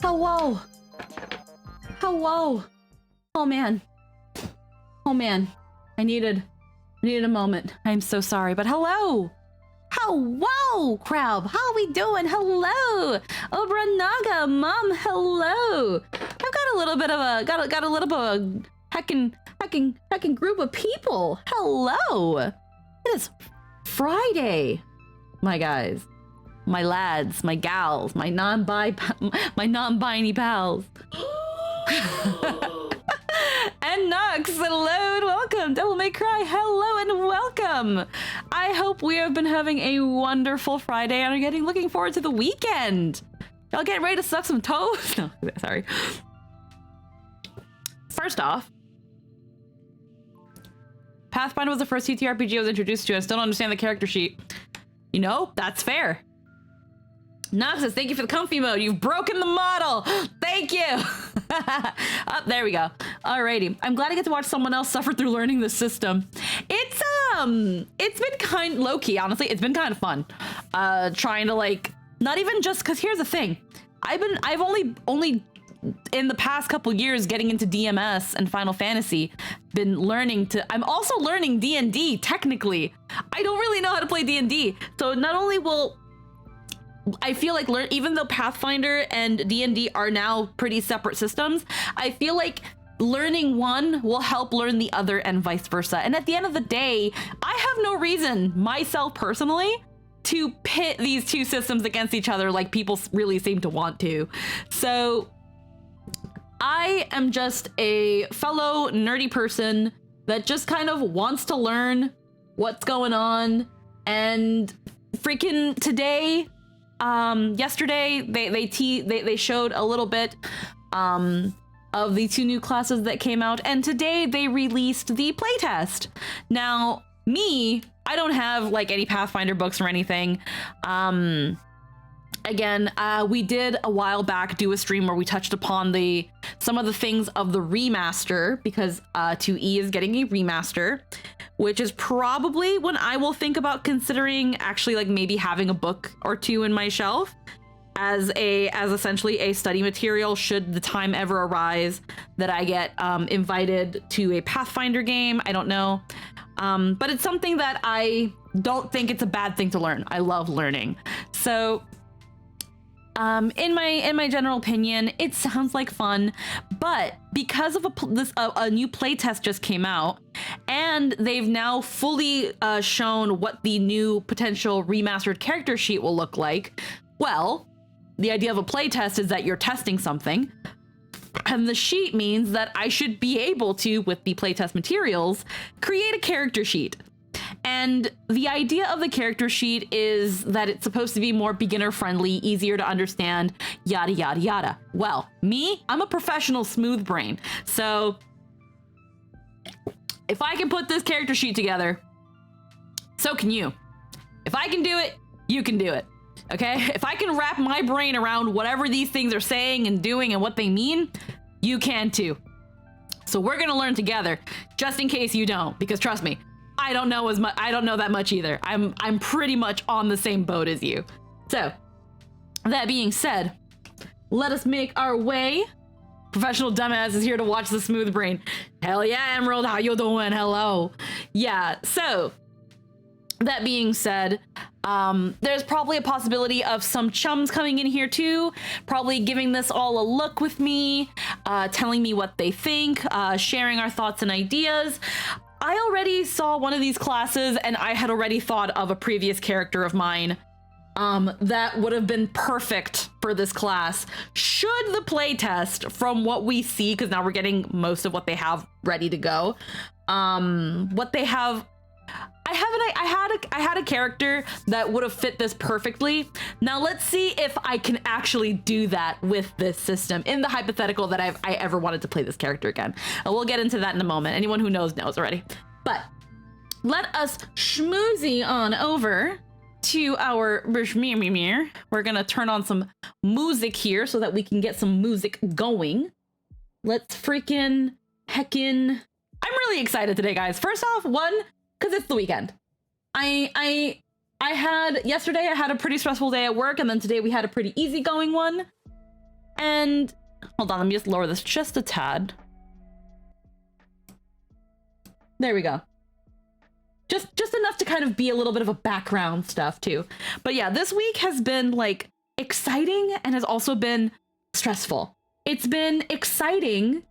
Hello. Hello. Oh man. Oh man. I needed a moment. I'm so sorry, but hello. Hello, crowd. How are we doing? Hello. Obranaga, mom. Hello. I've got a little bit of a got a little bit of a heckin' group of people. Hello. It is Friday. My guys. My lads, my gals, my non-binary pals. And Nox, hello and welcome. Devil May Cry, hello and welcome. I hope we have been having a wonderful Friday and are looking forward to the weekend. Y'all getting ready to suck some toes? No, sorry. First off, Pathfinder was the first TTRPG I was introduced to. I still don't understand the character sheet. You know, that's fair. Noxus, thank you for the comfy mode. You've broken the model. Thank you. Oh, there we go. Alrighty. I'm glad I get to watch someone else suffer through learning the system. It's been kind low-key, honestly. It's been kind of fun. Trying to like, not even just because here's the thing. I've only in the past couple years getting into DMS and Final Fantasy been learning to, I'm also learning D&D technically. I don't really know how to play D&D. So not only will I feel like even though Pathfinder and D&D are now pretty separate systems, I feel like learning one will help learn the other and vice versa. And at the end of the day, I have no reason myself personally to pit these two systems against each other like people really seem to want to. So I am just a fellow nerdy person that just kind of wants to learn what's going on. And freaking today, yesterday they showed a little bit of the two new classes that came out, and today they released the playtest. Now me, I don't have like any Pathfinder books or anything. Again, we did a while back do a stream where we touched upon some of the things of the remaster, because 2E is getting a remaster, which is probably when I will think about considering actually like maybe having a book or two in my shelf as essentially a study material should the time ever arise that I get invited to a Pathfinder game. I don't know. But it's something that I don't think it's a bad thing to learn. I love learning. So in my general opinion, it sounds like fun, but because of a new playtest just came out, and they've now fully shown what the new potential remastered character sheet will look like. Well, the idea of a playtest is that you're testing something, and the sheet means that I should be able to, with the playtest materials, create a character sheet. And the idea of the character sheet is that it's supposed to be more beginner friendly, easier to understand, yada, yada, yada. Well, me, I'm a professional smooth brain. So if I can put this character sheet together, so can you. If I can do it, you can do it. Okay? If I can wrap my brain around whatever these things are saying and doing and what they mean, you can too. So we're going to learn together, just in case you don't, because trust me, I don't know as much. I don't know that much either. I'm pretty much on the same boat as you. So, that being said, let us make our way. Professional dumbass is here to watch the smooth brain. Hell yeah, Emerald, how you doing? Hello. Yeah. So, that being said, there's probably a possibility of some chums coming in here too, probably giving this all a look with me, telling me what they think, sharing our thoughts and ideas. I already saw one of these classes and I had already thought of a previous character of mine that would have been perfect for this class should the playtest, from what we see, because now we're getting most of what they have ready to go, what they have. I had a character that would have fit this perfectly. Now let's see if I can actually do that with this system in the hypothetical that I ever wanted to play this character again. And we'll get into that in a moment. Anyone who knows already. But let us schmoozy on over to our We're gonna turn on some music here so that we can get some music going. Let's freaking heckin'. I'm really excited today, guys. First off, because it's the weekend. Yesterday I had a pretty stressful day at work, and then today we had a pretty easygoing one. And hold on, let me just lower this just a tad. There we go. Just enough to kind of be a little bit of a background stuff too. But yeah, this week has been like exciting and has also been stressful. It's been exciting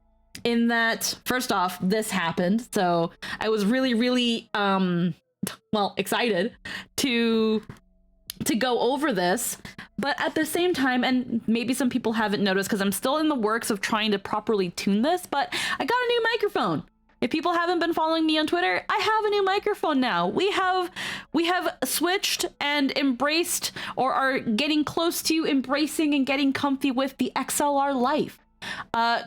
in that, first off, this happened. So I was really, really, well, excited to go over this. But at the same time, and maybe some people haven't noticed because I'm still in the works of trying to properly tune this, but I got a new microphone. If people haven't been following me on Twitter, I have a new microphone now. We have switched and embraced, or are getting close to embracing and getting comfy with the XLR Life.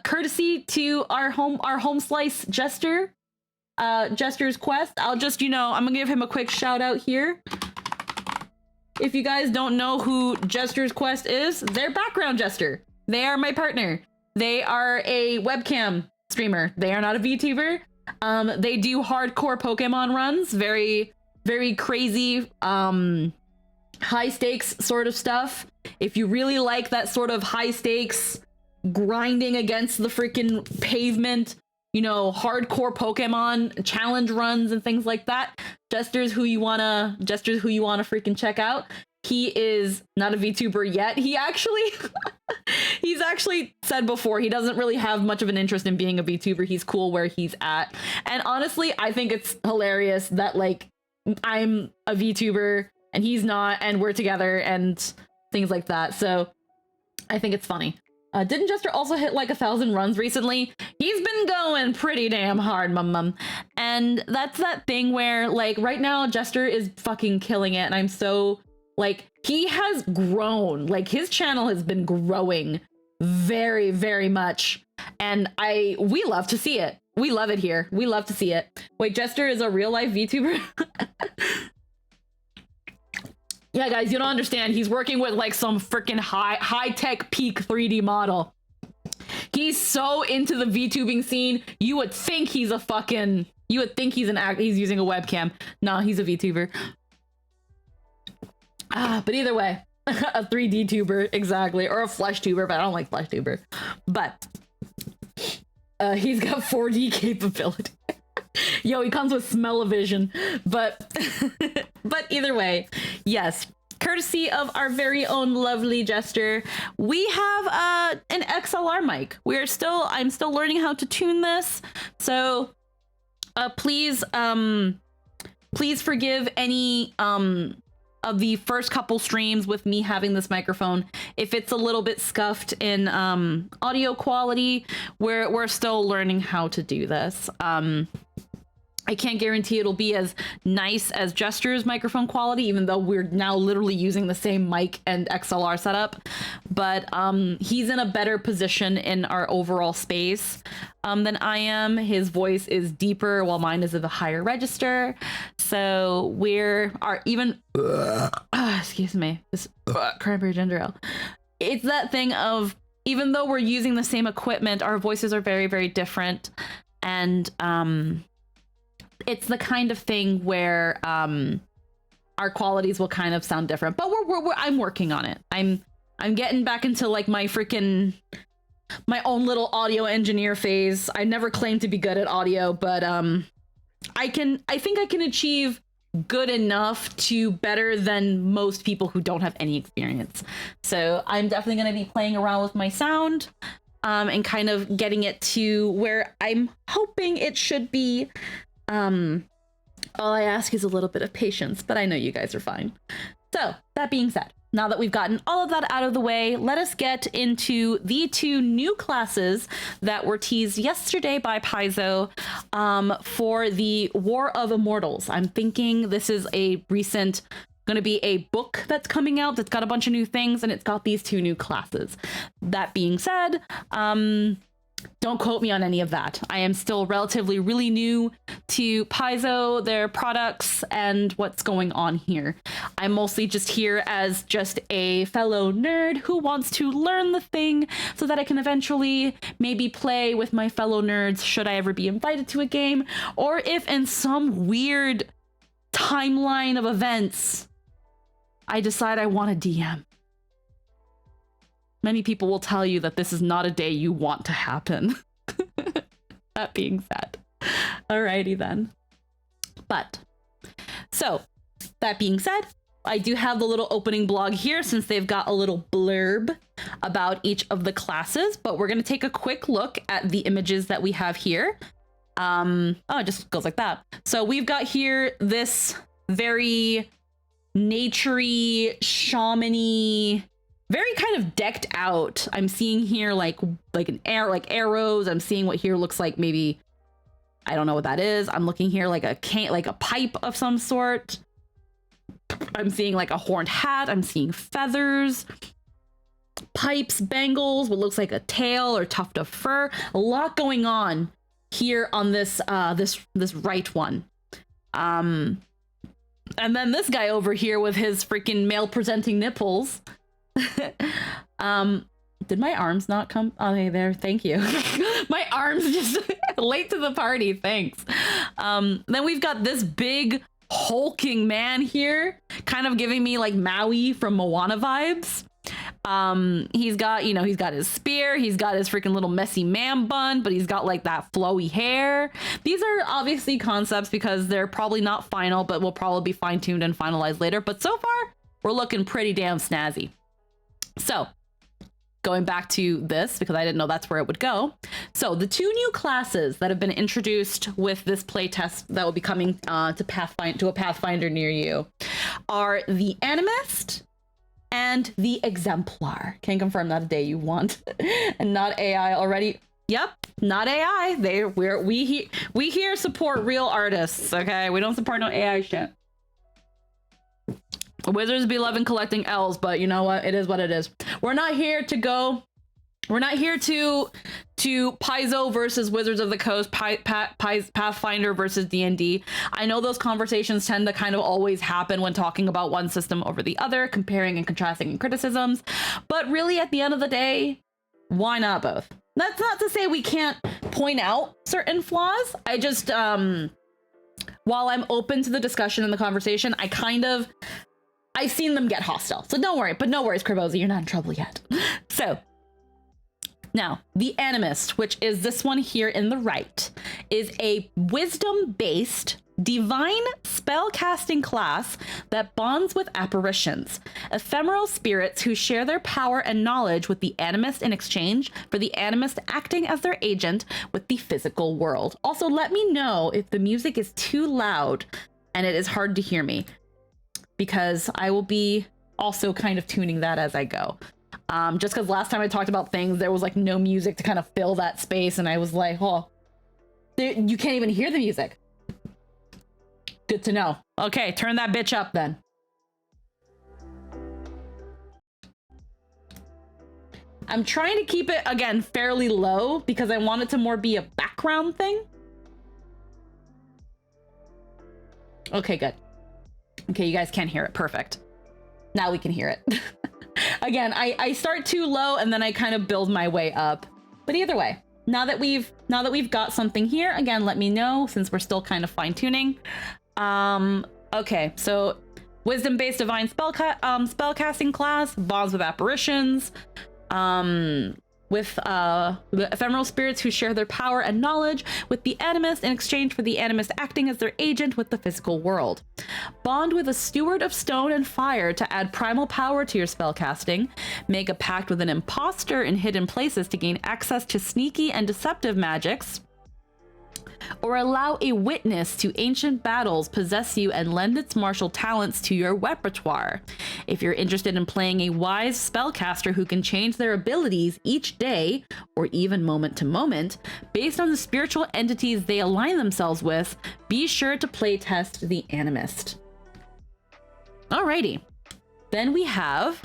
Courtesy to our home slice Jester, Jester's Quest. I'll just, I'm gonna give him a quick shout out here. If you guys don't know who Jester's Quest is, they're background Jester. They are my partner. They are a webcam streamer. They are not a VTuber. They do hardcore Pokemon runs, very, very crazy, high stakes sort of stuff. If you really like that sort of high stakes grinding against the freaking pavement, hardcore Pokemon challenge runs and things like that, Jester's who you wanna freaking check out. He is not a VTuber yet. He's actually said before he doesn't really have much of an interest in being a VTuber. He's cool where he's at. And honestly, I think it's hilarious that like I'm a VTuber and he's not, and we're together and things like that. So I think it's funny. Didn't Jester also hit like 1,000 runs recently? He's been going pretty damn hard, mum. And that's that thing where like right now Jester is fucking killing it. And I'm so like, he has grown, like his channel has been growing very, very much. And we love to see it. We love it here. We love to see it. Wait, Jester is a real life VTuber? Yeah, guys, you don't understand. He's working with like some freaking high-tech peak 3D model. He's so into the VTubing scene. You would think he's a fucking, you would think he's using a webcam. No, he's a VTuber. But either way, a 3D tuber, exactly, or a flesh tuber, but I don't like flesh tuber. But he's got 4D capability. Yo, he comes with smell-o-vision. But either way, yes, courtesy of our very own lovely Jester, we have an XLR mic. I'm still learning how to tune this, so please forgive any of the first couple streams with me having this microphone if it's a little bit scuffed in audio quality. We're still learning how to do this. I can't guarantee it'll be as nice as Jester's microphone quality, even though we're now literally using the same mic and XLR setup. But he's in a better position in our overall space than I am. His voice is deeper while mine is of a higher register. So excuse me, this cranberry ginger ale. It's that thing of, even though we're using the same equipment, our voices are very, very different. And it's the kind of thing where our qualities will kind of sound different, but I'm working on it. I'm getting back into like my own little audio engineer phase. I never claimed to be good at audio, but I think I can achieve good enough to better than most people who don't have any experience. So I'm definitely going to be playing around with my sound and kind of getting it to where I'm hoping it should be. All I ask is a little bit of patience, but I know you guys are fine. So that being said, now that we've gotten all of that out of the way, let us get into the 2 new classes that were teased yesterday by Paizo for the War of Immortals. I'm thinking this is going to be a book that's coming out that's got a bunch of new things, and it's got these 2 new classes. That being said, don't quote me on any of that. I am still relatively really new to Paizo, their products, and what's going on here. I'm mostly just here as just a fellow nerd who wants to learn the thing so that I can eventually maybe play with my fellow nerds should I ever be invited to a game, or if in some weird timeline of events I decide I want a DM. many people will tell you that this is not a day you want to happen. That being said. Alrighty then. But, so, that being said, I do have the little opening blog here since they've got a little blurb about each of the classes, but we're going to take a quick look at the images that we have here. Oh, it just goes like that. So we've got here this very naturey, shaman-y, very kind of decked out. I'm seeing here like arrows. I'm seeing what here looks like maybe, I don't know what that is. I'm looking here like a pipe of some sort. I'm seeing like a horned hat. I'm seeing feathers, pipes, bangles, what looks like a tail or tuft of fur. A lot going on here on this this right one. And then this guy over here with his freaking male presenting nipples. Did my arms not come? Oh, hey there. Thank you. My arms just late to the party. Thanks. Then we've got this big hulking man here, kind of giving me like Maui from Moana vibes. He's got, you know, he's got his spear, he's got his freaking little messy man bun, but he's got like that flowy hair. These are obviously concepts because they're probably not final, but will probably be fine-tuned and finalized later. But so far, we're looking pretty damn snazzy. So, going back to this, because I didn't know that's where it would go. So the two new classes that have been introduced with this playtest that will be coming to a Pathfinder near you are the Animist and the Exemplar. Can confirm that a day you want. And not AI already. Yep, not AI. We here support real artists, okay? We don't support no AI shit. Wizards be loving collecting L's, but you know what? It is what it is. We're not here to Paizo versus Wizards of the Coast, Pathfinder versus D&D. I know those conversations tend to kind of always happen when talking about one system over the other, comparing and contrasting and criticisms. But really, at the end of the day, why not both? That's not to say we can't point out certain flaws. I just, while I'm open to the discussion and the conversation, I've seen them get hostile. So don't worry, but no worries, Kravozy, you're not in trouble yet. So now the Animist, which is this one here in the right, is a wisdom-based divine spellcasting class that bonds with apparitions, ephemeral spirits who share their power and knowledge with the Animist in exchange for the Animist acting as their agent with the physical world. Also, let me know if the music is too loud and it is hard to hear me, because I will be also kind of tuning that as I go. Just because last time I talked about things, there was like no music to kind of fill that space, and I was like, oh, you can't even hear the music. Good to know. Okay, turn that bitch up then. I'm trying to keep it, again, fairly low because I want it to more be a background thing. Okay, good. Okay, you guys can't hear it. Perfect. Now we can hear it. Again, I start too low and then I kind of build my way up. But either way, now that we've got something here, again, let me know since we're still kind of fine-tuning. Okay, so wisdom-based divine spellcasting class, bonds with apparitions, with the ephemeral spirits who share their power and knowledge with the Animist in exchange for the Animist acting as their agent with the physical world. Bond with a steward of stone and fire to add primal power to your spellcasting. Make a pact with an imposter in hidden places to gain access to sneaky and deceptive magics. Or allow a witness to ancient battles possess you and lend its martial talents to your repertoire. If you're interested in playing a wise spellcaster who can change their abilities each day, or even moment to moment, based on the spiritual entities they align themselves with, be sure to playtest the Animist. Alrighty. Then we have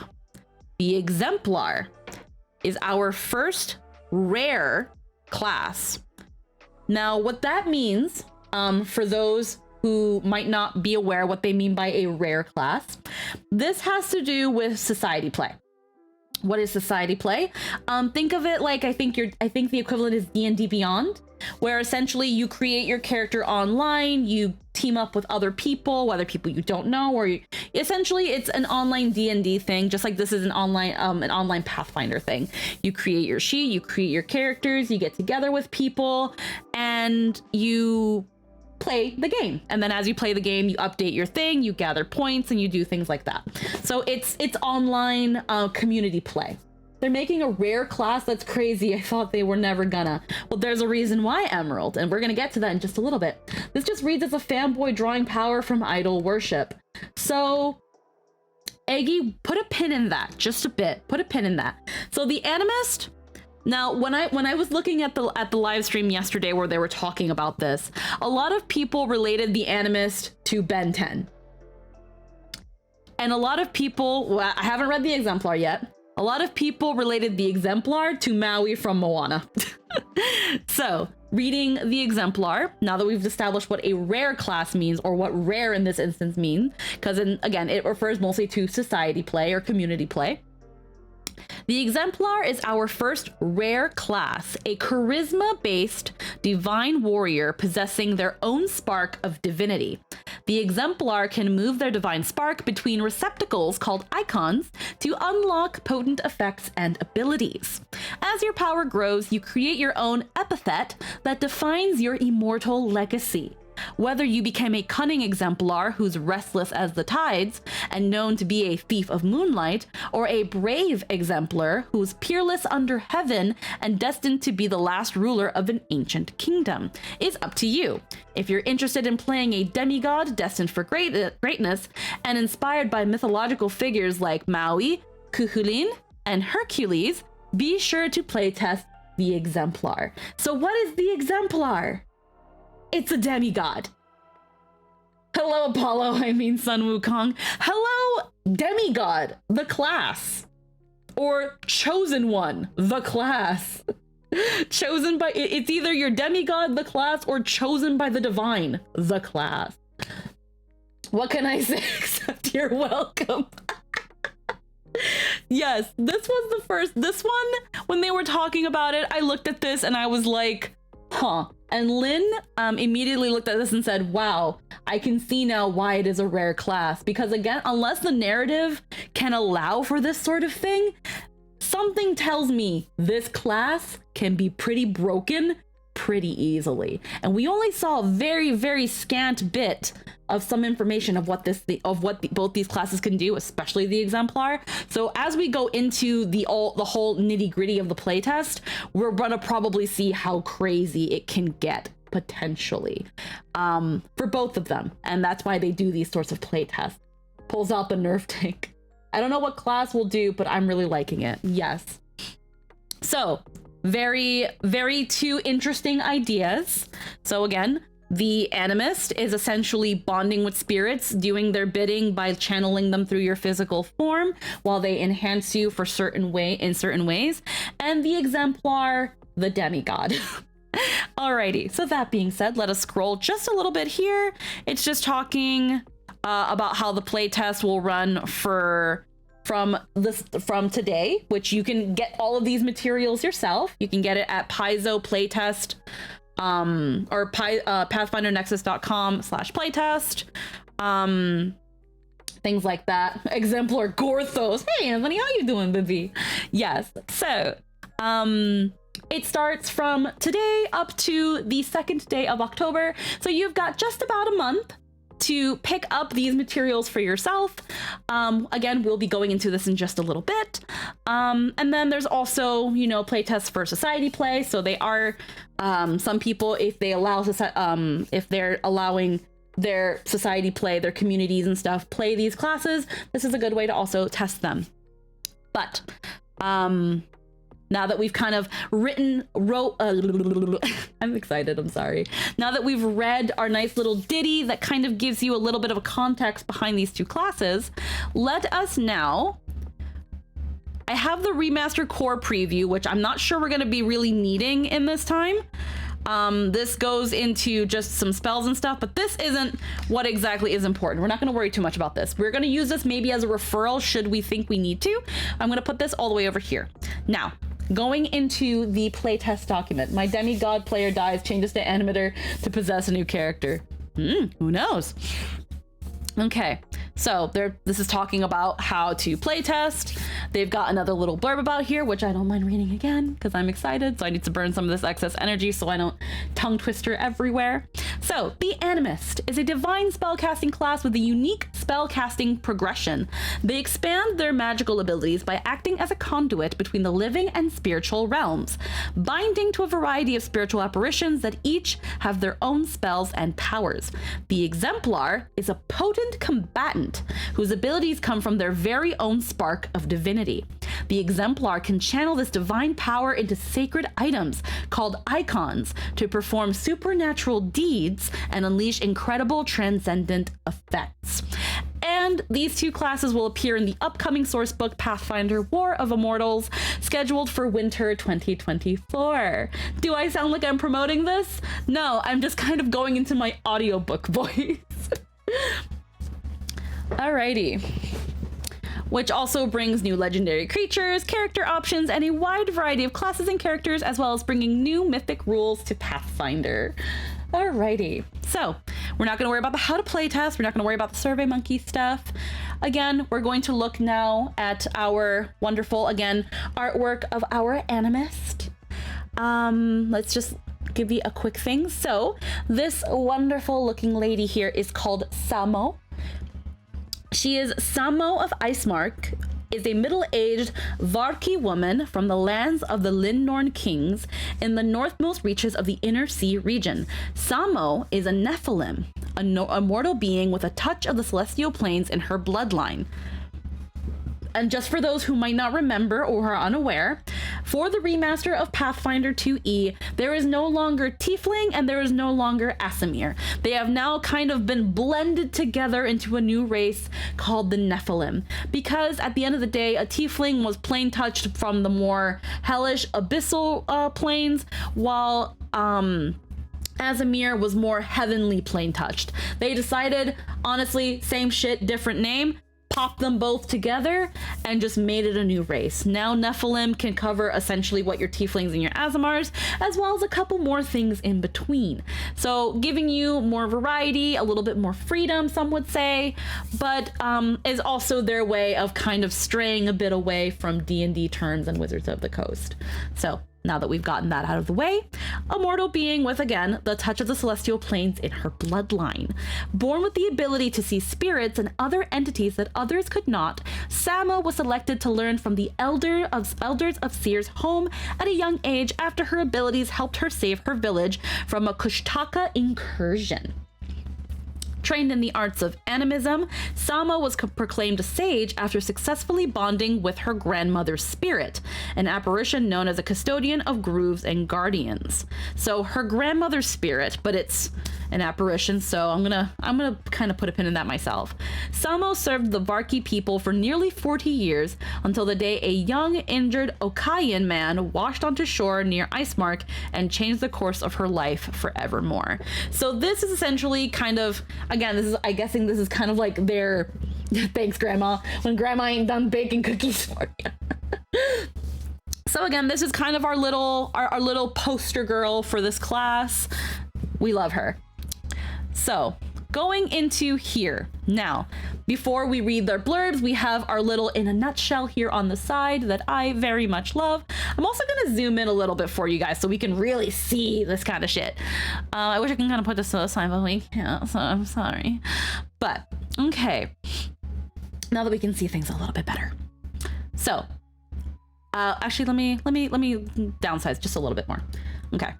the Exemplar, is our first rare class. Now, what that means, for those who might not be aware what they mean by a rare class, this has to do with society play. What is society play? Think of it like I think the equivalent is D&D Beyond, where essentially you create your character online, you team up with other people, whether people you don't know, or essentially it's an online D&D thing, just like this is an online Pathfinder thing. You create your sheet, you create your characters, you get together with people, and you play the game. And then as you play the game, you update your thing, you gather points, and you do things like that. So it's online community play. They're making a rare class. That's crazy. I thought they were never gonna. Well, there's a reason why, Emerald, and we're gonna get to that in just a little bit. This just reads as a fanboy drawing power from idol worship. So, Eggy, put a pin in that, just a bit. Put a pin in that. So the Animist. Now, when I was looking at the live stream yesterday where they were talking about this, a lot of people related the Animist to Ben 10. And a lot of people, well, I haven't read the Exemplar yet. A lot of people related the Exemplar to Maui from Moana. So, reading the Exemplar, now that we've established what a rare class means, or what rare in this instance means, because again, it refers mostly to society play or community play. The Exemplar is our first rare class, a charisma-based divine warrior possessing their own spark of divinity. The Exemplar can move their divine spark between receptacles called icons to unlock potent effects and abilities. As your power grows, you create your own epithet that defines your immortal legacy. Whether you become a cunning Exemplar who's restless as the tides and known to be a thief of moonlight, or a brave Exemplar who's peerless under heaven and destined to be the last ruler of an ancient kingdom, is up to you. If you're interested in playing a demigod destined for greatness and inspired by mythological figures like Maui, Cuchulainn, and Hercules, be sure to playtest the Exemplar. So what is the Exemplar? It's a demigod. Hello, Apollo, I mean Sun Wukong. Hello, demigod, the class. Or chosen one, the class. Chosen by, it's either your demigod, the class, or chosen by the divine, the class. What can I say except you're welcome? Yes, this was the first, this one, when they were talking about it, I looked at this and I was like, huh. And Lynn immediately looked at this and said, wow, I can see now why it is a rare class. Because again, unless the narrative can allow for this sort of thing, something tells me this class can be pretty broken pretty easily. And we only saw a very, very scant bit of some information of what both these classes can do, especially the Exemplar. So as we go into the whole nitty gritty of the playtest, we're gonna probably see how crazy it can get potentially for both of them. And that's why they do these sorts of playtests. Pulls out the Nerf tank. I don't know what class will do, but I'm really liking it. Yes. So very, very two interesting ideas. So again, the Animist is essentially bonding with spirits, doing their bidding by channeling them through your physical form, while they enhance you in certain ways. And the Exemplar, the demigod. Alrighty, so that being said, let us scroll just a little bit here. It's just talking about how the playtest will run from today, which you can get all of these materials yourself. You can get it at Paizo Playtest, or pathfindernexus.com/playtest, things like that. Exemplar Gorthos. Hey Anthony, how you doing, baby? Yes. So it starts from today up to the 2nd day of October. So you've got just about a month to pick up these materials for yourself. Again, we'll be going into this in just a little bit. And then there's also, playtests for society play. So they are, some people, if they're allowing their society play, their communities and stuff, play these classes, this is a good way to also test them. But, now that we've kind of I'm excited, I'm sorry. Now that we've read our nice little ditty that kind of gives you a little bit of a context behind these two classes, let us now, I have the remastered core preview, which I'm not sure we're going to be really needing in this time. This goes into just some spells and stuff, but this isn't what exactly is important. We're not going to worry too much about this. We're going to use this maybe as a referral should we think we need to. I'm going to put this all the way over here. Now, going into the playtest document, my demigod player dies, changes to animator to possess a new character. Who knows? Okay, so this is talking about how to playtest. They've got another little blurb about here, which I don't mind reading again because I'm excited. So I need to burn some of this excess energy so I don't tongue twister everywhere. So the Animist is a divine spellcasting class with a unique spellcasting progression. They expand their magical abilities by acting as a conduit between the living and spiritual realms, binding to a variety of spiritual apparitions that each have their own spells and powers. The Exemplar is a potent combatant whose abilities come from their very own spark of divinity. The Exemplar can channel this divine power into sacred items called icons to perform supernatural deeds and unleash incredible transcendent effects. And these two classes will appear in the upcoming sourcebook Pathfinder War of Immortals, scheduled for winter 2024. Do I sound like I'm promoting this? No, I'm just kind of going into my audiobook voice. Alrighty. Which also brings new legendary creatures, character options, and a wide variety of classes and characters, as well as bringing new mythic rules to Pathfinder. Alrighty. So, we're not going to worry about the how to play test. We're not going to worry about the Survey Monkey stuff. Again, we're going to look now at our wonderful, again, artwork of our Animist. Let's just give you a quick thing. So, this wonderful looking lady here is called Samo. She is Samo of Icemark, is a middle-aged Varki woman from the lands of the Linnorn kings in the northmost reaches of the Inner Sea region. Samo is a Nephilim, a mortal being with a touch of the celestial planes in her bloodline. And just for those who might not remember or are unaware, for the remaster of Pathfinder 2E, there is no longer Tiefling and there is no longer Asimir. They have now kind of been blended together into a new race called the Nephilim. Because at the end of the day, a Tiefling was plane touched from the more hellish abyssal planes, while Asimir was more heavenly plane touched. They decided, honestly, same shit, different name. Popped them both together and just made it a new race. Now Nephilim can cover essentially what your Tieflings and your Asimars, as well as a couple more things in between. So giving you more variety, a little bit more freedom, some would say, but is also their way of kind of straying a bit away from D&D terms and Wizards of the Coast. So now that we've gotten that out of the way, a mortal being with, again, the touch of the celestial planes in her bloodline. Born with the ability to see spirits and other entities that others could not, Samo was selected to learn from the elders of Seer's home at a young age after her abilities helped her save her village from a Kushtaka incursion. Trained in the arts of animism, Samo was proclaimed a sage after successfully bonding with her grandmother's spirit, an apparition known as a custodian of grooves and guardians. So her grandmother's spirit, but it's an apparition, so I'm gonna kind of put a pin in that myself. Samo served the Varki people for nearly 40 years until the day a young, injured Okayan man washed onto shore near Icemark and changed the course of her life forevermore. So this is essentially kind of, again, I'm guessing this is kind of like their thanks grandma, when grandma ain't done baking cookies for you. So again, this is kind of our little poster girl for this class. We love her. So going into here now, before we read their blurbs, we have our little in a nutshell here on the side that I very much love. I'm also going to zoom in a little bit for you guys so we can really see this kind of shit. I wish I can kind of put this to the side, but we can't, so I'm sorry. But okay, now that we can see things a little bit better. So actually, let me downsize just a little bit more. Okay.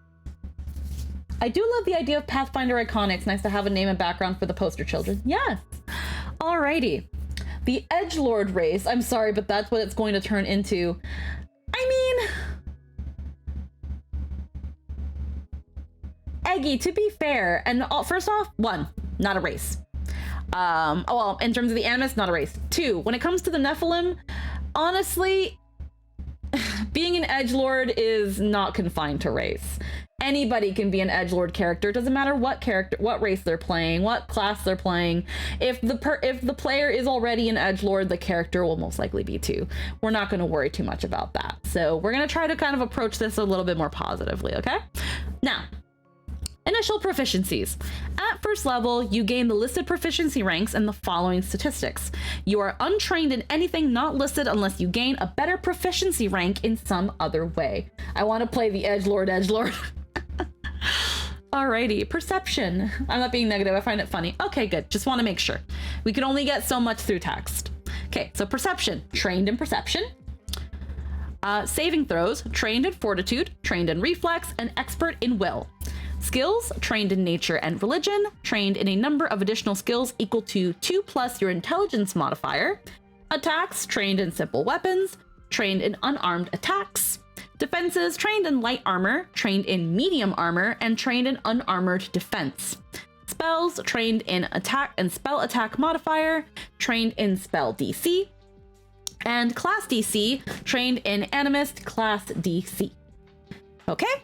I do love the idea of Pathfinder Iconics. Nice to have a name and background for the poster children. Yes. Alrighty. The Edgelord race. I'm sorry, but that's what it's going to turn into. I mean, Eggy, to be fair, and first off, 1, not a race. Well, in terms of the Animist, not a race. 2, when it comes to the Nephilim, honestly, being an edgelord is not confined to race. Anybody can be an edgelord character. It doesn't matter what race they're playing, what class they're playing. If the player is already an edgelord, the character will most likely be too. We're not going to worry too much about that. So we're going to try to kind of approach this a little bit more positively, okay? Now, initial proficiencies. At first level, you gain the listed proficiency ranks and the following statistics. You are untrained in anything not listed unless you gain a better proficiency rank in some other way. I want to play the edgelord. Alrighty, perception. I'm not being negative, I find it funny. Okay, good, just want to make sure. We can only get so much through text. Okay, so perception, trained in perception. Saving throws, trained in fortitude, trained in reflex, and expert in will. Skills, trained in nature and religion, trained in a number of additional skills equal to 2 plus your intelligence modifier. Attacks, trained in simple weapons, trained in unarmed attacks. Defenses, trained in light armor, trained in medium armor, and trained in unarmored defense. Spells, trained in attack and spell attack modifier, trained in spell DC. And class DC, trained in Animist class DC. Okay?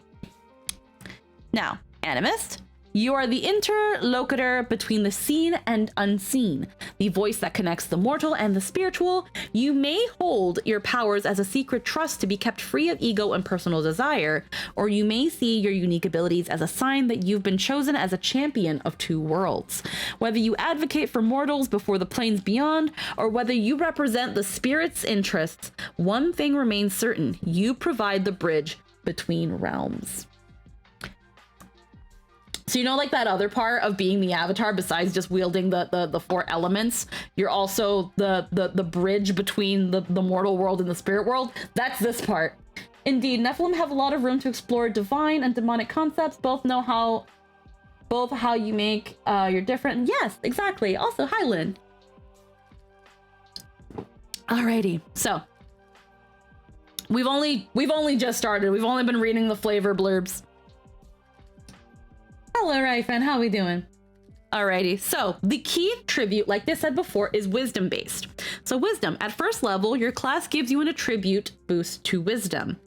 Now, Animist, you are the interlocutor between the seen and unseen, the voice that connects the mortal and the spiritual. You may hold your powers as a secret trust to be kept free of ego and personal desire, or you may see your unique abilities as a sign that you've been chosen as a champion of two worlds. Whether you advocate for mortals before the planes beyond, or whether you represent the spirit's interests, one thing remains certain: you provide the bridge between realms. So you know, like that other part of being the avatar, besides just wielding the 4 elements, you're also the bridge between the mortal world and the spirit world. That's this part. Indeed, Nephilim have a lot of room to explore divine and demonic concepts. Both how you make your different. Yes, exactly. Also, hi Lynn. Alrighty, so we've only just started. We've only been reading the flavor blurbs. Hello, Ryfen, how we doing? Alrighty, so the key attribute, like they said before, is wisdom based. So wisdom, at first level, your class gives you an attribute boost to wisdom.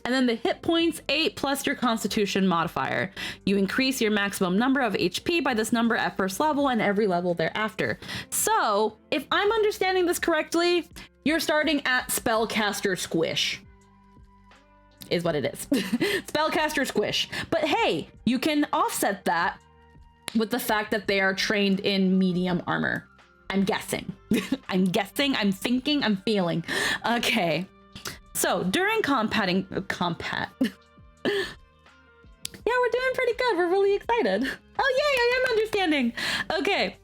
And then the hit points, 8 plus your constitution modifier. You increase your maximum number of HP by this number at first level and every level thereafter. So if I'm understanding this correctly, you're starting at spellcaster squish. Is what it is. Spellcaster squish. But hey, you can offset that with the fact that they are trained in medium armor. I'm guessing. I'm thinking, I'm feeling. Okay. So during combat. Yeah, we're doing pretty good. We're really excited. Oh yay, I am understanding. Okay.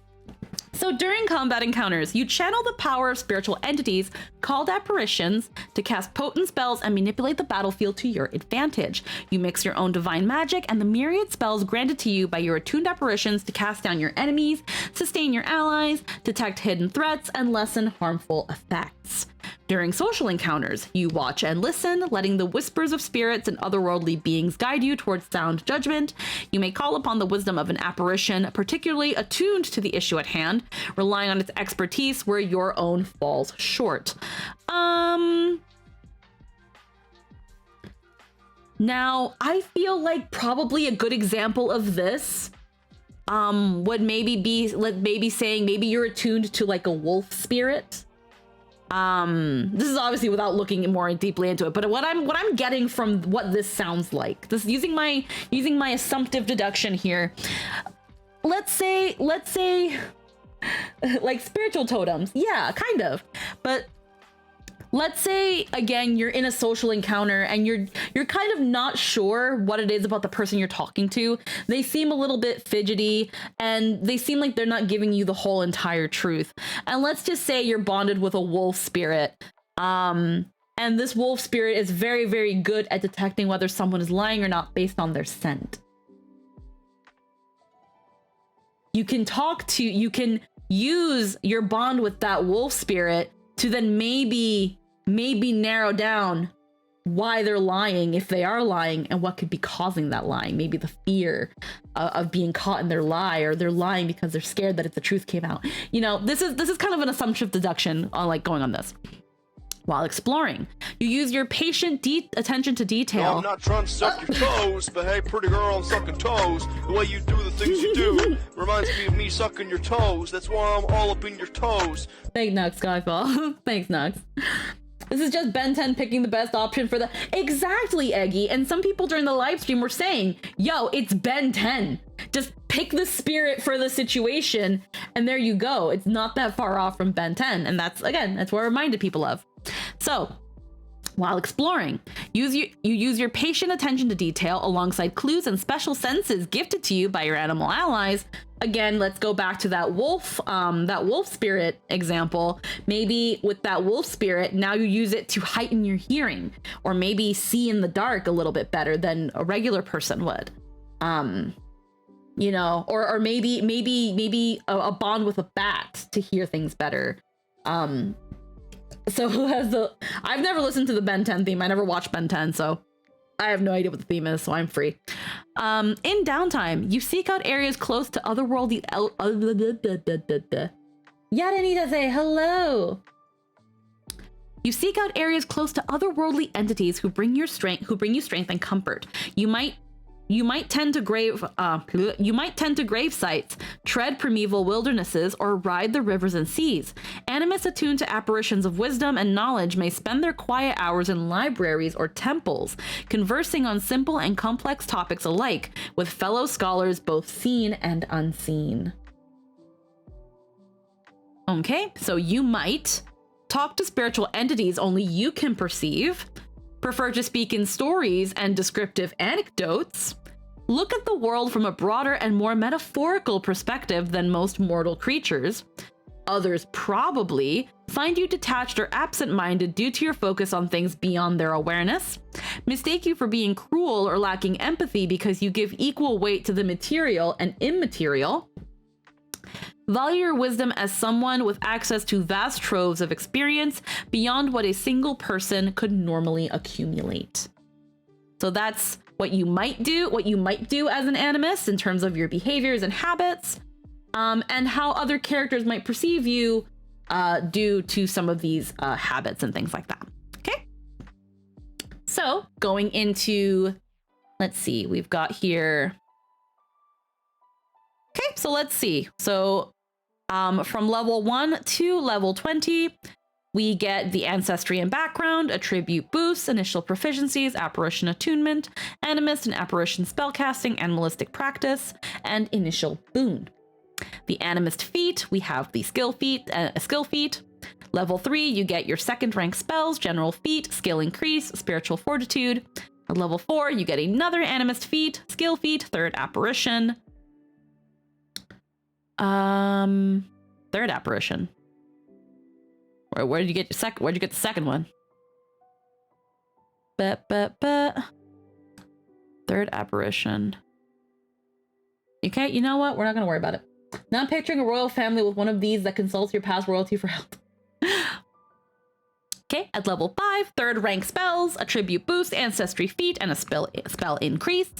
So during combat encounters, you channel the power of spiritual entities called apparitions to cast potent spells and manipulate the battlefield to your advantage. You mix your own divine magic and the myriad spells granted to you by your attuned apparitions to cast down your enemies, sustain your allies, detect hidden threats, and lessen harmful effects. During social encounters, you watch and listen, letting the whispers of spirits and otherworldly beings guide you towards sound judgment. You may call upon the wisdom of an apparition, particularly attuned to the issue at hand, relying on its expertise where your own falls short. Now, I feel like probably a good example of this would maybe be saying maybe you're attuned to like a wolf spirit. This is obviously without looking more deeply into it, but what I'm getting from what this sounds like, this using my assumptive deduction here. Let's say like spiritual totems. Yeah, kind of. But let's say again you're in a social encounter and you're kind of not sure what it is about the person you're talking to. They seem a little bit fidgety and they seem like they're not giving you the whole entire truth. And let's just say you're bonded with a wolf spirit. And this wolf spirit is very, very good at detecting whether someone is lying or not based on their scent. You can use your bond with that wolf spirit to then maybe narrow down why they're lying, if they are lying, and what could be causing that lying. Maybe the fear of being caught in their lie, or they're lying because they're scared that if the truth came out. You know, this is kind of an assumptive deduction on like going on this. While exploring, you use your patient attention to detail. No, I'm not trying to suck your toes, but hey, pretty girl, I'm sucking toes. The way you do the things you do reminds me of me sucking your toes. That's why I'm all up in your toes. Thanks, Nux, Skyfall. Thanks, Nux. This is just Ben 10 picking the best option for the... Exactly, Eggy. And some people during the live stream were saying, yo, it's Ben 10. Just pick the spirit for the situation, and there you go. It's not that far off from Ben 10. And that's, again, that's what I reminded people of. So, while exploring, you use your patient attention to detail alongside clues and special senses gifted to you by your animal allies. Again, let's go back to that wolf spirit example. Maybe with that wolf spirit, now you use it to heighten your hearing, or maybe see in the dark a little bit better than a regular person would. You know, or maybe a bond with a bat to hear things better. So who has the... I've never listened to the Ben 10 theme. I never watched Ben 10, so I have no idea what the theme is, so I'm free. In downtime, you seek out areas close to otherworldly... Yadanita say hello! You seek out areas close to otherworldly entities who bring you strength and comfort. You might tend to grave sites, tread primeval wildernesses, or ride the rivers and seas. Animists attuned to apparitions of wisdom and knowledge may spend their quiet hours in libraries or temples, conversing on simple and complex topics alike with fellow scholars both seen and unseen. Okay, so you might talk to spiritual entities only you can perceive, prefer to speak in stories and descriptive anecdotes, look at the world from a broader and more metaphorical perspective than most mortal creatures. Others probably find you detached or absent-minded due to your focus on things beyond their awareness, mistake you for being cruel or lacking empathy because you give equal weight to the material and immaterial, value your wisdom as someone with access to vast troves of experience beyond what a single person could normally accumulate. So that's what you might do as an animist in terms of your behaviors and habits, and how other characters might perceive you due to some of these habits and things like that. Okay. So going into, let's see, we've got here. Okay, so let's see. So from level 1 to level 20, we get the ancestry and background, attribute boosts, initial proficiencies, apparition attunement, animist and apparition spellcasting, animalistic practice, and initial boon. The animist feat, we have the skill feat. Level 3, you get your second rank spells, general feat, skill increase, spiritual fortitude. At level 4, you get another animist feat, skill feat, third apparition. Third apparition. Where did you get your where'd you get the second one? Third apparition. Okay, you know what? We're not gonna worry about it. Now I'm picturing a royal family with one of these that consults your past royalty for help. Okay, at level 5, third rank spells, attribute boost, ancestry feat, and a spell increase.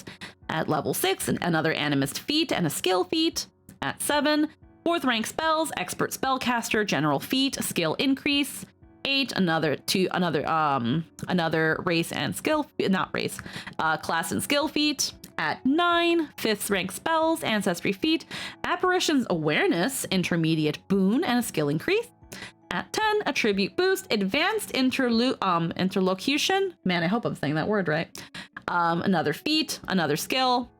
At level 6, another animist feat and a skill feat. At 7, fourth rank spells, expert spellcaster, general feat, skill increase. 8, another race and skill, class and skill feat. At 9, fifth rank spells, ancestry feat, apparitions awareness, intermediate boon, and a skill increase. At 10, attribute boost, advanced interlocution. Man, I hope I'm saying that word right. Another feat, another skill.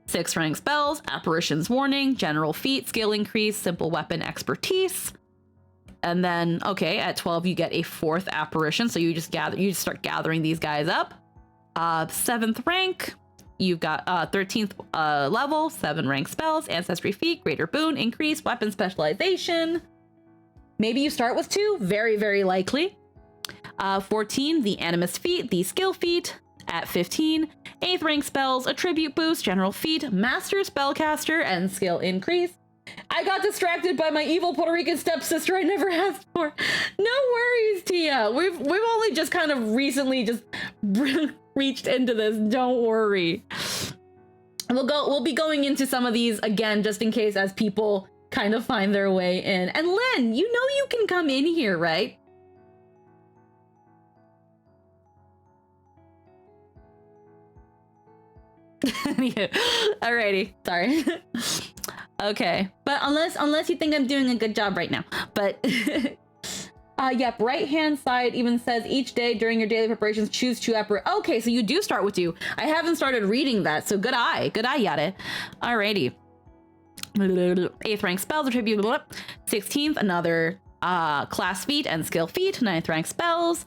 6th rank spells, apparitions warning, general feat, skill increase, simple weapon expertise. And then, okay, at 12 you get a 4th apparition, so you just start gathering these guys up. 7th rank, you've got 13th level, 7 rank spells, ancestry feat, greater boon, increase, weapon specialization. Maybe you start with 2, very, very likely. 14, the animist feat, the skill feat. At 15, 8th rank spells, attribute boost, general feat, master spellcaster, and skill increase. I got distracted by my evil Puerto Rican stepsister I never asked for. No worries, Tia. We've only just kind of recently just reached into this. Don't worry. We'll be going into some of these again, just in case, as people kind of find their way in. And Lynn, you know you can come in here, right? Alrighty, sorry. Okay, but unless you think I'm doing a good job right now, but yep, right hand side even says each day during your daily preparations choose 2 Okay, so you do start with 2. I haven't started reading that, so good eye, Yade. Alrighty. 8th rank spells attribute. 16th, another class feat and skill feat. 9th rank spells.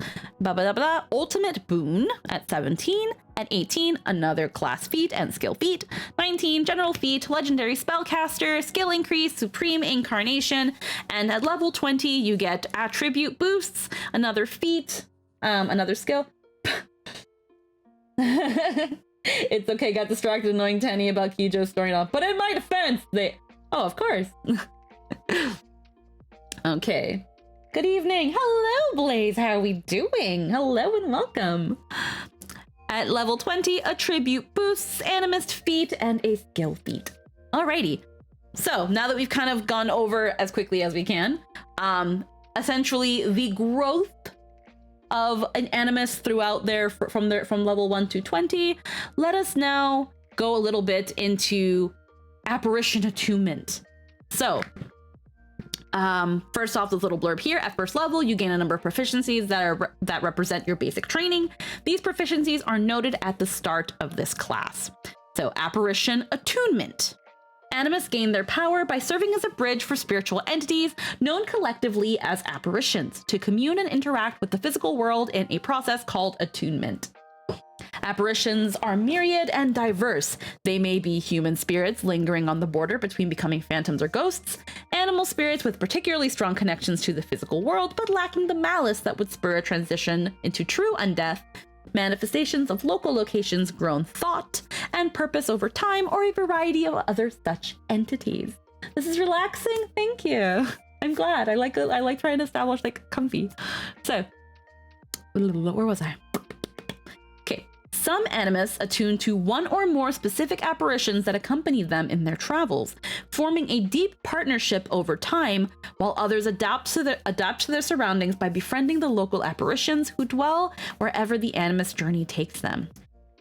Ultimate boon at 17. At 18, another class feat and skill feat. 19, general feat, legendary spellcaster, skill increase, supreme incarnation. And at level 20, you get attribute boosts, another feat, another skill. It's okay, got distracted annoying Tenny about Kijo's story off. But in my defense, oh, of course. Okay. Good evening. Hello, Blaze. How are we doing? Hello and welcome. At level 20, attribute boosts, animist feat, and a skill feat. Alrighty. So now that we've kind of gone over as quickly as we can, essentially the growth of an animist throughout from level 1 to 20, let us now go a little bit into apparition attunement. So first off, this little blurb here. At first level, you gain a number of proficiencies that represent your basic training. These proficiencies are noted at the start of this class. So, apparition attunement. Animists gain their power by serving as a bridge for spiritual entities known collectively as apparitions to commune and interact with the physical world in a process called attunement. Apparitions are myriad and diverse. They may be human spirits lingering on the border between becoming phantoms or ghosts, animal spirits with particularly strong connections to the physical world but lacking the malice that would spur a transition into true undeath, manifestations of local locations grown thought and purpose over time, or a variety of other such entities. This is relaxing. Thank you. I'm glad. I like trying to establish like comfy. So, where was I? Okay. Some animists attune to one or more specific apparitions that accompany them in their travels, forming a deep partnership over time, while others adapt to their surroundings by befriending the local apparitions who dwell wherever the animist journey takes them.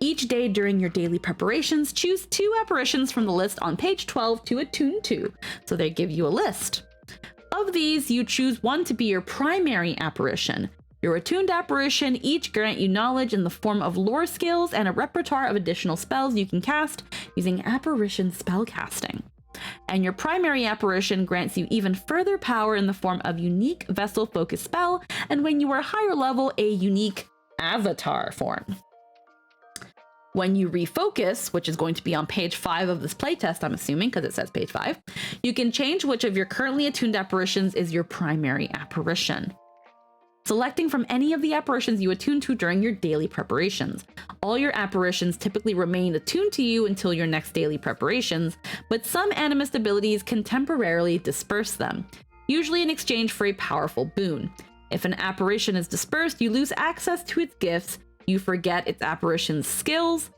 Each day during your daily preparations, choose 2 apparitions from the list on page 12 to attune to, so they give you a list. Of these, you choose one to be your primary apparition. Your attuned apparition each grant you knowledge in the form of lore skills and a repertoire of additional spells you can cast using apparition spellcasting. And your primary apparition grants you even further power in the form of unique vessel focus spell, and when you are higher level, a unique avatar form. When you refocus, which is going to be on page 5 of this playtest, I'm assuming, because it says page 5, you can change which of your currently attuned apparitions is your primary apparition, selecting from any of the apparitions you attune to during your daily preparations. All your apparitions typically remain attuned to you until your next daily preparations, but some animist abilities can temporarily disperse them, usually in exchange for a powerful boon. If an apparition is dispersed, you lose access to its gifts, you forget its apparition skills,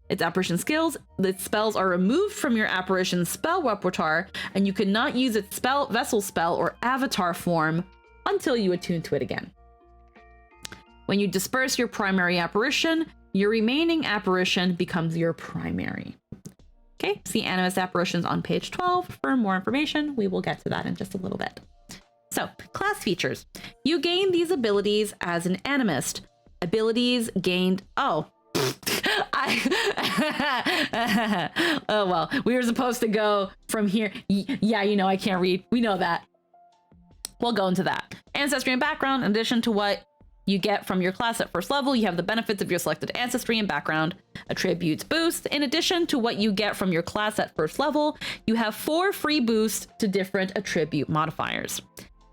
its spells are removed from your apparition's spell repertoire, and you cannot use its vessel spell or avatar form until you attune to it again. When you disperse your primary apparition, your remaining apparition becomes your primary. Okay, see Animist apparitions on page 12 for more information. We will get to that in just a little bit. So, class features. You gain these abilities as an Animist. Abilities gained... Oh. Oh, well, we were supposed to go from here. Yeah, you know, I can't read. We know that. We'll go into that. Ancestry and background. In addition to what you get from your class at first level, you have the benefits of your selected ancestry and background. Attributes boost. In addition to what you get from your class at first level, you have 4 free boosts to different attribute modifiers.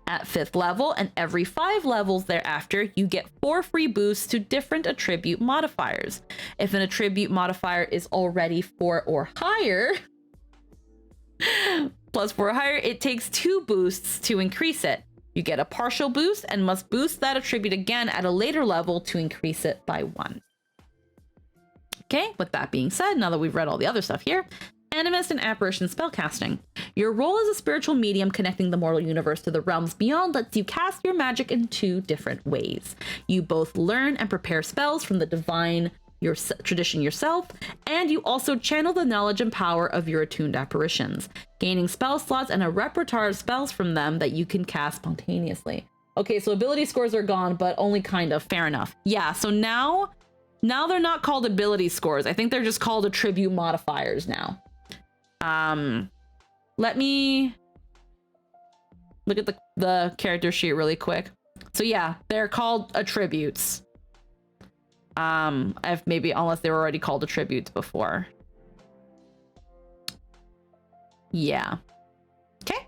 At 5th level and every 5 levels thereafter, you get 4 free boosts to different attribute modifiers. If an attribute modifier is already 4 or higher, plus 4 or higher, it takes 2 boosts to increase it. You get a partial boost and must boost that attribute again at a later level to increase it by 1. Okay, with that being said, now that we've read all the other stuff here, Animist and apparition spellcasting. Your role as a spiritual medium connecting the mortal universe to the realms beyond lets you cast your magic in 2 different ways. You both learn and prepare spells from the divine your tradition yourself, and you also channel the knowledge and power of your attuned apparitions, gaining spell slots and a repertoire of spells from them that you can cast spontaneously. Okay, so ability scores are gone, but only kind of. Fair enough. Yeah, so now they're not called ability scores. I think they're just called attribute modifiers now. Let me look at the character sheet really quick. So yeah, they're called attributes. Maybe unless they were already called attributes before. Yeah. Okay.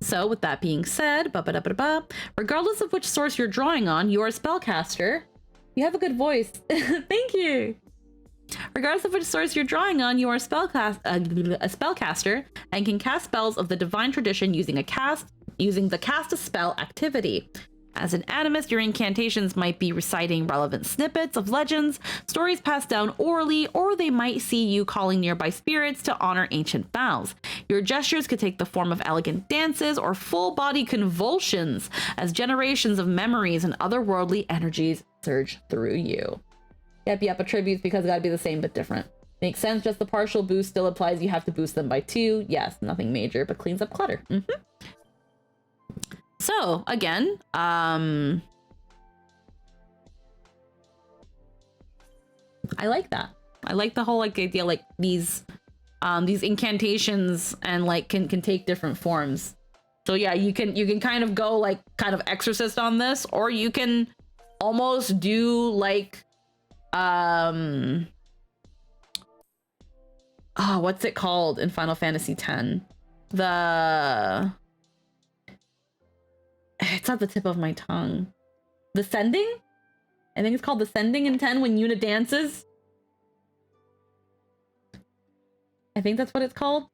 So with that being said, regardless of which source you're drawing on, you are a spellcaster. You have a good voice. Thank you. Regardless of which source you're drawing on, you are a spellcaster and can cast spells of the divine tradition using the cast a spell activity. As an animist, your incantations might be reciting relevant snippets of legends, stories passed down orally, or they might see you calling nearby spirits to honor ancient vows. Your gestures could take the form of elegant dances or full-body convulsions as generations of memories and otherworldly energies surge through you. Yep, attributes because it gotta be the same but different. Makes sense, just the partial boost still applies. You have to boost them by 2. Yes, nothing major, but cleans up clutter. So, again, I like that. I like the whole idea, these incantations and can take different forms. So yeah, you can kind of go kind of exorcist on this, or you can almost do what's it called in Final Fantasy X? It's at the tip of my tongue. The Sending? I think it's called the Sending in 10 when Yuna dances. I think that's what it's called.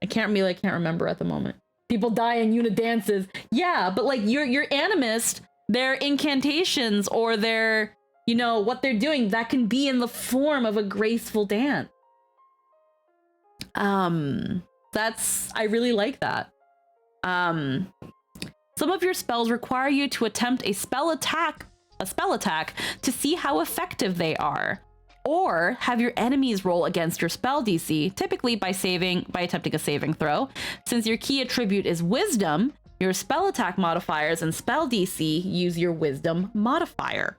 I can't remember at the moment. People die and Yuna dances. Yeah, but your animist, their incantations or their, what they're doing, that can be in the form of a graceful dance. I really like that. Some of your spells require you to attempt a spell attack to see how effective they are, or have your enemies roll against your spell DC, typically by attempting a saving throw. Since your key attribute is wisdom, your spell attack modifiers and spell DC use your wisdom modifier.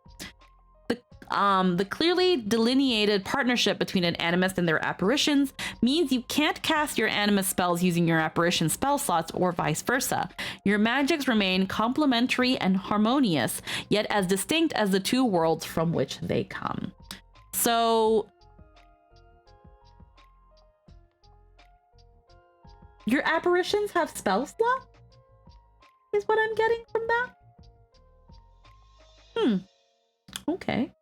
The clearly delineated partnership between an animist and their apparitions means you can't cast your animist spells using your apparition spell slots or vice versa. Your magics remain complementary and harmonious, yet as distinct as the two worlds from which they come. So your apparitions have spell slots? Is what I'm getting from that? Okay.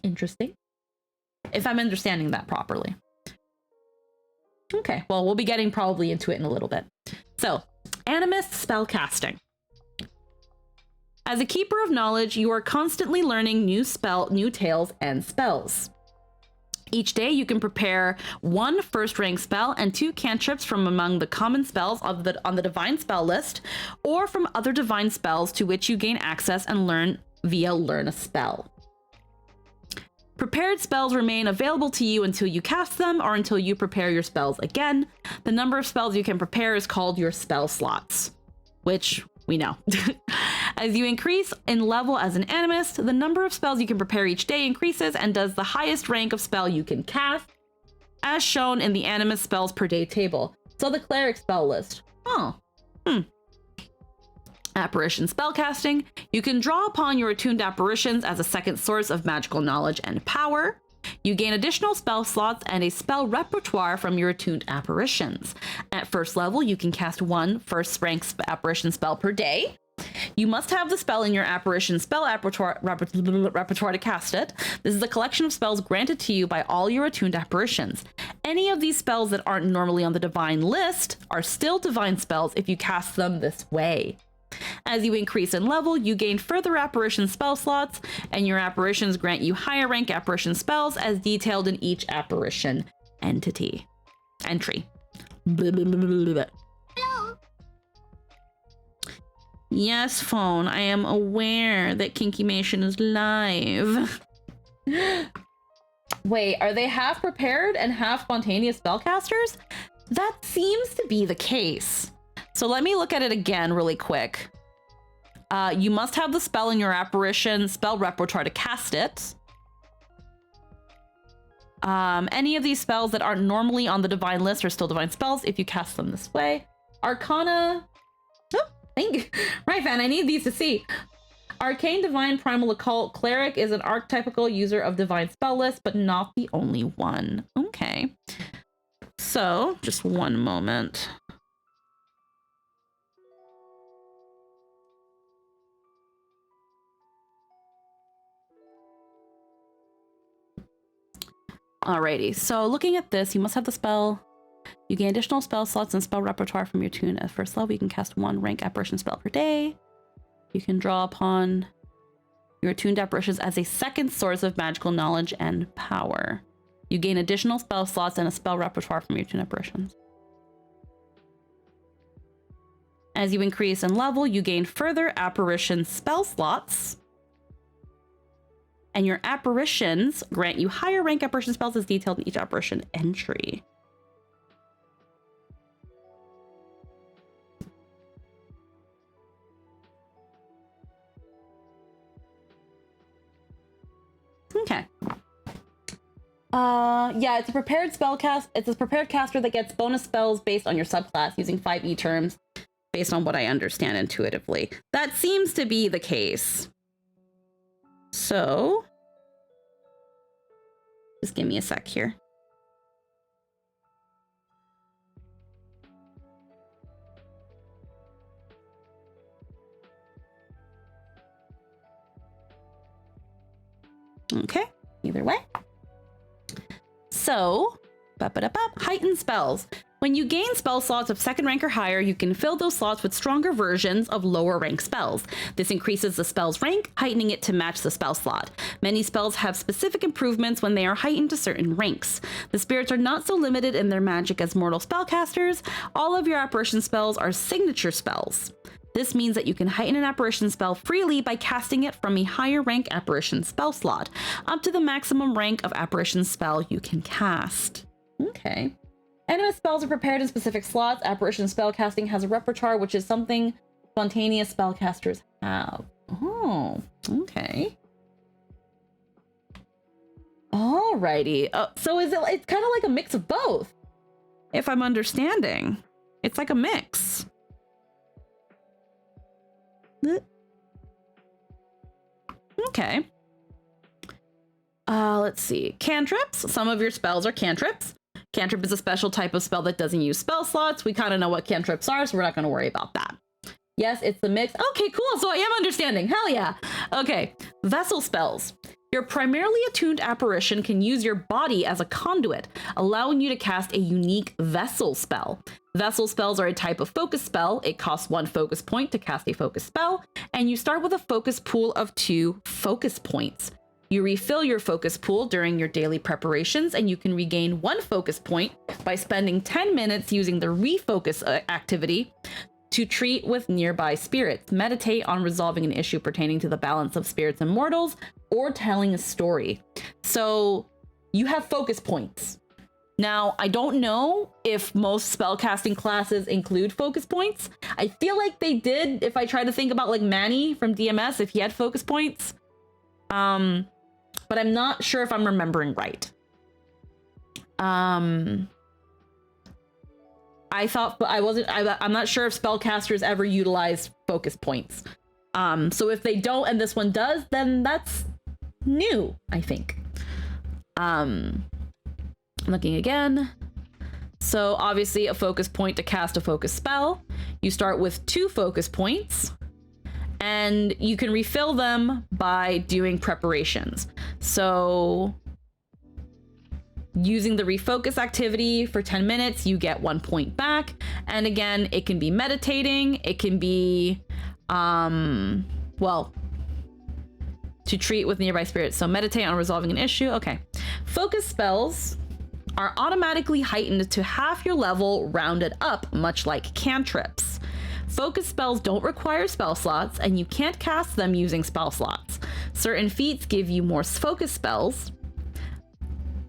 Interesting. If I'm understanding that properly. Okay, well, we'll be getting probably into it in a little bit. So, animist spellcasting. As a keeper of knowledge, you are constantly learning new tales and spells. Each day, you can prepare 1 first-rank spell and 2 cantrips from among the common spells on the divine spell list, or from other divine spells to which you gain access and learn via Learn a Spell. Prepared spells remain available to you until you cast them or until you prepare your spells again. The number of spells you can prepare is called your spell slots, which we know. As you increase in level as an animist, the number of spells you can prepare each day increases and does the highest rank of spell you can cast, as shown in the animist spells per day table. So the cleric spell list. Apparition spellcasting. You can draw upon your attuned apparitions as a second source of magical knowledge and power. You gain additional spell slots and a spell repertoire from your attuned apparitions. At first level, you can cast 1 first-rank apparition spell per day. You must have the spell in your apparition spell repertoire to cast it. This is a collection of spells granted to you by all your attuned apparitions. Any of these spells that aren't normally on the divine list are still divine spells if you cast them this way. As you increase in level, you gain further apparition spell slots, and your apparitions grant you higher rank apparition spells as detailed in each apparition entry. Yes, phone. I am aware that Kinkymation is live. Wait, are they half prepared and half spontaneous spellcasters? That seems to be the case. So let me look at it again really quick. You must have the spell in your apparition spell repertoire to cast it. Any of these spells that aren't normally on the divine list are still divine spells if you cast them this way. Arcana. Oh, thank you. Right, fan, I need these to see. Arcane, Divine, Primal, Occult, Cleric is an archetypical user of divine spell list, but not the only one. Okay. So, just one moment. Alrighty, so looking at this, you must have the spell. You gain additional spell slots and spell repertoire from your tune at first level. You can cast 1 rank apparition spell per day. You can draw upon your attuned apparitions as a second source of magical knowledge and power. You gain additional spell slots and a spell repertoire from your attuned apparitions. As you increase in level, you gain further apparition spell slots. And your apparitions grant you higher rank apparition spells as detailed in each apparition entry. Okay. Yeah, it's a prepared spellcast. It's a prepared caster that gets bonus spells based on your subclass using 5e terms, based on what I understand intuitively. That seems to be the case. So, just give me a sec here. Okay, either way. So, heightened spells. When you gain spell slots of 2nd rank or higher, you can fill those slots with stronger versions of lower rank spells. This increases the spell's rank, heightening it to match the spell slot. Many spells have specific improvements when they are heightened to certain ranks. The spirits are not so limited in their magic as mortal spellcasters. All of your apparition spells are signature spells. This means that you can heighten an apparition spell freely by casting it from a higher rank apparition spell slot, up to the maximum rank of apparition spell you can cast. Okay. Animist spells are prepared in specific slots. Apparition spell casting has a repertoire, which is something spontaneous spellcasters have. Oh, okay. Alrighty. So it's kind of like a mix of both, if I'm understanding. It's like a mix. Okay. Let's see. Cantrips. Some of your spells are cantrips. Cantrip is a special type of spell that doesn't use spell slots. We kind of know what cantrips are, so we're not going to worry about that. Yes, it's the mix. Okay, cool. So I am understanding. Hell yeah. Okay. Vessel spells. Your primarily attuned apparition can use your body as a conduit, allowing you to cast a unique vessel spell. Vessel spells are a type of focus spell. It costs 1 focus point to cast a focus spell, and you start with a focus pool of 2 focus points. You refill your focus pool during your daily preparations, and you can regain 1 focus point by spending 10 minutes using the refocus activity to treat with nearby spirits, meditate on resolving an issue pertaining to the balance of spirits and mortals, or telling a story. So you have focus points. Now, I don't know if most spellcasting classes include focus points. I feel like they did if I try to think about like Manny from DMS, if he had focus points. But I'm not sure if I'm remembering right. I'm not sure if spellcasters ever utilized focus points. So if they don't and this one does, then that's new, I think. Looking again. So obviously a focus point to cast a focus spell. You start with 2 focus points, and you can refill them by doing preparations. So using the refocus activity for 10 minutes, you get 1 point back. And again, it can be meditating. It can be, well, to treat with nearby spirits. So meditate on resolving an issue. Okay. Focus spells are automatically heightened to half your level rounded up, much like cantrips. Focus spells don't require spell slots, and you can't cast them using spell slots. Certain feats give you more focus spells.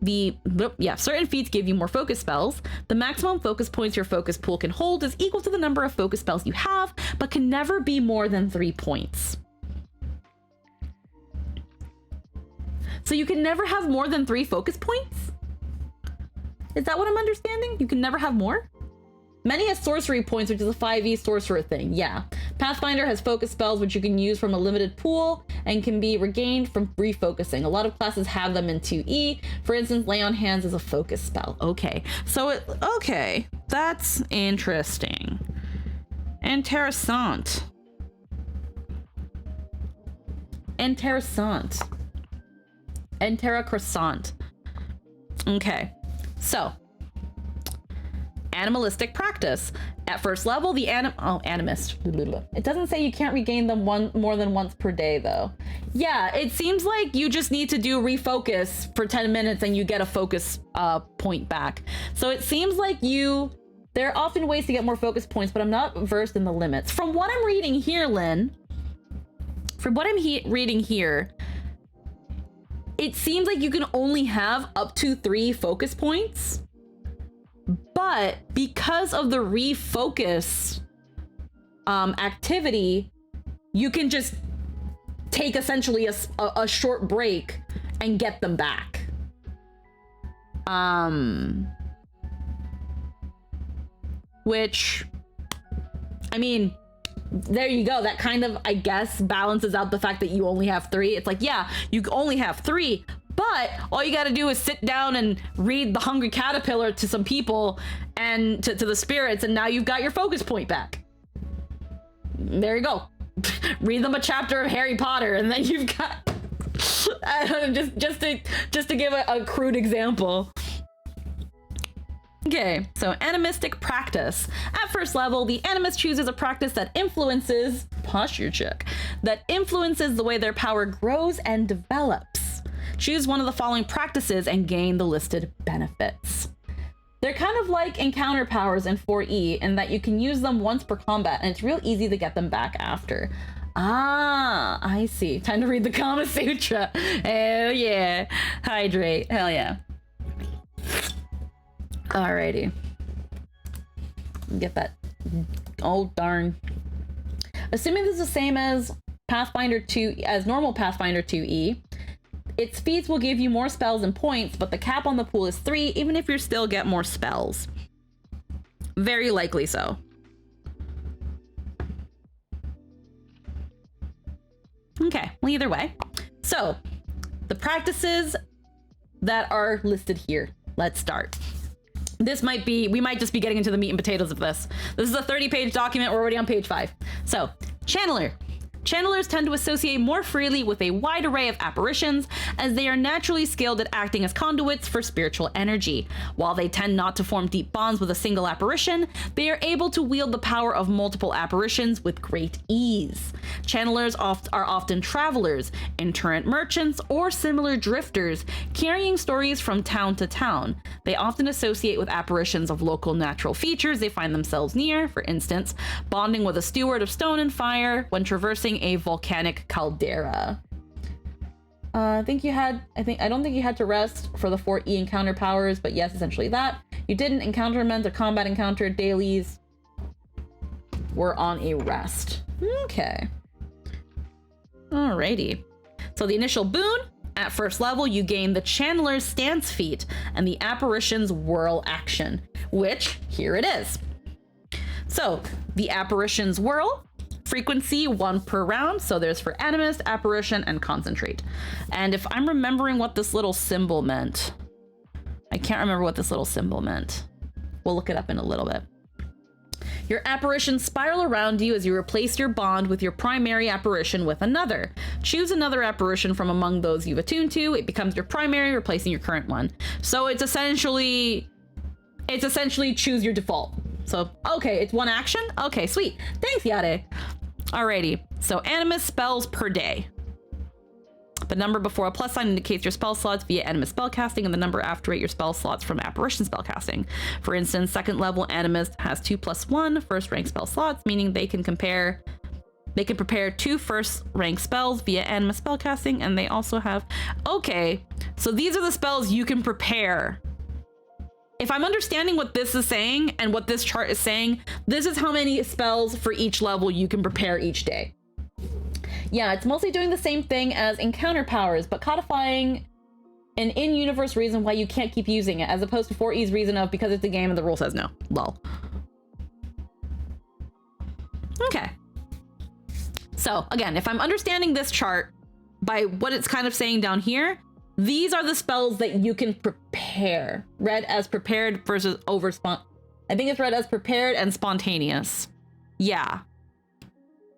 Certain feats give you more focus spells. The maximum focus points your focus pool can hold is equal to the number of focus spells you have, but can never be more than 3 points. So you can never have more than 3 focus points? Is that what I'm understanding? You can never have more? Many has sorcery points, which is a 5e sorcerer thing. Yeah. Pathfinder has focus spells, which you can use from a limited pool and can be regained from refocusing. A lot of classes have them in 2e. For instance, Lay on Hands is a focus spell. Okay. So okay. That's interesting. Interessant. Interessant. Croissant. Okay. So, animalistic practice. At first level, the Animist. It doesn't say you can't regain them more than once per day, though. Yeah, it seems like you just need to do refocus for 10 minutes and you get a focus point back. So it seems like there are often ways to get more focus points, but I'm not versed in the limits. From what I'm reading here, Lynn, reading here, it seems like you can only have up to 3 focus points, but because of the refocus activity, you can just take essentially a short break and get them back. Which, I mean, there you go. That kind of, I guess, balances out the fact that you only have 3. It's like, yeah, you only have 3, but all you got to do is sit down and read The Hungry Caterpillar to some people and to the spirits, and now you've got your focus point back. There you go. Read them a chapter of Harry Potter, and then you've got just to give a crude example. Okay, so animistic practice. At first level, the animist chooses a practice that influences posture check, that influences the way their power grows and develops. Choose one of the following practices and gain the listed benefits. They're kind of like encounter powers in 4E in that you can use them once per combat, and it's real easy to get them back after. Ah, I see. Time to read the Kama Sutra. Hell yeah. Hydrate. Hell yeah. Alrighty. Get that. Oh, darn. Assuming this is the same as Pathfinder 2, as normal Pathfinder 2E, its feats will give you more spells and points, but the cap on the pool is 3, even if you still get more spells. Very likely so. Okay, well, either way. So, the practices that are listed here. Let's start. We might just be getting into the meat and potatoes of this. This is a 30-page document. We're already on page 5. So, Channeler. Channelers tend to associate more freely with a wide array of apparitions, as they are naturally skilled at acting as conduits for spiritual energy. While they tend not to form deep bonds with a single apparition, they are able to wield the power of multiple apparitions with great ease. Channelers are often travelers, itinerant merchants, or similar drifters, carrying stories from town to town. They often associate with apparitions of local natural features they find themselves near, for instance, bonding with a steward of stone and fire when traversing a volcanic caldera. I don't think you had to rest for the 4E encounter powers, but yes, essentially that. You didn't. Encounterment or combat encounter dailies were on a rest. Okay. Alrighty. So the initial boon, at first level, you gain the Channeler's Stance feat and the Apparition's Whirl action, which, here it is. So, the Apparition's Whirl, frequency 1 per round, so there's for Animist, Apparition, and Concentrate. And if I'm remembering what this little symbol meant, I can't remember what this little symbol meant. We'll look it up in a little bit. Your apparitions spiral around you as you replace your bond with your primary apparition with another. Choose another apparition from among those you've attuned to. It becomes your primary, replacing your current one. So it's essentially choose your default. So, okay, it's one action? Okay, sweet. Thanks, Yade. Alrighty, so Animist spells per day. The number before a plus sign indicates your spell slots via Animist spellcasting, and the number after it your spell slots from Apparition spellcasting. For instance, second level Animist has 2+1 first rank spell slots, meaning they can prepare 2 first rank spells via Animist spellcasting, and they also have... Okay, so these are the spells you can prepare. If I'm understanding what this is saying and what this chart is saying, this is how many spells for each level you can prepare each day. Yeah, it's mostly doing the same thing as encounter powers, but codifying an in-universe reason why you can't keep using it, as opposed to 4E's reason of because it's a game and the rule says no. Lol. Okay. So again, if I'm understanding this chart by what it's kind of saying down here, these are the spells that you can prepare. Read as prepared versus I think it's read as prepared and spontaneous. Yeah.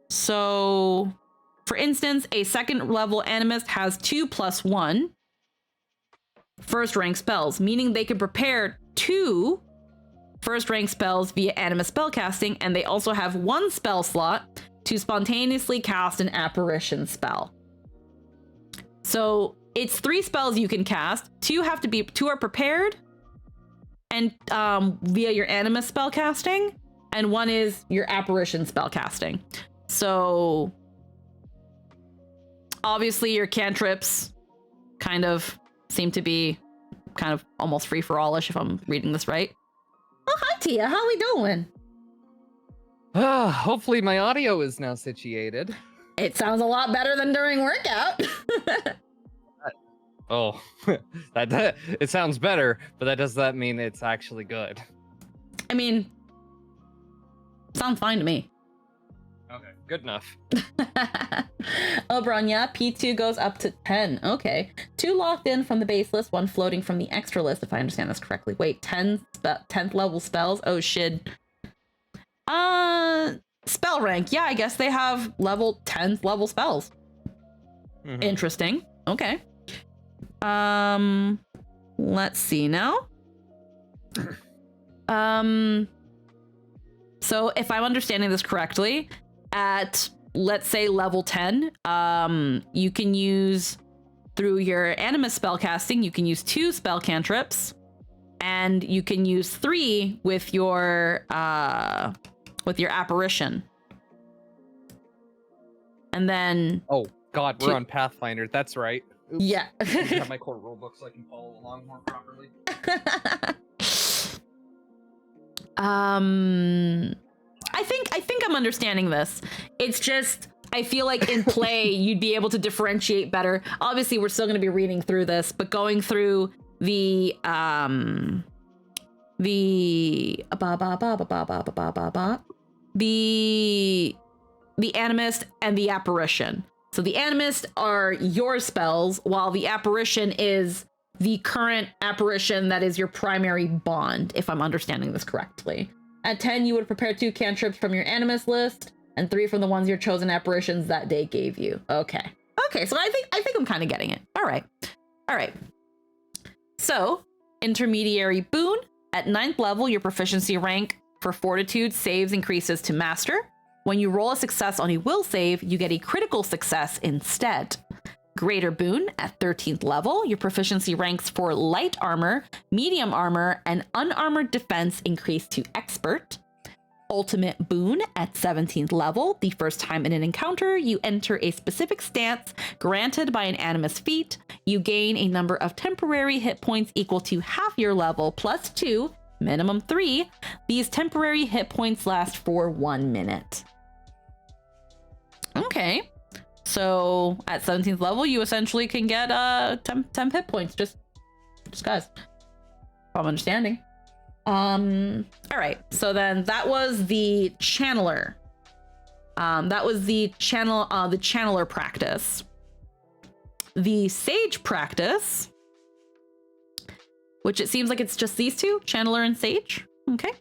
So, for instance, a second level Animist has 2+1 first rank spells, meaning they can prepare 2 first rank spells via Animist spellcasting, and they also have 1 spell slot to spontaneously cast an apparition spell. So it's 3 spells you can cast. 2 are prepared and via your Animist spellcasting, and 1 is your apparition spellcasting. So obviously your cantrips kind of seem to be kind of almost free for all-ish if I'm reading this right. Oh, hi Tia, how we doing? Hopefully my audio is now situated. It sounds a lot better than during workout. Oh, that it sounds better, but does that mean it's actually good? I mean, sounds fine to me. Okay, good enough. Oberon, yeah, P2 goes up to 10. Okay. 2 locked in from the base list, 1 floating from the extra list, if I understand this correctly. Wait, 10th level spells? Oh, shit. Spell rank. Yeah, I guess they have 10th level spells. Mm-hmm. Interesting. Okay. Let's see now. So if I'm understanding this correctly, at let's say level 10, you can use through your Animist spellcasting, you can use 2 spell cantrips, and you can use 3 with your apparition. And then oh god, we're on Pathfinder. That's right. Oops. Yeah. I have my core rulebook so I can follow along more properly. I think I'm understanding this. It's just I feel like in play you'd be able to differentiate better. Obviously, we're still going to be reading through this, but going through the Animist and the apparition. So the Animist are your spells, while the apparition is the current apparition that is your primary bond, if I'm understanding this correctly. At 10, you would prepare 2 cantrips from your Animist list, and 3 from the ones your chosen apparitions that day gave you. Okay. Okay, so I think I'm kind of getting it. All right. All right. So, intermediary boon. At 9th level, your proficiency rank for fortitude saves increases to master. When you roll a success on a will save, you get a critical success instead. Greater boon. At 13th level, your proficiency ranks for light armor, medium armor, and unarmored defense increase to expert. Ultimate boon. At 17th level, the first time in an encounter, you enter a specific stance granted by an Animist feat. You gain a number of temporary hit points equal to half your level plus 2, minimum 3. These temporary hit points last for 1 minute. Okay. So at 17th level, you essentially can get 10 hit points. Just guys. If I'm understanding. All right. So then that was the channeler. That was the channeler practice. The sage practice, which it seems like it's just these two, channeler and sage. Okay.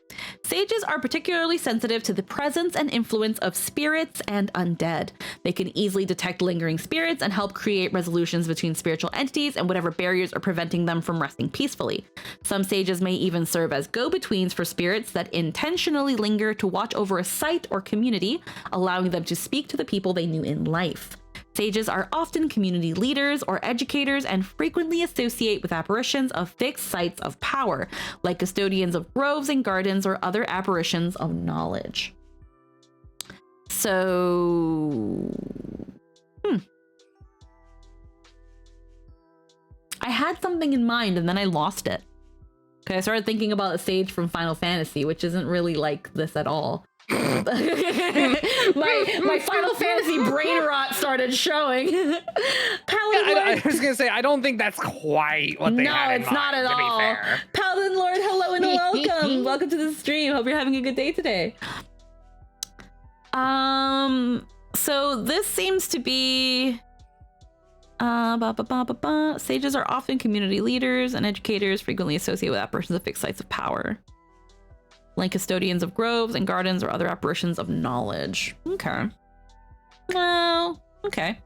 Sages are particularly sensitive to the presence and influence of spirits and undead. They can easily detect lingering spirits and help create resolutions between spiritual entities and whatever barriers are preventing them from resting peacefully. Some sages may even serve as go-betweens for spirits that intentionally linger to watch over a site or community, allowing them to speak to the people they knew in life. Sages are often community leaders or educators and frequently associate with apparitions of fixed sites of power, like custodians of groves and gardens or other apparitions of knowledge. So, I had something in mind and then I lost it. Okay, I started thinking about a sage from Final Fantasy, which isn't really like this at all. my Final Fantasy brain rot started showing. Paladin Lord. I was gonna say I don't think that's quite what they had in it's not mind, at to be all. fair. Paladin Lord, hello and welcome. Welcome to the stream. Hope you're having a good day today. So this seems to be sages are often community leaders and educators, frequently associated with apparitions of fixed sites of power, like custodians of groves and gardens or other apparitions of knowledge. Okay. Well, okay.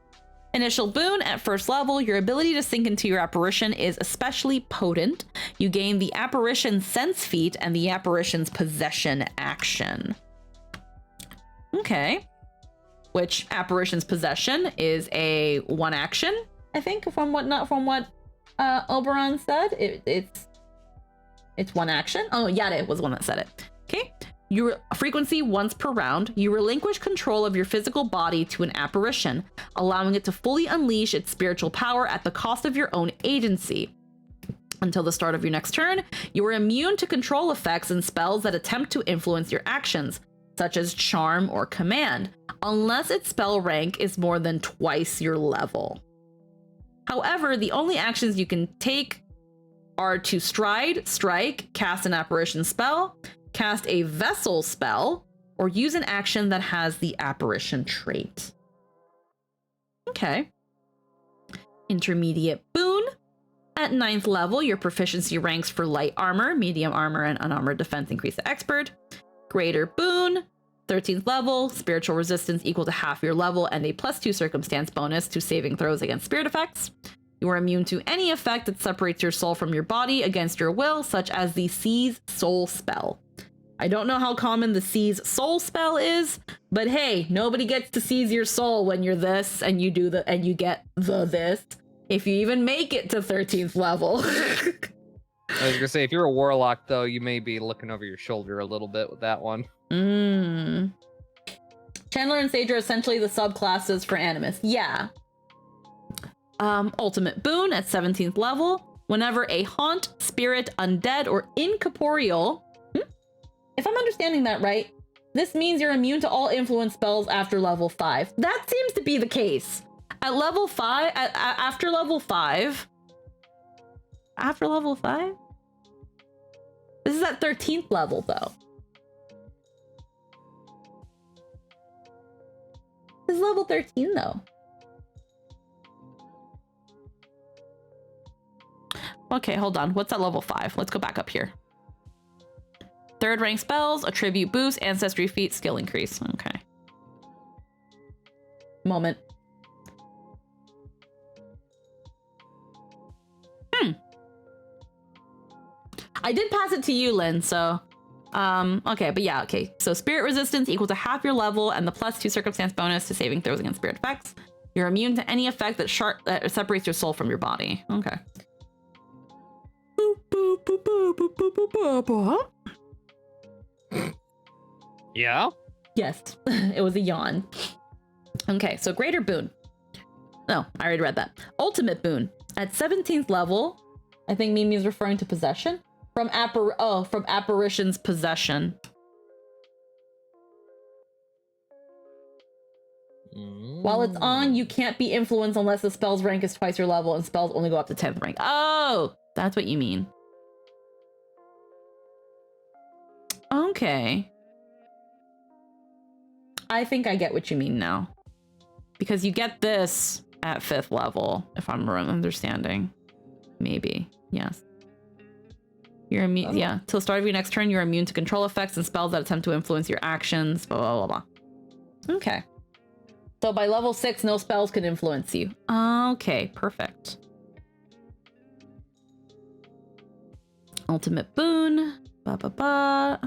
Initial boon at first level, your ability to sink into your apparition is especially potent. You gain the apparition sense feat and the apparition's possession action. Okay. Which apparition's possession is a one action, I think, from what Oberon said. It's one action. Oh, Yade was the one that said it. Okay. Your frequency once per round, you relinquish control of your physical body to an apparition, allowing it to fully unleash its spiritual power at the cost of your own agency. Until the start of your next turn, you are immune to control effects and spells that attempt to influence your actions, such as charm or command, unless its spell rank is more than twice your level. However, the only actions you can take are to stride, strike, cast an apparition spell, cast a vessel spell, or use an action that has the apparition trait. Okay. Intermediate boon. At 9th level, your proficiency ranks for light armor, medium armor, and unarmored defense increase to expert. Greater boon, 13th level, spiritual resistance equal to half your level and a +2 circumstance bonus to saving throws against spirit effects. You are immune to any effect that separates your soul from your body against your will, such as the Seize Soul spell. I don't know how common the Seize Soul spell is, but hey, nobody gets to seize your soul when you're this and you do the and you get the this. If you even make it to 13th level. I was gonna say, if you're a warlock, though, you may be looking over your shoulder a little bit with that one. Chandler and Sage are essentially the subclasses for Animist. Yeah. Ultimate boon at 17th level. Whenever a haunt, spirit, undead, or incorporeal... If I'm understanding that right, this means you're immune to all influence spells after level 5. That seems to be the case. At level 5... After level 5... After level 5? This is at 13th level, though. This is level 13, though. Okay, hold on. What's at level 5? Let's go back up here. 3rd rank spells, attribute boost, ancestry feat, skill increase. Okay. Moment. I did pass it to you, Lynn, so... okay, but yeah, okay. So spirit resistance equal to half your level and the +2 circumstance bonus to saving throws against spirit effects. You're immune to any effect that separates your soul from your body. Okay. Yeah? Yes, it was a yawn. Okay, so greater boon. No, I already read that. Ultimate boon. At 17th level, I think Mimi is referring to possession. From apparition's possession. While it's on, you can't be influenced unless the spell's rank is twice your level and spells only go up to 10th rank. Oh, that's what you mean. Okay. I think I get what you mean now. Because you get this at 5th level, if I'm understanding. Maybe, yes. You're immune, yeah. Till the start of your next turn, you're immune to control effects and spells that attempt to influence your actions, blah, blah, blah, blah. Okay. So by level 6, no spells can influence you. Okay, perfect. Ultimate boon. Ba, ba, ba.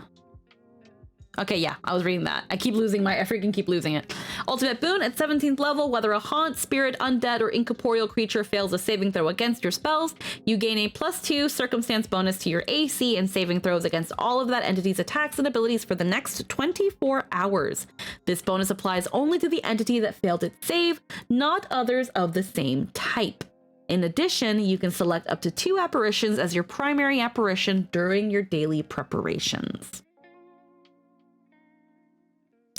Okay, yeah, I was reading that. I freaking keep losing it. Ultimate boon at 17th level, whether a haunt, spirit, undead, or incorporeal creature fails a saving throw against your spells, you gain a +2 circumstance bonus to your AC and saving throws against all of that entity's attacks and abilities for the next 24 hours. This bonus applies only to the entity that failed its save, not others of the same type. In addition, you can select up to 2 apparitions as your primary apparition during your daily preparations.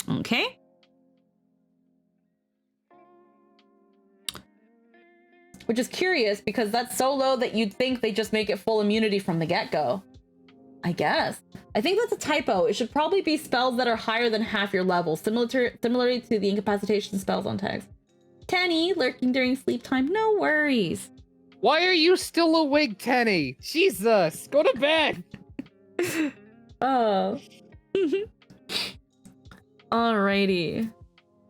Okay. Which is curious because that's so low that you'd think they just make it full immunity from the get-go. I guess. I think that's a typo. It should probably be spells that are higher than half your level, similarly to the incapacitation spells on tags. Tenny, lurking during sleep time, no worries. Why are you still awake, Tenny? Jesus, go to bed. Oh. Alrighty.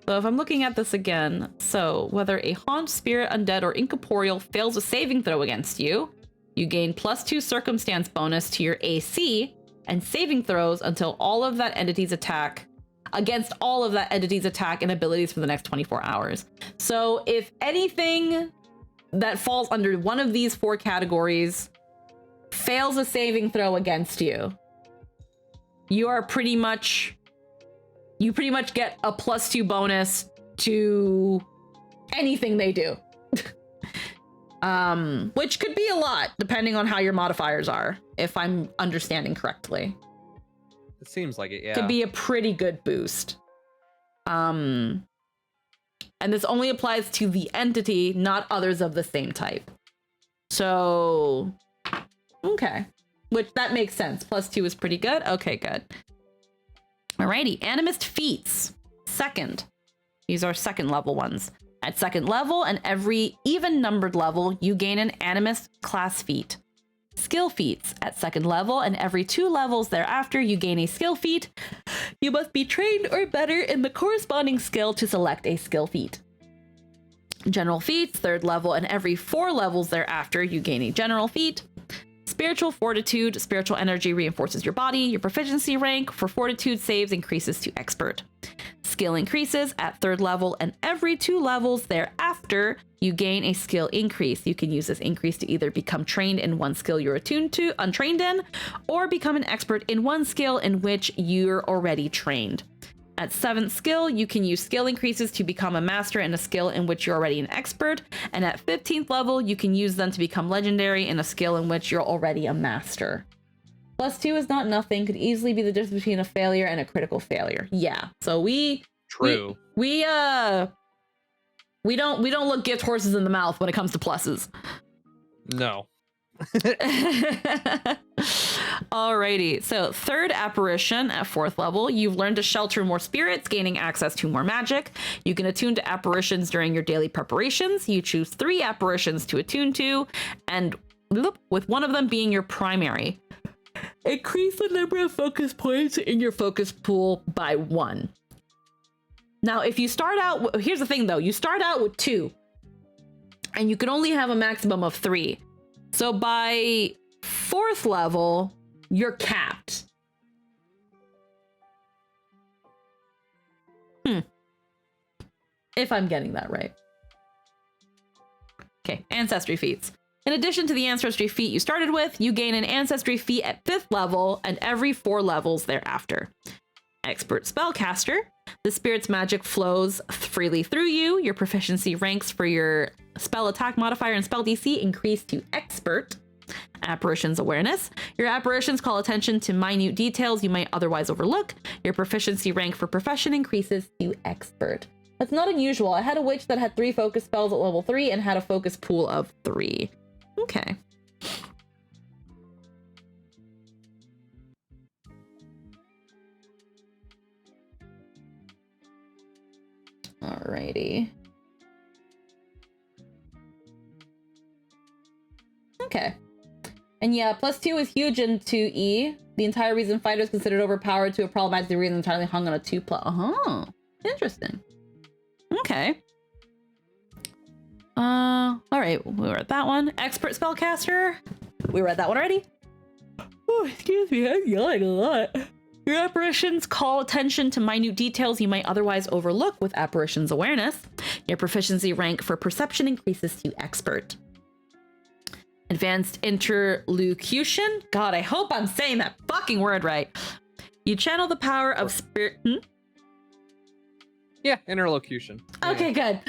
So if I'm looking at this again, so whether a haunt, spirit, undead, or incorporeal fails a saving throw against you, you gain +2 circumstance bonus to your AC and saving throws until all of that entity's attack against all of that entity's attack and abilities for the next 24 hours. So if anything that falls under one of these 4 categories fails a saving throw against you, you pretty much get a +2 bonus to anything they do. Which could be a lot depending on how your modifiers are, if I'm understanding correctly. It seems like it, yeah. Could be a pretty good boost. And this only applies to the entity, not others of the same type. So, okay. Which, that makes sense. +2 is pretty good. Okay, good. Alrighty, Animist feats. Second. These are second level ones. At second level and every even numbered level, you gain an Animist class feat. Skill feats. At second level and every 2 levels thereafter, you gain a skill feat. You must be trained or better in the corresponding skill to select a skill feat. General feats. Third level and every 4 levels thereafter, you gain a general feat. Spiritual fortitude. Spiritual energy reinforces your body. Your proficiency rank for fortitude saves increases to expert. Skill increases at third level and every 2 levels thereafter, you gain a skill increase. You can use this increase to either become trained in one skill you're untrained in, or become an expert in one skill in which you're already trained. At 7th skill, you can use skill increases to become a master in a skill in which you're already an expert. And at 15th level, you can use them to become legendary in a skill in which you're already a master. +2 is not nothing. Could easily be the difference between a failure and a critical failure. Yeah. So we don't look gift horses in the mouth when it comes to pluses. No. Alrighty, so third apparition at 4th level, you've learned to shelter more spirits, gaining access to more magic. You can attune to apparitions during your daily preparations. You choose 3 apparitions to attune to, and with one of them being your primary. Increase the number of focus points in your focus pool by 1. Now, if you start out, here's the thing though, you start out with 2, and you can only have a maximum of 3. So by 4th level, you're capped. If I'm getting that right. Okay, ancestry feats. In addition to the ancestry feat you started with, you gain an ancestry feat at 5th level and every 4 levels thereafter. Expert spellcaster. The spirit's magic flows freely through you. Your proficiency ranks for your spell attack modifier and spell DC increase to expert. Apparitions awareness. Your apparitions call attention to minute details you might otherwise overlook. Your proficiency rank for profession increases to expert. That's not unusual. I had a witch that had 3 focus spells at level 3 and had a focus pool of 3. Okay. Alrighty. Okay. And yeah, +2 is huge in 2E. The entire reason fighter is considered overpowered to a problematic degree is entirely hung on a 2+. Interesting. Okay. Alright, we were at that one. Expert spellcaster. We were at that one already. Oh, excuse me, I'm yelling a lot. Your apparitions call attention to minute details you might otherwise overlook with apparitions awareness. Your proficiency rank for perception increases to expert. Advanced interlocution. God, I hope I'm saying that fucking word right. You channel the power of spirit. Yeah, interlocution. Okay, good.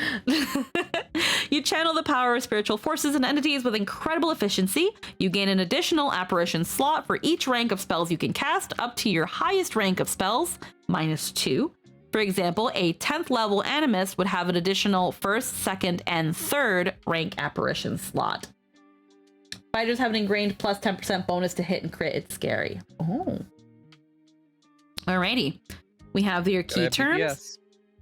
You channel the power of spiritual forces and entities with incredible efficiency. You gain an additional apparition slot for each rank of spells you can cast, up to your highest rank of spells, -2. For example, a 10th level Animist would have an additional 1st, 2nd, and 3rd rank apparition slot. Fighters have an ingrained plus 10% bonus to hit and crit. It's scary. Oh. Alrighty. We have your key terms. Yes.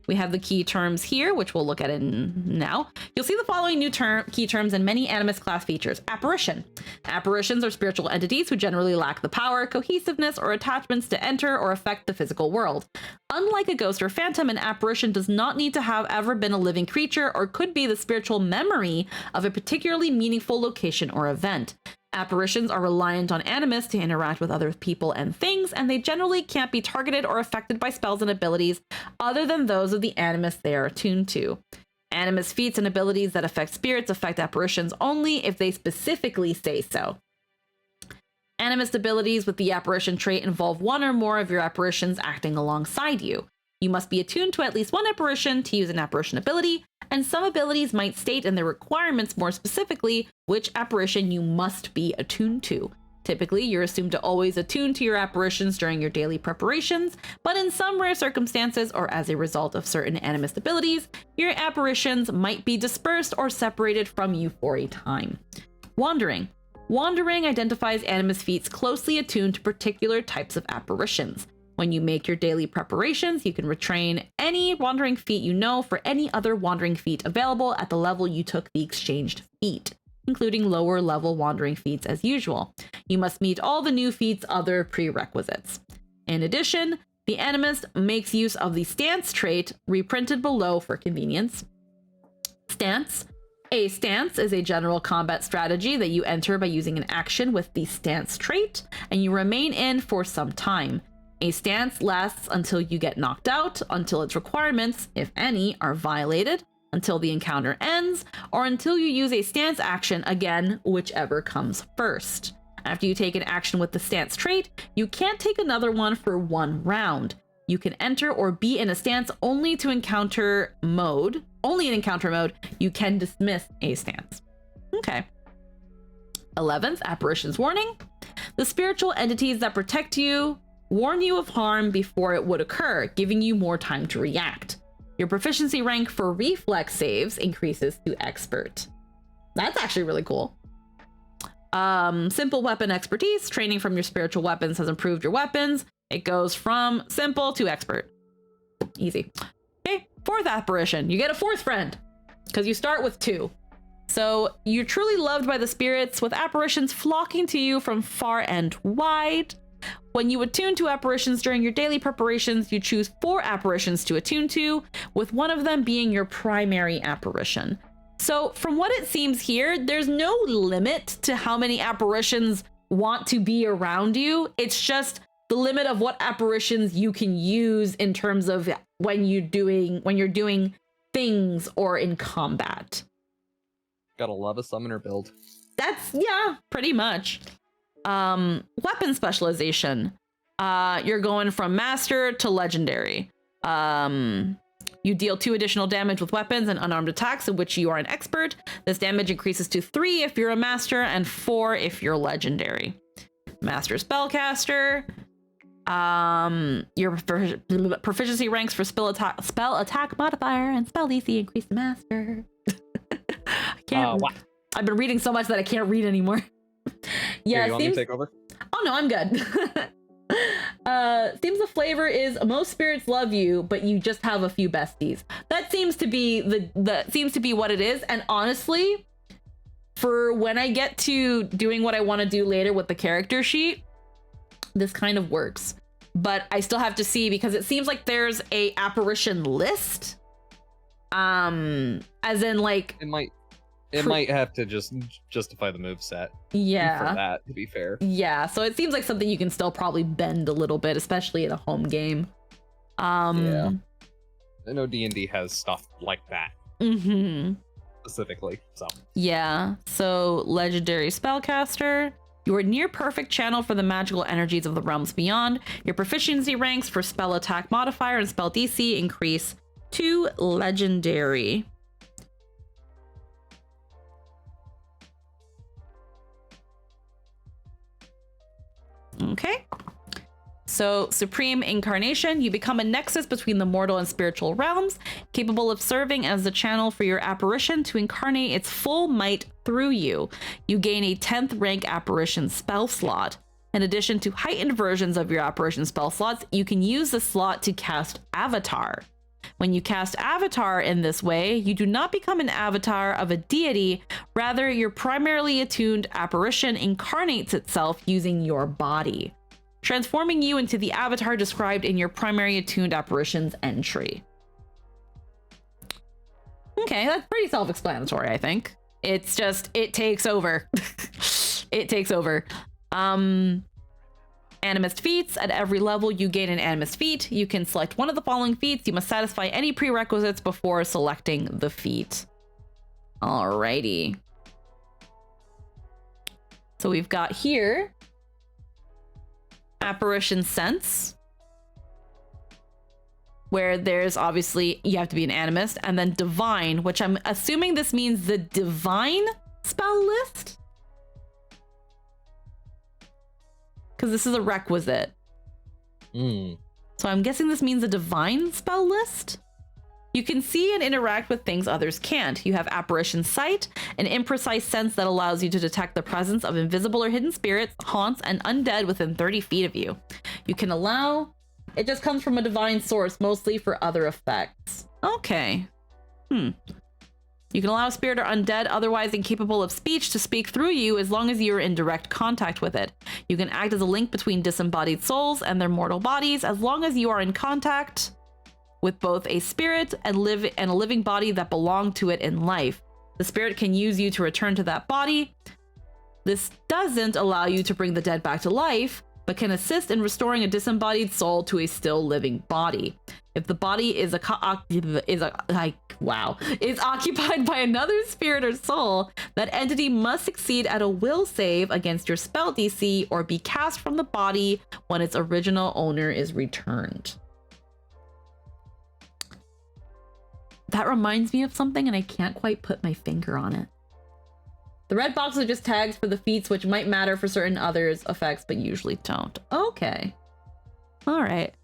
We have the key terms here, which we'll look at in now. You'll see the following new key terms and many Animist class features. Apparition. Apparitions are spiritual entities who generally lack the power, cohesiveness, or attachments to enter or affect the physical world. Unlike a ghost or phantom, an apparition does not need to have ever been a living creature or could be the spiritual memory of a particularly meaningful location or event. Apparitions are reliant on Animists to interact with other people and things, and they generally can't be targeted or affected by spells and abilities other than those of the Animist they are attuned to. Animist feats and abilities that affect spirits affect apparitions only if they specifically say so. Animist abilities with the apparition trait involve one or more of your apparitions acting alongside you. You must be attuned to at least one apparition to use an apparition ability, and some abilities might state in their requirements more specifically which apparition you must be attuned to. Typically, you're assumed to always attune to your apparitions during your daily preparations, but in some rare circumstances or as a result of certain Animist abilities, your apparitions might be dispersed or separated from you for a time. Wandering. Wandering identifies Animist feats closely attuned to particular types of apparitions. When you make your daily preparations, you can retrain any wandering feat you know for any other wandering feat available at the level you took the exchanged feat, including lower level wandering feats as usual. You must meet all the new feats' other prerequisites. In addition, the Animist makes use of the stance trait, reprinted below for convenience. Stance. A stance is a general combat strategy that you enter by using an action with the stance trait, and you remain in for some time. A stance lasts until you get knocked out, until its requirements, if any, are violated, until the encounter ends, or until you use a stance action again, whichever comes first. After you take an action with the stance trait, you can't take another one for 1 round. You can enter or be in a stance only in encounter mode. You can dismiss a stance. Okay. 11th, apparitions warning. The spiritual entities that protect you warn you of harm before it would occur, giving you more time to react. Your proficiency rank for reflex saves increases to expert. That's actually really cool. Simple weapon expertise. Training from your spiritual weapons has improved your weapons. It goes from simple to expert. Easy. Okay, 4th apparition. You get a 4th friend because you start with 2. So you're truly loved by the spirits, with apparitions flocking to you from far and wide. When you attune to apparitions during your daily preparations, you choose 4 apparitions to attune to, with one of them being your primary apparition. So from what it seems here, there's no limit to how many apparitions want to be around you. It's just the limit of what apparitions you can use in terms of when you're doing things or in combat. Gotta love a summoner build. That's, yeah, pretty much. Weapon specialization. You're going from master to legendary. You deal 2 additional damage with weapons and unarmed attacks in which you are an expert. This damage increases to 3 if you're a master and 4 if you're legendary. Master spellcaster. Your proficiency ranks for spell attack modifier and spell DC increase to master. I can't. Wow. I've been reading so much that I can't read anymore. Yeah, you want me to take over? Oh no, I'm good. Seems the flavor is most spirits love you, but you just have a few besties. That seems to be what it is. And honestly, for when I get to doing what I want to do later with the character sheet, this kind of works. But I still have to see, because it seems like there's a apparition list. As in, like, it might. It might have to just justify the moveset. Yeah. For that, to be fair. Yeah, so it seems like something you can still probably bend a little bit, especially in a home game. Yeah. I know D&D has stuff like that. Mm-hmm. Specifically, so. Yeah, so legendary spellcaster. You are near perfect channel for the magical energies of the realms beyond. Your proficiency ranks for spell attack modifier and spell DC increase to legendary. Okay. So, Supreme Incarnation, you become a nexus between the mortal and spiritual realms, capable of serving as the channel for your apparition to incarnate its full might through you. You gain a 10th rank apparition spell slot. In addition to heightened versions of your apparition spell slots, you can use the slot to cast Avatar. When you cast Avatar in this way, you do not become an avatar of a deity, rather your primarily attuned apparition incarnates itself using your body, transforming you into the avatar described in your primary attuned apparitions entry. Okay, that's pretty self-explanatory, I think. It's just, it takes over. It takes over. Animist feats. At every level, you gain an Animist feat. You can select one of the following feats. You must satisfy any prerequisites before selecting the feat. Alrighty. So we've got here Apparition Sense, where there's obviously, you have to be an Animist, and then Divine, which I'm assuming this means the Divine spell list? Because this is a requisite. So I'm guessing this means a divine spell list? You can see and interact with things others can't. You have apparition sight, an imprecise sense that allows you to detect the presence of invisible or hidden spirits, haunts, and undead within 30 feet of you. You can allow... It just comes from a divine source, mostly for other effects. Okay. You can allow a spirit or undead otherwise incapable of speech to speak through you as long as you are in direct contact with it. You can act as a link between disembodied souls and their mortal bodies as long as you are in contact with both a spirit and a living body that belonged to it in life. The spirit can use you to return to that body. This doesn't allow you to bring the dead back to life, but can assist in restoring a disembodied soul to a still living body. If the body is occupied by another spirit or soul, that entity must succeed at a will save against your spell DC or be cast from the body when its original owner is returned. That reminds me of something and I can't quite put my finger on it. The red boxes are just tags for the feats which might matter for certain others' effects but usually don't. Okay. All right.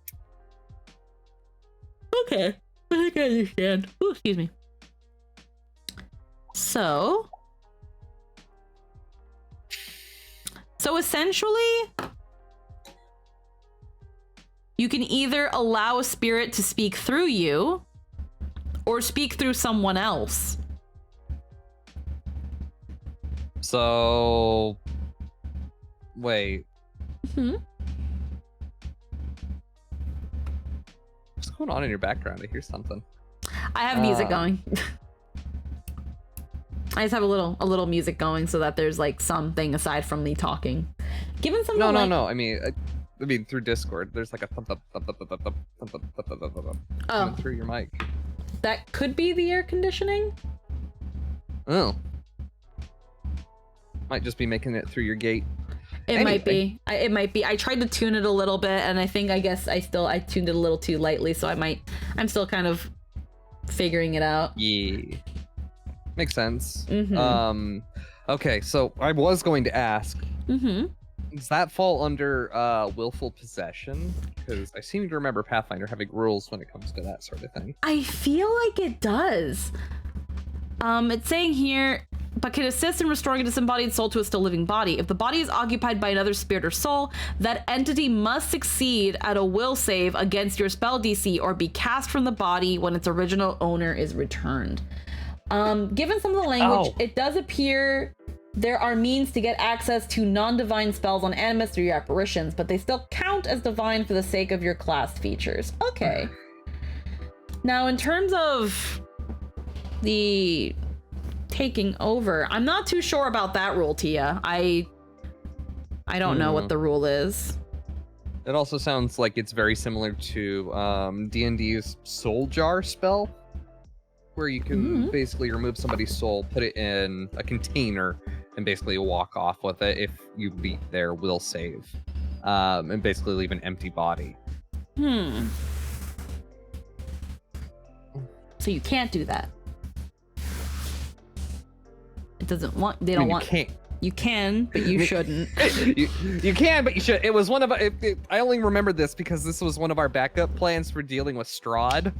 Okay, I think I understand. Ooh, excuse me. So essentially, you can either allow a spirit to speak through you or speak through someone else. So, wait. What's going on in your background? I hear something. I have music going. I just have a little music going so that there's like something aside from me talking. Given something No. I mean through Discord, there's like a thump coming through your mic. That could be the air conditioning. Oh. Might just be making it through your gate. It might be. It might be. I tried to tune it a little bit, and I guess I tuned it a little too lightly, so I'm still kind of figuring it out. Yeah. Makes sense. Mm-hmm. Okay, so I was going to ask, does that fall under willful possession? Because I seem to remember Pathfinder having rules when it comes to that sort of thing. I feel like it does. It's saying here, but can assist in restoring a disembodied soul to a still living body. If the body is occupied by another spirit or soul, that entity must succeed at a will save against your spell DC or be cast from the body when its original owner is returned. Given some of the language, it does appear there are means to get access to non-divine spells on Animist or your apparitions, but they still count as divine for the sake of your class features. Okay. Now, in terms of the taking over. I'm not too sure about that rule, Tia. I don't know what the rule is. It also sounds like it's very similar to D&D's Soul Jar spell, where you can basically remove somebody's soul, put it in a container, and basically walk off with it if you beat their will save, and basically leave an empty body. So you can't do that. It doesn't want. They don't want. You can't. You can, but you shouldn't. you can, but you should. It was one of. I only remembered this because this was one of our backup plans for dealing with Strahd.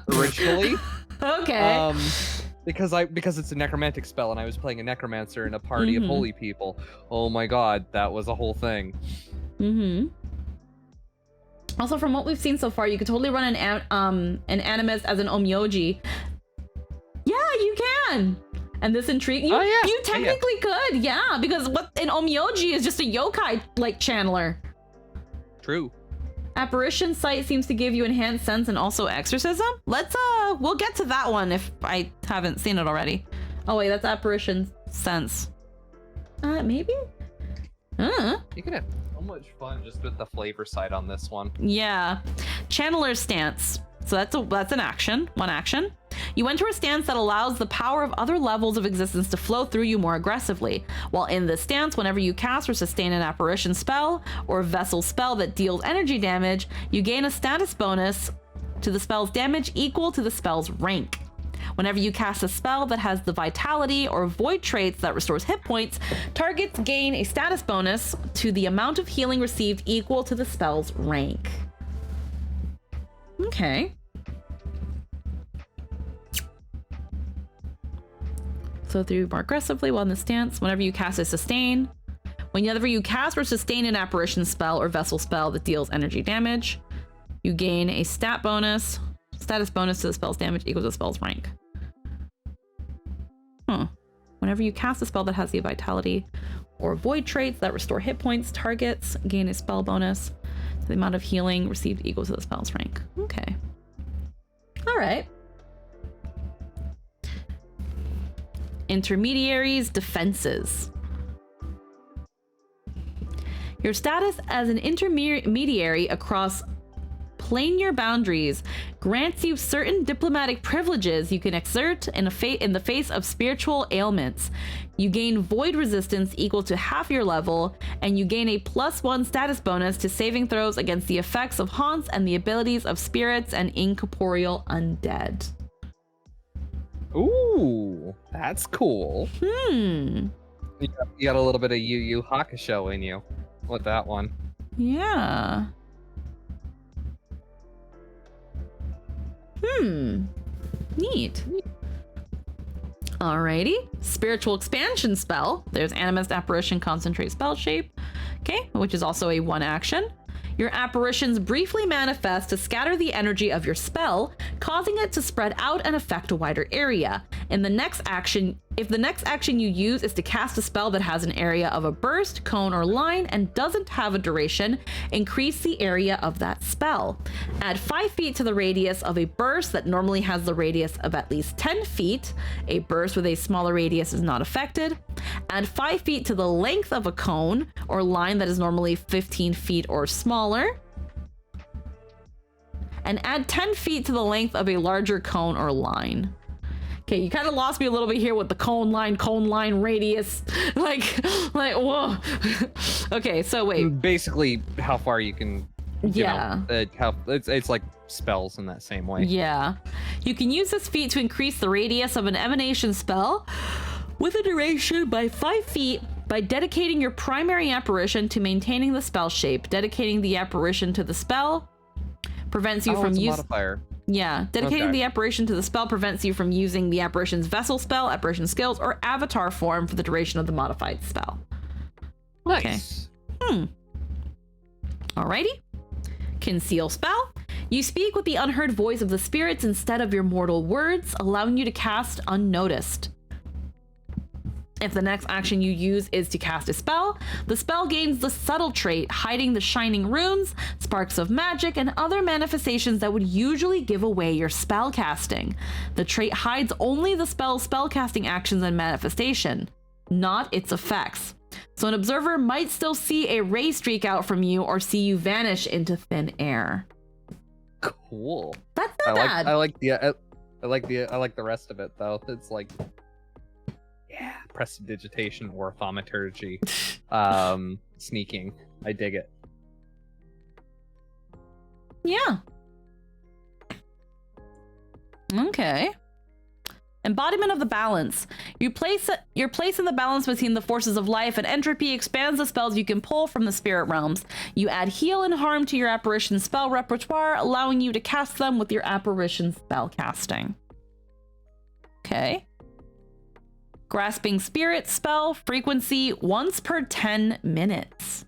Originally. Okay. Because it's a necromantic spell and I was playing a necromancer in a party of holy people. Oh my god, that was a whole thing. Also, from what we've seen so far, you could totally run an animist as an omyoji. Yeah, you can. And this intrigued you. You technically could, yeah, because what an omyoji is just a yokai like channeler. True. Apparition sight seems to give you enhanced sense and also exorcism. Let's we'll get to that one if I haven't seen it already. Oh wait, that's apparition sense. Maybe? You can have so much fun just with the flavor side on this one. Yeah. Channeler stance. So that's an action, one action. You enter a stance that allows the power of other levels of existence to flow through you more aggressively. While in this stance, whenever you cast or sustain an apparition spell or vessel spell that deals energy damage, you gain a status bonus to the spell's damage equal to the spell's rank. Whenever you cast a spell that has the vitality or void traits that restores hit points, targets gain a status bonus to the amount of healing received equal to the spell's rank. Okay. So through more aggressively while in the stance, whenever you cast a sustain, whenever you cast or sustain an apparition spell or vessel spell that deals energy damage, you gain a status bonus to the spell's damage equal to the spell's rank. Whenever you cast a spell that has the vitality or void traits that restore hit points, targets gain a spell bonus. The amount of healing received equals to the spell's rank. Okay. All right. Intermediaries' defenses. Your status as an intermediary across planar boundaries grants you certain diplomatic privileges you can exert in the face of spiritual ailments. You gain void resistance equal to half your level, and you gain a +1 status bonus to saving throws against the effects of haunts and the abilities of spirits and incorporeal undead. Ooh, that's cool. You got a little bit of Yu Yu Hakusho in you with that one. Yeah. Neat. Alrighty. Spiritual expansion spell. There's Animist Apparition Concentrate Spell Shape. Okay, which is also a 1 action. Your apparitions briefly manifest to scatter the energy of your spell, causing it to spread out and affect a wider area. In the next action, if the next action you use is to cast a spell that has an area of a burst, cone, or line and doesn't have a duration, increase the area of that spell. Add 5 feet to the radius of a burst that normally has the radius of at least 10 feet. A burst with a smaller radius is not affected. Add 5 feet to the length of a cone or line that is normally 15 feet or smaller. And add 10 feet to the length of a larger cone or line. Okay, you kind of lost me a little bit here with the cone line radius. like, whoa. Okay, so wait. Basically, how far you can. It's like spells in that same way. Yeah. You can use this feat to increase the radius of an emanation spell with a duration by 5 feet by dedicating your primary apparition to maintaining the spell shape. Dedicating the apparition to the spell prevents you from using. Modifier. Yeah, dedicating the apparition to the spell prevents you from using the apparition's vessel spell, apparition skills, or avatar form for the duration of the modified spell. Nice. Okay. Alrighty. Conceal spell. You speak with the unheard voice of the spirits instead of your mortal words, allowing you to cast unnoticed. If the next action you use is to cast a spell, the spell gains the subtle trait, hiding the shining runes, sparks of magic, and other manifestations that would usually give away your spell casting. The trait hides only the spell's spellcasting actions and manifestation, not its effects. So an observer might still see a ray streak out from you or see you vanish into thin air. Cool. That's not bad. I like the rest of it though. It's like, yeah, prestidigitation or thaumaturgy, sneaking. I dig it. Yeah. Okay. Embodiment of the balance. Your place in the balance between the forces of life and entropy expands the spells you can pull from the spirit realms. You add heal and harm to your apparition spell repertoire, allowing you to cast them with your apparition spell casting. Okay. Grasping Spirit spell frequency once per 10 minutes.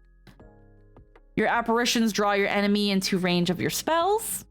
Your apparitions draw your enemy into range of your spells.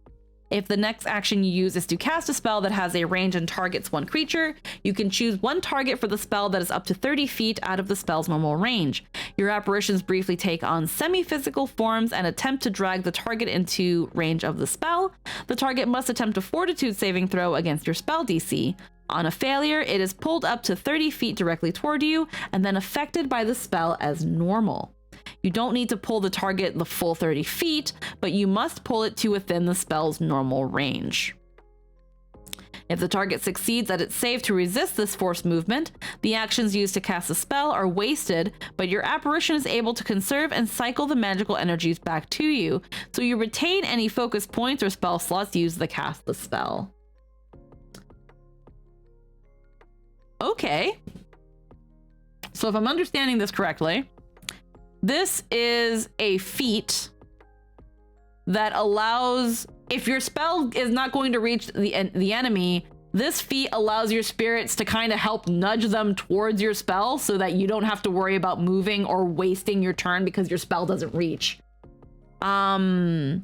If the next action you use is to cast a spell that has a range and targets one creature, you can choose one target for the spell that is up to 30 feet out of the spell's normal range. Your apparitions briefly take on semi-physical forms and attempt to drag the target into range of the spell. The target must attempt a fortitude saving throw against your spell DC. On a failure, it is pulled up to 30 feet directly toward you and then affected by the spell as normal. You don't need to pull the target the full 30 feet, but you must pull it to within the spell's normal range. If the target succeeds at its save to resist this forced movement, the actions used to cast the spell are wasted, but your apparition is able to conserve and cycle the magical energies back to you, so you retain any focus points or spell slots used to cast the spell. Okay. So if I'm understanding this correctly, this is a feat that allows, if your spell is not going to reach the enemy, this feat allows your spirits to kind of help nudge them towards your spell so that you don't have to worry about moving or wasting your turn because your spell doesn't reach. Obviously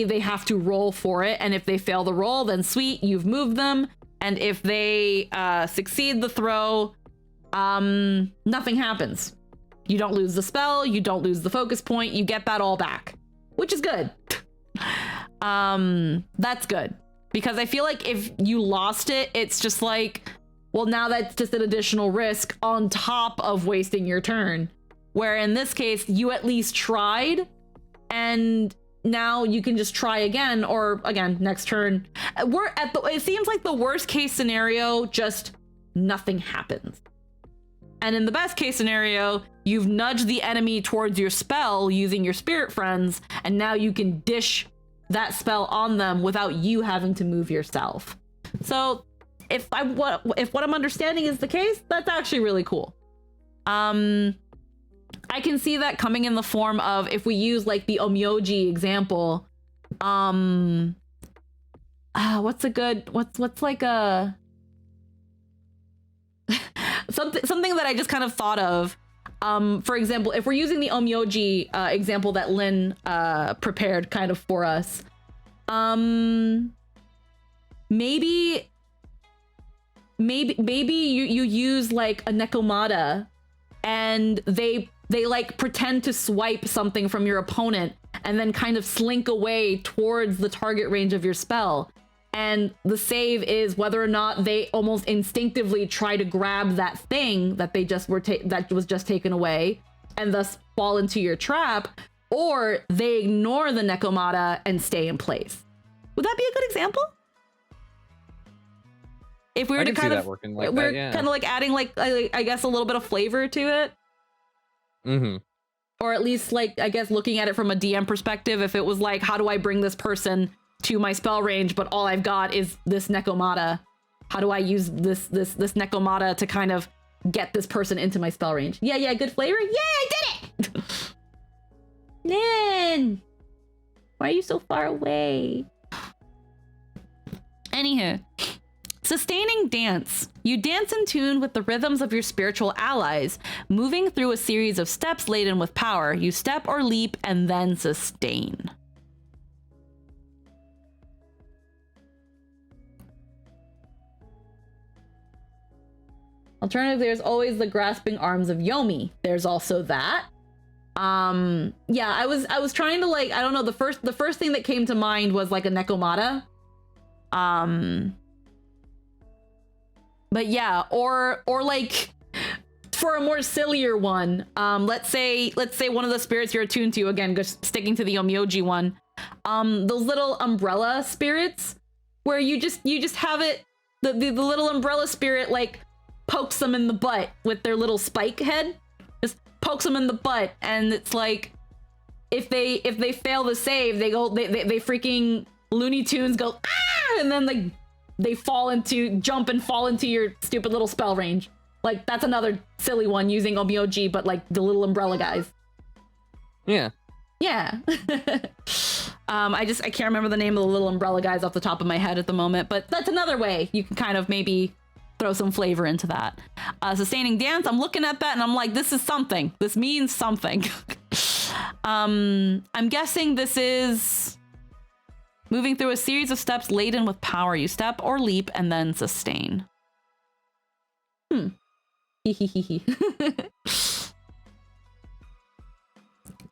they have to roll for it, and if they fail the roll, then sweet, you've moved them. And if they succeed the throw, nothing happens. You don't lose the spell, you don't lose the focus point, you get that all back, which is good. That's good, because I feel like if you lost it, it's just like, well, now that's just an additional risk on top of wasting your turn. Where in this case, you at least tried, and now you can just try again, or again, next turn. It seems like the worst case scenario, just nothing happens. And in the best case scenario, you've nudged the enemy towards your spell using your spirit friends, and now you can dish that spell on them without you having to move yourself. So if what I'm understanding is the case, that's actually really cool. I can see that coming in the form of, if we use like the Omyoji example, what's like a something that I just kind of thought of. For example, if we're using the Omyoji example that Lynn prepared kind of for us, maybe you use like a Nekomata, and they like pretend to swipe something from your opponent and then kind of slink away towards the target range of your spell. And the save is whether or not they almost instinctively try to grab that thing that they just were that was just taken away, and thus fall into your trap, or they ignore the Nekomata and stay in place. Would that be a good example? If we were to kind of like adding like I guess a little bit of flavor to it. Mm-hmm. Or at least like, I guess, looking at it from a DM perspective, if it was like, how do I bring this person to my spell range, but all I've got is this Nekomata? How do I use this Nekomata to kind of get this person into my spell range? Yeah, good flavor. Yeah, I did it. Lynn, why are you so far away? Anywho, sustaining dance. You dance in tune with the rhythms of your spiritual allies, moving through a series of steps laden with power. You step or leap and then sustain. Alternatively, there's always the grasping arms of Yomi. There's also that. Yeah, I was trying to like, I don't know, the first thing that came to mind was like a Nekomata. But yeah, or like for a more sillier one, let's say one of the spirits you're attuned to, again, just sticking to the Omyoji one, those little umbrella spirits where you just have it, the little umbrella spirit like pokes them in the butt with their little spike head, just pokes them in the butt, and it's like if they fail the save, they freaking Looney Tunes go ah, and then like they jump and fall into your stupid little spell range. Like, that's another silly one using Omyoji, but like the little umbrella guys. Yeah. Yeah. I can't remember the name of the little umbrella guys off the top of my head at the moment, but that's another way you can kind of maybe throw some flavor into that. Sustaining dance, I'm looking at that and I'm like, this is something. This means something. I'm guessing this is moving through a series of steps laden with power. You step or leap and then sustain.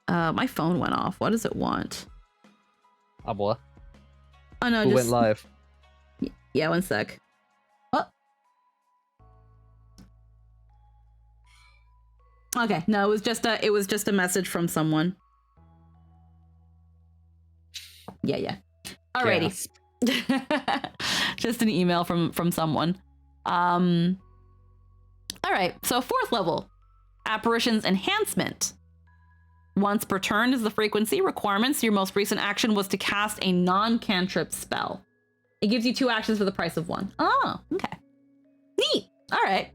My phone went off. What does it want? Abla. Oh no, Who went live? Yeah, one sec. Oh. Okay, no, it was just a message from someone. Yeah. Alrighty. Just an email from someone. All right, so 4th level, Apparitions Enhancement. Once per turn is the frequency. Requirements, your most recent action was to cast a non-cantrip spell. It gives you 2 actions for the price of 1. Oh, okay. Neat. All right.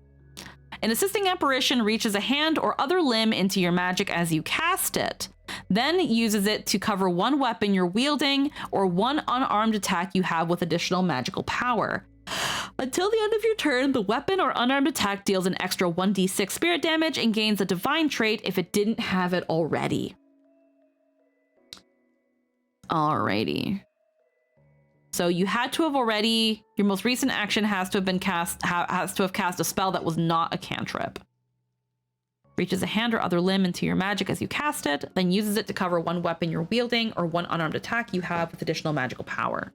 An assisting apparition reaches a hand or other limb into your magic as you cast it, then uses it to cover 1 weapon you're wielding or 1 unarmed attack you have with additional magical power. Until the end of your turn, the weapon or unarmed attack deals an extra 1d6 spirit damage and gains a divine trait if it didn't have it already. Alrighty. So you had to have already, your most recent action has to have cast a spell that was not a cantrip. Reaches a hand or other limb into your magic as you cast it, then uses it to cover 1 weapon you're wielding or 1 unarmed attack you have with additional magical power.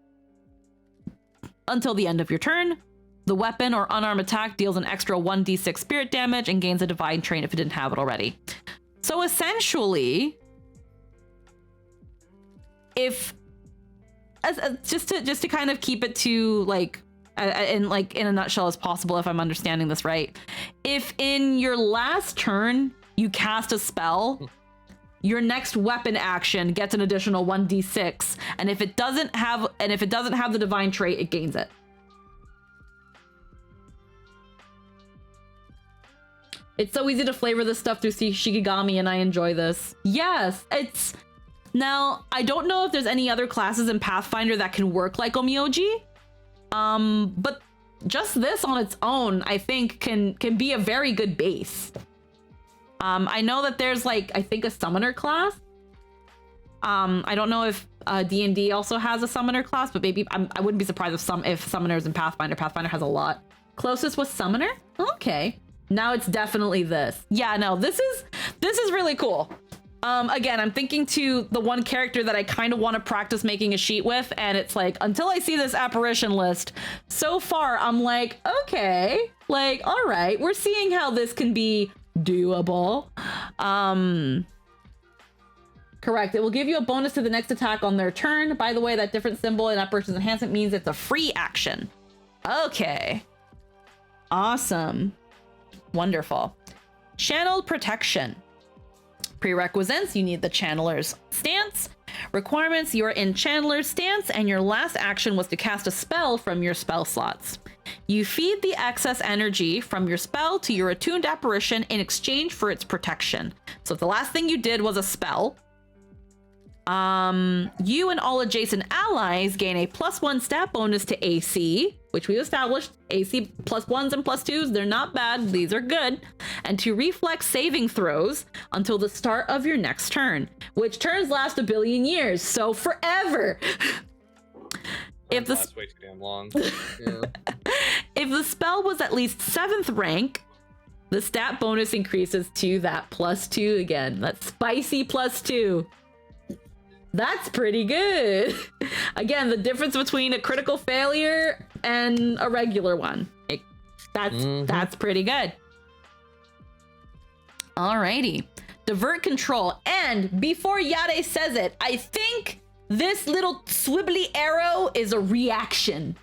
Until the end of your turn, the weapon or unarmed attack deals an extra 1d6 spirit damage and gains a divine trait if it didn't have it already. So essentially, if just to kind of keep it to like in a nutshell as possible, if I'm understanding this right, if in your last turn you cast a spell, your next weapon action gets an additional 1d6, and if it doesn't have the divine trait, it gains it. It's so easy to flavor this stuff through Shikigami, and I enjoy this. Yes, it's... Now, I don't know if there's any other classes in Pathfinder that can work like Omyoji, but just this on its own, I think, can be a very good base. I know that there's like, I think a summoner class. I don't know if D&D also has a summoner class, but maybe I wouldn't be surprised if summoners in Pathfinder has a lot. Closest was summoner? Okay. Now it's definitely this. Yeah, no, this is really cool. Again, I'm thinking to the one character that I kind of want to practice making a sheet with, and it's like, until I see this apparition list, so far I'm like, okay, like, all right, we're seeing how this can be doable. Correct. It will give you a bonus to the next attack on their turn. By the way, that different symbol in Apparitions Enhancement means it's a free action. Okay. Awesome. Wonderful. Channeled Protection. Prerequisites, you need the Channeler's Stance. Requirements, you're in Channeler's Stance, and your last action was to cast a spell from your spell slots. You feed the excess energy from your spell to your attuned apparition in exchange for its protection. So if the last thing you did was a spell, you and all adjacent allies gain a +1 stat bonus to AC, which we established. AC +1s and +2s, they're not bad, these are good. And to reflex saving throws until the start of your next turn, which turns last 1 billion years, so forever. That's way too damn long. Yeah. If the spell was at least 7th rank, the stat bonus increases to that +2 again. That's spicy +2. That's pretty good. Again, the difference between a critical failure and a regular one. That's pretty good. Alrighty. Divert control. And before Yade says it, I think this little swibbly arrow is a reaction.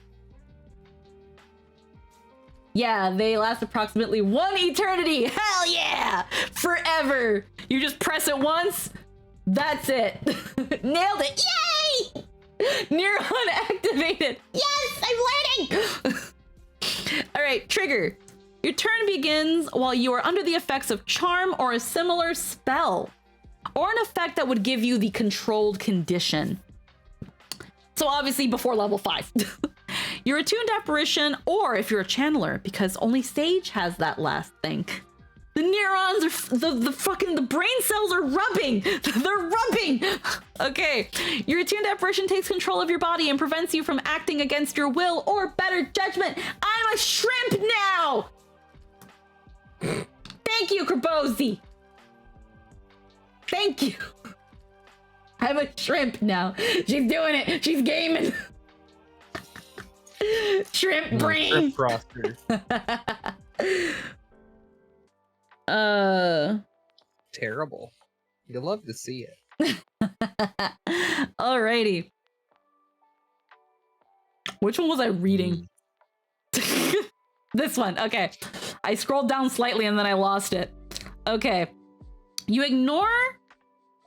Yeah, they last approximately 1 eternity. Hell yeah! Forever. You just press it once. That's it. Nailed it. Yay! Neuron activated. Yes, I'm learning. All right, trigger. Your turn begins while you are under the effects of charm or a similar spell, or an effect that would give you the controlled condition. So obviously before level 5. You're attuned apparition, or if you're a channeler, because only Sage has that last thing. The neurons are, the brain cells are rubbing. They're rubbing. Okay. Your attuned apparition takes control of your body and prevents you from acting against your will or better judgment. I'm a shrimp now. Thank you, Krabozi. Thank you. I'm a shrimp now. She's doing it. She's gaming. Shrimp brain. Shrimp roster. Terrible. You love to see it. Alrighty. Which one was I reading? This one. Okay. I scrolled down slightly and then I lost it. Okay. You ignore...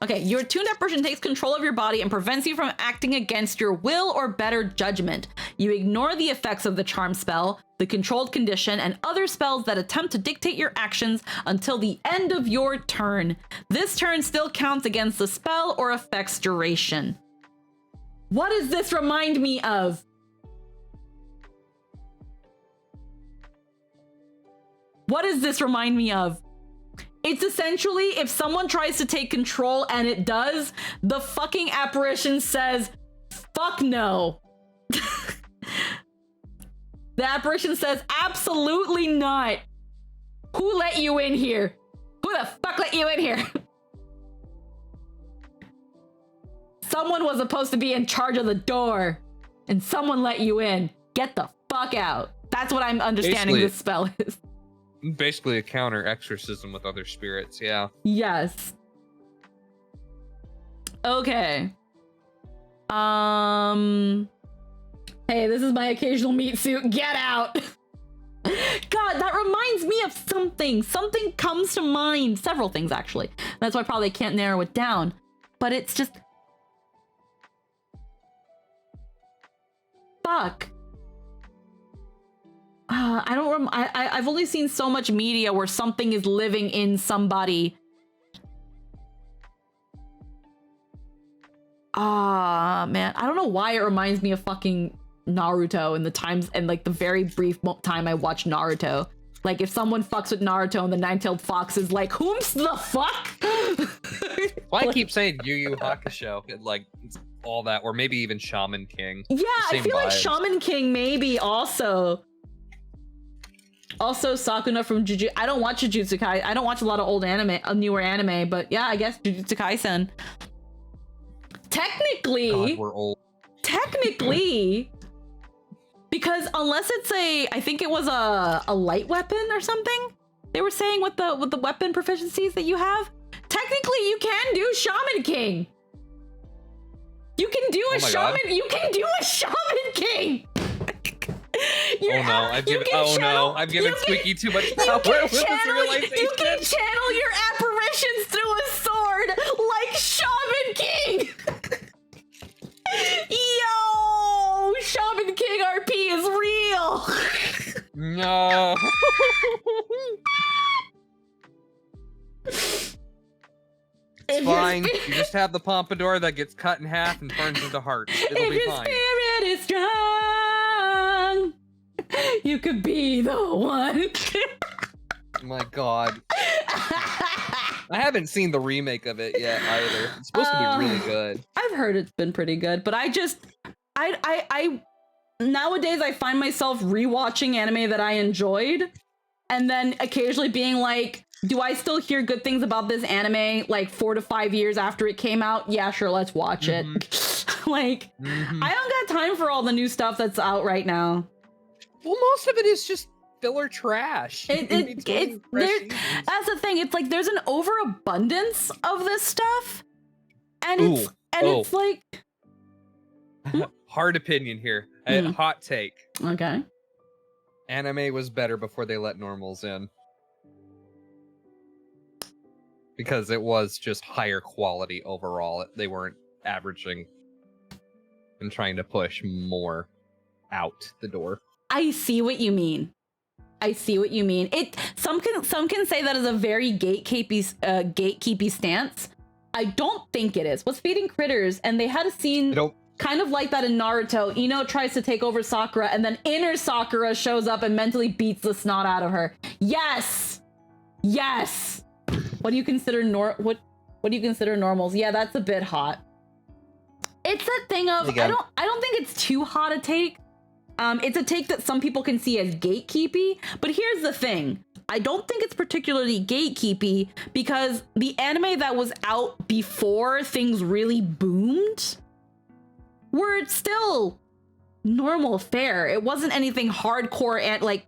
Okay, your attuned apparition takes control of your body and prevents you from acting against your will or better judgment. You ignore the effects of the charm spell, the controlled condition, and other spells that attempt to dictate your actions until the end of your turn. This turn still counts against the spell or effect's duration. What does this remind me of? What does this remind me of? It's essentially if someone tries to take control and it does, the fucking apparition says, fuck no. The apparition says, absolutely not. Who let you in here? Who the fuck let you in here? Someone was supposed to be in charge of the door and someone let you in. Get the fuck out. That's what I'm understanding this spell is. Basically a counter exorcism with other spirits, yeah. Yes. Okay. Hey, this is my occasional meat suit. Get out. God, that reminds me of something. Something comes to mind. Several things, actually. That's why I probably can't narrow it down. But it's just... Fuck. I've only seen so much media where something is living in somebody. Man, I don't know why it reminds me of fucking Naruto and the times and like the very brief time I watched Naruto. Like if someone fucks with Naruto and the nine-tailed fox is like, whom's the fuck? Well, I keep saying Yu Yu Hakusho, like all that, or maybe even Shaman King. Yeah, I feel like vibes. Shaman King maybe also. Also, Sakuna from Jujutsu. I don't watch Jujutsu Kaisen. I don't watch a lot of old anime, newer anime, but yeah, I guess Jujutsu Kaisen. Technically, God, we're old. Technically, because unless it's I think it was a light weapon or something. They were saying with the weapon proficiencies that you have. Technically, you can do Shaman King. You can do a shaman. God. You can do a Shaman King. I've given Squeaky too much power with this realization. You can channel your apparitions through a sword like Shaman King. Yo, Shaman King RP is real. No. It's fine. You just have the pompadour that gets cut in half and turns into hearts. It'll be fine. If your spirit is strong, you could be the one. My God. I haven't seen the remake of it yet either. It's supposed to be really good. I've heard it's been pretty good, but I nowadays I find myself rewatching anime that I enjoyed and then occasionally being like, do I still hear good things about this anime like 4 to 5 years after it came out? Yeah, sure, let's watch it. Like, I don't got time for all the new stuff that's out right now. Well, most of it is just filler trash. That's the thing. It's like there's an overabundance of this stuff, and it's like hard opinion here. Hot take. Okay. Anime was better before they let normals in. Because it was just higher quality overall. They weren't averaging and trying to push more out the door. I see what you mean. Some can say that is a very gatekeepy stance. I don't think it is. Was Feeding Critters, and they had a scene kind of like that in Naruto. Ino tries to take over Sakura, and then inner Sakura shows up and mentally beats the snot out of her. Yes. What do you consider what do you consider normals? Yeah, that's a bit hot. It's that thing of I don't think it's too hot a take. It's a take that some people can see as gatekeepy, but here's the thing. I don't think it's particularly gatekeepy because the anime that was out before things really boomed were still normal fare. It wasn't anything hardcore and like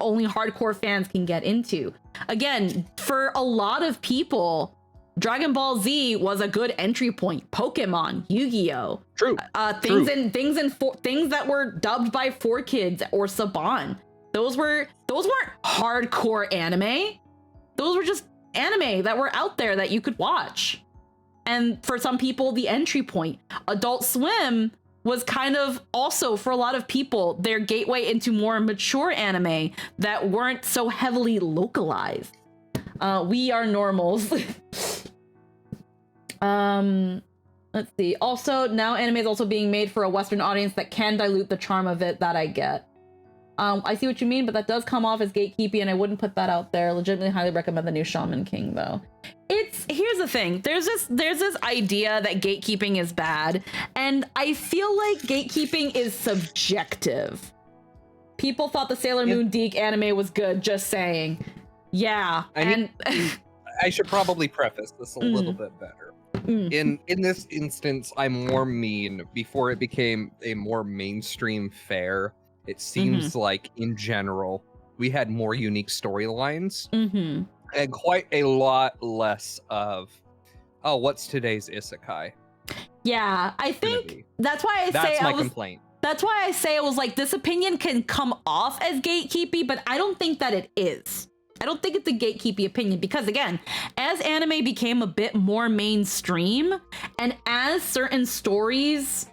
only hardcore fans can get into. Again, for a lot of people, Dragon Ball Z was a good entry point. Pokemon, Yu-Gi-Oh, true. Things that were dubbed by 4Kids or Saban. Those weren't hardcore anime. Those were just anime that were out there that you could watch. And for some people, the entry point. Adult Swim was kind of also, for a lot of people, their gateway into more mature anime that weren't so heavily localized. We are normals. Let's see. Also, now anime is also being made for a Western audience that can dilute the charm of it. That I get. I see what you mean, but that does come off as gatekeepy, and I wouldn't put that out there. Legitimately highly recommend the new Shaman King, though. Here's the thing. There's this idea that gatekeeping is bad, and I feel like gatekeeping is subjective. People thought the Sailor Moon Deke anime was good, just saying. Yeah, I should probably preface this a little bit better. In this instance, I'm more mean. Before it became a more mainstream fare, it seems like, in general, we had more unique storylines and quite a lot less of, oh, what's today's isekai? Yeah, I think that's why that's my complaint. That's why I say it was like, this opinion can come off as gatekeepy, but I don't think that it is. I don't think it's a gatekeepy opinion because, again, as anime became a bit more mainstream and as certain stories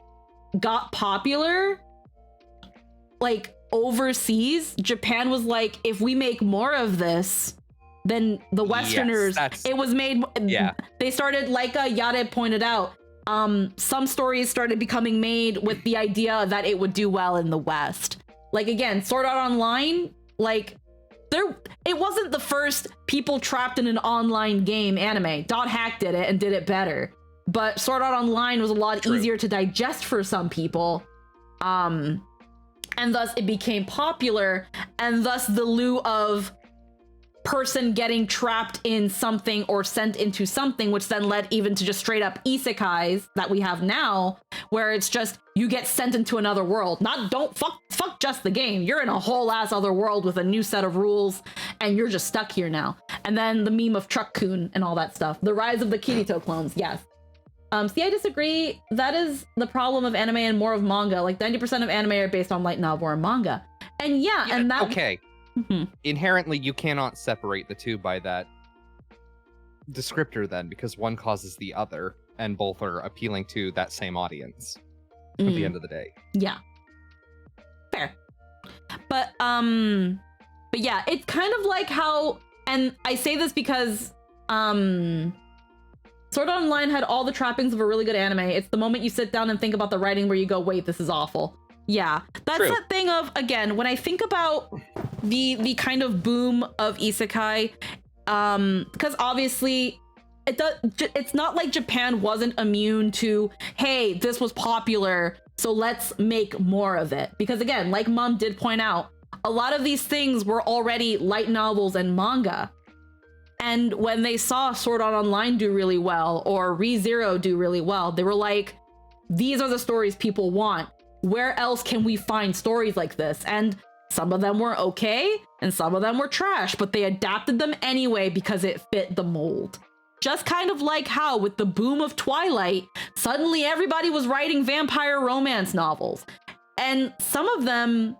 got popular, like overseas, Japan was like, if we make more of this, then the Westerners, it was made, they started, like Yade pointed out, some stories started becoming made with the idea that it would do well in the West. Like, again, Sword Art Online, like, it wasn't the first people trapped in an online game anime. Dot Hack did it and did it better. But Sword Art Online was a lot easier to digest for some people. And thus it became popular, and thus the lieu of person getting trapped in something or sent into something, which then led even to just straight up isekais that we have now, where it's just you get sent into another world. Fuck just the game. You're in a whole ass other world with a new set of rules, and you're just stuck here now. And then the meme of Truck-kun and all that stuff. The rise of the Kirito clones, yes. See, I disagree. That is the problem of anime and more of manga. Like 90% of anime are based on light novel or manga. And and that... Okay. Inherently, you cannot separate the two by that descriptor then, because one causes the other, and both are appealing to that same audience at the end of the day. Yeah. Fair. But yeah, it's kind of like how, and I say this because, Sword Art Online had all the trappings of a really good anime. It's the moment you sit down and think about the writing where you go, wait, this is awful. Yeah, that's that thing of, again, when I think about the kind of boom of isekai, because obviously it's not like Japan wasn't immune to, hey, this was popular, so let's make more of it. Because again, like Mom did point out, a lot of these things were already light novels and manga. And when they saw Sword Art Online do really well, or ReZero do really well, they were like, these are the stories people want. Where else can we find stories like this? And some of them were okay, and some of them were trash, but they adapted them anyway because it fit the mold. Just kind of like how, with the boom of Twilight, suddenly everybody was writing vampire romance novels. And some of them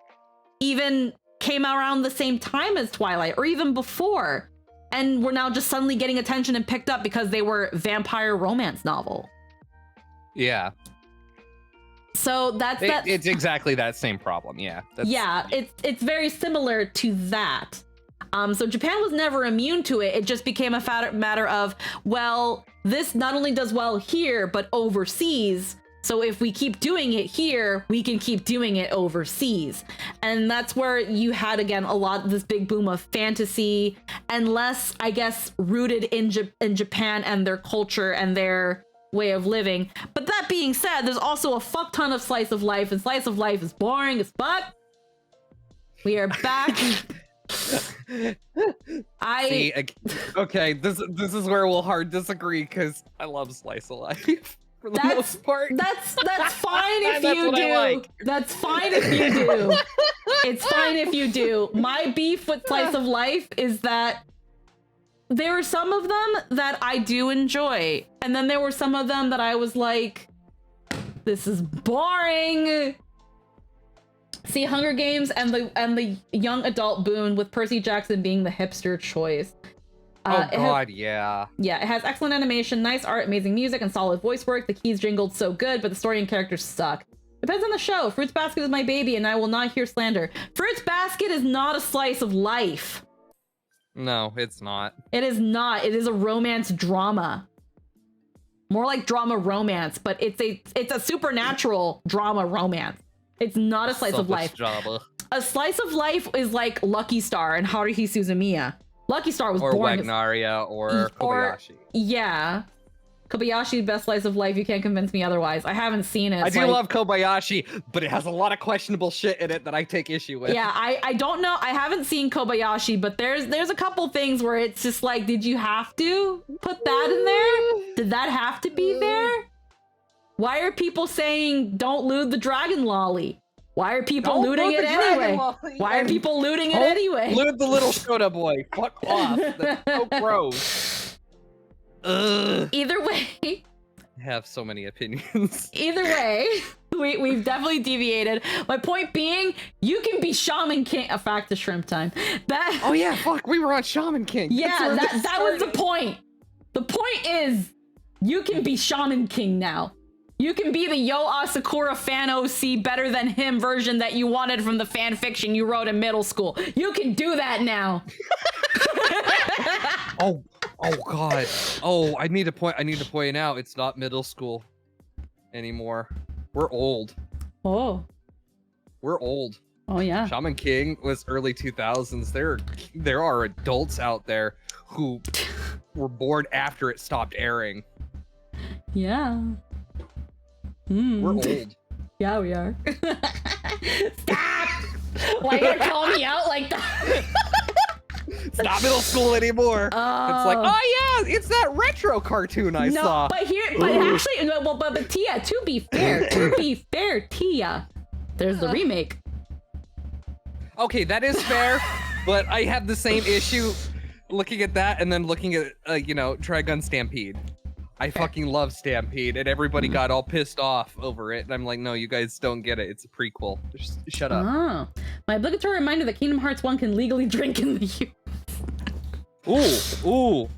even came around the same time as Twilight, or even before. And we're now just suddenly getting attention and picked up because they were vampire romance novel. Yeah. So it's exactly that same problem. Yeah. It's very similar to that. So Japan was never immune to it. It just became a matter of, well, this not only does well here, but overseas. So if we keep doing it here, we can keep doing it overseas. And that's where you had, again, a lot of this big boom of fantasy and less, I guess, rooted in Japan and their culture and their way of living. But that being said, there's also a fuck ton of slice of life, and slice of life is boring as fuck. We are back. Okay, this is where we'll hard disagree, because I love slice of life. For the most part. That's fine if you do. Like. That's fine if you do. It's fine if you do. My beef with slice of life is that there are some of them that I do enjoy, and then there were some of them that I was like, this is boring. See, Hunger Games and the young adult boon with Percy Jackson being the hipster choice. Yeah. Yeah, it has excellent animation, nice art, amazing music, and solid voice work. The keys jingled so good, but the story and characters suck. Depends on the show. Fruits Basket is my baby, and I will not hear slander. Fruits Basket is not a slice of life. No, it's not. It is not. It is a romance drama. More like drama romance, but it's a supernatural drama romance. It's not a slice of life. Drama. A slice of life is like Lucky Star and Haruhi Suzumiya. Lucky Star was boring. Or Wagnaria or Kobayashi. Yeah. Kobayashi, best slice of life. You can't convince me otherwise. I haven't seen it. I do love Kobayashi, but it has a lot of questionable shit in it that I take issue with. Yeah, I don't know. I haven't seen Kobayashi, but there's a couple things where it's just like, did you have to put that in there? Did that have to be there? Why are people saying don't loot the dragon lolly? Why are people looting it anyway? Why are people looting it anyway? Loot the little Shota boy. Fuck off. That's so gross. Ugh. Either way. I have so many opinions. Either way, we've definitely deviated. My point being, you can be Shaman King. A fact to shrimp time. Oh yeah, fuck. We were on Shaman King. Yeah, that was the point. The point is, you can be Shaman King now. You can be the Yo Asakura fan OC better than him version that you wanted from the fan fiction you wrote in middle school. You can do that now. Oh god. Oh, I need to point out it's not middle school anymore. We're old. Oh. We're old. Oh yeah. Shaman King was early 2000s. There are adults out there who were born after it stopped airing. Yeah. We're old. Yeah, we are. Stop! Why you gonna call me out like that? It's not middle school anymore. It's like, oh yeah, it's that retro cartoon I saw. But Tia, to be fair, Tia, there's the remake. Okay, that is fair, but I have the same issue looking at that and then looking at, Trigun Stampede. I fucking love Stampede, and everybody got all pissed off over it. And I'm like, no, you guys don't get it. It's a prequel. Just shut up. Oh. My obligatory reminder that Kingdom Hearts 1 can legally drink in the U. Ooh.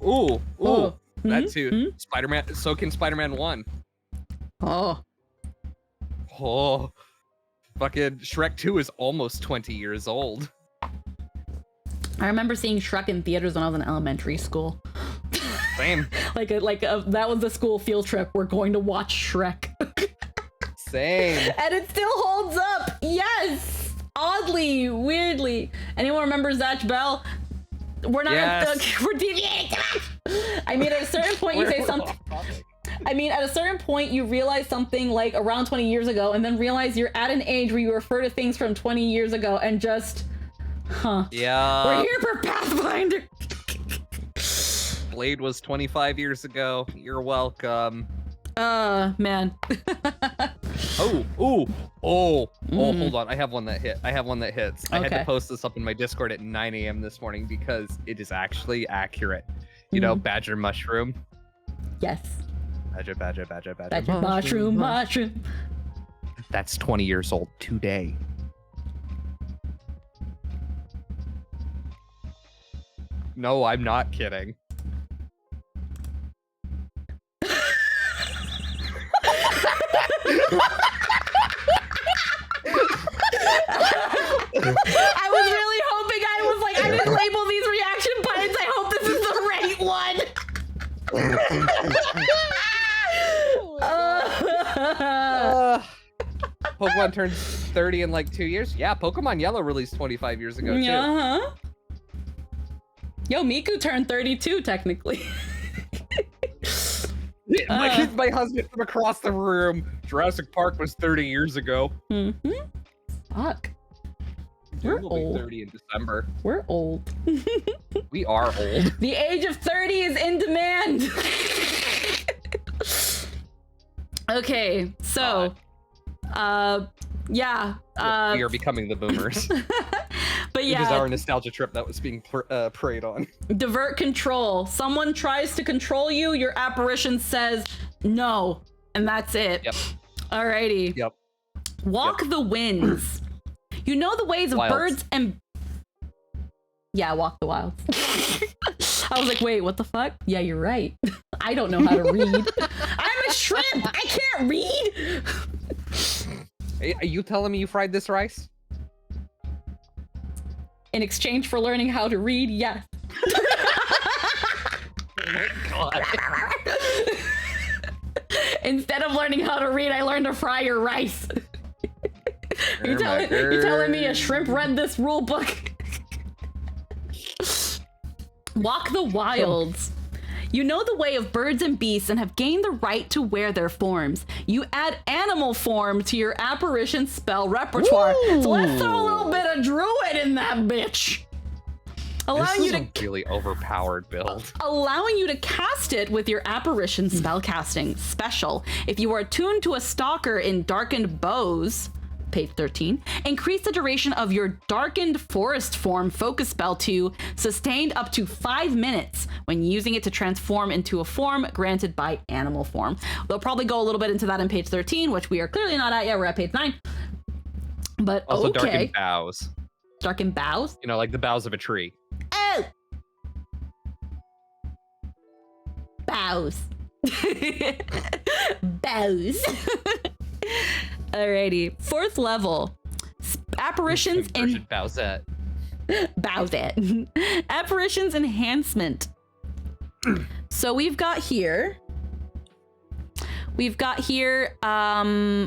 That too. Spider-Man, so can Spider-Man 1. Oh. Fucking Shrek 2 is almost 20 years old. I remember seeing Shrek in theaters when I was in elementary school. Same. That was the school field trip. We're going to watch Shrek. Same. And it still holds up. Yes. Oddly, weirdly. Anyone remember Zatch Bell? We're not. Yes. We're deviating. I mean, at a certain point, you say something. I mean, at a certain point, you realize something like around 20 years ago, and then realize you're at an age where you refer to things from 20 years ago and just Huh. Yeah. We're here for Pathfinder. Blade was 25 years ago. You're welcome. Man. Oh, hold on. I have one that hits. I had to post this up in my Discord at 9 a.m. this morning because it is actually accurate. You know, badger mushroom. Yes. Badger Mushroom. That's 20 years old today. No, I'm not kidding. I was really hoping I didn't label these reaction buttons. I hope this is the right one. Pokemon turns 30 in like 2 years. Yeah, Pokemon Yellow released 25 years ago too. Uh-huh. Yo, Miku turned 32 technically. My husband from across the room. Jurassic Park was 30 years ago. Mm-hmm. Fuck. We're We'll old. be 30 in December. We're old. We are old. The age of 30 is in demand. Okay, so, yeah. We are becoming the boomers. But It is yeah, our nostalgia trip that was being preyed on. divert control. Someone tries to control you, your apparition says no, and that's it. Yep. Alrighty. Yep. Walk the winds. You know the ways of Wilds. birds and... Yeah, walk the wilds. I was like, wait, what the fuck? Yeah, you're right. I don't know how to read. I'm a shrimp! I can't read! Are you telling me you fried this rice? In exchange for learning how to read, yes. Oh my god. Instead of learning how to read, I learned to fry your rice. You're telling me a shrimp read this rule book? Walk the wilds. You know the way of birds and beasts and have gained the right to wear their forms. You add animal form to your apparition spell repertoire. Woo! So let's throw a little bit of druid in that bitch. This is a really overpowered build. Allowing you to cast it with your apparition spellcasting special. If you are attuned to a stalker in Darkened Bows, page 13, increase the duration of your Darkened Forest form focus spell to sustained up to 5 minutes when using it to transform into a form granted by animal form. They'll probably go a little bit into that in page 13, which we are clearly not at yet. We're at page 9. But Also, okay. Darkened Boughs. Darkened Boughs? You know, like the boughs of a tree. Oh! Bows. Bows. Alrighty. 4th level. Apparitions in Bowsette. Bowsette. Apparitions enhancement. So we've got here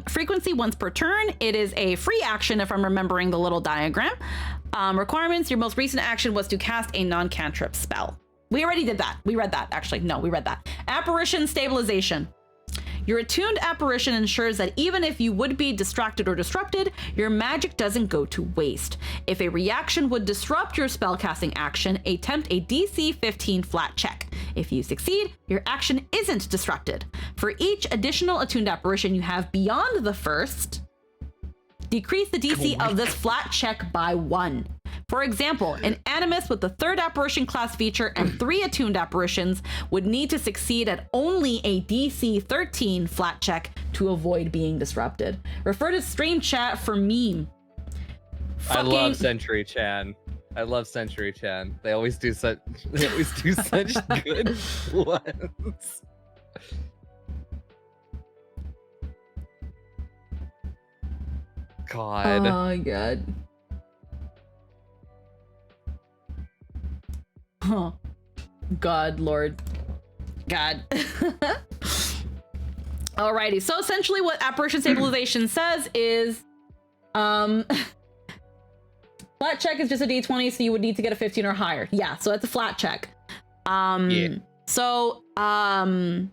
frequency once per turn. It is a free action if I'm remembering the little diagram. Requirements, your most recent action was to cast a non-cantrip spell. We already did that. We read that, actually. No, we read that. Apparition stabilization. Your attuned apparition ensures that even if you would be distracted or disrupted, your magic doesn't go to waste. If a reaction would disrupt your spellcasting action, attempt a DC 15 flat check. If you succeed, your action isn't disrupted. For each additional attuned apparition you have beyond the first, decrease the DC of this flat check by 1. For example, an Animist with the 3rd apparition class feature and 3 attuned apparitions would need to succeed at only a DC 13 flat check to avoid being disrupted. Refer to stream chat for meme. I love Century Chan. They always do such good ones. God. Oh my god. Huh. God, Lord. God. Alrighty, so essentially what apparition stabilization says is flat check is just a d20, so you would need to get a 15 or higher. Yeah, so that's a flat check. So and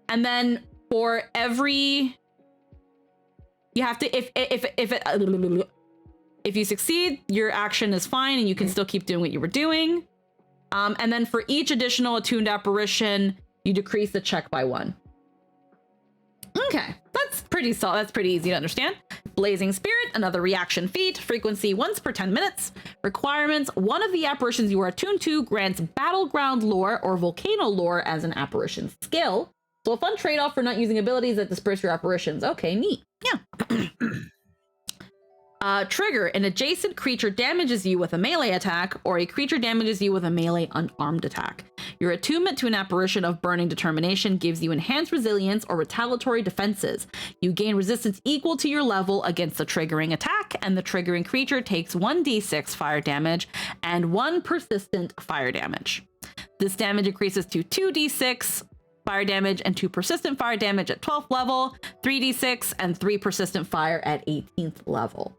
then for every you have to if it If you succeed, your action is fine and you can still keep doing what you were doing. And then for each additional attuned apparition, you decrease the check by 1. Okay, that's pretty solid. That's pretty easy to understand. Blazing Spirit, another reaction feat. Frequency once per 10 minutes. Requirements: one of the apparitions you are attuned to grants Battleground lore or Volcano lore as an apparition skill. So a fun trade-off for not using abilities that disperse your apparitions. Okay, neat. Yeah. Trigger: an adjacent creature damages you with a melee attack, or a creature damages you with a melee unarmed attack. Your attunement to an apparition of Burning Determination gives you enhanced resilience or retaliatory defenses. You gain resistance equal to your level against the triggering attack, and the triggering creature takes 1d6 fire damage and 1 persistent fire damage. This damage increases to 2d6 fire damage and 2 persistent fire damage at 12th level, 3d6 and 3 persistent fire at 18th level.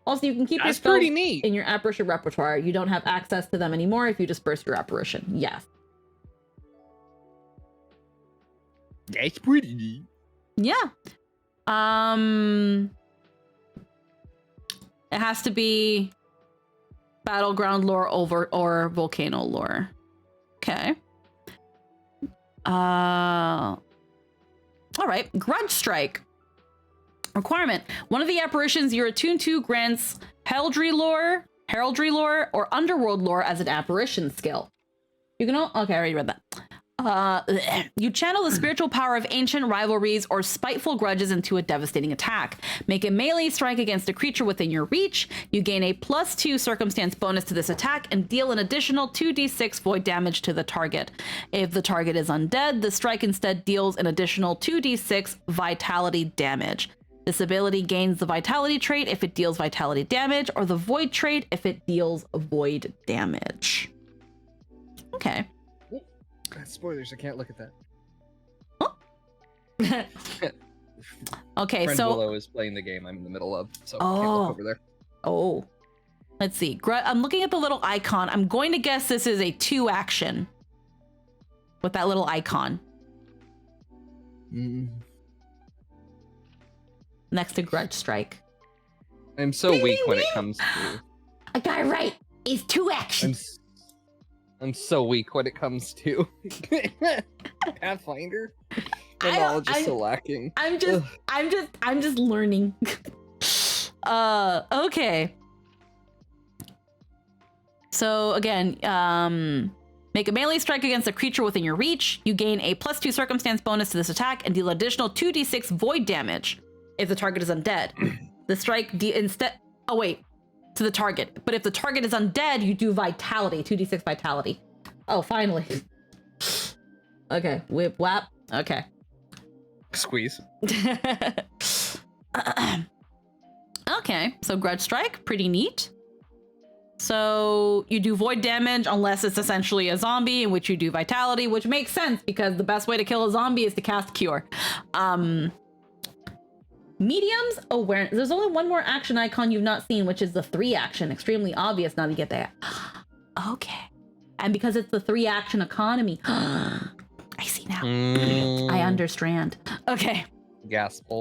Also, you can keep your spells in your apparition repertoire. You don't have access to them anymore if you disperse your apparition. Yes. That's pretty neat. Yeah. It has to be Battleground lore or Volcano lore. Okay. All right. Grudge Strike. Requirement: one of the apparitions you're attuned to grants heraldry lore, or underworld lore as an apparition skill. You can okay, I already read that. You channel the spiritual power of ancient rivalries or spiteful grudges into a devastating attack. Make a melee strike against a creature within your reach. You gain a +2 circumstance bonus to this attack and deal an additional 2d6 void damage to the target. If the target is undead, the strike instead deals an additional 2d6 vitality damage. This ability gains the vitality trait if it deals vitality damage, or the void trait if it deals void damage. Okay. Spoilers, I can't look at that. Okay, Friend so Willow is playing the game I'm in the middle of, so I can't look over there. Oh. Let's see. I'm looking at the little icon. I'm going to guess this is a 2 action with that little icon. Next to Grudge Strike. I'm so weak when it comes to... I got it right. It's 2 actions. I'm so weak when it comes to Pathfinder. My knowledge is so lacking. I'm just learning. Okay. So again, make a melee strike against a creature within your reach. You gain a +2 circumstance bonus to this attack and deal additional 2d6 void damage if the target is undead. The strike to the target. But if the target is undead, you do vitality, 2d6 vitality. Oh, finally. Okay, whip whap. Okay. Squeeze. Okay, so Grudge Strike, pretty neat. So you do void damage unless it's essentially a zombie, in which you do vitality, which makes sense because the best way to kill a zombie is to cast Cure. Medium's awareness. There's only one more action icon you've not seen, which is the 3 action. Extremely obvious now that you get that. Okay. And because it's the 3 action economy. I see now. I understand. Okay. Gaspel.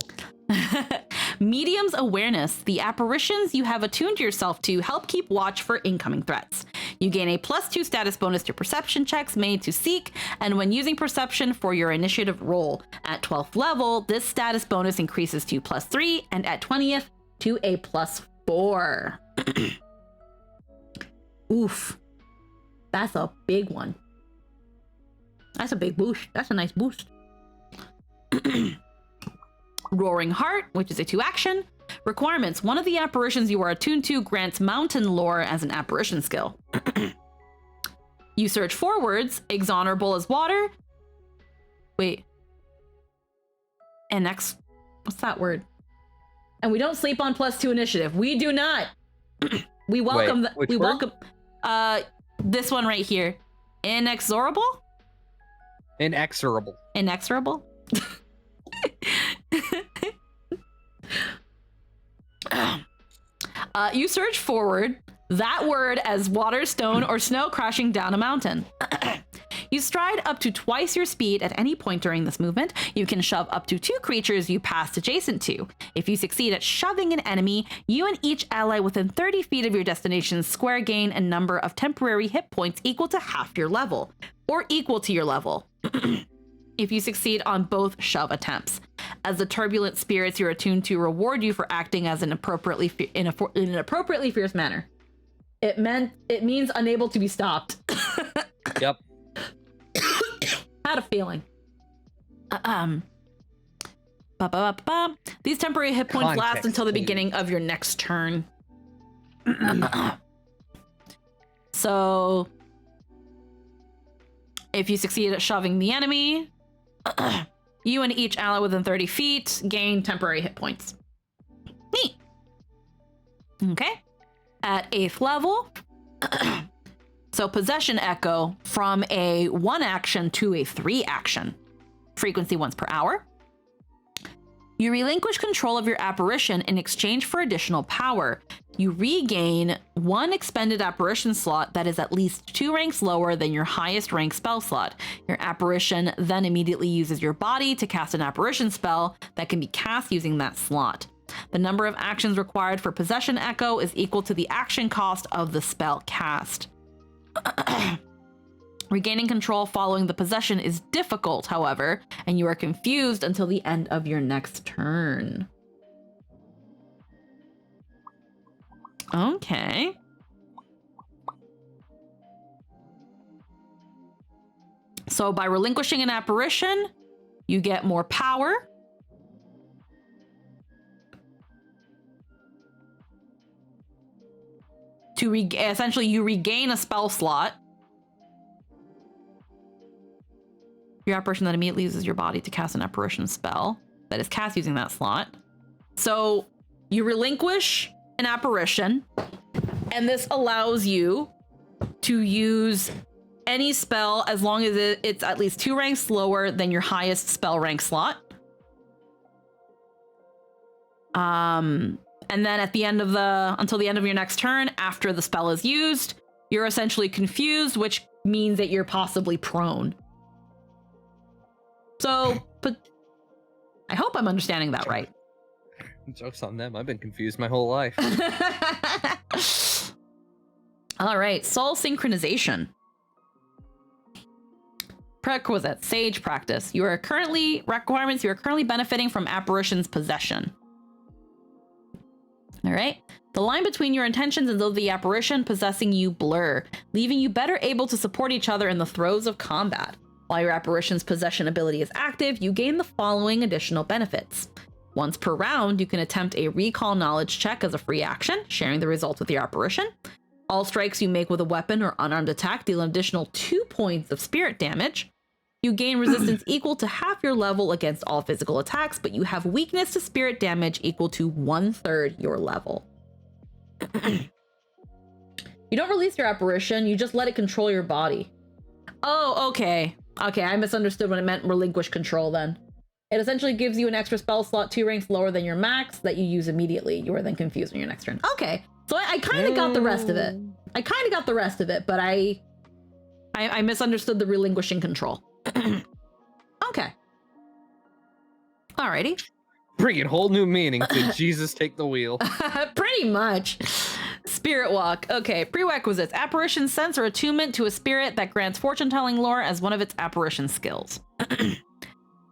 Medium's awareness. The apparitions you have attuned yourself to help keep watch for incoming threats. You gain a +2 status bonus to perception checks made to seek, and when using perception for your initiative roll. At 12th level, this status bonus increases to +3, and at 20th to a +4. Oof. That's a big one. That's a big boost. That's a nice boost. Roaring Heart, which is a 2 action. Requirements: one of the apparitions you are attuned to grants mountain lore as an apparition skill. You search forwards, exonerable as water. Wait. And next, what's that word? And we don't sleep on +2 initiative. We do not. We welcome this one right here. Inexorable? Inexorable. Inexorable? You search forward, that word as water, stone, or snow crashing down a mountain. You stride up to twice your speed at any point during this movement. You can shove up to 2 creatures you passed adjacent to. If you succeed at shoving an enemy, you and each ally within 30 feet of your destination's square gain a number of temporary hit points equal to half your level, or equal to your level. If you succeed on both shove attempts. As the turbulent spirits you're attuned to reward you for acting as in an appropriately fierce manner. It means unable to be stopped. Yep. Had a feeling. These temporary hit points last until the beginning of your next turn. So, if you succeed at shoving the enemy, you and each ally within 30 feet gain temporary hit points. Neat. Okay. At 8th level, so Possession Echo from a 1 action to a 3 action. Frequency once per hour. You relinquish control of your apparition in exchange for additional power. You regain 1 expended apparition slot that is at least 2 ranks lower than your highest rank spell slot. Your apparition then immediately uses your body to cast an apparition spell that can be cast using that slot. The number of actions required for Possession Echo is equal to the action cost of the spell cast. Regaining control following the possession is difficult, however, and you are confused until the end of your next turn. Okay. So by relinquishing an apparition, you get more power. Essentially, you regain a spell slot. Your apparition that immediately uses your body to cast an apparition spell that is cast using that slot. So you relinquish an apparition, and this allows you to use any spell as long as it's at least 2 ranks lower than your highest spell rank slot. And then at the end of until the end of your next turn, after the spell is used, you're essentially confused, which means that you're possibly prone. So, but I hope I'm understanding that right. Joke's on them. I've been confused my whole life. All right, soul synchronization. Prerequisite, sage practice. You are currently benefiting from apparition's possession. All right. The line between your intentions and those of the apparition possessing you blur, leaving you better able to support each other in the throes of combat. While your apparition's possession ability is active, you gain the following additional benefits. Once per round, you can attempt a recall knowledge check as a free action, sharing the results with your apparition. All strikes you make with a weapon or unarmed attack deal an additional 2 points of spirit damage. You gain resistance equal to half your level against all physical attacks, but you have weakness to spirit damage equal to 1/3 your level. You don't release your apparition, you just let it control your body. Oh, okay. Okay, I misunderstood when it meant relinquish control then. It essentially gives you an extra spell slot 2 ranks lower than your max that you use immediately. You are then confused on your next turn. Okay, so I kind of got the rest of it. But I misunderstood the relinquishing control. Okay. Alrighty. Bringing whole new meaning to Jesus take the wheel. Pretty much. Spirit walk. Okay, prerequisites. Apparition sense or attunement to a spirit that grants fortune-telling lore as one of its apparition skills.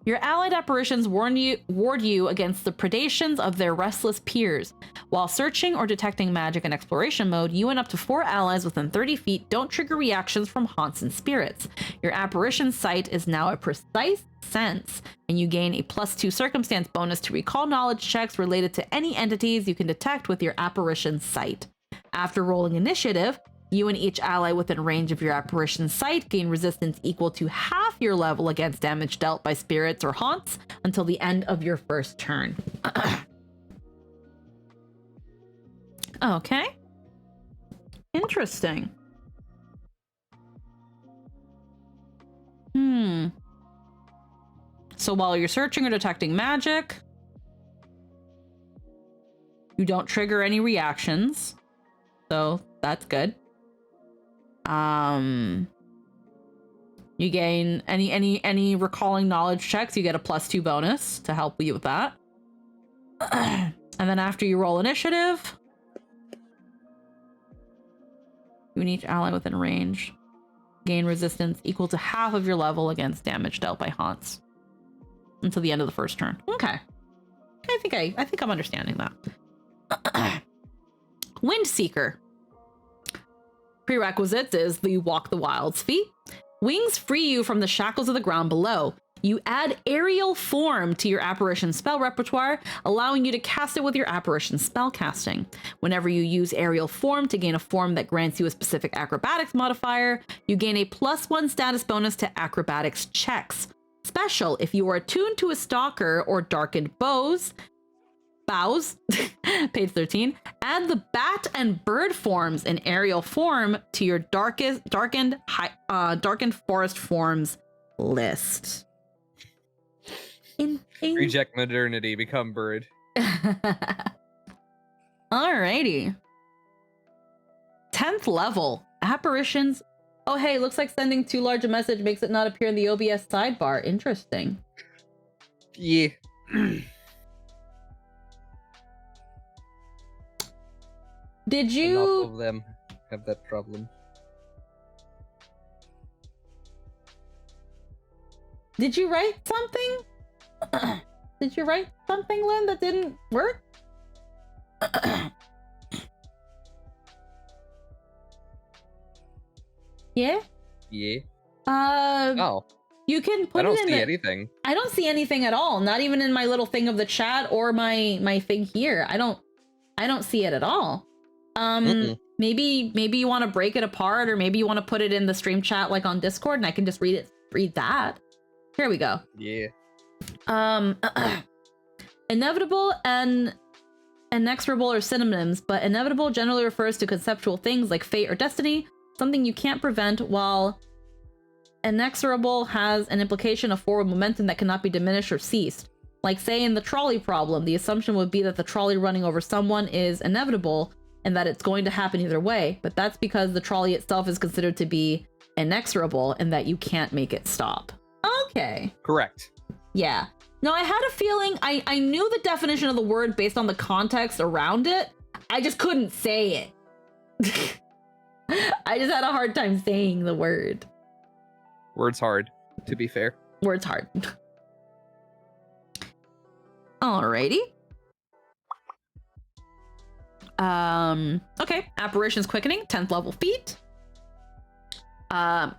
Your allied apparitions ward you against the predations of their restless peers. While searching or detecting magic in exploration mode, you and up to 4 allies within 30 feet don't trigger reactions from haunts and spirits. Your apparition sight is now a precise sense, and you gain a +2 circumstance bonus to recall knowledge checks related to any entities you can detect with your apparition sight. After rolling initiative, you and each ally within range of your apparition sight gain resistance equal to half your level against damage dealt by spirits or haunts until the end of your first turn. Okay. Interesting. So while you're searching or detecting magic, you don't trigger any reactions. So that's good. You gain any recalling knowledge checks, you get a +2 bonus to help you with that. And then after you roll initiative, you and each ally within range gain resistance equal to half of your level against damage dealt by haunts until the end of the first turn. Okay. I think I'm understanding that. Windseeker. Prerequisites is the Walk the Wilds feat. Wings free you from the shackles of the ground below. You add aerial form to your apparition spell repertoire, allowing you to cast it with your apparition spell casting. Whenever you use aerial form to gain a form that grants you a specific acrobatics modifier, you gain a +1 status bonus to acrobatics checks. Special, if you are attuned to a stalker or darkened bows, page 13, add the bat and bird forms in aerial form to your darkened forest forms list. Reject modernity, become bird. Alrighty. 10th level, apparitions. Oh hey, looks like sending too large a message makes it not appear in the OBS sidebar. Interesting. Yeah. Did you... Enough of them have that problem. Did you write something? Did you write something, Lynn, that didn't work? Yeah? Yeah. Oh. You can put it in I don't see anything. I don't see anything at all. Not even in my little thing of the chat or my thing here. I don't see it at all. Maybe you want to break it apart, or maybe you want to put it in the stream chat like on Discord, and I can just read that. Here we go. Yeah. Inevitable and inexorable are synonyms, but inevitable generally refers to conceptual things like fate or destiny, something you can't prevent, while inexorable has an implication of forward momentum that cannot be diminished or ceased. Like, say, in the trolley problem, the assumption would be that the trolley running over someone is inevitable and that it's going to happen either way, but that's because the trolley itself is considered to be inexorable and that you can't make it stop. Okay. Correct. Yeah. No, I had a feeling I knew the definition of the word based on the context around it. I just couldn't say it. I just had a hard time saying the word. Word's hard, to be fair. Word's hard. Alrighty. Okay. Apparitions Quickening, 10th level feat.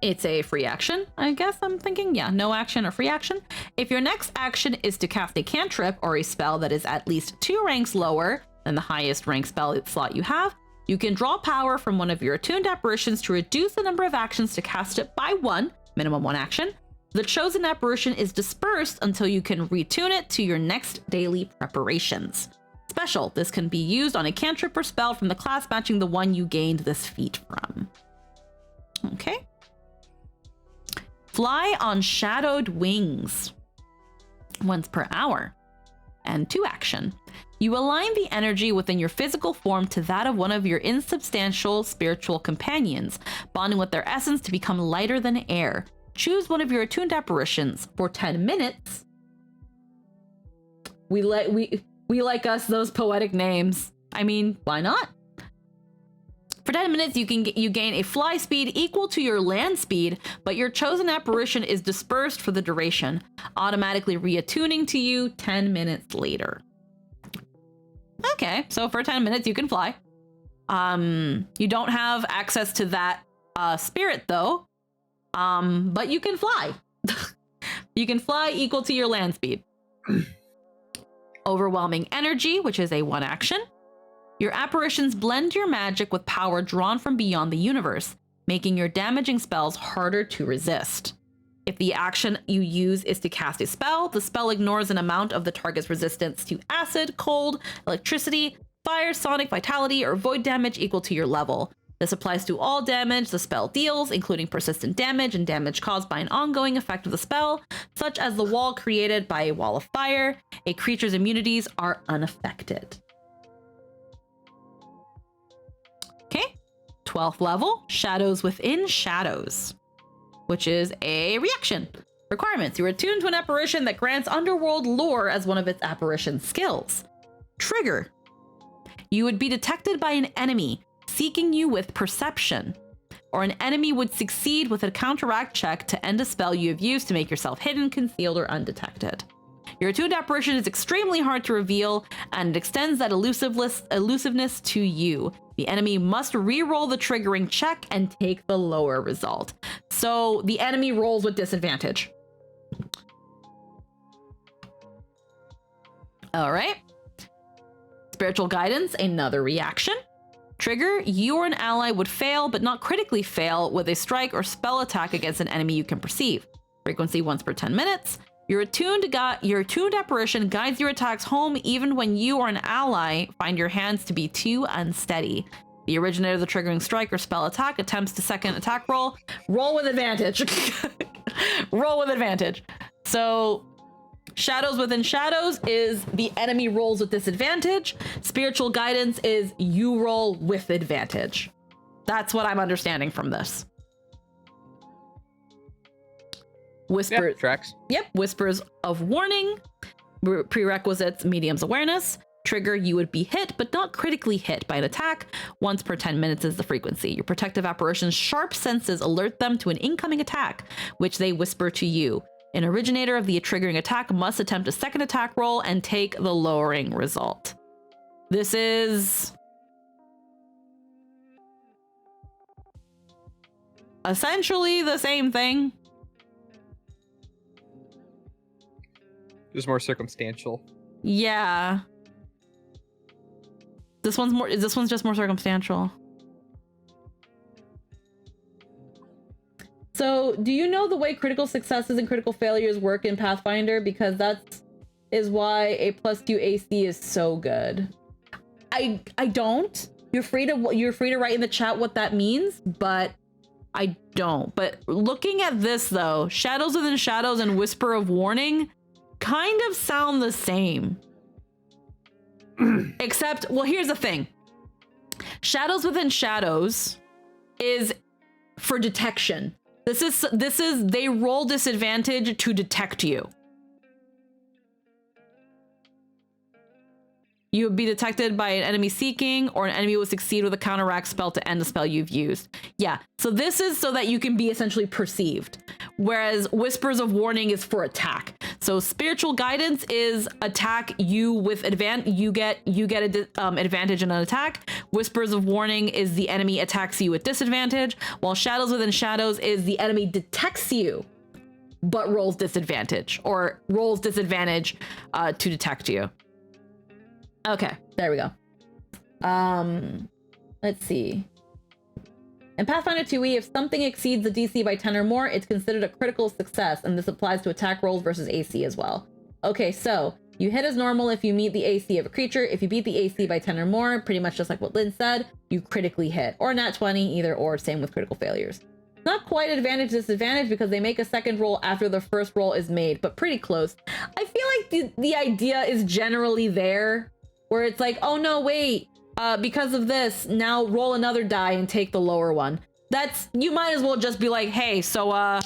It's a free action, I guess I'm thinking. Yeah, no action or free action. If your next action is to cast a cantrip or a spell that is at least 2 ranks lower than the highest rank spell slot you have, you can draw power from one of your attuned apparitions to reduce the number of actions to cast it by 1, minimum 1 action. The chosen apparition is dispersed until you can retune it to your next daily preparations. Special, this can be used on a cantrip or spell from the class matching the one you gained this feat from. Okay. Fly on shadowed wings. Once per hour. And 2 action. You align the energy within your physical form to that of one of your insubstantial spiritual companions, bonding with their essence to become lighter than air. Choose one of your attuned apparitions for 10 minutes. We like us those poetic names. I mean, why not? For 10 minutes, you gain a fly speed equal to your land speed, but your chosen apparition is dispersed for the duration, automatically reattuning to you 10 minutes later. Okay, so for 10 minutes, you can fly. You don't have access to that spirit, though, but you can fly. You can fly equal to your land speed. Overwhelming Energy, which is a 1 action. Your apparitions blend your magic with power drawn from beyond the universe, making your damaging spells harder to resist. If the action you use is to cast a spell, the spell ignores an amount of the target's resistance to acid, cold, electricity, fire, sonic vitality, or void damage equal to your level. This applies to all damage the spell deals, including persistent damage and damage caused by an ongoing effect of the spell, such as the wall created by a wall of fire. A creature's immunities are unaffected. Okay, 12th level, Shadows Within Shadows. which is a reaction. Requirements. You are attuned to an apparition that grants underworld lore as one of its apparition skills. Trigger. You would be detected by an enemy seeking you with perception, or an enemy would succeed with a counteract check to end a spell you have used to make yourself hidden, concealed, or undetected. Your attuned apparition is extremely hard to reveal, and it extends that elusiveness to you. The enemy must re-roll the triggering check and take the lower result. So the enemy rolls with disadvantage. All right. Spiritual guidance, another reaction. Trigger, you or an ally would fail, but not critically fail, with a strike or spell attack against an enemy you can perceive. Frequency once per 10 minutes. Your attuned apparition guides your attacks home even when you or an ally find your hands to be too unsteady. The originator of the triggering strike or spell attack attempts to second attack roll. Roll with advantage. Roll with advantage. So Shadows Within Shadows is the enemy rolls with disadvantage. Spiritual guidance is you roll with advantage. That's what I'm understanding from this. Whisper. Yep, tracks. Yep. Whispers of warning. Prerequisites: medium's awareness. Trigger, you would be hit, but not critically hit by an attack. Once per 10 minutes is the frequency. Your protective apparition's sharp senses alert them to an incoming attack, which they whisper to you. An originator of the triggering attack must attempt a second attack roll and take the lowering result. This is essentially the same thing. Just more circumstantial. Yeah. This one's just more circumstantial. So, do you know the way critical successes and critical failures work in Pathfinder? Because that is why a +2 AC is so good. I don't. You're free to write in the chat what that means, but I don't. But looking at this though, Shadows Within Shadows and Whisper of Warning kind of sound the same. Except, well, here's the thing. Shadows Within Shadows is for detection. This is they roll disadvantage to detect you. You would be detected by an enemy seeking, or an enemy will succeed with a counteract spell to end the spell you've used. Yeah, so this is so that you can be essentially perceived. Whereas Whispers of Warning is for attack. So spiritual guidance is attack you with advantage. You get advantage in an attack. Whispers of Warning is the enemy attacks you with disadvantage. While Shadows Within Shadows is the enemy detects you, but rolls disadvantage, or rolls disadvantage to detect you. Okay, there we go. Let's see. In Pathfinder 2e, if something exceeds the DC by 10 or more, it's considered a critical success, and this applies to attack rolls versus AC as well. Okay, so you hit as normal if you meet the AC of a creature. If you beat the AC by 10 or more, pretty much just like what Lynn said, you critically hit. Or nat 20, either or, same with critical failures. Not quite advantage disadvantage because they make a second roll after the first roll is made, but pretty close. I feel like the idea is generally there, where it's like, oh no, wait, because of this, now roll another die and take the lower one. That's, you might as well just be like, hey, so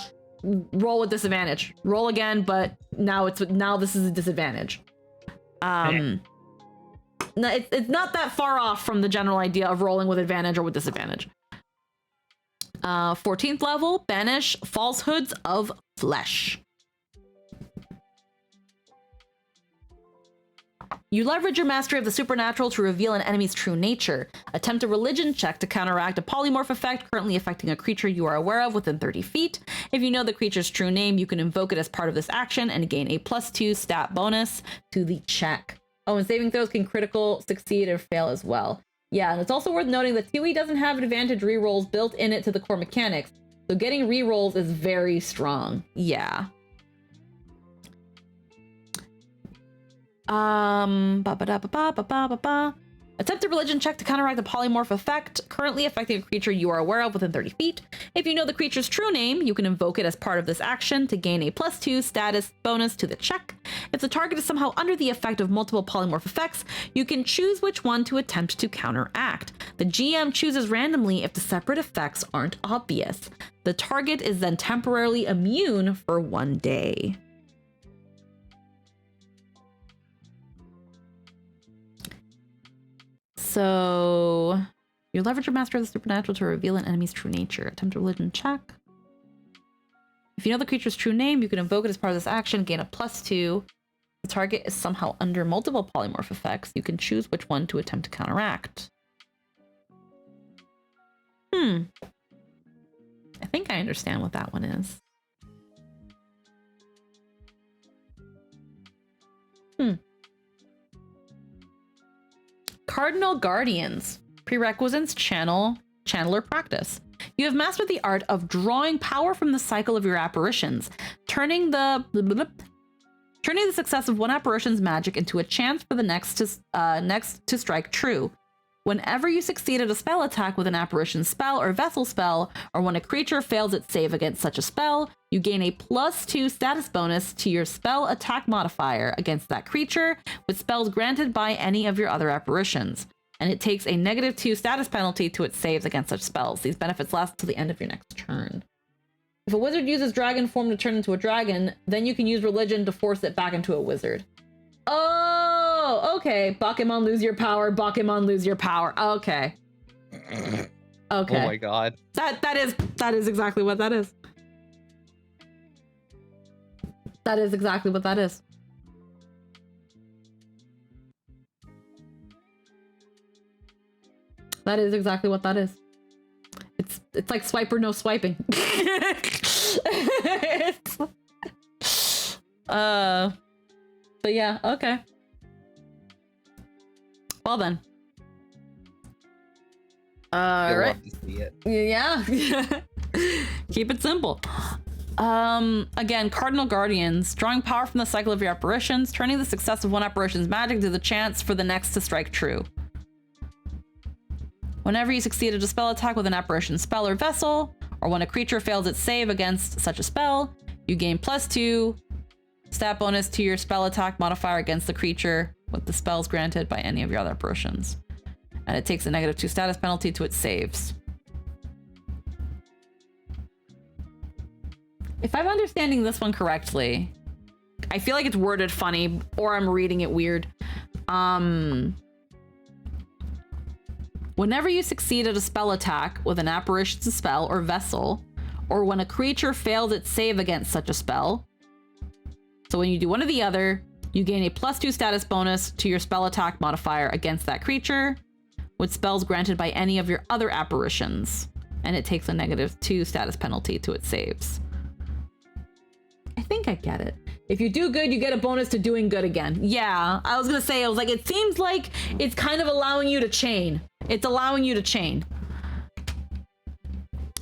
roll with disadvantage. Roll again, but now this is a disadvantage. No, it's not that far off from the general idea of rolling with advantage or with disadvantage. 14th level, banish falsehoods of flesh. You leverage your mastery of the supernatural to reveal an enemy's true nature. Attempt a religion check to counteract a polymorph effect currently affecting a creature you are aware of within 30 feet. If you know the creature's true name, you can invoke it as part of this action and gain a +2 stat bonus to the check. Oh, and saving throws can critical succeed or fail as well. Yeah, and it's also worth noting that 2e doesn't have advantage rerolls built in it to the core mechanics, so getting rerolls is very strong. Yeah. Attempt a religion check to counteract the polymorph effect currently affecting a creature you are aware of within 30 feet. If you know the creature's true name, you can invoke it as part of this action to gain a +2 status bonus to the check. If the target is somehow under the effect of multiple polymorph effects, you can choose which one to attempt to counteract. The GM chooses randomly if the separate effects aren't obvious. The target is then temporarily immune for 1 day. So you leverage your master of the supernatural to reveal an enemy's true nature. Attempt a religion check. If you know the creature's true name, you can invoke it as part of this action, gain a +2. The target is somehow under multiple polymorph effects. You can choose which one to attempt to counteract. I think I understand what that one is. Cardinal Guardians. Prerequisites, channeler practice. You have mastered the art of drawing power from the cycle of your apparitions, turning the success of one apparition's magic into a chance for the next to strike true. Whenever you succeed at a spell attack with an apparition spell or vessel spell, or when a creature fails its save against such a spell, you gain a +2 status bonus to your spell attack modifier against that creature with spells granted by any of your other apparitions. And it takes a -2 status penalty to its saves against such spells. These benefits last until the end of your next turn. If a wizard uses dragon form to turn into a dragon, then you can use religion to force it back into a wizard. Oh, okay. Bakemon, lose your power. Bakemon, lose your power. Okay. Okay. Oh my god. That is exactly what that is. That is exactly what that is. That is exactly what that is. It's like swipe or no swiping. But yeah, okay. Well then. Right. Yeah. Keep it simple. Again, Cardinal Guardians. Drawing power from the cycle of your apparitions, turning the success of one apparition's magic to the chance for the next to strike true. Whenever you succeed at a spell attack with an apparition spell or vessel, or when a creature fails its save against such a spell, you gain +2 stat bonus to your spell attack modifier against the creature with the spells granted by any of your other apparitions. And it takes a -2 status penalty to its saves. If I'm understanding this one correctly, I feel like it's worded funny, or I'm reading it weird. Whenever you succeed at a spell attack with an apparition spell or vessel, or when a creature fails its save against such a spell, so when you do one or the other, you gain a +2 status bonus to your spell attack modifier against that creature, with spells granted by any of your other apparitions, and it takes a -2 status penalty to its saves. I think I get it. If you do good, you get a bonus to doing good again. Yeah, I was gonna say, it seems like it's kind of allowing you to chain. It's allowing you to chain.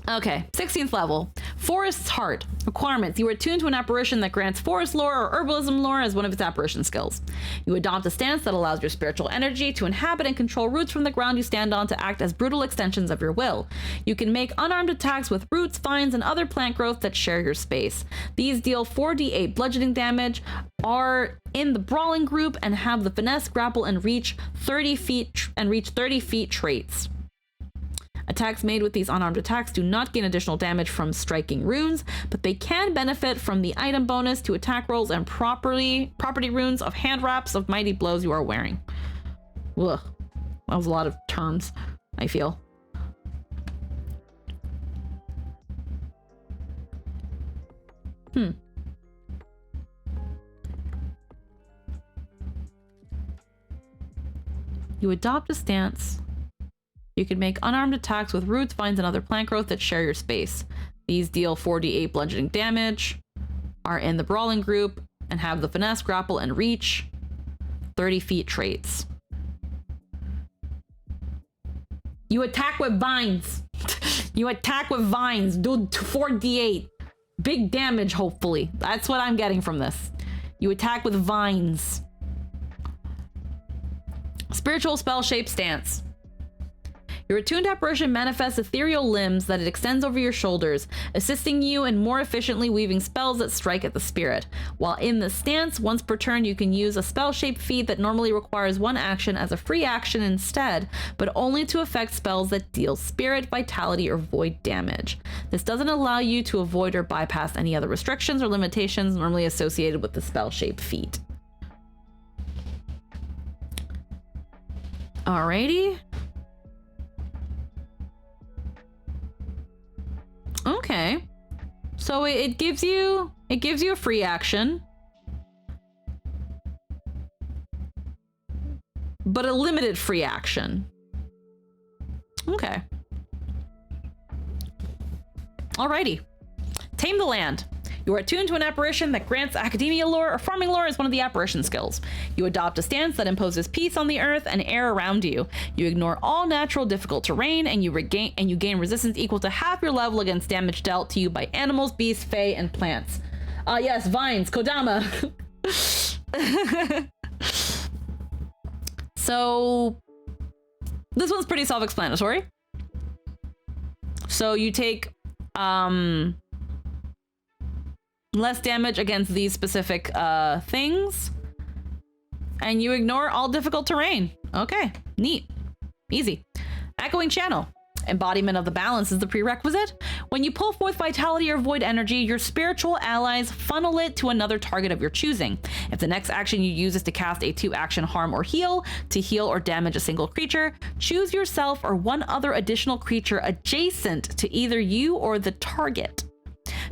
Okay, 16th level. Forest's Heart. Requirements. You are attuned to an apparition that grants forest lore or herbalism lore as one of its apparition skills. You adopt a stance that allows your spiritual energy to inhabit and control roots from the ground you stand on to act as brutal extensions of your will. You can make unarmed attacks with roots, vines, and other plant growth that share your space. These deal 4d8 bludgeoning damage, are in the brawling group, and have the finesse, grapple, and reach 30 feet traits. Attacks made with these unarmed attacks do not gain additional damage from striking runes, but they can benefit from the item bonus to attack rolls and property runes of hand wraps of mighty blows you are wearing. Ugh. That was a lot of terms, I feel. You adopt a stance. You can make unarmed attacks with roots, vines, and other plant growth that share your space. These deal 4d8 bludgeoning damage, are in the brawling group, and have the finesse, grapple, and reach 30 feet traits. You attack with vines. You attack with vines. Do 4d8. Big damage, hopefully. That's what I'm getting from this. You attack with vines. Spiritual spell shape stance. Your attuned apparition manifests ethereal limbs that it extends over your shoulders, assisting you in more efficiently weaving spells that strike at the spirit. While in this stance, once per turn you can use a spell-shaped feat that normally requires one action as a free action instead, but only to affect spells that deal spirit, vitality, or void damage. This doesn't allow you to avoid or bypass any other restrictions or limitations normally associated with the spell-shaped feat. Alrighty. Okay. So it gives you a free action, but a limited free action. Okay. Alrighty. Tame the land. You are attuned to an apparition that grants academia lore or farming lore as one of the apparition skills. You adopt a stance that imposes peace on the earth and air around you. You ignore all natural difficult terrain, and you gain resistance equal to half your level against damage dealt to you by animals, beasts, fae, and plants. Yes, vines, Kodama. So this one's pretty self-explanatory. So you take less damage against these specific things, and you ignore all difficult terrain. Okay, neat, easy. Echoing channel. Embodiment of the balance is the prerequisite. When you pull forth vitality or void energy, your spiritual allies funnel it to another target of your choosing. If the next action you use is to cast a 2-action harm or heal, to heal or damage a single creature, choose yourself or one other additional creature adjacent to either you or the target.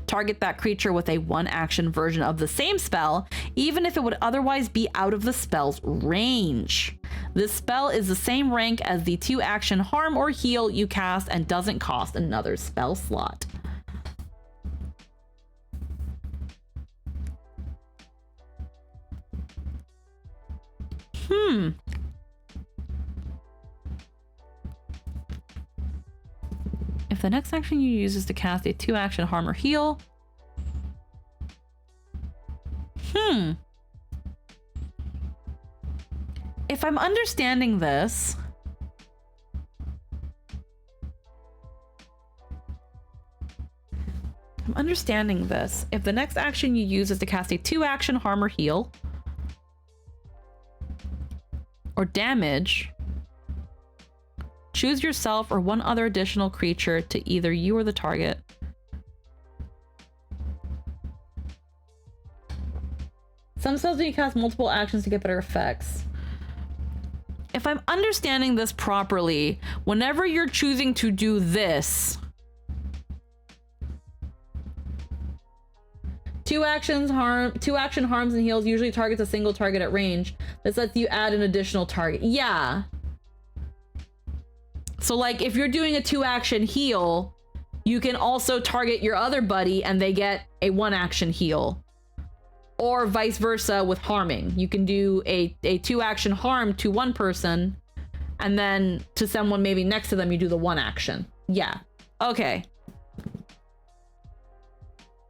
Target that creature with a 1-action version of the same spell, even if it would otherwise be out of the spell's range. This spell is the same rank as the 2-action harm or heal you cast and doesn't cost another spell slot. If the next action you use is to cast a 2-action harm or heal. If I'm understanding this, if the next action you use is to cast a 2-action harm or heal or damage, choose yourself or one other additional creature to either you or the target. Some spells you cast multiple actions to get better effects. If I'm understanding this properly, whenever you're choosing to do this, 2-action harms and heals usually targets a single target at range. This lets you add an additional target. Yeah. So like if you're doing a 2-action heal, you can also target your other buddy and they get a 1-action heal. Or vice versa with harming. You can do a 2-action harm to one person, and then to someone maybe next to them, you do the 1-action. Yeah. Okay.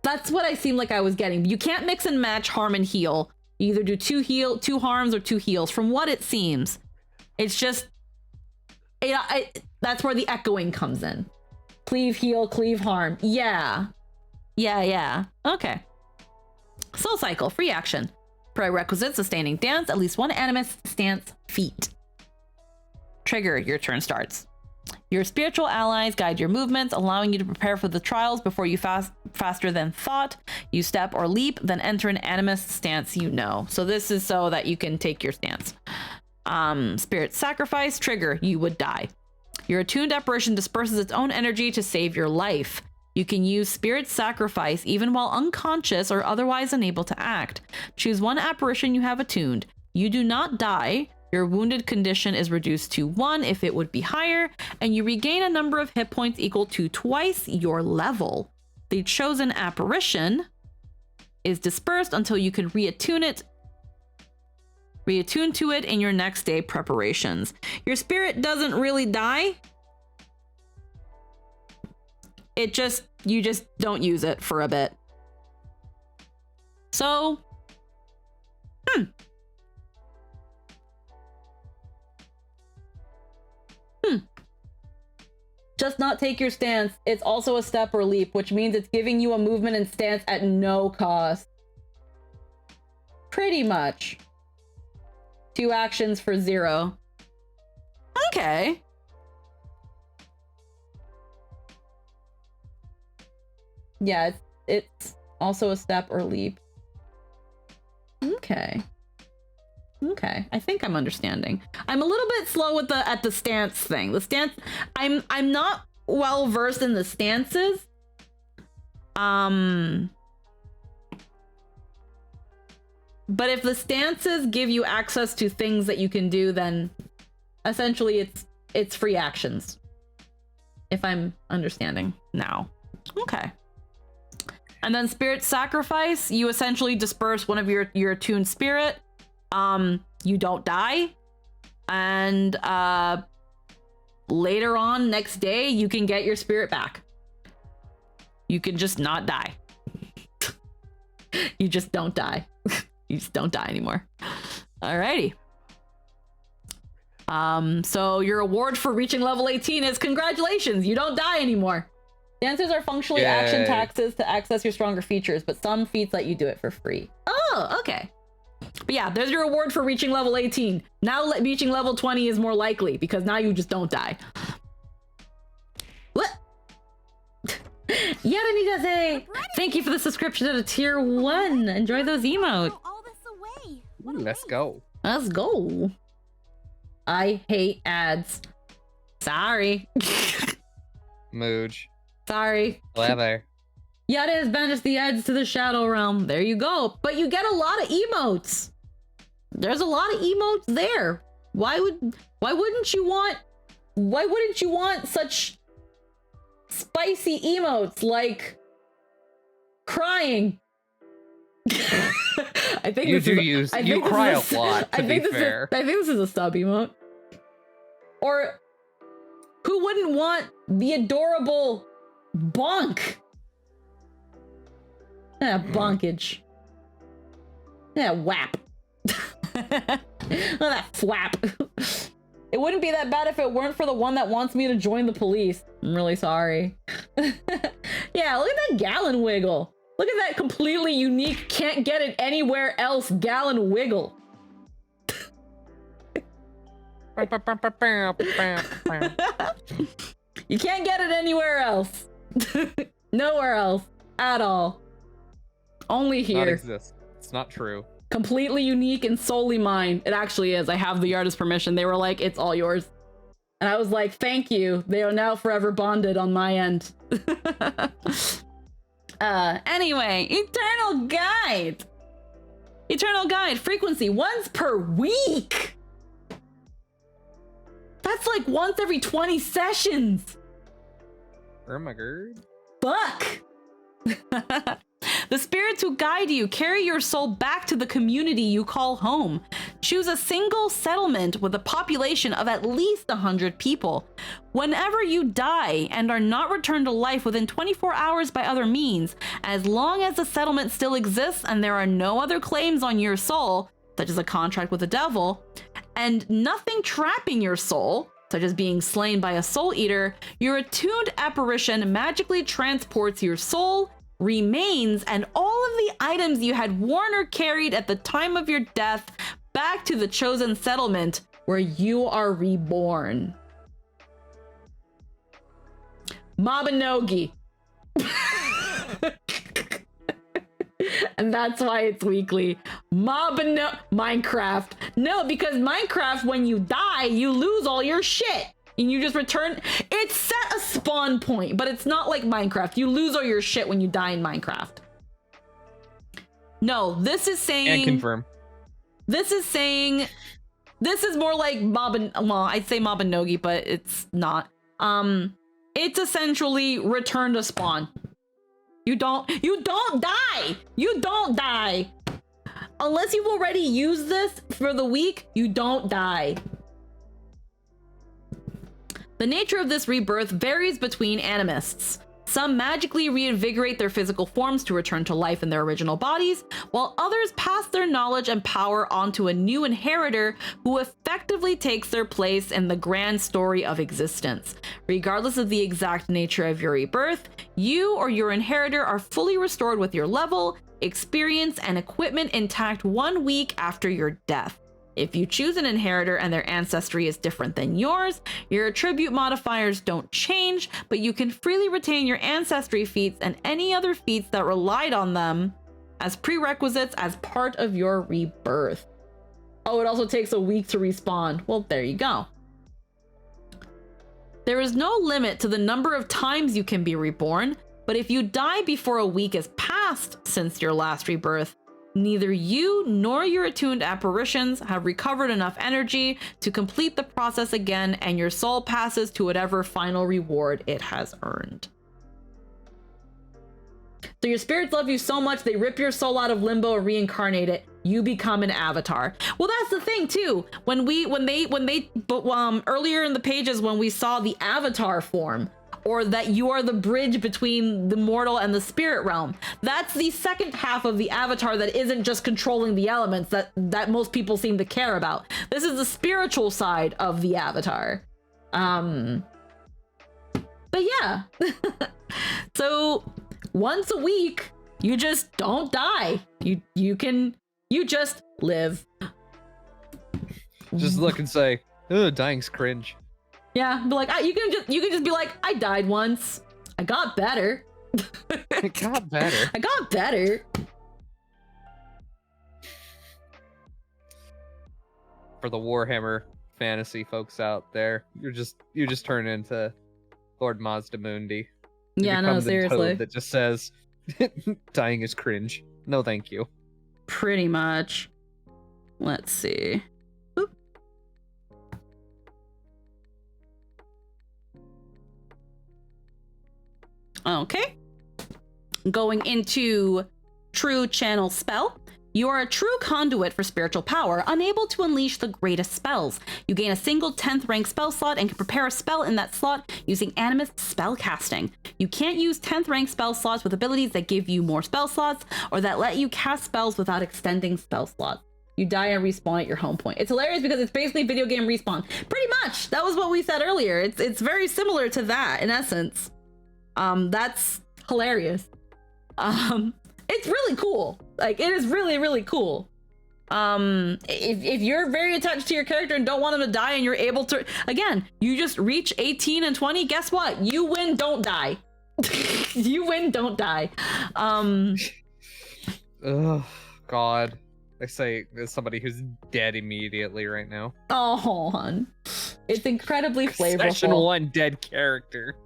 That's what I seemed like I was getting. You can't mix and match harm and heal. You either do 2 harms or 2 heals, from what it seems. It's just... that's where the echoing comes in. Cleave, heal, cleave, harm. Yeah. Yeah. Okay. Soul Cycle, free action. Prerequisite, sustaining dance, at least one Animist stance feat. Trigger, your turn starts. Your spiritual allies guide your movements, allowing you to prepare for the trials before you faster than thought. You step or leap, then enter an Animist stance you know. So this is so that you can take your stance. Spirit Sacrifice, trigger, you would die. Your attuned apparition disperses its own energy to save your life. You can use Spirit Sacrifice even while unconscious or otherwise unable to act. Choose one apparition you have attuned. You do not die. Your wounded condition is reduced to 1 if it would be higher, and you regain a number of hit points equal to twice your level. The chosen apparition is dispersed until you can reattune to it in your next day preparations. Your spirit doesn't really die. You just don't use it for a bit. So, just not take your stance. It's also a step or leap, which means it's giving you a movement and stance at no cost. Pretty much. 2 actions for 0. Okay. Yeah, it's also a step or leap. Okay. Okay, I think I'm understanding. I'm a little bit slow with at the stance thing. The stance, I'm not well versed in the stances. But if the stances give you access to things that you can do, then essentially it's free actions. If I'm understanding now. Okay. And then spirit sacrifice, you essentially disperse one of your attuned spirit. You don't die. And later on, next day, you can get your spirit back. You can just not die. You just don't die. You just don't die anymore. Alrighty. So your award for reaching level 18 is congratulations, you don't die anymore. Dances are functionally action taxes to access your stronger features, but some feats let you do it for free. Oh, okay. But yeah, there's your award for reaching level 18. Now reaching level 20 is more likely because now you just don't die. What? Yadanita say, thank you for the subscription to the tier 1. Enjoy those emotes. Let's go. Let's go. I hate ads. Sorry. Mooj. Sorry. Clever. Yada has banished the ads to the Shadow Realm. There you go. But you get a lot of emotes. There's a lot of emotes there. Why wouldn't you want such spicy emotes like crying? I think you cry a lot, to be fair. I think this is a stub emote. Or who wouldn't want the adorable bonk? Yeah, bonkage. Yeah, whap. Oh, that flap. It wouldn't be that bad if it weren't for the one that wants me to join the police. I'm really sorry. Yeah, look at that gallon wiggle. Look at that completely unique, can't get it anywhere else gallon wiggle. You can't get it anywhere else. Nowhere else at all. Only here. Not exist. It's not true. Completely unique and solely mine. It actually is. I have the artist's permission. They were like, it's all yours. And I was like, thank you. They are now forever bonded on my end. Anyway, Eternal Guide. Eternal Guide frequency once per week. That's like once every 20 sessions. Oh my god. Fuck. The spirits who guide you carry your soul back to the community you call home. Choose a single settlement with a population of at least 100 people. Whenever you die and are not returned to life within 24 hours by other means, as long as the settlement still exists and there are no other claims on your soul, such as a contract with the devil, and nothing trapping your soul, such as being slain by a soul eater, your attuned apparition magically transports your soul, remains, and all of the items you had worn or carried at the time of your death back to the chosen settlement where you are reborn. Mabinogi. And that's why it's weekly. Minecraft. No, because Minecraft, when you die, you lose all your shit. And you just return. It's set a spawn point, but it's not like Minecraft. You lose all your shit when you die in Minecraft. No, this is saying. And confirm. This is saying. This is more like well, I'd say Mabinogi, but it's not. It's essentially return to spawn. You don't die. You don't die. Unless you've already used this for the week, you don't die. The nature of this rebirth varies between animists. Some magically reinvigorate their physical forms to return to life in their original bodies, while others pass their knowledge and power onto a new inheritor who effectively takes their place in the grand story of existence. Regardless of the exact nature of your rebirth, you or your inheritor are fully restored with your level, experience, and equipment intact 1 week after your death. If you choose an inheritor and their ancestry is different than yours, your attribute modifiers don't change, but you can freely retain your ancestry feats and any other feats that relied on them as prerequisites as part of your rebirth. Oh, it also takes a week to respawn. Well, there you go. There is no limit to the number of times you can be reborn, but if you die before a week has passed since your last rebirth, neither you nor your attuned apparitions have recovered enough energy to complete the process again, and your soul passes to whatever final reward it has earned. So your spirits love you so much they rip your soul out of limbo and reincarnate it. You become an avatar. Well, that's the thing too. Earlier in the pages when we saw the avatar form, or that you are the bridge between the mortal and the spirit realm. That's the second half of the avatar that isn't just controlling the elements that most people seem to care about. This is the spiritual side of the avatar. But yeah. So once a week, you just don't die. You just live. Just look and say, "Oh, dying's cringe." Yeah, but like you can just be like, I died once. I got better. I got better. I got better. For the Warhammer fantasy folks out there, you just turn into Lord Mazdamundi. Yeah, no, seriously. That just says, dying is cringe. No, thank you. Pretty much. Let's see. Oop. Okay. Going into True Channel Spell. You are a true conduit for spiritual power, unable to unleash the greatest spells. You gain a single 10th rank spell slot and can prepare a spell in that slot using Animist spell casting. You can't use 10th rank spell slots with abilities that give you more spell slots or that let you cast spells without extending spell slots. You die and respawn at your home point. It's hilarious because it's basically video game respawn. Pretty much. That was what we said earlier. It's very similar to that in essence. That's hilarious. It's really cool. Like, it is really, really cool. If you're very attached to your character and don't want them to die and you're able to, again, you just reach 18 and 20, guess what? You win, don't die. You win, don't die. Oh, God. I say as somebody who's dead immediately right now. Oh, hon. It's incredibly flavorful. Session 1 dead character.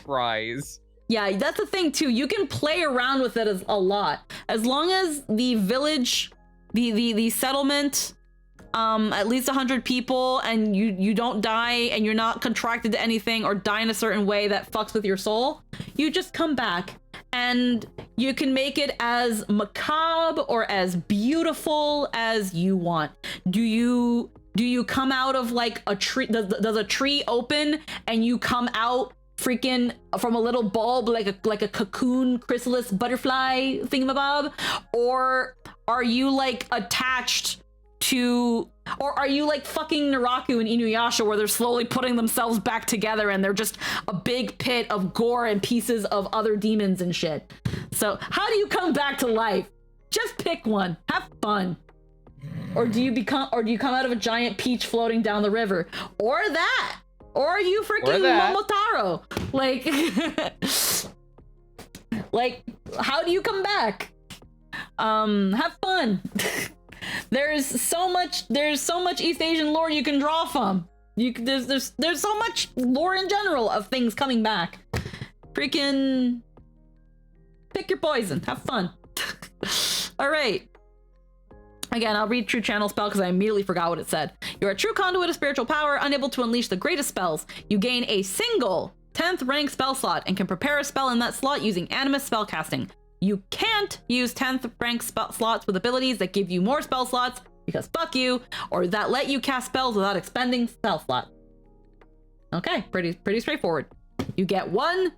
Prize. Yeah, that's the thing too. You can play around with it a lot. As long as the village, the settlement, at least 100 people, and you don't die and you're not contracted to anything or die in a certain way that fucks with your soul, you just come back. And you can make it as macabre or as beautiful as you want. Do you come out of like a tree? Does a tree open and you come out freaking from a little bulb like a cocoon chrysalis butterfly thingamabob? Or are you like attached to, or are you like fucking Naraku and Inuyasha where they're slowly putting themselves back together and they're just a big pit of gore and pieces of other demons and shit? So how do you come back to life? Just pick one. Have fun. Or do you come out of a giant peach floating down the river? Or that. Or are you freaking Momotaro? Like how do you come back? Have fun. There's so much East Asian lore you can draw from. There's so much lore in general of things coming back. Freaking pick your poison. Have fun. All right. Again, I'll read True Channel Spell because I immediately forgot what it said. You're a true conduit of spiritual power, unable to unleash the greatest spells. You gain a single 10th rank spell slot and can prepare a spell in that slot using Animist spell casting. You can't use 10th rank spell slots with abilities that give you more spell slots, because fuck you, or that let you cast spells without expending spell slot. Okay, pretty straightforward. You get one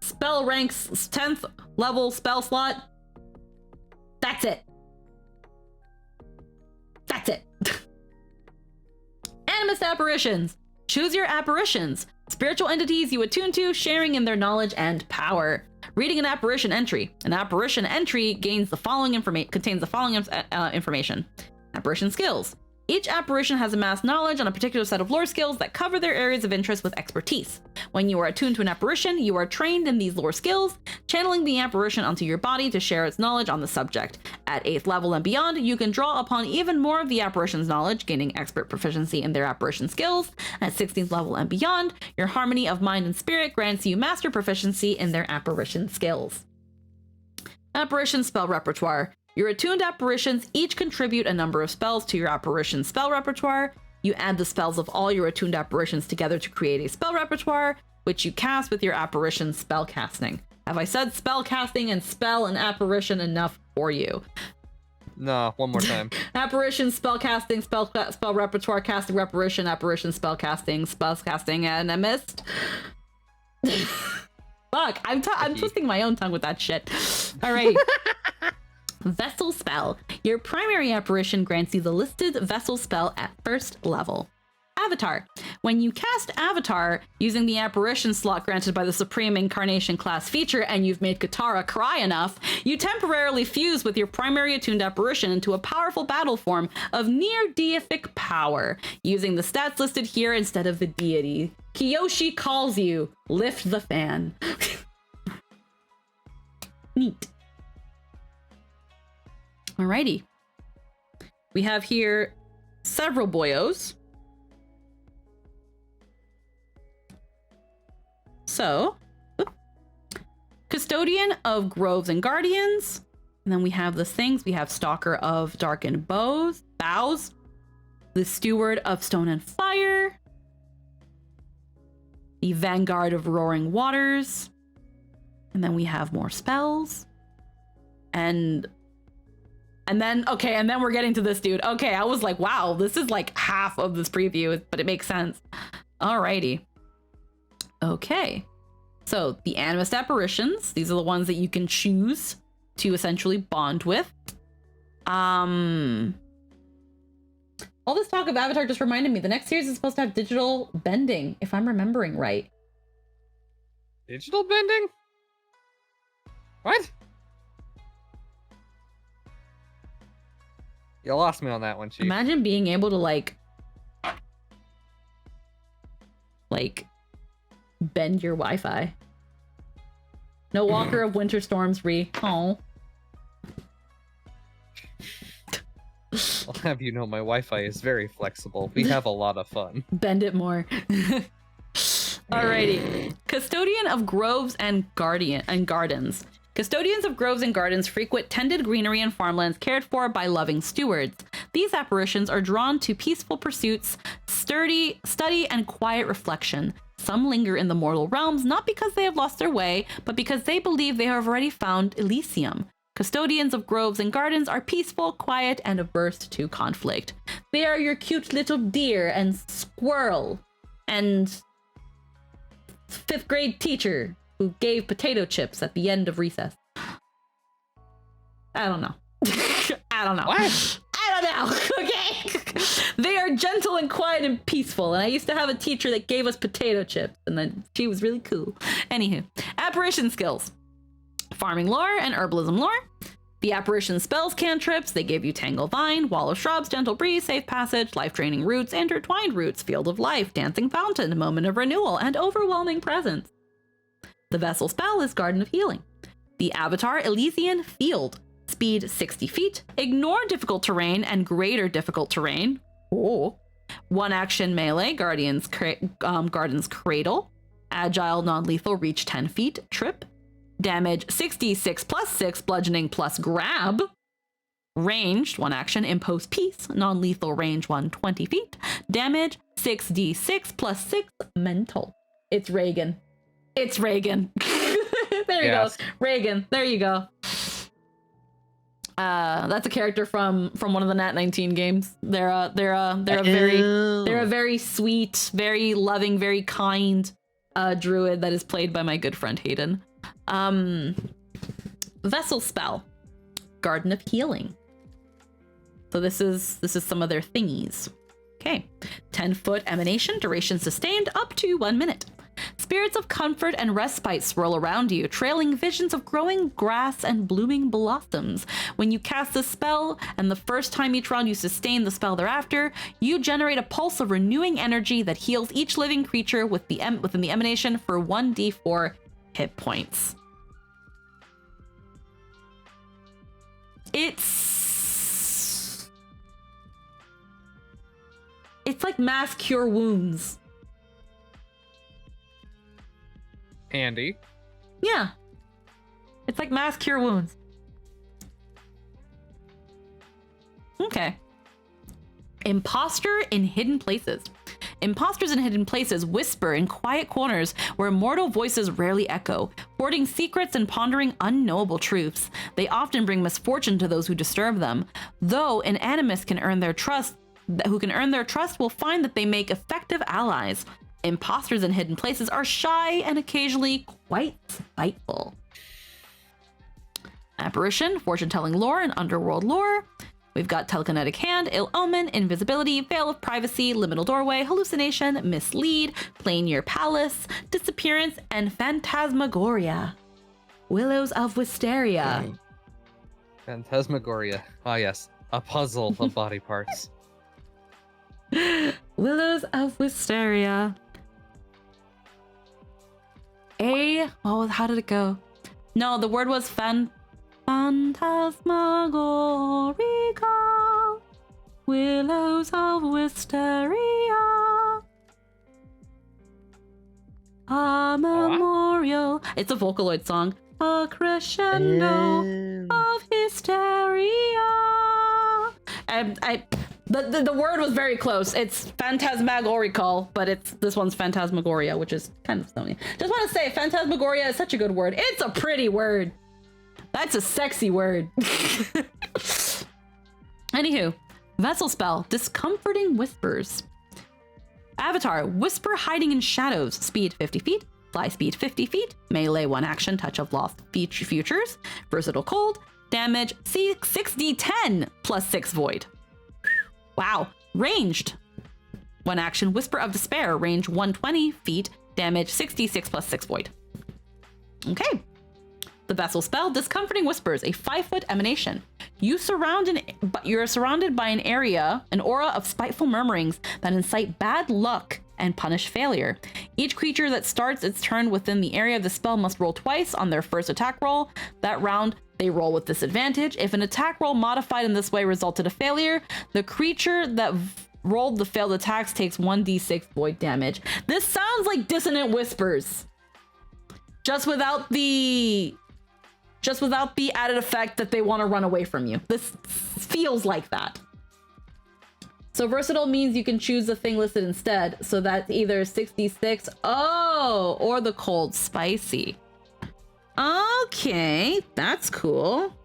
spell ranks 10th level spell slot. That's it. That's it. Animist apparitions. Choose your apparitions. Spiritual entities you attune to, sharing in their knowledge and power. Reading an apparition entry. An apparition entry contains the following information. Apparition skills. Each apparition has amassed knowledge on a particular set of lore skills that cover their areas of interest with expertise. When you are attuned to an apparition, you are trained in these lore skills, channeling the apparition onto your body to share its knowledge on the subject. At 8th level and beyond, you can draw upon even more of the apparition's knowledge, gaining expert proficiency in their apparition skills. At 16th level and beyond, your harmony of mind and spirit grants you master proficiency in their apparition skills. Apparition spell repertoire. Your attuned apparitions each contribute a number of spells to your apparition spell repertoire. You add the spells of all your attuned apparitions together to create a spell repertoire, which you cast with your apparition spell casting. Have I said spell casting and spell and apparition enough for you? No, one more time. Apparition, spell casting, spell repertoire, casting, apparition, spell casting, animist. Fuck, I'm twisting my own tongue with that shit. Alrighty. Vessel spell. Your primary apparition grants you the listed vessel spell at 1st level. Avatar. When you cast Avatar using the apparition slot granted by the Supreme Incarnation class feature and you've made Katara cry enough, you temporarily fuse with your primary attuned apparition into a powerful battle form of near deific power, using the stats listed here instead of the deity. Kiyoshi calls you. Lift the fan. Neat. Alrighty. We have here several boyos. So, Custodian of Groves and Guardians. And then we have the things. We have Stalker of Darkened Boughs, the Steward of Stone and Fire, the Vanguard of Roaring Waters. And then we have more spells. And then we're getting to this dude. Okay, I was like, wow, this is like half of this preview, but it makes sense. Alrighty. Okay. So the Animist apparitions, these are the ones that you can choose to essentially bond with. All this talk of Avatar just reminded me, the next series is supposed to have digital bending, if I'm remembering right. Digital bending? What? You lost me on that one, Chief. Imagine being able to like bend your Wi-Fi. No Walker of Winter Storms re. Oh. I'll have you know my Wi-Fi is very flexible. We have a lot of fun. Bend it more. Alrighty. Custodian of Groves and Gardens. Custodians of groves and gardens frequent tended greenery and farmlands cared for by loving stewards. These apparitions are drawn to peaceful pursuits, study, and quiet reflection. Some linger in the mortal realms not because they have lost their way, but because they believe they have already found Elysium. Custodians of groves and gardens are peaceful, quiet, and averse to conflict. They are your cute little deer and squirrel and 5th grade teacher who gave potato chips at the end of recess. I don't know. I don't know. What? I don't know. Okay. They are gentle and quiet and peaceful. And I used to have a teacher that gave us potato chips, and then she was really cool. Anywho, apparition skills. Farming lore and herbalism lore. The apparition spells cantrips. They give you Tangle Vine, Wall of Shrubs, Gentle Breeze, Safe Passage, Life Draining Roots, Intertwined Roots, Field of Life, Dancing Fountain, Moment of Renewal, and Overwhelming Presence. The vessel spell is Garden of Healing. The Avatar Elysian Field. Speed 60 feet. Ignore difficult terrain and greater difficult terrain. Oh. One action melee, Garden's Cradle. Agile, non-lethal, reach 10 feet. Trip. Damage 66 plus 6, bludgeoning plus grab. Ranged, one action, impose peace. Non-lethal, range 120 feet. Damage 6d6 plus 6, mental. It's Reagan. It's Reagan. There you go. Reagan. There you go. That's a character from one of the Nat 19 games. They're a very sweet, very loving, very kind druid that is played by my good friend Hayden. Vessel spell, Garden of Healing. So this is some of their thingies. Okay, 10-foot emanation, duration sustained up to 1 minute. Spirits of comfort and respite swirl around you, trailing visions of growing grass and blooming blossoms. When you cast this spell, and the first time each round you sustain the spell thereafter, you generate a pulse of renewing energy that heals each living creature within the emanation for 1d4 hit points. It's like mass cure wounds. Handy. Yeah. It's like mass cure wounds. Okay. Imposter in hidden places. Imposters in hidden places whisper in quiet corners where mortal voices rarely echo, hoarding secrets and pondering unknowable truths. They often bring misfortune to those who disturb them. Though an animist can earn their trust, will find that they make effective allies. Imposters in hidden places are shy and occasionally quite spiteful. Apparition, fortune-telling lore, and underworld lore. We've got telekinetic hand, ill omen, invisibility, veil of privacy, liminal doorway, hallucination, mislead, plane year palace, disappearance, and phantasmagoria. Willows of Wisteria. Phantasmagoria. Ah, yes. A puzzle of body parts. Willows of Wisteria. How did it go? No, the word was phantasmagorica. Willows of Wisteria. A memorial. It's a Vocaloid song. A crescendo of hysteria. The word was very close. It's phantasmagorical, but this one's phantasmagoria, which is kind of funny. Just want to say, phantasmagoria is such a good word. It's a pretty word. That's a sexy word. Anywho, vessel spell, discomforting whispers. Avatar, whisper hiding in shadows, speed 50 feet, fly speed 50 feet, melee 1 action, touch of lost futures, versatile cold, damage 6d10 plus 6 void. Wow. Ranged. 1 action, Whisper of Despair, range 120 feet, damage 66 plus 6 void. Okay. The vessel spell, Discomforting Whispers, a 5-foot emanation. You're surrounded by an aura of spiteful murmurings that incite bad luck and punish failure. Each creature that starts its turn within the area of the spell must roll twice on their first attack roll. That round, they roll with disadvantage. If an attack roll modified in this way resulted in a failure, the creature that rolled the failed attacks takes 1d6 void damage. This sounds like Dissonant Whispers. Just without the added effect that they want to run away from you. This feels like that. So versatile means you can choose the thing listed instead. So that's either 66, or the cold spicy. Okay, that's cool.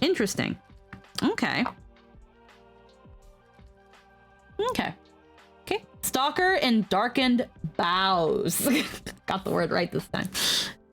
Interesting. Okay. Stalker in Darkened Boughs. Got the word right this time.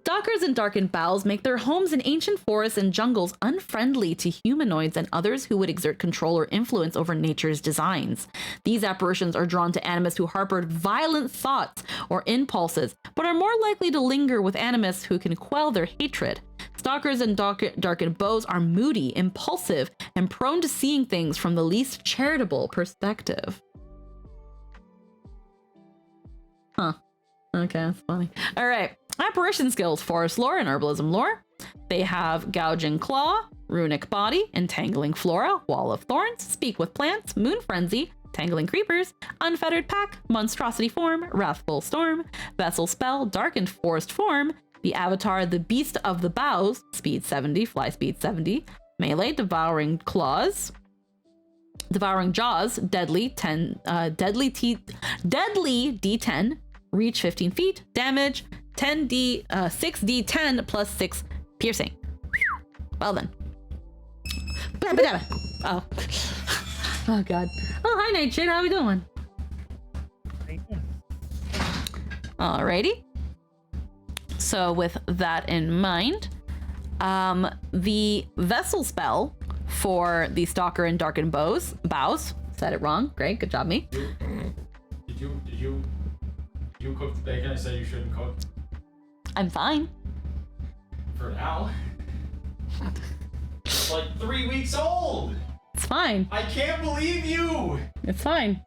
Stalkers in Darkened Boughs make their homes in ancient forests and jungles unfriendly to humanoids and others who would exert control or influence over nature's designs. These apparitions are drawn to animists who harbored violent thoughts or impulses, but are more likely to linger with animists who can quell their hatred. Stalkers in Darkened Boughs are moody, impulsive, and prone to seeing things from the least charitable perspective. Huh. Okay, that's funny. All right. Apparition skills, forest lore and herbalism lore. They have Gouging Claw, Runic Body, Entangling Flora, Wall of Thorns, Speak with Plants, Moon Frenzy, Tangling Creepers, Unfettered Pack, Monstrosity Form, Wrathful Storm, Vessel Spell, Darkened Forest Form, the Avatar, the Beast of the Boughs, speed 70, fly speed 70, Melee, Devouring Claws, Devouring Jaws, Deadly D10, reach 15 feet, damage 6d10 plus 6 piercing. Well then. Oh. Oh god. Oh, hi Nightshade, how we doing? Alrighty. So with that in mind, the vessel spell for the Stalker and Darkened Bows, said it wrong. Great, good job, me. Did you cook the bacon? I said you shouldn't cook. I'm fine. For now. It's like 3 weeks old. It's fine. I can't believe you. It's fine.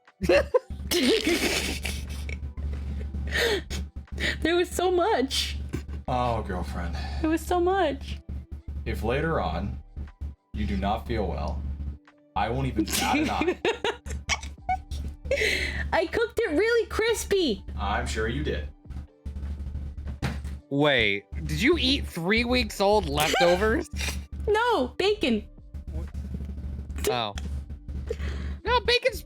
There was so much. Oh, girlfriend. There was so much. If later on you do not feel well, I won't even bat an eye. I cooked it really crispy. I'm sure you did. Wait, did you eat 3 weeks old leftovers? No, bacon. Oh. No, bacon's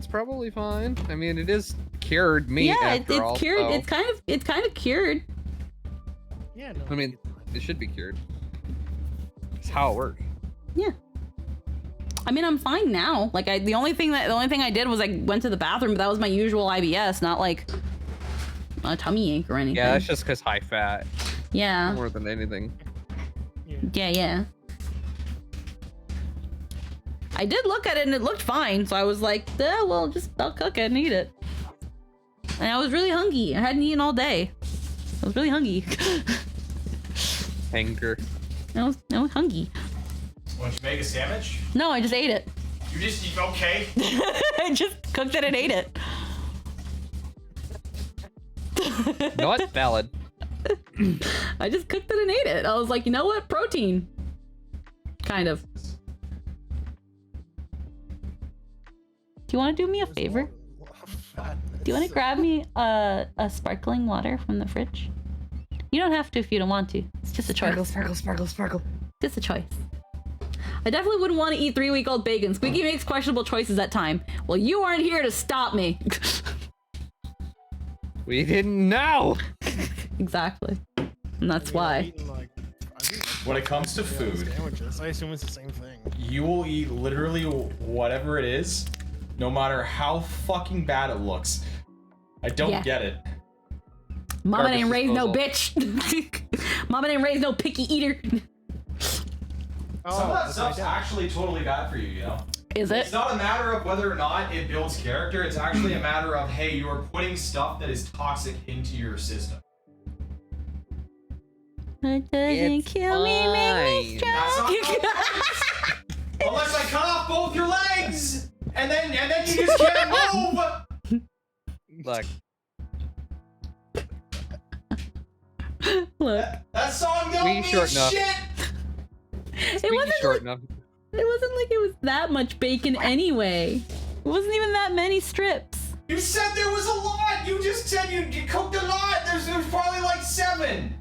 probably fine. I mean, it is cured meat. Yeah, after it's all, cured. so- It's kind of cured. Yeah, no. I mean, it should be cured. It's how it works. Yeah. I mean, I'm fine now. Like, the only thing I did was I went to the bathroom, but that was my usual IBS, not like a tummy ache or anything. Yeah, that's just because high fat Yeah. more than anything. Yeah. I did look at it and it looked fine, so I was like, well, I'll cook it and eat it. And I was really hungry. I hadn't eaten all day. I was really hungry. Anger. I was hungry. Want you make a sandwich? No, I just ate it. Okay. I just cooked it and ate it. No, it's valid. I just cooked it and ate it. I was like, you know what? Protein. Kind of. Do you want to do me a favor? Do you want to grab me a sparkling water from the fridge? You don't have to if you don't want to. It's just a choice. Sparkle. Just a choice. I definitely wouldn't want to eat 3-week-old bacon. Squeaky makes questionable choices at time. Well, you aren't here to stop me. We didn't know. Exactly. And that's why. When it comes to food, Sandwiches. I assume it's the same thing. you will eat literally whatever it is, no matter how fucking bad it looks. I don't get it. Mama Garbage ain't raised no disposal. bitch. Mama ain't raised no picky eater. Some of that that's my stuff's dad. actually totally bad for you, you know? Is It's it? not a matter of whether or not it builds character, it's actually a matter of, hey, you are putting stuff that is toxic into your system. It doesn't It's kill me, make me fine. That's not strong. how it works. Unless I cut off both your legs! And then you just can't move! Look, Look, That song don't We mean short enough. shit! it wasn't short like, enough. it wasn't like it was that much bacon anyway. It wasn't even that many strips. You said there was a lot! You just said you cooked a lot! There's probably like 7!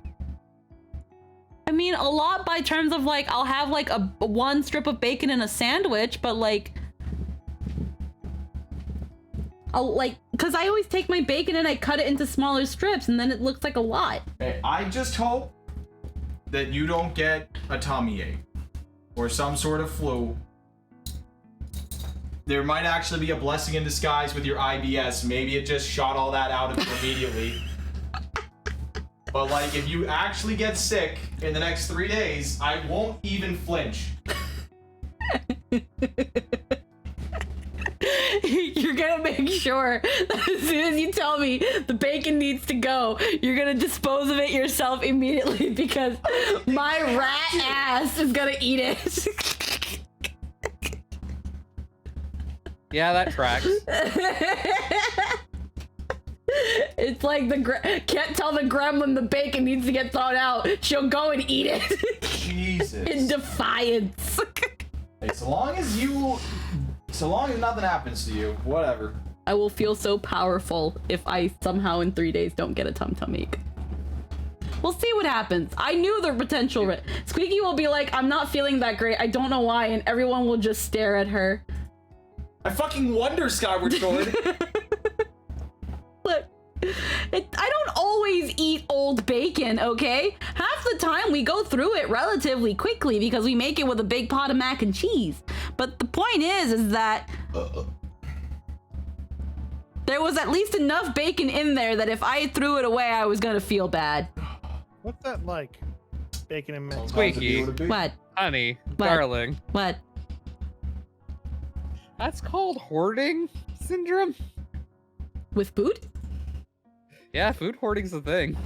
I mean, a lot by terms of like, I'll have like a one strip of bacon in a sandwich, but like, cause I always take my bacon and I cut it into smaller strips and then it looks like a lot. Hey, I just hope that you don't get a tummy ache or some sort of flu. There might actually be a blessing in disguise with your IBS. Maybe it just shot all that out of you immediately. But like, if you actually get sick in the next 3 days, I won't even flinch. You're gonna make sure that as soon as you tell me the bacon needs to go, you're gonna dispose of it yourself immediately because my rat ass is gonna eat it. Yeah, that tracks. It's like can't tell the gremlin the bacon needs to get thrown out. She'll go and eat it Jesus. in defiance. Hey, so long as nothing happens to you, whatever. I will feel so powerful if I somehow in 3 days don't get a tum-tum ache. We'll see what happens. I knew the potential. Squeaky will be like, I'm not feeling that great. I don't know why. And everyone will just stare at her. I fucking wonder, Skyward Sword. Look, I don't always eat old bacon, okay? Half the time we go through it relatively quickly because we make it with a big pot of mac and cheese. But the point is that there was at least enough bacon in there that if I threw it away, I was gonna feel bad. What's that like? Bacon and mint. Squeaky. What? Honey, What? darling. What? That's called hoarding syndrome. With food? Yeah, food hoarding's a thing.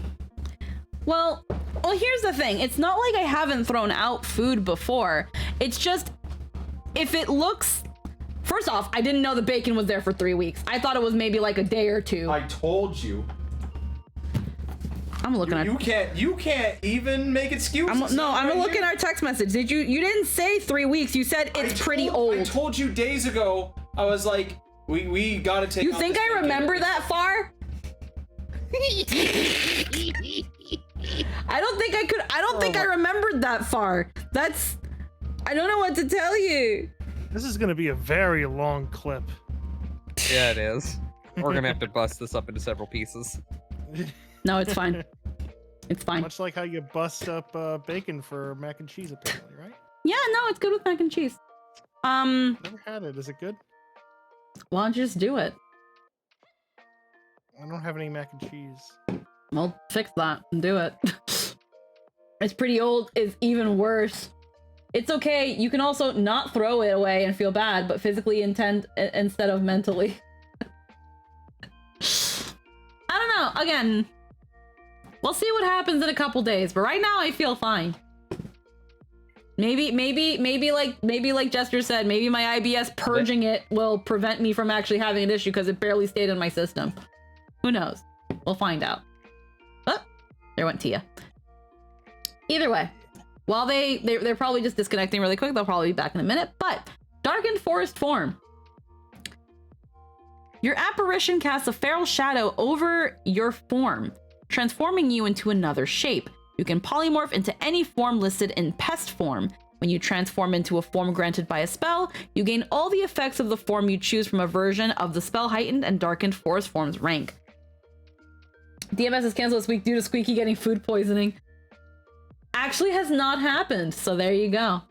Well, here's the thing. It's not like I haven't thrown out food before. It's just, if it looks... First off, I didn't know the bacon was there for 3 weeks. I thought it was maybe like a day or two. I told you. I'm looking at... You can't even make excuses. I'm looking at our text message. You didn't say 3 weeks. You said it's pretty old. I told you days ago. I was like, we gotta take. You think I remember that far? I don't think I could. I don't think I remembered that far. I don't know what to tell you. This is gonna be a very long clip. Yeah, it is. We're gonna have to bust this up into several pieces. No, it's fine. It's fine. Much like how you bust up bacon for mac and cheese, apparently, right? Yeah, no, it's good with mac and cheese. Never had it. Is it good? Why don't you just do it? I don't have any mac and cheese. Well, fix that and do it. It's pretty old. It's even worse. It's okay. You can also not throw it away and feel bad, but physically intend instead of mentally. I don't know. Again, we'll see what happens in a couple days, but right now I feel fine. Maybe like Jester said, maybe my IBS purging it will prevent me from actually having an issue because it barely stayed in my system. Who knows? We'll find out. Oh, there went Tia. Either way, while they're probably just disconnecting really quick, they'll probably be back in a minute. But darkened forest form. Your apparition casts a feral shadow over your form, transforming you into another shape. You can polymorph into any form listed in pest form. When you transform into a form granted by a spell, you gain all the effects of the form you choose from a version of the spell heightened and darkened forest form's rank. DMS is canceled this week due to Squeaky getting food poisoning. Actually has not happened, so there you go.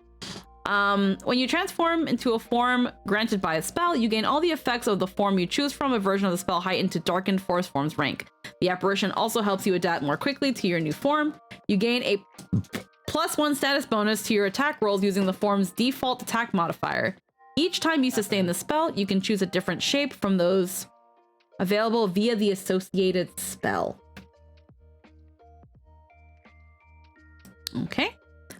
When you transform into a form granted by a spell, you gain all the effects of the form you choose from a version of the spell heightened to darkened forest form's rank. The apparition also helps you adapt more quickly to your new form. You gain a +1 status bonus to your attack rolls using the form's default attack modifier. Each time you sustain the spell, you can choose a different shape from those available via the associated spell. Okay.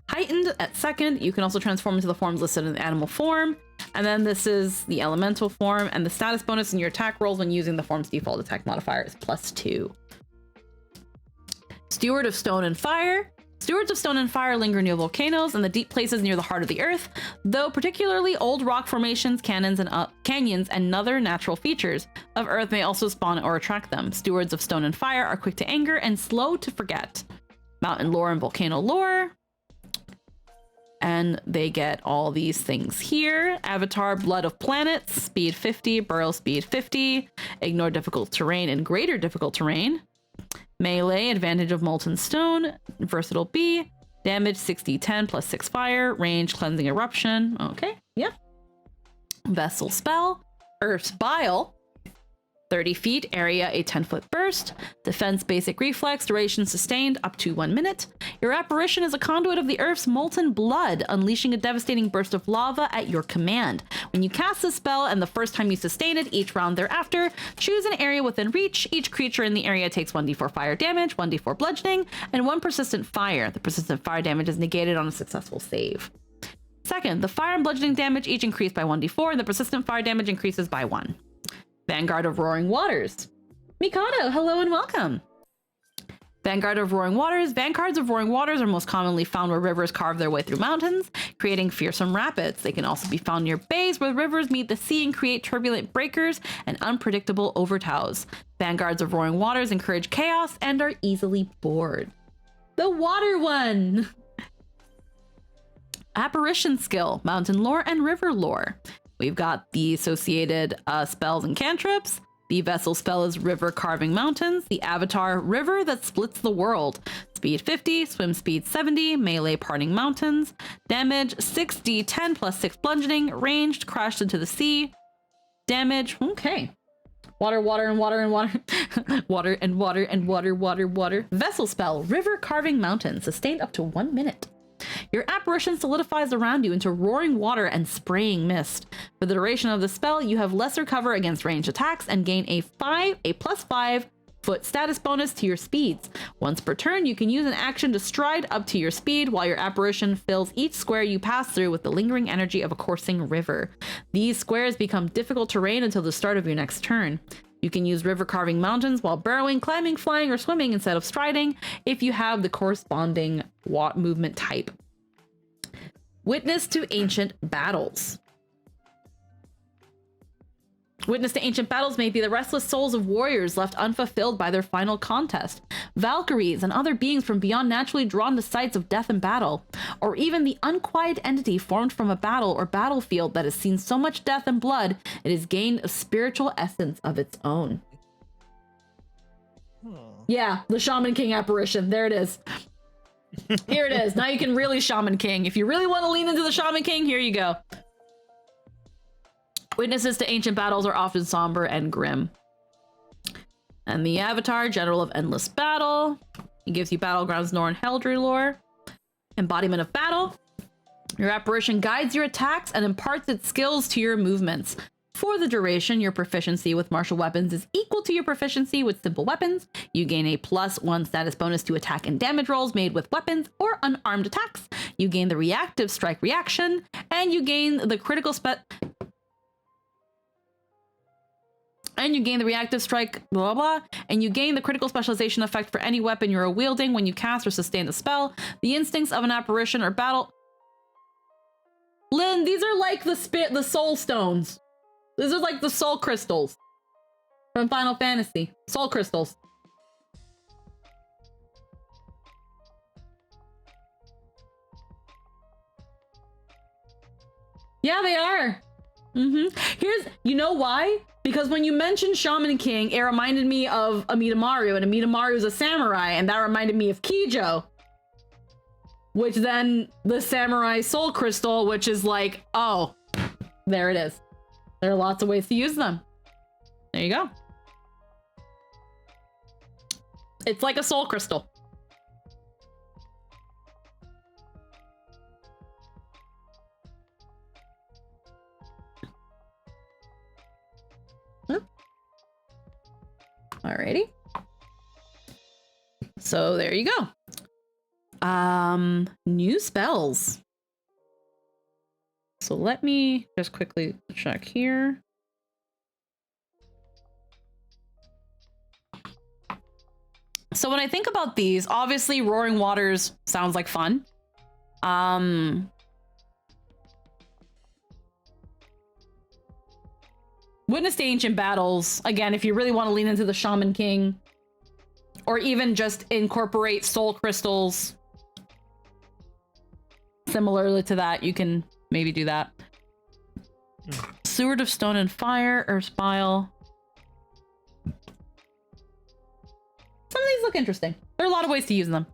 Heightened at second, you can also transform into the forms listed in the animal form. And then this is the elemental form, and the status bonus in your attack rolls when using the form's default attack modifier is +2. Steward of Stone and Fire. Stewards of Stone and Fire linger near volcanoes and the deep places near the heart of the earth, though particularly old rock formations, canyons, and other natural features of earth may also spawn or attract them. Stewards of Stone and Fire are quick to anger and slow to forget. Mountain lore and volcano lore. And they get all these things here. Avatar, Blood of Planets, speed 50, Burrow speed 50, ignore difficult terrain and greater difficult terrain. Melee, advantage of Molten Stone, versatile B, damage 60-10 +6 fire, range cleansing eruption. Okay, yep. Vessel spell, Earth's Bile, 30 feet, area a 10-foot burst, defense basic reflex, duration sustained up to 1 minute. Your apparition is a conduit of the Earth's molten blood, unleashing a devastating burst of lava at your command. When you cast the spell and the first time you sustain it each round thereafter, choose an area within reach. Each creature in the area takes 1d4 fire damage, 1d4 bludgeoning, and 1 persistent fire. The persistent fire damage is negated on a successful save. Second, the fire and bludgeoning damage each increase by 1d4, and the persistent fire damage increases by 1. Vanguard of Roaring Waters. Mikado, hello and welcome. Vanguard of Roaring Waters. Vanguards of Roaring Waters are most commonly found where rivers carve their way through mountains, creating fearsome rapids. They can also be found near bays where rivers meet the sea and create turbulent breakers and unpredictable overtows. Vanguards of Roaring Waters encourage chaos and are easily bored. The water one. Apparition skill, mountain lore and river lore. We've got the associated spells and cantrips. The vessel spell is River Carving Mountains. The avatar, River that Splits the World. Speed 50, swim speed 70, melee Parting Mountains. Damage 6d10 +6 bludgeoning, ranged, crashed into the sea. Damage, okay. Water, water, and water, and water. Water, and water, and water, water, water. Vessel spell. River carving mountain. Sustained up to 1 minute. Your apparition solidifies around you into roaring water and spraying mist. For the duration of the spell, you have lesser cover against ranged attacks and gain a +5 foot status bonus to your speeds. Once per turn, you can use an action to stride up to your speed while your apparition fills each square you pass through with the lingering energy of a coursing river. These squares become difficult terrain until the start of your next turn. You can use river carving mountains while burrowing, climbing, flying, or swimming instead of striding if you have the corresponding movement type. Witness to ancient battles. Witness to ancient battles may be the restless souls of warriors left unfulfilled by their final contest, Valkyries and other beings from beyond naturally drawn to sites of death and battle, or even the unquiet entity formed from a battle or battlefield that has seen so much death and blood it has gained a spiritual essence of its own. Yeah, the Shaman King apparition. There it is. Here it is. Now you can really Shaman King. If you really want to lean into the Shaman King, here you go. Witnesses to ancient battles are often somber and grim. And the Avatar, General of Endless Battle. He gives you Battlegrounds Norn Heldry lore. Embodiment of Battle. Your apparition guides your attacks and imparts its skills to your movements. For the duration, your proficiency with martial weapons is equal to your proficiency with simple weapons. You gain a +1 status bonus to attack and damage rolls made with weapons or unarmed attacks. You gain the reactive strike reaction, and you gain the critical and you gain the reactive strike, blah, blah, and you gain the critical specialization effect for any weapon you're wielding when you cast or sustain the spell. The instincts of an apparition or battle. Lynn, these are like the soul stones. These are like the soul crystals from Final Fantasy. Soul crystals. Yeah, they are. You know why? Because when you mentioned Shaman King, it reminded me of Amidamaru, and Amidamaru is a samurai, and that reminded me of Kijo. Which then, the samurai soul crystal, which is like, oh, there it is. There are lots of ways to use them. There you go. It's like a soul crystal. Alrighty. So there you go. New spells. So let me just quickly check here. So when I think about these, obviously Roaring Waters sounds like fun. Witness to Ancient Battles, again, if you really want to lean into the Shaman King, or even just incorporate soul crystals similarly to that, you can maybe do that. Sword of Stone and Fire, Earthspile. Some of these look interesting. There are a lot of ways to use them.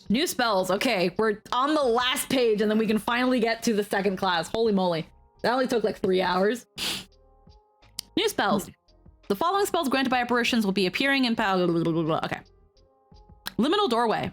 New spells. Okay, we're on the last page and then we can finally get to the second class. Holy moly. That only took like 3 hours. New spells. The following spells granted by apparitions will be appearing in okay. Liminal Doorway.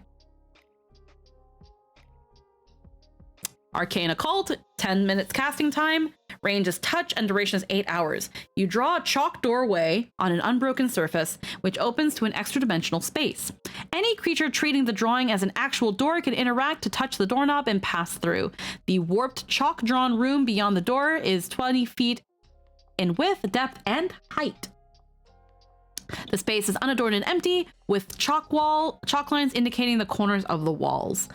Arcane Occult, 10 minutes casting time. Range is touch and duration is 8 hours. You draw a chalk doorway on an unbroken surface, which opens to an extra dimensional space. Any creature treating the drawing as an actual door can interact to touch the doorknob and pass through. The warped chalk drawn room beyond the door is 20 feet in width, depth, and height. The space is unadorned and empty, with chalk lines indicating the corners of the walls.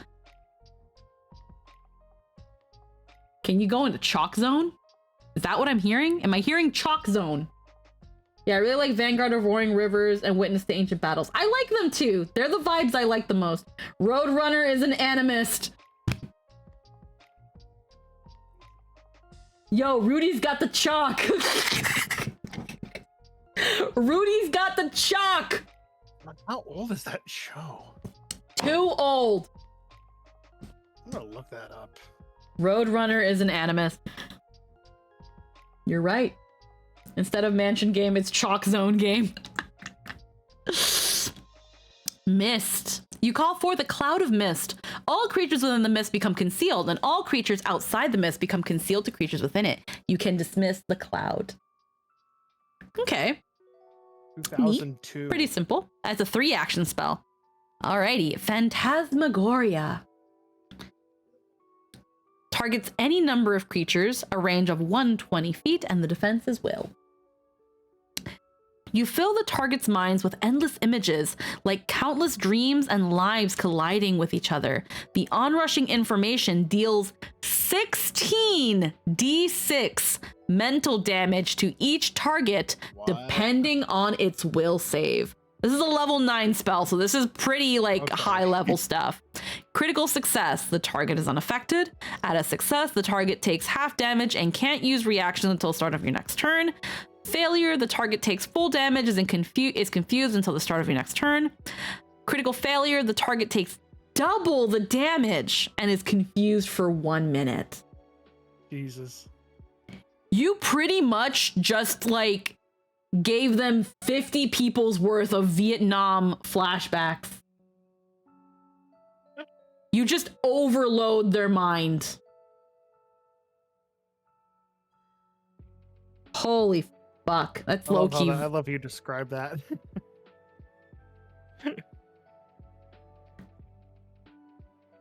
Can you go into Chalk Zone? Is that what I'm hearing? Am I hearing Chalk Zone? Yeah, I really like Vanguard of Roaring Rivers and Witness to Ancient Battles. I like them too. They're the vibes I like the most. Roadrunner is an animist. Yo, Rudy's got the chalk. Rudy's got the chalk. How old is that show? Too old. I'm gonna look that up. Roadrunner is an animist. You're right. Instead of mansion game, it's chalk zone game. Mist. You call forth a cloud of mist. All creatures within the mist become concealed, and all creatures outside the mist become concealed to creatures within it. You can dismiss the cloud. Okay. 2002. Pretty simple. That's a 3-action spell. Alrighty. Phantasmagoria. Targets any number of creatures, a range of 120 feet, and the defense is will. You fill the target's minds with endless images, like countless dreams and lives colliding with each other. The onrushing information deals 16 d6 mental damage to each target, depending on its will save. This is a level 9 spell, so this is pretty high level stuff. Critical success, the target is unaffected. At a success, the target takes half damage and can't use reactions until the start of your next turn. Failure, the target takes full damage is confused until the start of your next turn. Critical failure, the target takes double the damage and is confused for 1 minute. Jesus. You pretty much just gave them 50 people's worth of Vietnam flashbacks. You just overload their mind. Holy fuck. That's low key. I love you describe that.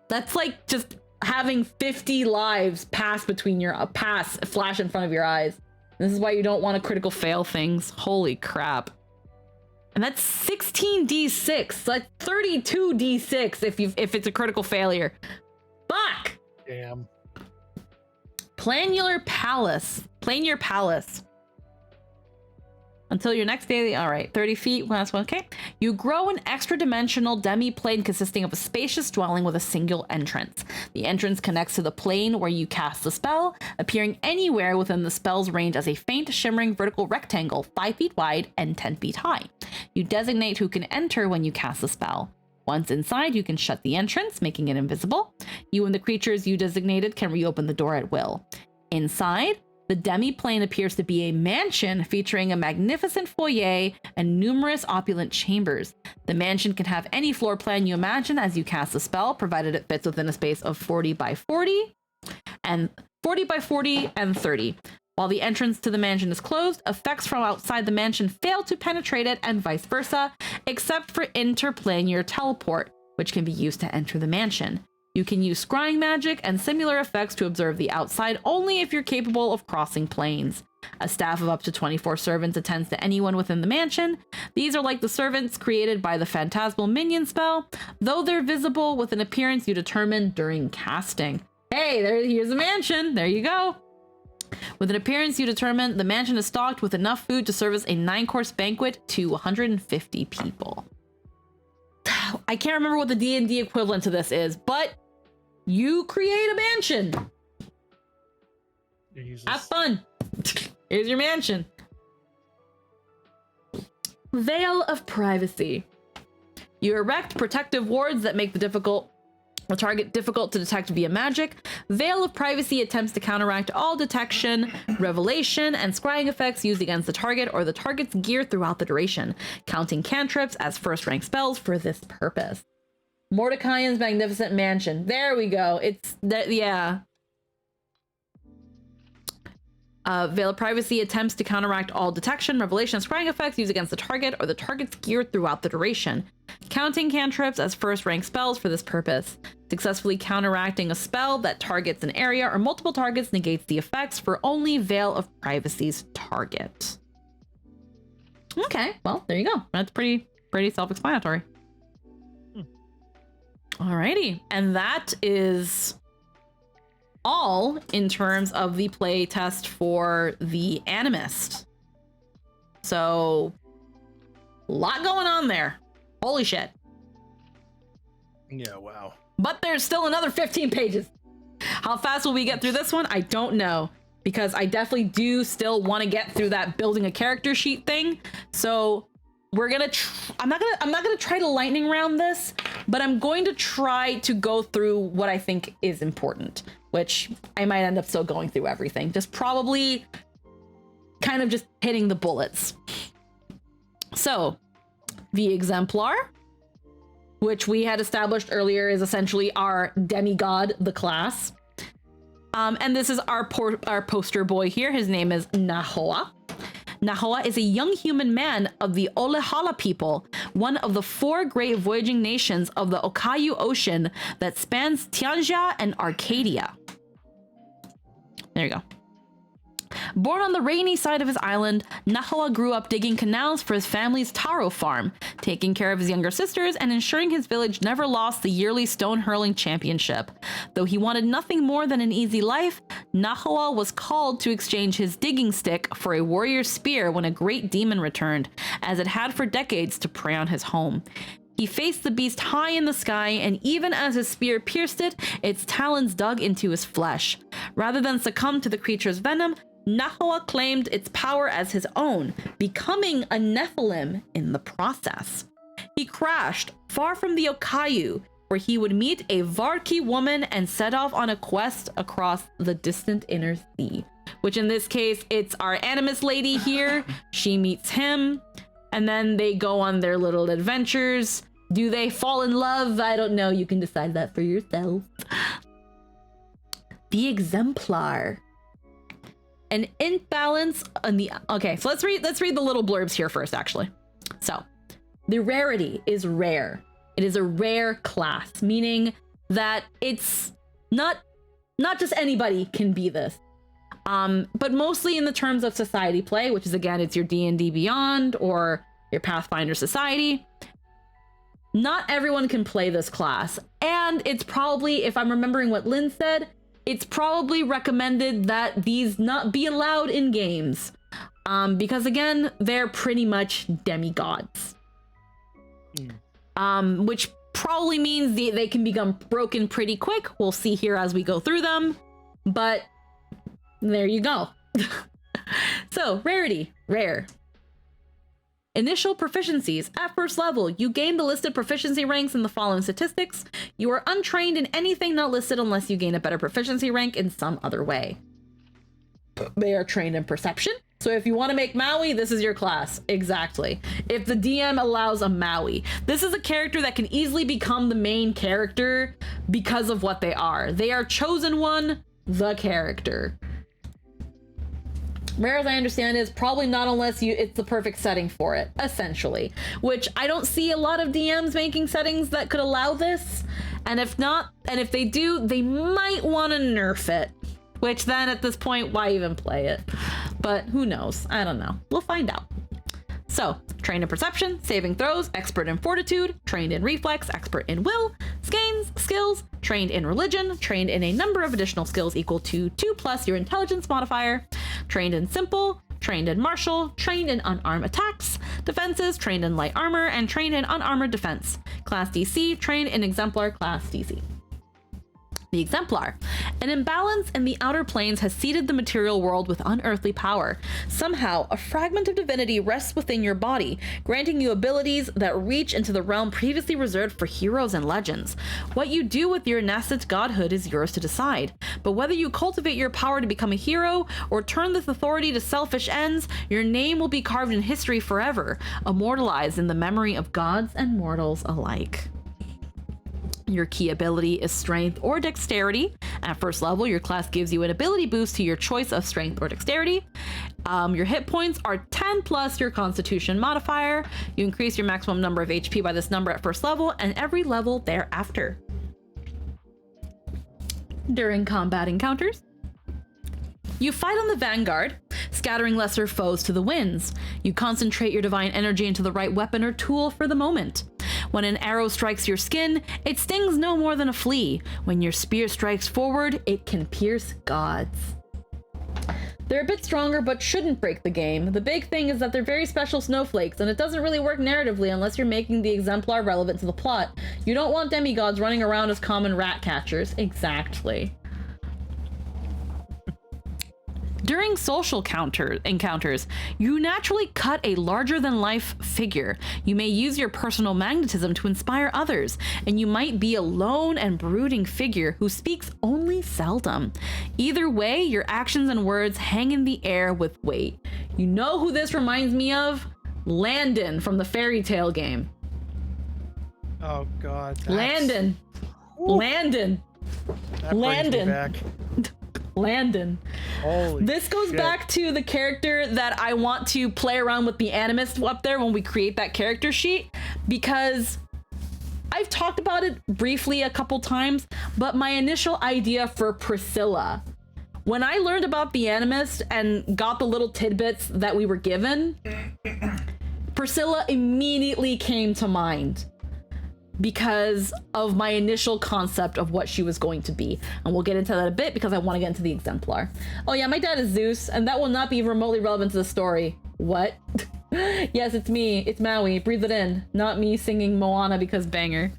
That's like just having 50 lives pass between your flash in front of your eyes. This is why you don't want to critical fail things. Holy crap. And that's 16d6. That's 32d6 if it's a critical failure. Fuck. Damn. Planar Palace. Until your next daily, all right, 30 feet, last one, okay. You grow an extra-dimensional demi-plane consisting of a spacious dwelling with a single entrance. The entrance connects to the plane where you cast the spell, appearing anywhere within the spell's range as a faint, shimmering vertical rectangle, 5 feet wide and 10 feet high. You designate who can enter when you cast the spell. Once inside, you can shut the entrance, making it invisible. You and the creatures you designated can reopen the door at will. Inside, the demi-plane appears to be a mansion featuring a magnificent foyer and numerous opulent chambers. The mansion can have any floor plan you imagine as you cast the spell, provided it fits within a space of 40 by 40 and 40 by 40 and 30. While the entrance to the mansion is closed, effects from outside the mansion fail to penetrate it and vice versa, except for interplanar teleport, which can be used to enter the mansion. You can use scrying magic and similar effects to observe the outside only if you're capable of crossing planes. A staff of up to 24 servants attends to anyone within the mansion. These are like the servants created by the Phantasmal Minion spell, though they're visible with an appearance you determine during casting. Hey, here's a mansion. There you go. With an appearance you determine, the mansion is stocked with enough food to service a 9-course banquet to 150 people. I can't remember what the D&D equivalent to this is, but you create a mansion. Jesus. Have fun. Here's your mansion. Veil of Privacy. You erect protective wards that make the target difficult to detect via magic. Veil of Privacy attempts to counteract all detection, revelation, and scrying effects used against the target or the target's gear throughout the duration, counting cantrips as first-rank spells for this purpose. Mordecai's Magnificent Mansion. There we go. Yeah. Veil of Privacy attempts to counteract all detection, revelation, and scrying effects used against the target or the target's gear throughout the duration, counting cantrips as first-rank spells for this purpose. Successfully counteracting a spell that targets an area or multiple targets negates the effects for only Veil of Privacy's target. Okay, well, there you go. That's pretty self-explanatory. Alrighty, and that is all in terms of the play test for the Animist. So, a lot going on there. Holy shit. Yeah, wow. But there's still another 15 pages. How fast will we get through this one? I don't know, because I definitely do still want to get through that building a character sheet thing. So we're gonna I'm not gonna try to lightning round this, but I'm going to try to go through what I think is important, which I might end up still going through everything. Just probably kind of just hitting the bullets. So, the Exemplar, which we had established earlier, is essentially our demigod, the class. And this is our poster boy here. His name is Nahoa. Nahoa is a young human man of the Olehala people, one of the 4 great voyaging nations of the Okayu Ocean that spans Tianjia and Arcadia. There you go. Born on the rainy side of his island, Nahoa grew up digging canals for his family's taro farm, taking care of his younger sisters and ensuring his village never lost the yearly stone hurling championship. Though he wanted nothing more than an easy life, Nahoa was called to exchange his digging stick for a warrior's spear when a great demon returned, as it had for decades to prey on his home. He faced the beast high in the sky, and even as his spear pierced it, its talons dug into his flesh. Rather than succumb to the creature's venom, Nahoa claimed its power as his own, becoming a Nephilim in the process. He crashed far from the Okayu, where he would meet a Varki woman and set off on a quest across the distant inner sea. Which in this case, it's our Animist lady here. She meets him, and then they go on their little adventures. Do they fall in love? I don't know. You can decide that for yourself. The Exemplar. An imbalance on the... Okay, so let's read the little blurbs here first, actually. So, the rarity is rare. It is a rare class, meaning that it's not just anybody can be this. But mostly in the terms of society play, which is, again, it's your D&D Beyond or your Pathfinder Society. Not everyone can play this class. And it's probably, if I'm remembering what Lynn said, it's probably recommended that these not be allowed in games. Because again, they're pretty much demigods. Which probably means they can become broken pretty quick. We'll see here as we go through them. But there you go. So, rarity, rare. Initial proficiencies. At first level, you gain the listed proficiency ranks in the following statistics. You are untrained in anything not listed unless you gain a better proficiency rank in some other way. They are trained in perception. So if you want to make Maui, this is your class. Exactly. If the DM allows a Maui. This is a character that can easily become the main character because of what they are. They are chosen one, the character. Rare as I understand is probably not unless it's the perfect setting for it, essentially. Which I don't see a lot of DMs making settings that could allow this. And if not, and if they do, they might want to nerf it. Which then at this point, why even play it? But who knows? I don't know. We'll find out. So, trained in perception, saving throws, expert in fortitude, trained in reflex, expert in will, skills, trained in religion, trained in a number of additional skills equal to 2 plus your intelligence modifier, trained in simple, trained in martial, trained in unarmed attacks, defenses, trained in light armor, and trained in unarmored defense. Class DC, trained in exemplar class DC. The Exemplar. An imbalance in the outer planes has seeded the material world with unearthly power. Somehow, a fragment of divinity rests within your body, granting you abilities that reach into the realm previously reserved for heroes and legends. What you do with your nascent godhood is yours to decide, but whether you cultivate your power to become a hero or turn this authority to selfish ends, your name will be carved in history forever, immortalized in the memory of gods and mortals alike. Your key ability is strength or dexterity. At first level, your class gives you an ability boost to your choice of strength or dexterity. Your hit points are 10 plus your constitution modifier. You increase your maximum number of HP by this number at first level and every level thereafter. During combat encounters, you fight on the vanguard, scattering lesser foes to the winds. You concentrate your divine energy into the right weapon or tool for the moment. When an arrow strikes your skin, it stings no more than a flea. When your spear strikes forward, it can pierce gods. They're a bit stronger, but shouldn't break the game. The big thing is that they're very special snowflakes, and it doesn't really work narratively unless you're making the Exemplar relevant to the plot. You don't want demigods running around as common rat catchers. Exactly. During social encounters, you naturally cut a larger-than-life figure. You may use your personal magnetism to inspire others, and you might be a lone and brooding figure who speaks only seldom. Either way, your actions and words hang in the air with weight. You know who this reminds me of? Landon from the Fairy Tale game. Oh God. Landon. Ooh, Landon. that brings me Landon. back. Landon. Holy This goes shit. back to the character that I want to play around with the Animist up there when we create that character sheet, because I've talked about it briefly a couple times, but my initial idea for Priscilla, when I learned about the Animist and got the little tidbits that we were given, Priscilla immediately came to mind because of my initial concept of what she was going to be. And we'll get into that a bit because I want to get into the Exemplar. Oh yeah, my dad is Zeus, and that will not be remotely relevant to the story. What? Yes, it's me. It's Maui. Breathe it in. Not me singing Moana because banger.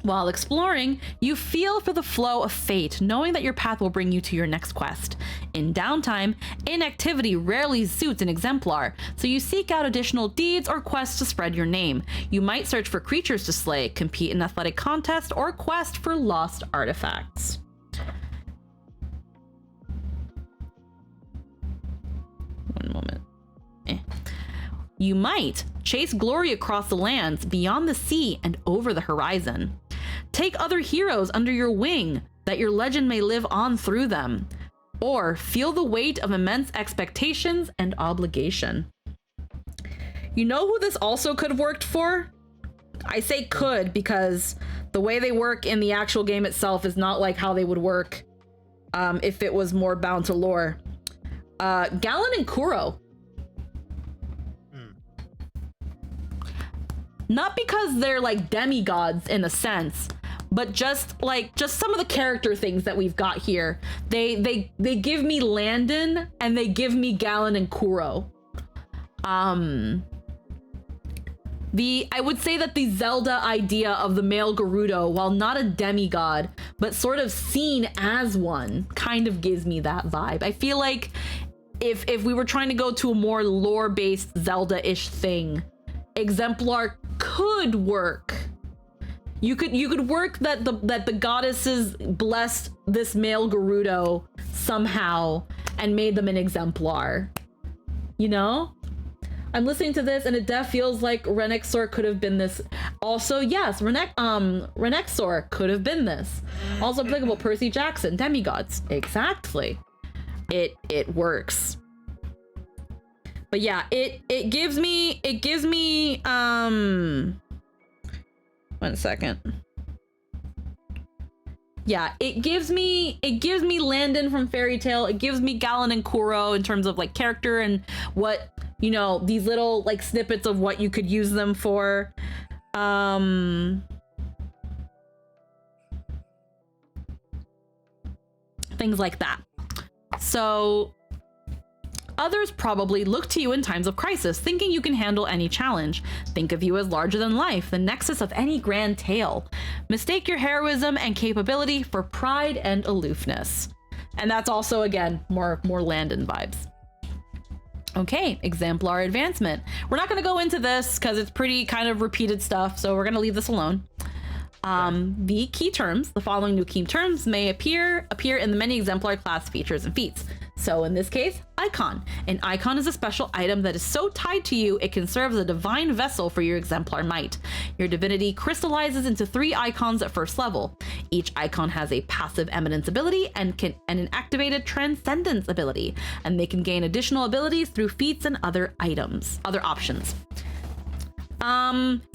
While exploring, you feel for the flow of fate, knowing that your path will bring you to your next quest. In downtime, inactivity rarely suits an Exemplar, so you seek out additional deeds or quests to spread your name. You might search for creatures to slay, compete in athletic contests, or quest for lost artifacts. One moment. You might chase glory across the lands, beyond the sea, and over the horizon. Take other heroes under your wing, that your legend may live on through them. Or feel the weight of immense expectations and obligation. You know who this also could have worked for? I say could because the way they work in the actual game itself is not like how they would work if it was more bound to lore. Galen and Kuro. Not because they're like demigods in a sense, but just some of the character things that we've got here. They give me Landon and they give me Galen and Kuro. I would say that the Zelda idea of the male Gerudo, while not a demigod, but sort of seen as one, kind of gives me that vibe. I feel like if we were trying to go to a more lore-based Zelda-ish thing, Exemplar could work. You could work that the goddesses blessed this male Gerudo somehow and made them an Exemplar. You know? I'm listening to this and it def feels like Renexor could have been this. Also, yes, Renexor could have been this. Also applicable, Percy Jackson, demigods. Exactly. It works. But yeah, it gives me 1 second. Yeah, it gives me Landon from Fairy Tale. It gives me Galen and Kuro in terms of like character and what, you know, these little like snippets of what you could use them for. Things like that. So others probably look to you in times of crisis, thinking you can handle any challenge. Think of you as larger than life, the nexus of any grand tale. Mistake your heroism and capability for pride and aloofness. And that's also, again, more Landon vibes. Okay, Exemplar advancement. We're not going to go into this because it's pretty kind of repeated stuff, so we're going to leave this alone. The key terms, the following new key terms may appear in the many Exemplar class features and feats. So in this case, icon. An icon is a special item that is so tied to you, it can serve as a divine vessel for your Exemplar might. Your divinity crystallizes into 3 icons at first level. Each icon has a passive eminence ability and an activated transcendence ability, and they can gain additional abilities through feats and other options.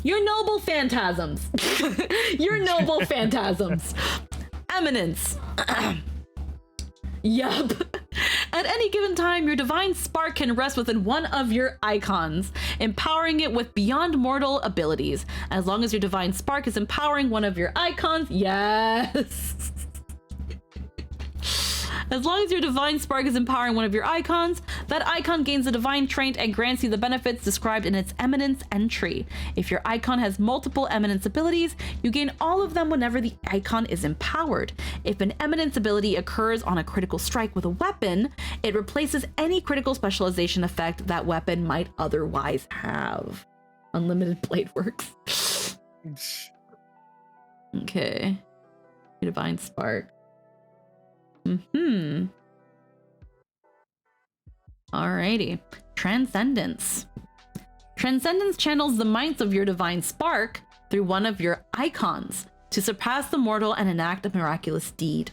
Your noble phantasms. Your noble phantasms. Eminence. Yup. At any given time, your divine spark can rest within one of your icons, empowering it with beyond mortal abilities. As long as your divine spark is empowering one of your icons, yes. As long as your divine spark is empowering one of your icons, that icon gains a divine trait and grants you the benefits described in its eminence entry. If your icon has multiple eminence abilities, you gain all of them whenever the icon is empowered. If an eminence ability occurs on a critical strike with a weapon, it replaces any critical specialization effect that weapon might otherwise have. Unlimited blade works. Okay. Divine spark. Alrighty. Transcendence. Transcendence channels the might of your divine spark through one of your icons to surpass the mortal and enact a miraculous deed.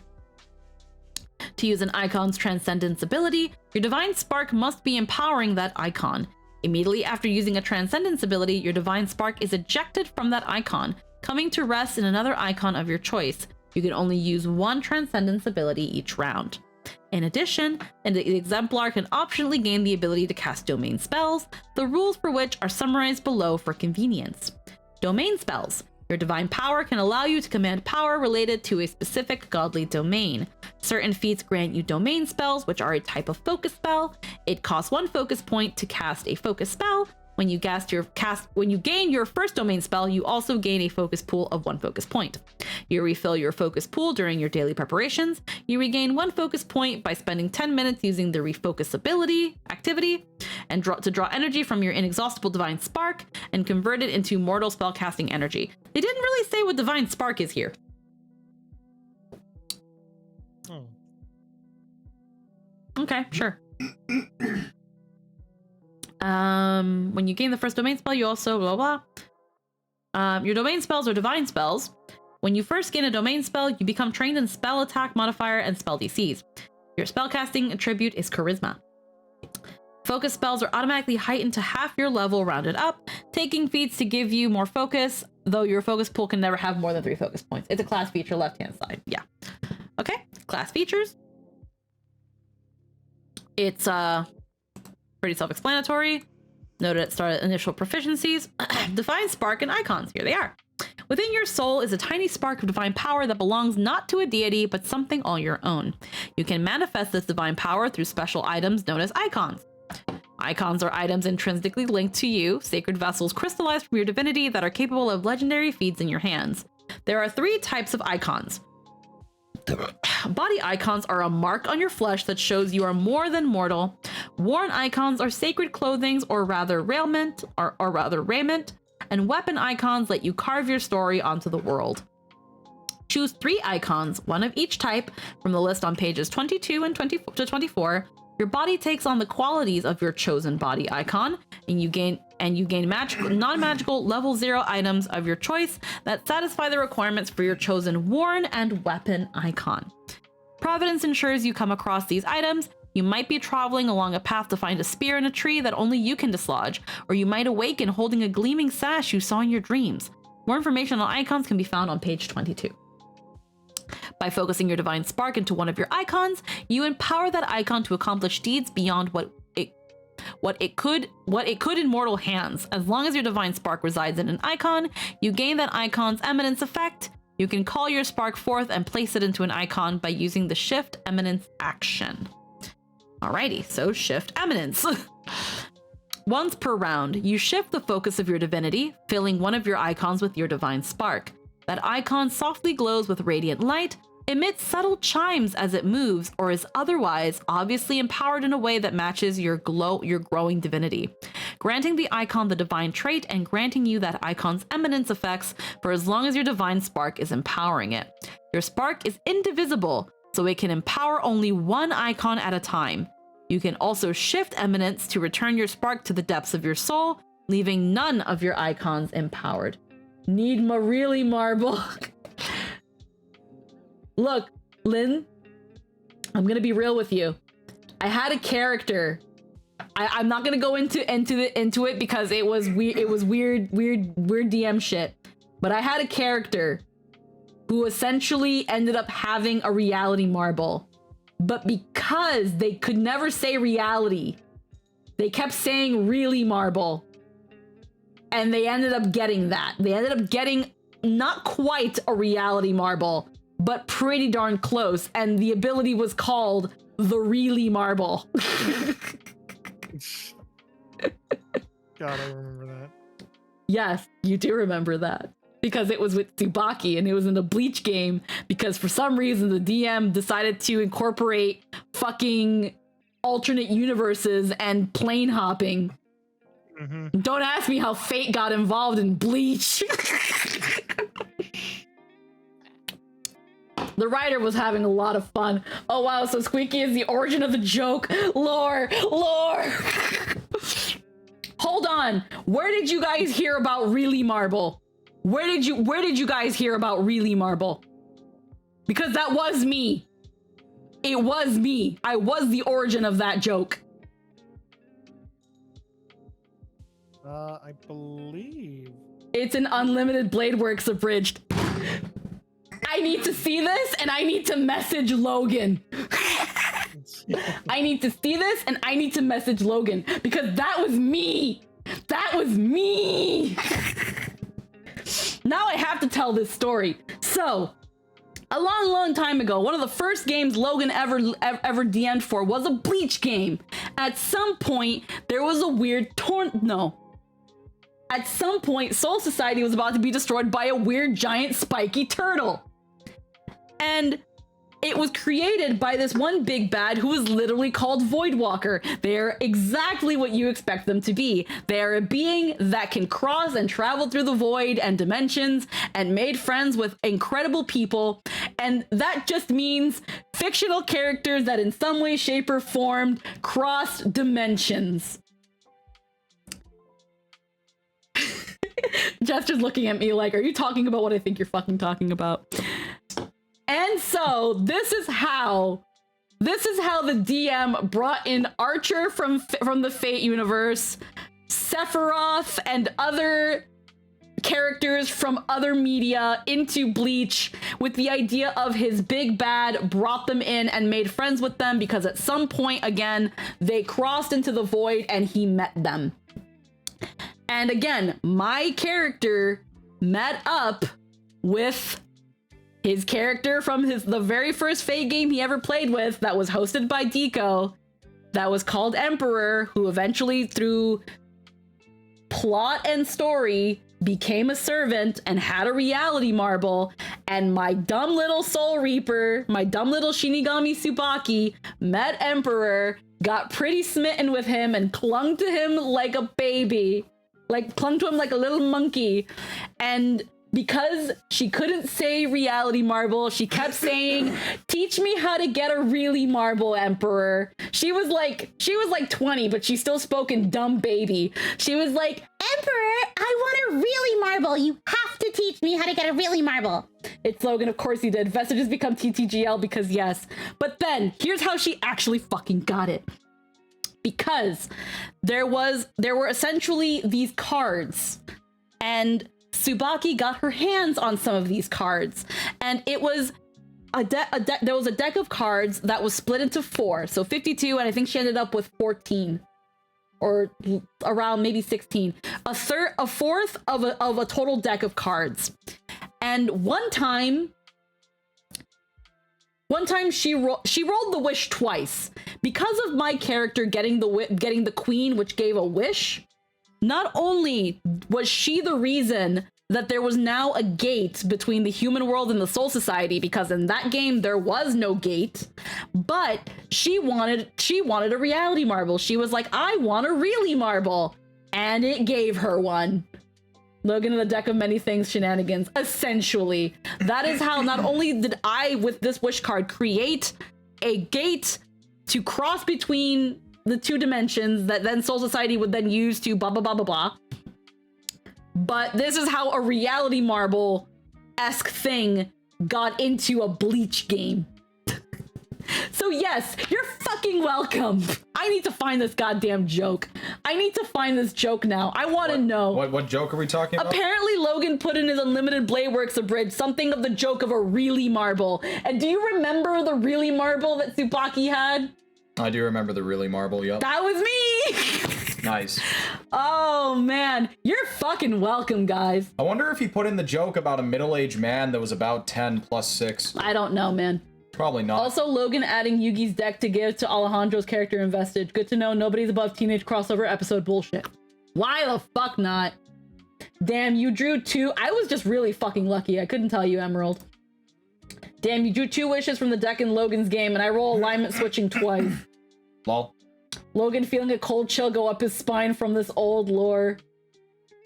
To use an icon's transcendence ability, your divine spark must be empowering that icon. Immediately after using a transcendence ability, your divine spark is ejected from that icon, coming to rest in another icon of your choice. You can only use one transcendence ability each round. In addition, the Exemplar can optionally gain the ability to cast domain spells, the rules for which are summarized below for convenience. Domain spells. Your divine power can allow you to command power related to a specific godly domain. Certain feats grant you domain spells, which are a type of focus spell. It costs 1 focus point to cast a focus spell. When you gain your first domain spell, you also gain a focus pool of 1 focus point. You refill your focus pool during your daily preparations. You regain 1 focus point by spending 10 minutes using the refocus ability activity, and draw energy from your inexhaustible divine spark and convert it into mortal spellcasting energy. They didn't really say what divine spark is here. Oh. Okay, sure. When you gain the first domain spell, you also blah blah. Your domain spells are divine spells. When you first gain a domain spell, you become trained in spell attack modifier and spell DCs. Your spellcasting attribute is charisma. Focus spells are automatically heightened to half your level rounded up, taking feats to give you more focus, though your focus pool can never have more than 3 focus points. It's a class feature, left-hand side. Yeah. Okay, class features. It's pretty self-explanatory. Noted at start initial proficiencies. Divine spark and icons. Here they are. Within your soul is a tiny spark of divine power that belongs not to a deity, but something all your own. You can manifest this divine power through special items known as icons. Icons are items intrinsically linked to you, sacred vessels crystallized from your divinity that are capable of legendary feats in your hands. There are 3 types of icons. Body icons are a mark on your flesh that shows you are more than mortal. Worn icons are sacred clothing or rather raiment, and weapon icons let you carve your story onto the world. Choose 3 icons, 1 of each type, from the list on pages 22 and 24. Your body takes on the qualities of your chosen body icon, and you gain magical, non-magical level 0 items of your choice that satisfy the requirements for your chosen worn and weapon icon. Providence ensures you come across these items. You might be traveling along a path to find a spear in a tree that only you can dislodge, or you might awaken holding a gleaming sash you saw in your dreams. More information on icons can be found on page 22. By focusing your divine spark into one of your icons, you empower that icon to accomplish deeds beyond what it could in mortal hands. As long as your divine spark resides in an icon, you gain that icon's eminence effect. You can call your spark forth and place it into an icon by using the shift eminence action. Alrighty, so shift eminence. Once per round, you shift the focus of your divinity, filling one of your icons with your divine spark. That icon softly glows with radiant light, emits subtle chimes as it moves, or is otherwise obviously empowered in a way that matches your growing divinity, granting the icon the divine trait and granting you that icon's eminence effects for as long as your divine spark is empowering it. Your spark is indivisible, so it can empower only one icon at a time. You can also shift eminence to return your spark to the depths of your soul, leaving none of your icons empowered. Need ma really marble. Look, Lynn, I'm gonna be real with you. I had a character. I'm not gonna go into it because it was weird. It was weird DM shit. But I had a character who essentially ended up having a reality marble. But because they could never say reality, they kept saying really marble. And they ended up getting that. They ended up getting not quite a reality marble, but pretty darn close. And the ability was called the really marble. God, I remember that. Yes, you do remember that. Because it was with Tsubaki and it was in the Bleach game because for some reason the DM decided to incorporate fucking alternate universes and plane hopping. Mm-hmm. Don't ask me how fate got involved in Bleach. The writer was having a lot of fun. Oh wow, so Squeaky is the origin of the joke. Lore. Hold on. Where did you guys hear about Really Marble? Where did you guys hear about Really Marble? Because that was me. It was me. I was the origin of that joke. I believe. It's an Unlimited Blade Works abridged. I need to see this and I need to message Logan. I need to see this and I need to message Logan because that was me. That was me. Now I have to tell this story. So, a long time ago, one of the first games Logan ever DM'd for was a Bleach game. At some point, there was a weird At some point, Soul Society was about to be destroyed by a weird giant spiky turtle. And it was created by this one big bad who was literally called Voidwalker. They're exactly what you expect them to be. They're a being that can cross and travel through the void and dimensions and made friends with incredible people. And that just means fictional characters that in some way, shape, or form crossed dimensions. Jeff's just looking at me like, are you talking about what I think you're fucking talking about? And so this is how the DM brought in Archer from the Fate universe, Sephiroth, and other characters from other media into Bleach with the idea of his big bad, brought them in and made friends with them because at some point, again, they crossed into the void and he met them. And again, my character met up with his character from the very first Fate game he ever played with that was hosted by Deco, that was called Emperor, who eventually, through plot and story, became a servant and had a reality marble. And my dumb little Soul Reaper, my dumb little Shinigami Tsubaki, met Emperor, got pretty smitten with him, and clung to him like a baby. Clung to him like a little monkey. And because she couldn't say reality marble, she kept saying, teach me how to get a really marble, Emperor. She was like 20, but she still spoke in dumb baby. She was like, Emperor, I want a really marble. You have to teach me how to get a really marble. It's Logan, of course he did. Vesta just become TTGL because yes. But then, here's how she actually fucking got it. Because there were essentially these cards, and Tsubaki got her hands on some of these cards, and it was there was a deck of cards that was split into 4, so 52, and I think she ended up with 14 or around maybe 16, a fourth of a total deck of cards. And one time she rolled the wish twice. Because of my character getting the queen, which gave a wish, not only was she the reason that there was now a gate between the human world and the Soul Society, because in that game there was no gate, but she wanted a reality marble. She was like, I want a really marble, and it gave her one. Logan in the deck of many things shenanigans, essentially. That is how not only did I, with this wish card, create a gate to cross between the two dimensions that then Soul Society would then use to blah, blah, blah, blah, blah. But this is how a reality marble-esque thing got into a Bleach game. So yes, you're fucking welcome. I need to find this goddamn joke. I need to find this joke now. I want to know. What joke are we talking about? Apparently Logan put in his Unlimited Blade Works abridged something of the joke of a really marble. And do you remember the really marble that Tsubaki had? I do remember the really marble, yep. That was me! Nice. Oh man, you're fucking welcome, guys. I wonder if he put in the joke about a middle-aged man that was about 10 plus 6. I don't know, man. Probably not. Also, Logan adding Yugi's deck to give to Alejandro's character in Vestige. Good to know nobody's above teenage crossover episode bullshit. Why the fuck not? Damn, you drew 2. I was just really fucking lucky. I couldn't tell you, Emerald. Damn, you drew 2 wishes from the deck in Logan's game, and I roll alignment switching twice. Lol. Logan feeling a cold chill go up his spine from this old lore.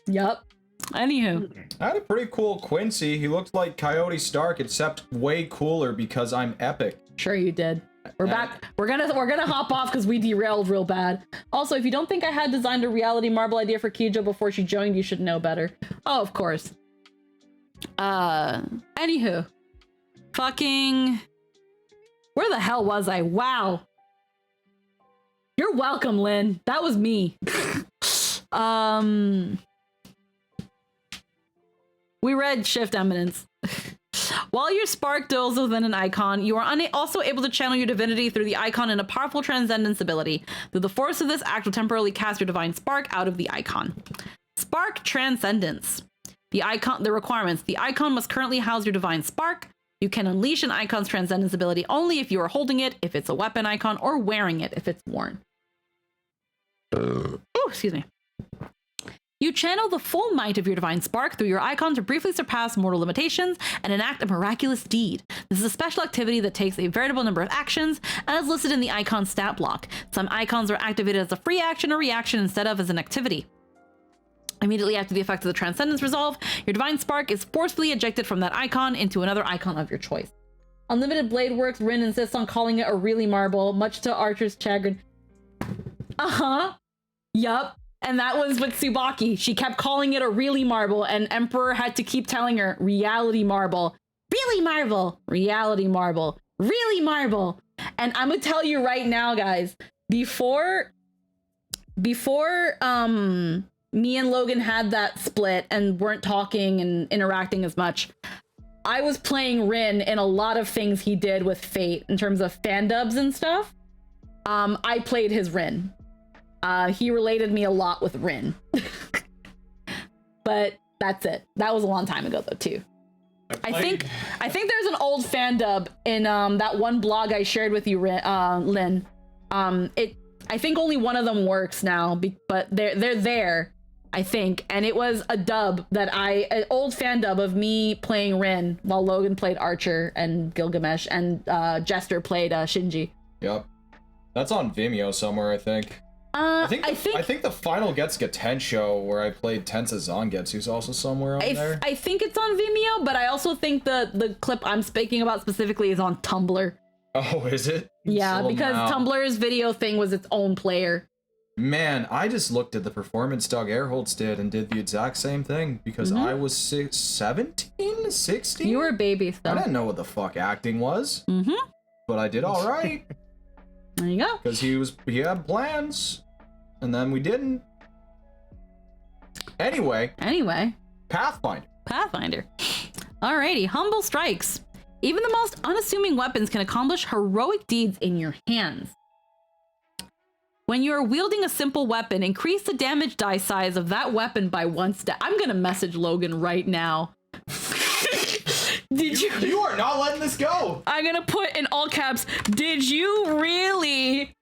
Yup. Anywho. I had a pretty cool Quincy. He looked like Coyote Stark, except way cooler because I'm epic. Sure you did. We're back. We're gonna hop off because we derailed real bad. Also, if you don't think I had designed a reality marble idea for Kijo before she joined, you should know better. Oh, of course. Anywho. Fucking... Where the hell was I? Wow. You're welcome, Lynn. That was me. We read Shift Eminence. While your spark dwells within an icon, you are also able to channel your divinity through the icon in a powerful transcendence ability. Through the force of this act will temporarily cast your divine spark out of the icon. Spark Transcendence. The requirements. The icon must currently house your divine spark. You can unleash an icon's transcendence ability only if you are holding it, if it's a weapon icon, or wearing it if it's worn. Oh, excuse me. You channel the full might of your divine spark through your icon to briefly surpass mortal limitations and enact a miraculous deed. This is a special activity that takes a veritable number of actions and is listed in the icon stat block. Some icons are activated as a free action or reaction instead of as an activity. Immediately after the effect of the transcendence resolve, your divine spark is forcefully ejected from that icon into another icon of your choice. Unlimited Blade Works, Rin insists on calling it a really marble, much to Archer's chagrin. Yup. And that was with Tsubaki. She kept calling it a really marble, and Emperor had to keep telling her, reality marble. Really marble. Reality marble. Really marble. And I'm gonna tell you right now, guys, before me and Logan had that split and weren't talking and interacting as much, I was playing Rin in a lot of things he did with Fate in terms of fan dubs and stuff. I played his Rin. He related me a lot with Rin. But that's it. That was a long time ago though too. I think there's an old fan dub in that one blog I shared with you, Lynn. I think only one of them works now, but they're there, I think. And it was a dub that an old fan dub of me playing Rin while Logan played Archer and Gilgamesh and Jester played Shinji. Yep. That's on Vimeo somewhere, I think. I think the final Getsuga Tensho where I played Tensa Zangetsu is also somewhere on there. I think it's on Vimeo, but I also think the clip I'm speaking about specifically is on Tumblr. Oh, is it? Yeah, because Tumblr's video thing was its own player. Man, I just looked at the performance Doug Airholtz did and did the exact same thing because I was 17, 16? You were a baby still. I didn't know what the fuck acting was. But I did all right. There you go. Because he had plans, and then we didn't. Anyway. Pathfinder. Alrighty, Humble Strikes. Even the most unassuming weapons can accomplish heroic deeds in your hands. When you are wielding a simple weapon, increase the damage die size of that weapon by 1 step. I'm gonna message Logan right now. You are not letting this go. I'm gonna put in all caps. Did you really?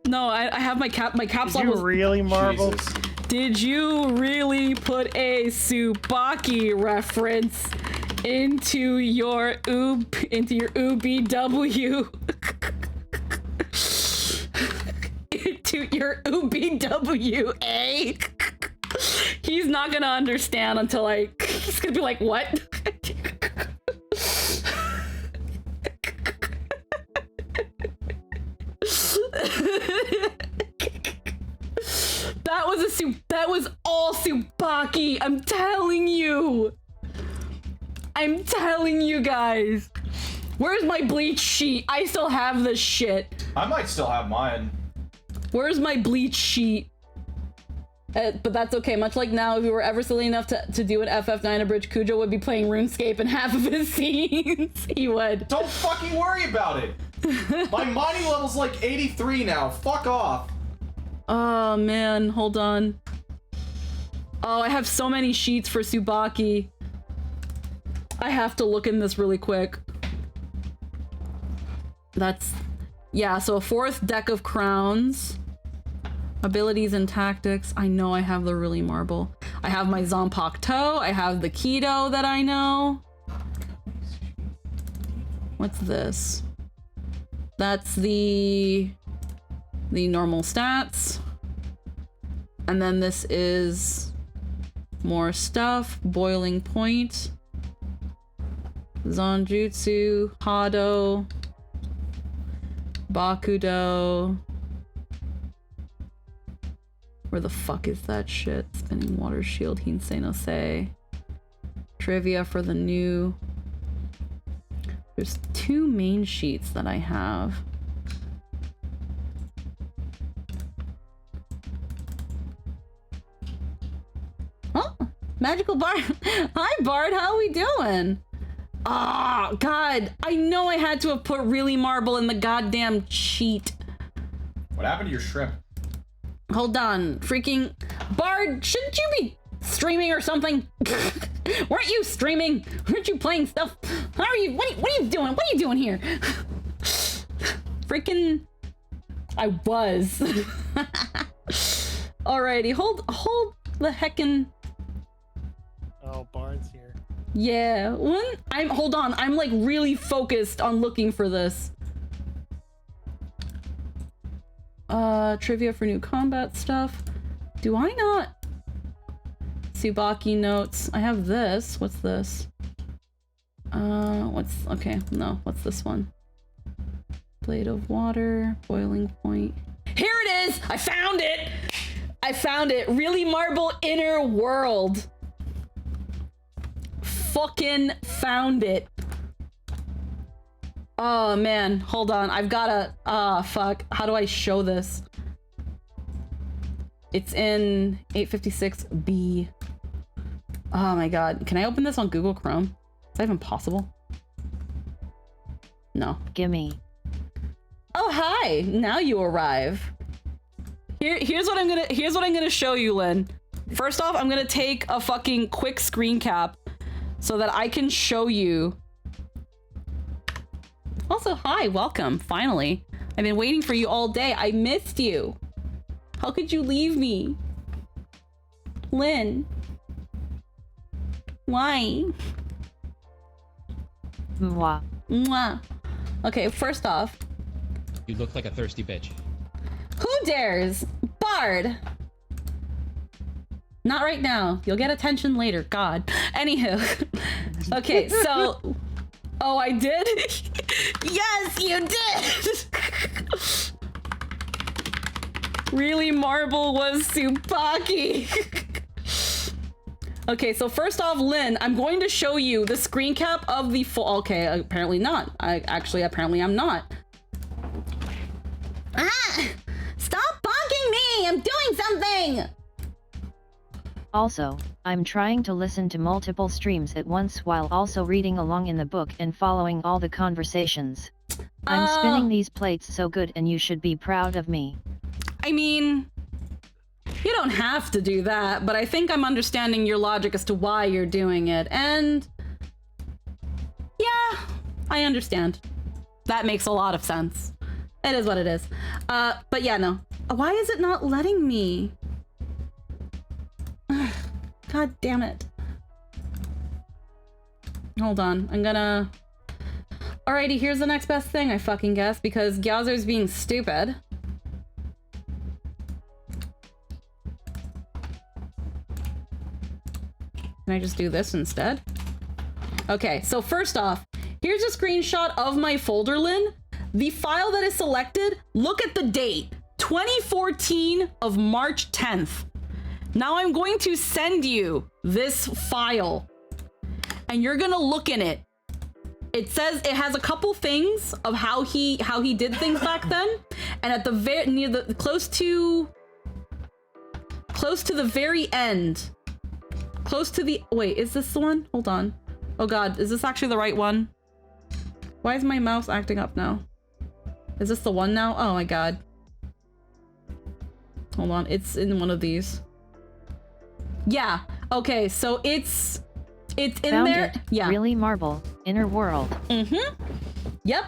No, I have my caps on. Did you really, Marvel? Jesus. Did you really put a Tsubaki reference into your UBW? Into your UBWA? He's not gonna understand until he's gonna be like, what? That was all Tsubaki. I'm telling you guys. Where's my bleach sheet? I still have this shit. I might still have mine. Where's my bleach sheet? But that's okay. Much like now, if you were ever silly enough to do an FF9 abridged, Kujo would be playing RuneScape in half of his scenes. He would. Don't fucking worry about it. My mining level's like 83 now. Fuck off. Oh man, hold on. Oh, I have so many sheets for Tsubaki. I have to look in this really quick. Yeah, so a 4th deck of crowns. Abilities and tactics. I know I have the really marble. I have my Zanpakuto. I have the Kido that I know. What's this? That's the normal stats. And then this is More stuff. Boiling point. Zanjutsu. Hado. Bakudo. Where the fuck is that shit? Spinning water shield. Hinsei no sei. Trivia for the new. There's 2 main sheets that I have. Oh, Magical Bard. Hi, Bard. How we doing? Ah, God. I know I had to have put really marble in the goddamn cheat. What happened to your shrimp? Hold on. Freaking Bard, shouldn't you be streaming or something? Weren't you streaming? Weren't you playing stuff? How are you? What are you doing? What are you doing here? Freaking I was. Alrighty, hold the heckin'. Oh, Bard's here. Yeah, hold on, I'm like really focused on looking for this. Trivia for new combat stuff. Do I not? Tsubaki notes. I have this. What's this? Okay, no, what's this one? Blade of water, boiling point. Here it is! I found it! I found it! Really Marble Inner World. Fucking found it. Oh man, hold on. I've gotta, fuck. How do I show this? It's in 856B. Oh my god. Can I open this on Google Chrome? Is that even possible? No. Gimme. Oh hi! Now you arrive. Here's what I'm gonna show you, Lynn. First off, I'm gonna take a fucking quick screen cap so that I can show you. Also, hi, welcome, finally. I've been waiting for you all day. I missed you. How could you leave me? Lynn. Why? Mwah. Mwah. Okay, first off. You look like a thirsty bitch. Who dares? Bard! Not right now. You'll get attention later. God. Anywho. Okay, so... Oh, I did? Yes, you did! Really, Marble was Tsubaki. Okay, so first off, Lynn, I'm going to show you the screen cap of the full... Okay, apparently not. Apparently I'm not. Ah! Stop bonking me! I'm doing something! Also, I'm trying to listen to multiple streams at once while also reading along in the book and following all the conversations. I'm spinning these plates so good and you should be proud of me. I mean, you don't have to do that, but I think I'm understanding your logic as to why you're doing it, and yeah, I understand. That makes a lot of sense. It is what it is. But yeah, no. Why is it not letting me? God damn it. Hold on, I'm gonna... Alrighty, here's the next best thing, I fucking guess, because Gyazer's being stupid. Can I just do this instead? Okay, so first off, here's a screenshot of my folder, Lynn. The file that is selected, look at the date. 2014 of March 10th. Now I'm going to send you this file and you're gonna look in it. It says it has a couple things of how he did things back then, and at the close to the very end, wait, is this the one? Hold on. Oh god, is this actually the right one? Why is my mouse acting up now? Is this the one now? Oh my god. Hold on, it's in one of these. Yeah, okay, so it's in Found there. it. Yeah. Really Marble, Inner World. Mm-hmm. Yep.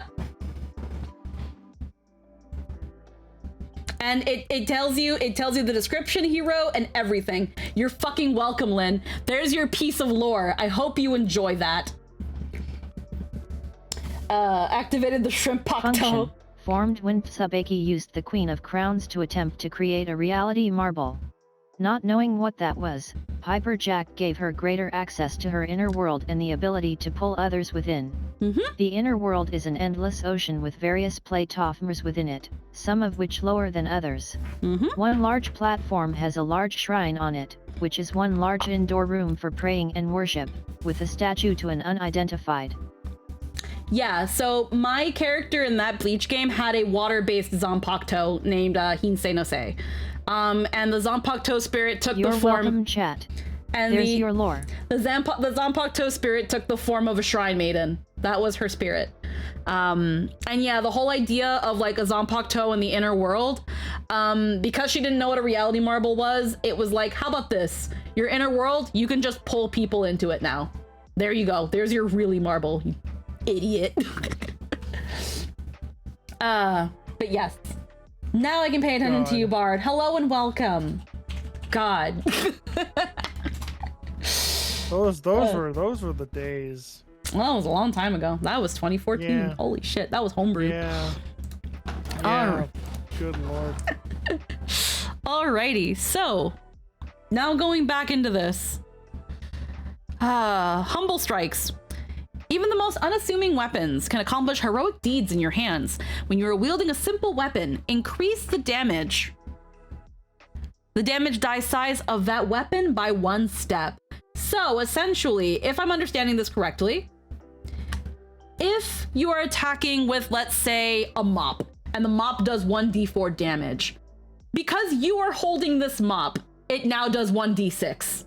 And it tells you the description he wrote and everything. You're fucking welcome, Lynn. There's your piece of lore. I hope you enjoy that. Activated the shrimp Function. pacto. Formed when Tsubaki used the Queen of Crowns to attempt to create a reality marble. Not knowing what that was, Piper Jack gave her greater access to her inner world and the ability to pull others within. The inner world is an endless ocean with various platforms within it, some of which lower than others. One large platform has a large shrine on it, which is one large indoor room for praying and worship, with a statue to an unidentified. Yeah, so my character in that Bleach game had a water-based Zanpakuto named Hinsei no Sei. And the Zanpakuto spirit took You're the form... welcome, chat. And There's your lore. The Zanpakuto spirit took the form of a shrine maiden. That was her spirit. And yeah, the whole idea of like a Zanpakuto in the inner world, because she didn't know what a reality marble was, it was like, how about this? Your inner world, you can just pull people into it now. There you go. There's your really marble, you idiot. But yes. Now I can pay attention to you, Bard. Hello and welcome. God. Those were the days. Well, that was a long time ago. That was 2014. Yeah. Holy shit, that was homebrew. Yeah. Alright. Good lord. Alrighty, so now going back into this. Humble strikes. Even the most unassuming weapons can accomplish heroic deeds in your hands. When you are wielding a simple weapon, increase the damage die size of that weapon by 1 step. So essentially, if I'm understanding this correctly, if you are attacking with, let's say, a mop, and the mop does 1d4 damage, because you are holding this mop, it now does 1d6.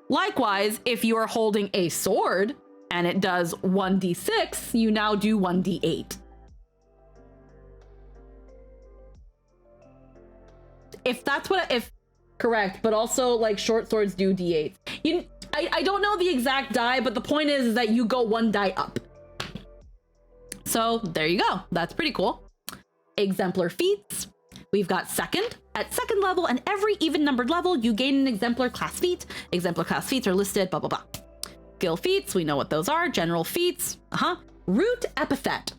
Likewise, if you are holding a sword and it does 1d6, you now do 1d8. If that's if correct, but also like short swords do d8. I don't know the exact die, but the point is that you go 1 die up. So there you go. That's pretty cool. Exemplar feats. We've got second. At second level and every even numbered level, you gain an exemplar class feat. Exemplar class feats are listed, blah, blah, blah. Skill feats, we know what those are. General feats, Root epithet.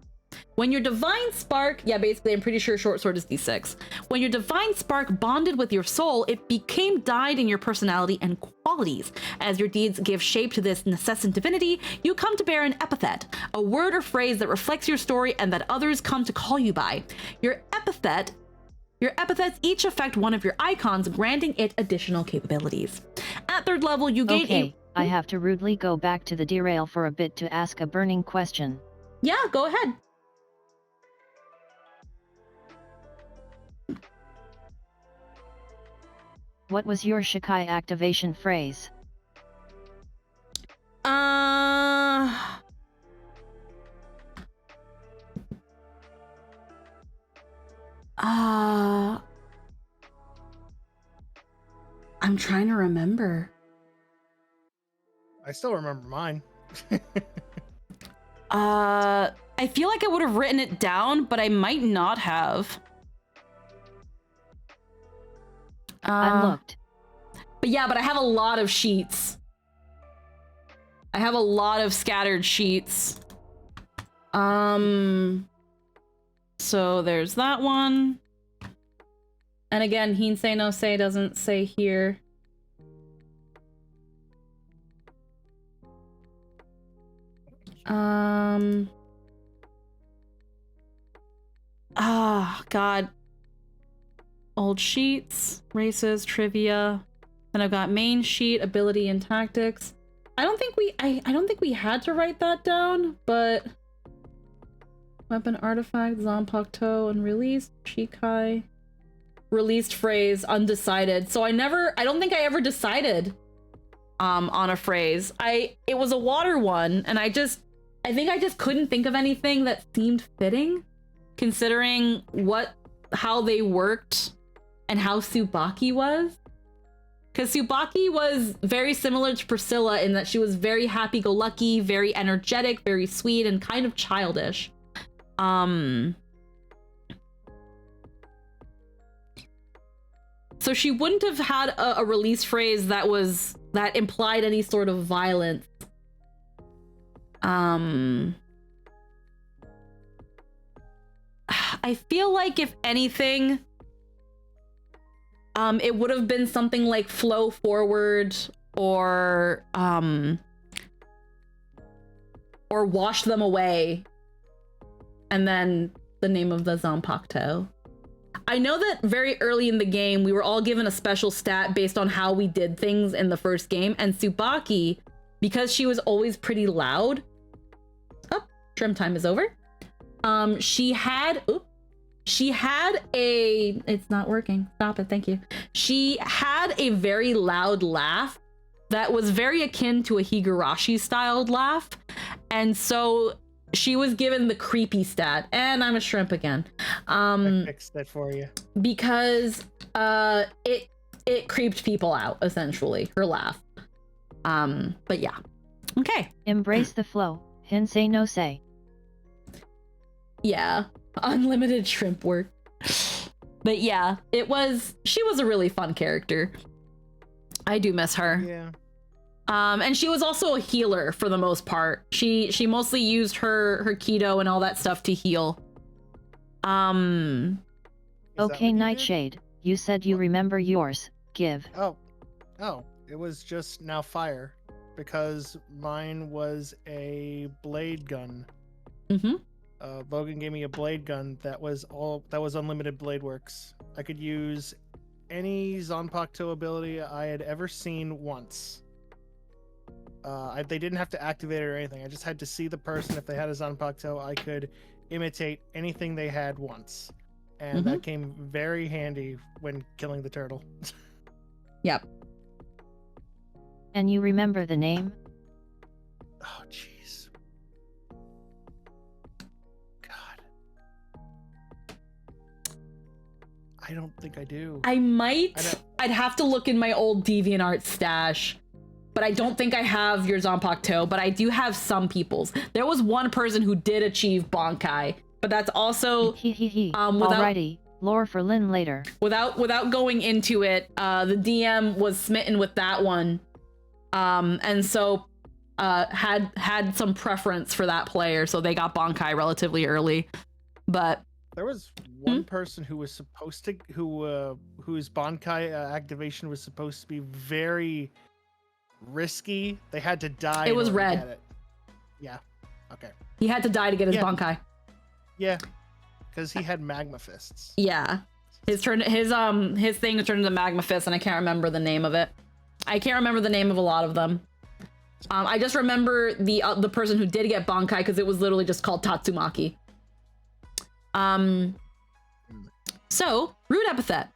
When your divine spark, yeah, basically, I'm pretty sure short sword is d6. When your divine spark bonded with your soul, it became dyed in your personality and qualities. As your deeds give shape to this necessant divinity, you come to bear an epithet, a word or phrase that reflects your story and that others come to call you by. Your epithets each affect one of your icons, granting it additional capabilities. At third level, you gain I have to rudely go back to the derail for a bit to ask a burning question. Yeah, go ahead. What was your Shikai activation phrase? I'm trying to remember. I still remember mine. I feel like I would have written it down, but I might not have. I looked. But yeah, but I have a lot of sheets. I have a lot of scattered sheets. So there's that one. And again, Hinsei no Sei doesn't say here. God. Old sheets, races, trivia. Then I've got main sheet, ability and tactics. I don't think we had to write that down, but weapon artifact, Zanpakuto, unreleased, Shikai. Released phrase, undecided. So I don't think I ever decided on a phrase. It was a water one, and I think I just couldn't think of anything that seemed fitting, considering how they worked and how Tsubaki was. Because Tsubaki was very similar to Priscilla in that she was very happy-go-lucky, very energetic, very sweet, and kind of childish. So she wouldn't have had a release phrase that implied any sort of violence. I feel like if anything, it would have been something like flow forward or wash them away, and then the name of the Zanpakuto. I know that very early in the game, we were all given a special stat based on how we did things in the first game, and Tsubaki, because she was always pretty loud. Oh, trim time is over. She had a, it's not working. Stop it, thank you. She had a very loud laugh that was very akin to a Higurashi styled laugh. And so she was given the creepy stat, and I'm a shrimp again. I fixed that for you. Because it creeped people out, essentially, her laugh. But yeah. Okay. Embrace the flow. Hinsei no sei. Yeah. Unlimited shrimp work. But yeah, she was a really fun character. I do miss her. Yeah. And she was also a healer for the most part. She mostly used her keto and all that stuff to heal. Okay, Nightshade. You said you remember yours. Give. Oh, it was just now fire, because mine was a blade gun. Mm-hmm. Logan gave me a blade gun that was unlimited blade works. I could use any Zanpakuto ability I had ever seen once. They didn't have to activate it or anything. I just had to see the person. If they had a Zanpakuto, I could imitate anything they had once. And that came very handy when killing the turtle. Yep. And you remember the name? Oh, jeez. God. I don't think I do. I might. I'd have to look in my old DeviantArt stash. But I don't think I have your Zanpakuto, but I do have some people's. There was one person who did achieve Bankai, but that's also Alrighty, lore for Lynn later. Without going into it, the DM was smitten with that one, and so had some preference for that player, so they got Bankai relatively early. But there was one person who was supposed to, whose Bankai activation was supposed to be very risky. They had to die. It was in order to red. get it. Yeah. Okay. He had to die to get his Bankai. Yeah. Because he had magma fists. Yeah. His thing turned into magma fist, and I can't remember the name of it. I can't remember the name of a lot of them. I just remember the person who did get Bankai because it was literally just called Tatsumaki. So, rude epithet.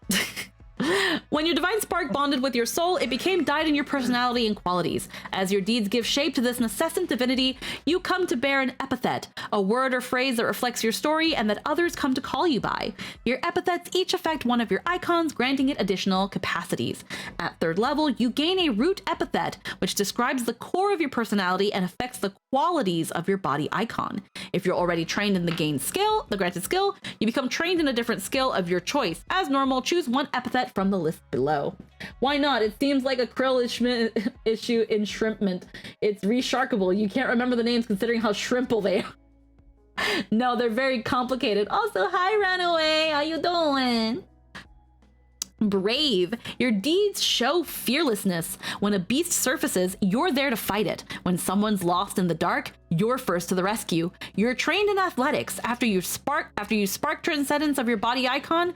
When your divine spark bonded with your soul, it became dyed in your personality and qualities. As your deeds give shape to this necessant divinity, you come to bear an epithet, a word or phrase that reflects your story and that others come to call you by. Your epithets each affect one of your icons, granting it additional capacities. At 3rd level, you gain a root epithet, which describes the core of your personality and affects the qualities of your body icon. If you're already trained in the granted skill, you become trained in a different skill of your choice. As normal, choose one epithet from the list below. Why not? It seems like a krill issue in shrimpment. It's resharkable. You can't remember the names considering how shrimple they are. No, they're very complicated. Also, hi, Runaway. How you doing? Brave. Your deeds show fearlessness. When a beast surfaces, you're there to fight it. When someone's lost in the dark, you're first to the rescue. You're trained in athletics. After you spark transcendence of your body icon,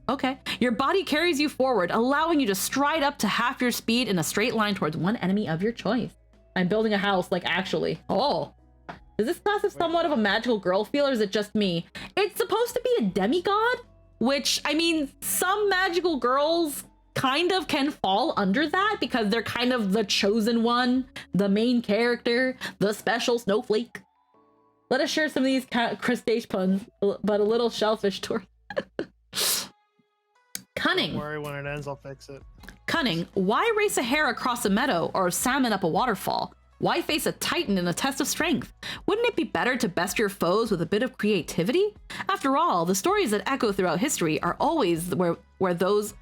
okay, your body carries you forward, allowing you to stride up to half your speed in a straight line towards one enemy of your choice. I'm building a house, like, actually. Oh. Does this class have somewhat of a magical girl feel, or is it just me? It's supposed to be a demigod, which, I mean, some magical girls kind of can fall under that because they're kind of the chosen one, the main character, the special snowflake. Let us share some of these crustacean puns, but a little shellfish tour. Cunning. Don't worry, when it ends, I'll fix it. Cunning. Why race a hare across a meadow or a salmon up a waterfall? Why face a titan in a test of strength? Wouldn't it be better to best your foes with a bit of creativity? After all, the stories that echo throughout history are always those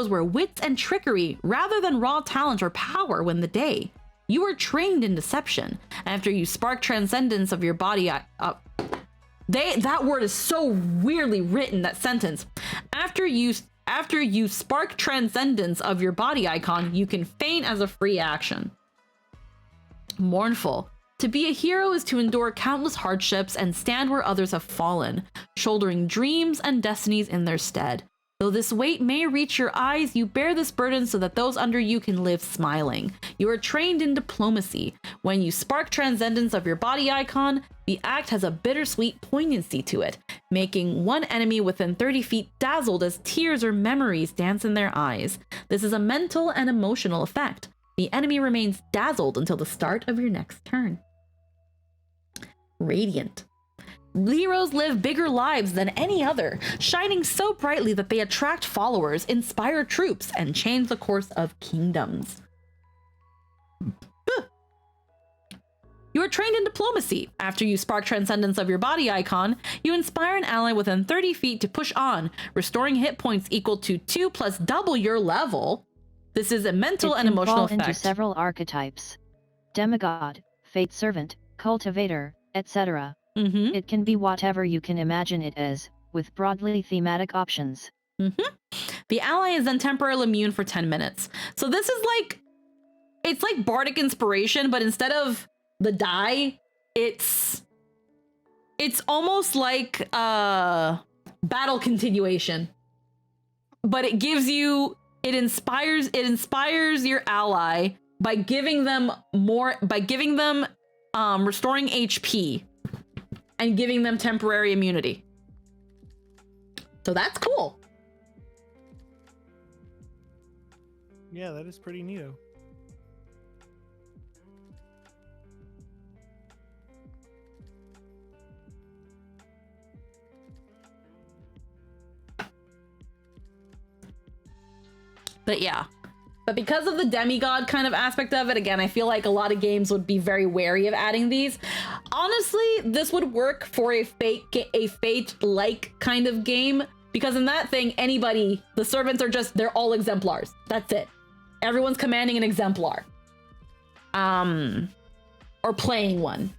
where wits and trickery, rather than raw talent or power, win the day. You are trained in deception. After you spark transcendence of your body, that word is so weirdly written, that sentence. After you spark transcendence of your body icon, you can feign as a free action. Mournful. To be a hero is to endure countless hardships and stand where others have fallen, shouldering dreams and destinies in their stead. Though this weight may reach your eyes, you bear this burden so that those under you can live smiling. You are trained in diplomacy. When you spark transcendence of your body icon, the act has a bittersweet poignancy to it, making one enemy within 30 feet dazzled as tears or memories dance in their eyes. This is a mental and emotional effect. The enemy remains dazzled until the start of your next turn. Radiant. Heroes live bigger lives than any other, shining so brightly that they attract followers, inspire troops, and change the course of kingdoms. You are trained in diplomacy. After you spark transcendence of your body icon, you inspire an ally within 30 feet to push on, restoring hit points equal to 2 plus double your level. This is a mental and emotional effect. It can fall into several archetypes: demigod, fate servant, cultivator, etc. It can be whatever you can imagine it as, with broadly thematic options. The ally is then temporarily immune for 10 minutes. So this is like, it's like bardic inspiration, but instead of the die, it's almost like battle continuation. But it gives you, it inspires your ally by giving them restoring HP and giving them temporary immunity. So that's cool. Yeah, that is pretty neato. But yeah. But because of the demigod kind of aspect of it, again, I feel like a lot of games would be very wary of adding these. Honestly, this would work for a fate-like kind of game, because in that thing, the servants are they're all exemplars. That's it. Everyone's commanding an exemplar. Or playing one.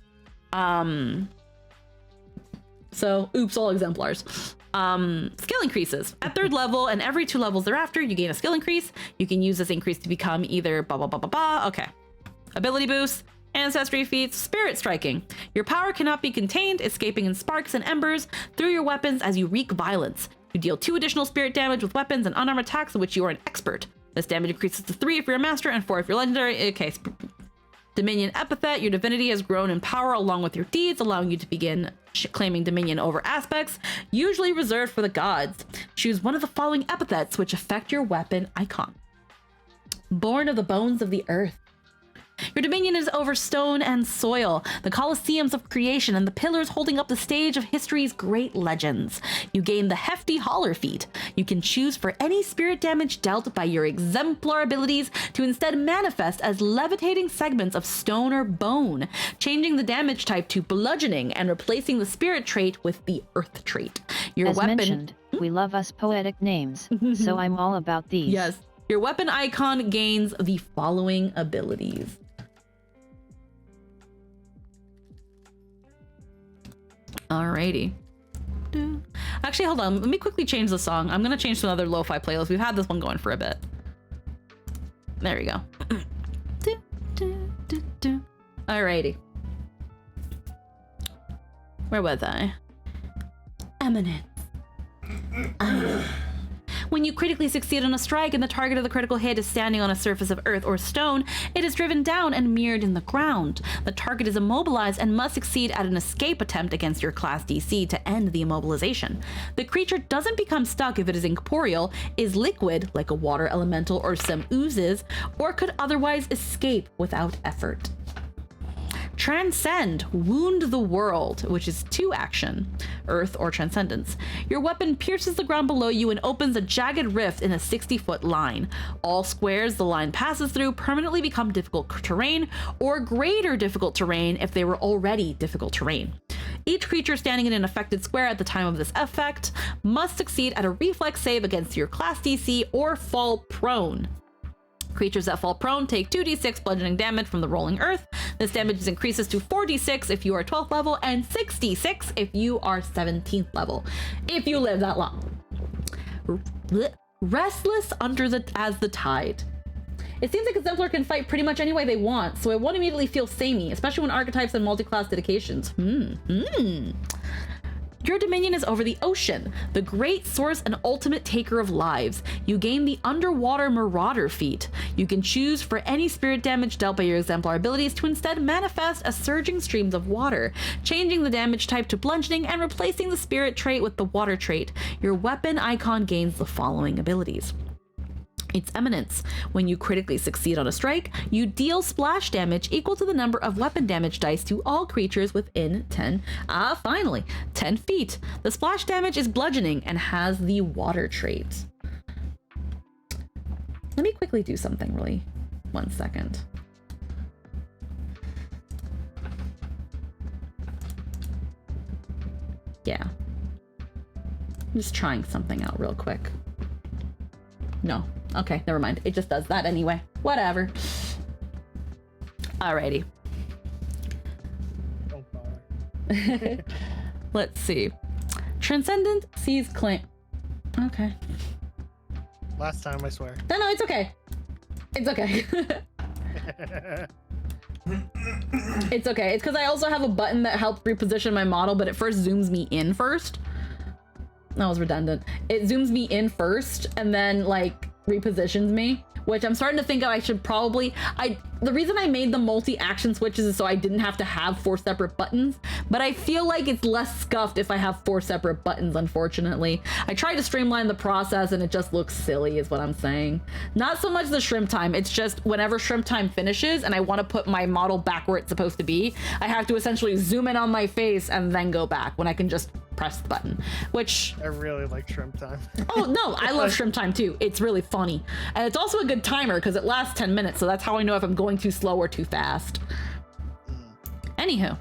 So, oops, all exemplars. Skill increases. At 3rd level and every 2 levels thereafter, you gain a skill increase. You can use this increase to become either blah, blah, blah, blah, blah. Okay. Ability boosts, ancestry feats, spirit striking. Your power cannot be contained, escaping in sparks and embers through your weapons as you wreak violence. You deal 2 additional spirit damage with weapons and unarmed attacks in which you are an expert. This damage increases to 3 if you're a master and 4 if you're legendary. Okay. Dominion epithet. Your divinity has grown in power along with your deeds, allowing you to begin claiming dominion over aspects usually reserved for the gods. Choose one of the following epithets which affect your weapon icon. Born of the bones of the earth. Your dominion is over stone and soil, the colosseums of creation, and the pillars holding up the stage of history's great legends. You gain the hefty Holler feat. You can choose for any spirit damage dealt by your exemplar abilities to instead manifest as levitating segments of stone or bone, changing the damage type to bludgeoning and replacing the spirit trait with the earth trait. Your As weapon mentioned, we love us poetic names, so I'm all about these. Yes. Your weapon icon gains the following abilities. Alrighty. Actually, hold on. Let me quickly change the song. I'm gonna change to another lo-fi playlist. We've had this one going for a bit. There we go. Alrighty. Where was I? Eminence. When you critically succeed on a strike and the target of the critical hit is standing on a surface of earth or stone, it is driven down and mirrored in the ground. The target is immobilized and must succeed at an escape attempt against your class DC to end the immobilization. The creature doesn't become stuck if it is incorporeal, is liquid, like a water elemental or some oozes, or could otherwise escape without effort. Transcend, wound the world, which is 2 action, earth or transcendence. Your weapon pierces the ground below you and opens a jagged rift in a 60-foot line. All squares the line passes through permanently become difficult terrain or greater difficult terrain if they were already difficult terrain. Each creature standing in an affected square at the time of this effect must succeed at a reflex save against your class DC or fall prone. Creatures that fall prone take 2d6 bludgeoning damage from the rolling earth. This damage increases to 4d6 if you are 12th level and 6d6 if you are 17th level, if you live that long. Restless as the tide. It seems like Exemplar can fight pretty much any way they want, so it won't immediately feel samey, especially when archetypes and multi-class dedications. Your dominion is over the ocean, the great source and ultimate taker of lives. You gain the Underwater Marauder feat. You can choose for any spirit damage dealt by your Exemplar abilities to instead manifest as surging streams of water, changing the damage type to bludgeoning and replacing the spirit trait with the water trait. Your weapon icon gains the following abilities. Its eminence. When you critically succeed on a strike, you deal splash damage equal to the number of weapon damage dice to all creatures within 10 feet. The splash damage is bludgeoning and has the water trait. Let me quickly do something really. 1 second. Yeah. I'm just trying something out real quick. No. Okay, never mind. It just does that anyway. Whatever. Alrighty. Don't bother. Let's see. Transcendent sees claim. Okay. Last time, I swear. No, it's okay. It's okay. It's okay. It's because I also have a button that helps reposition my model, but it first zooms me in first. That was redundant. It zooms me in first and then like repositions me, which I'm starting to think I should probably, the reason I made the multi-action switches is so I didn't have to have 4 separate buttons, but I feel like it's less scuffed if I have 4 separate buttons, unfortunately. I tried to streamline the process and it just looks silly is what I'm saying. Not so much the shrimp time, it's just whenever shrimp time finishes and I want to put my model back where it's supposed to be, I have to essentially zoom in on my face and then go back when I can just press the button, which I really like shrimp time. Oh no, I love shrimp time too. It's really funny. And it's also a good timer because it lasts 10 minutes, so that's how I know if I'm going too slow or too fast. Anywho.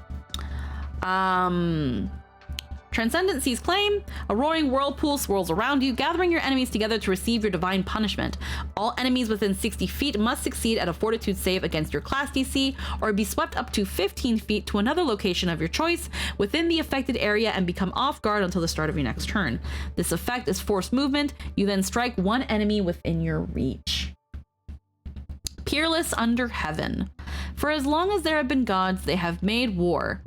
Transcendent sees claim. A roaring whirlpool swirls around you, gathering your enemies together to receive your divine punishment. All enemies within 60 feet must succeed at a fortitude save against your class DC, or be swept up to 15 feet to another location of your choice within the affected area and become off guard until the start of your next turn. This effect is forced movement. You then strike one enemy within your reach. Peerless under heaven. For as long as there have been gods, they have made war,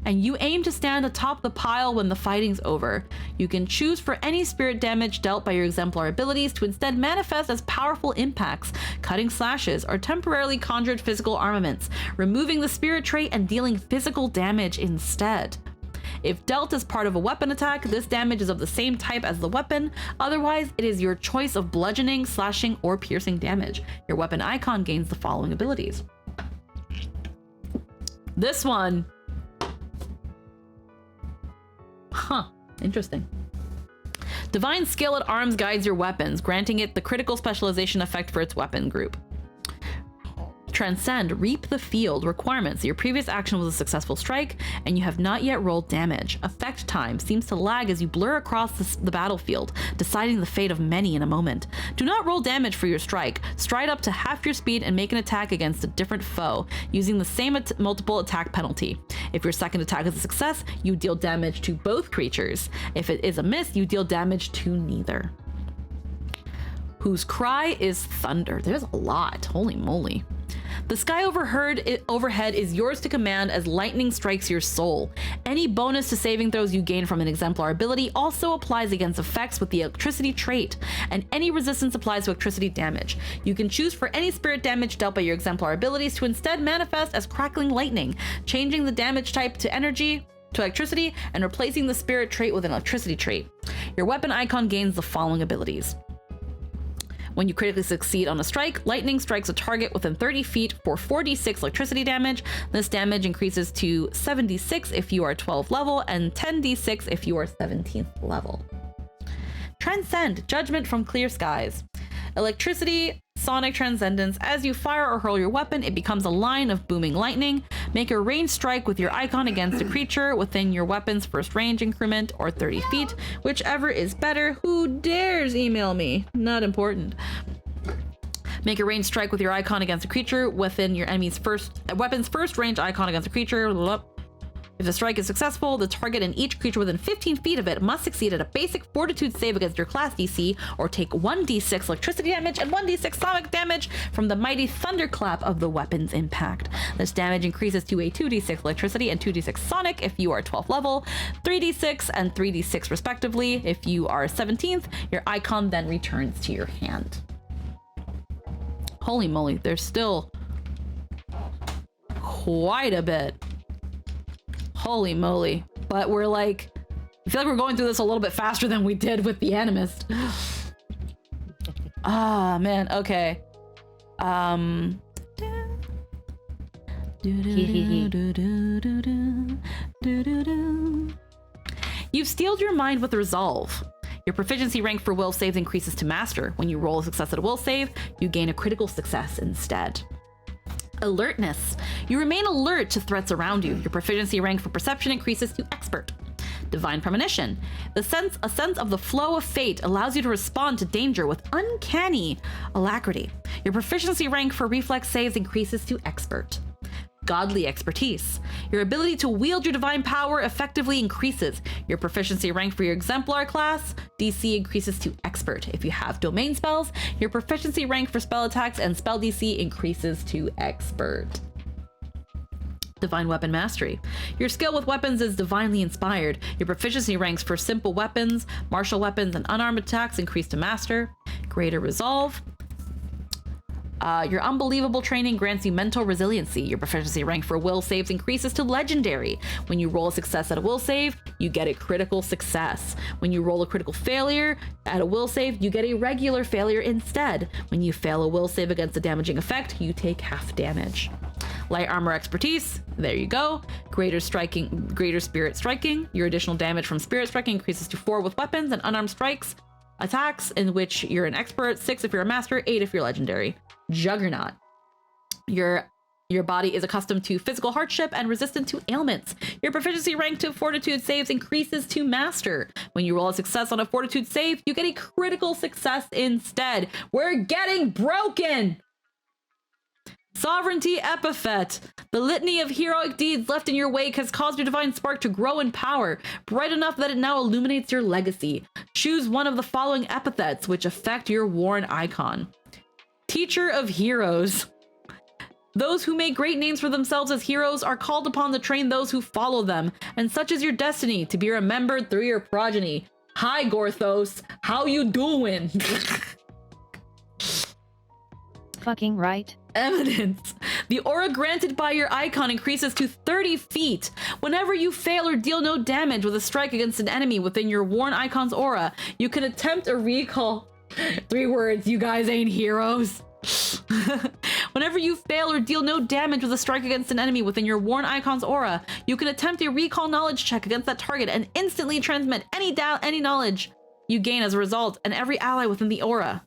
and you aim to stand atop the pile when the fighting's over. You can choose for any spirit damage dealt by your Exemplar abilities to instead manifest as powerful impacts, cutting slashes, or temporarily conjured physical armaments, removing the spirit trait and dealing physical damage instead. If dealt as part of a weapon attack, this damage is of the same type as the weapon. Otherwise, it is your choice of bludgeoning, slashing, or piercing damage. Your weapon icon gains the following abilities. This one. Huh, interesting. Divine skill at arms guides your weapons, granting it the critical specialization effect for its weapon group. Transcend, reap the field. Requirements: your previous action was a successful strike, and you have not yet rolled damage. Effect time seems to lag as you blur across the battlefield, deciding the fate of many in a moment. Do not roll damage for your strike. Stride up to half your speed and make an attack against a different foe, using the same multiple attack penalty. If your second attack is a success, you deal damage to both creatures. If it is a miss, you deal damage to neither. Whose cry is thunder. There's a lot. Holy moly. The sky overhead is yours to command as lightning strikes your soul. Any bonus to saving throws you gain from an Exemplar ability also applies against effects with the electricity trait, and any resistance applies to electricity damage. You can choose for any spirit damage dealt by your Exemplar abilities to instead manifest as crackling lightning, changing the damage type to electricity, and replacing the spirit trait with an electricity trait. Your weapon icon gains the following abilities. When you critically succeed on a strike, lightning strikes a target within 30 feet for 4d6 electricity damage. This damage increases to 7d6 if you are 12th level and 10d6 if you are 17th level. Transcend, judgment from clear skies. Electricity, sonic transcendence. As you fire or hurl your weapon, it becomes a line of booming lightning. Make a ranged strike with your icon against a creature within your weapon's first range increment or 30 feet, whichever is better. Who dares email me? Not important. Make a ranged strike with your icon against a creature within your enemy's weapon's first range icon against a creature. If the strike is successful, the target and each creature within 15 feet of it must succeed at a basic fortitude save against your class DC, or take 1d6 electricity damage and 1d6 sonic damage from the mighty thunderclap of the weapon's impact. This damage increases to a 2d6 electricity and 2d6 sonic if you are 12th level, 3d6 and 3d6 respectively. If you are 17th, your icon then returns to your hand. Holy moly, there's still quite a bit. Holy moly. But we're like, I feel like we're going through this a little bit faster than we did with the Animist. Ah, man. Okay. You've steeled your mind with resolve. Your proficiency rank for will saves increases to master. When you roll a success at a will save, you gain a critical success instead. Alertness. You remain alert to threats around you. Your proficiency rank for perception increases to expert. Divine premonition. A sense of the flow of fate allows you to respond to danger with uncanny alacrity. Your proficiency rank for reflex saves increases to expert. Godly expertise. Your ability to wield your divine power effectively increases. Your proficiency rank for your Exemplar class, DC increases to expert. If you have domain spells, your proficiency rank for spell attacks and spell DC increases to expert. Divine weapon mastery. Your skill with weapons is divinely inspired. Your proficiency ranks for simple weapons, martial weapons, and unarmed attacks increase to master. Greater resolve. Your unbelievable training grants you mental resiliency. Your proficiency rank for will saves increases to legendary. When you roll a success at a will save, you get a critical success. When you roll a critical failure at a will save, you get a regular failure instead. When you fail a will save against a damaging effect, you take half damage. Light armor expertise, there you go. Greater spirit striking. Your additional damage from spirit striking increases to 4 with weapons and unarmed strikes attacks in which you're an expert, 6 if you're a master, 8 if you're legendary. Juggernaut. Your body is accustomed to physical hardship and resistant to ailments. Your proficiency rank to fortitude saves increases to master. When you roll a success on a fortitude save, you get a critical success instead. We're getting broken! Sovereignty epithet. The litany of heroic deeds left in your wake has caused your divine spark to grow in power, bright enough that it now illuminates your legacy. Choose one of the following epithets which affect your worn icon. Teacher of heroes. Those who make great names for themselves as heroes are called upon to train those who follow them, and such is your destiny, to be remembered through your progeny. Hi, Gorthos. How you doing? Fucking right. Evidence. The aura granted by your icon increases to 30 feet. Whenever you fail or deal no damage with a strike against an enemy within your worn icon's aura, you can attempt a recall. 3 words, you guys ain't heroes. Whenever you fail or deal no damage with a strike against an enemy within your worn icon's aura, you can attempt a recall knowledge check against that target and instantly transmit any knowledge you gain as a result and every ally within the aura.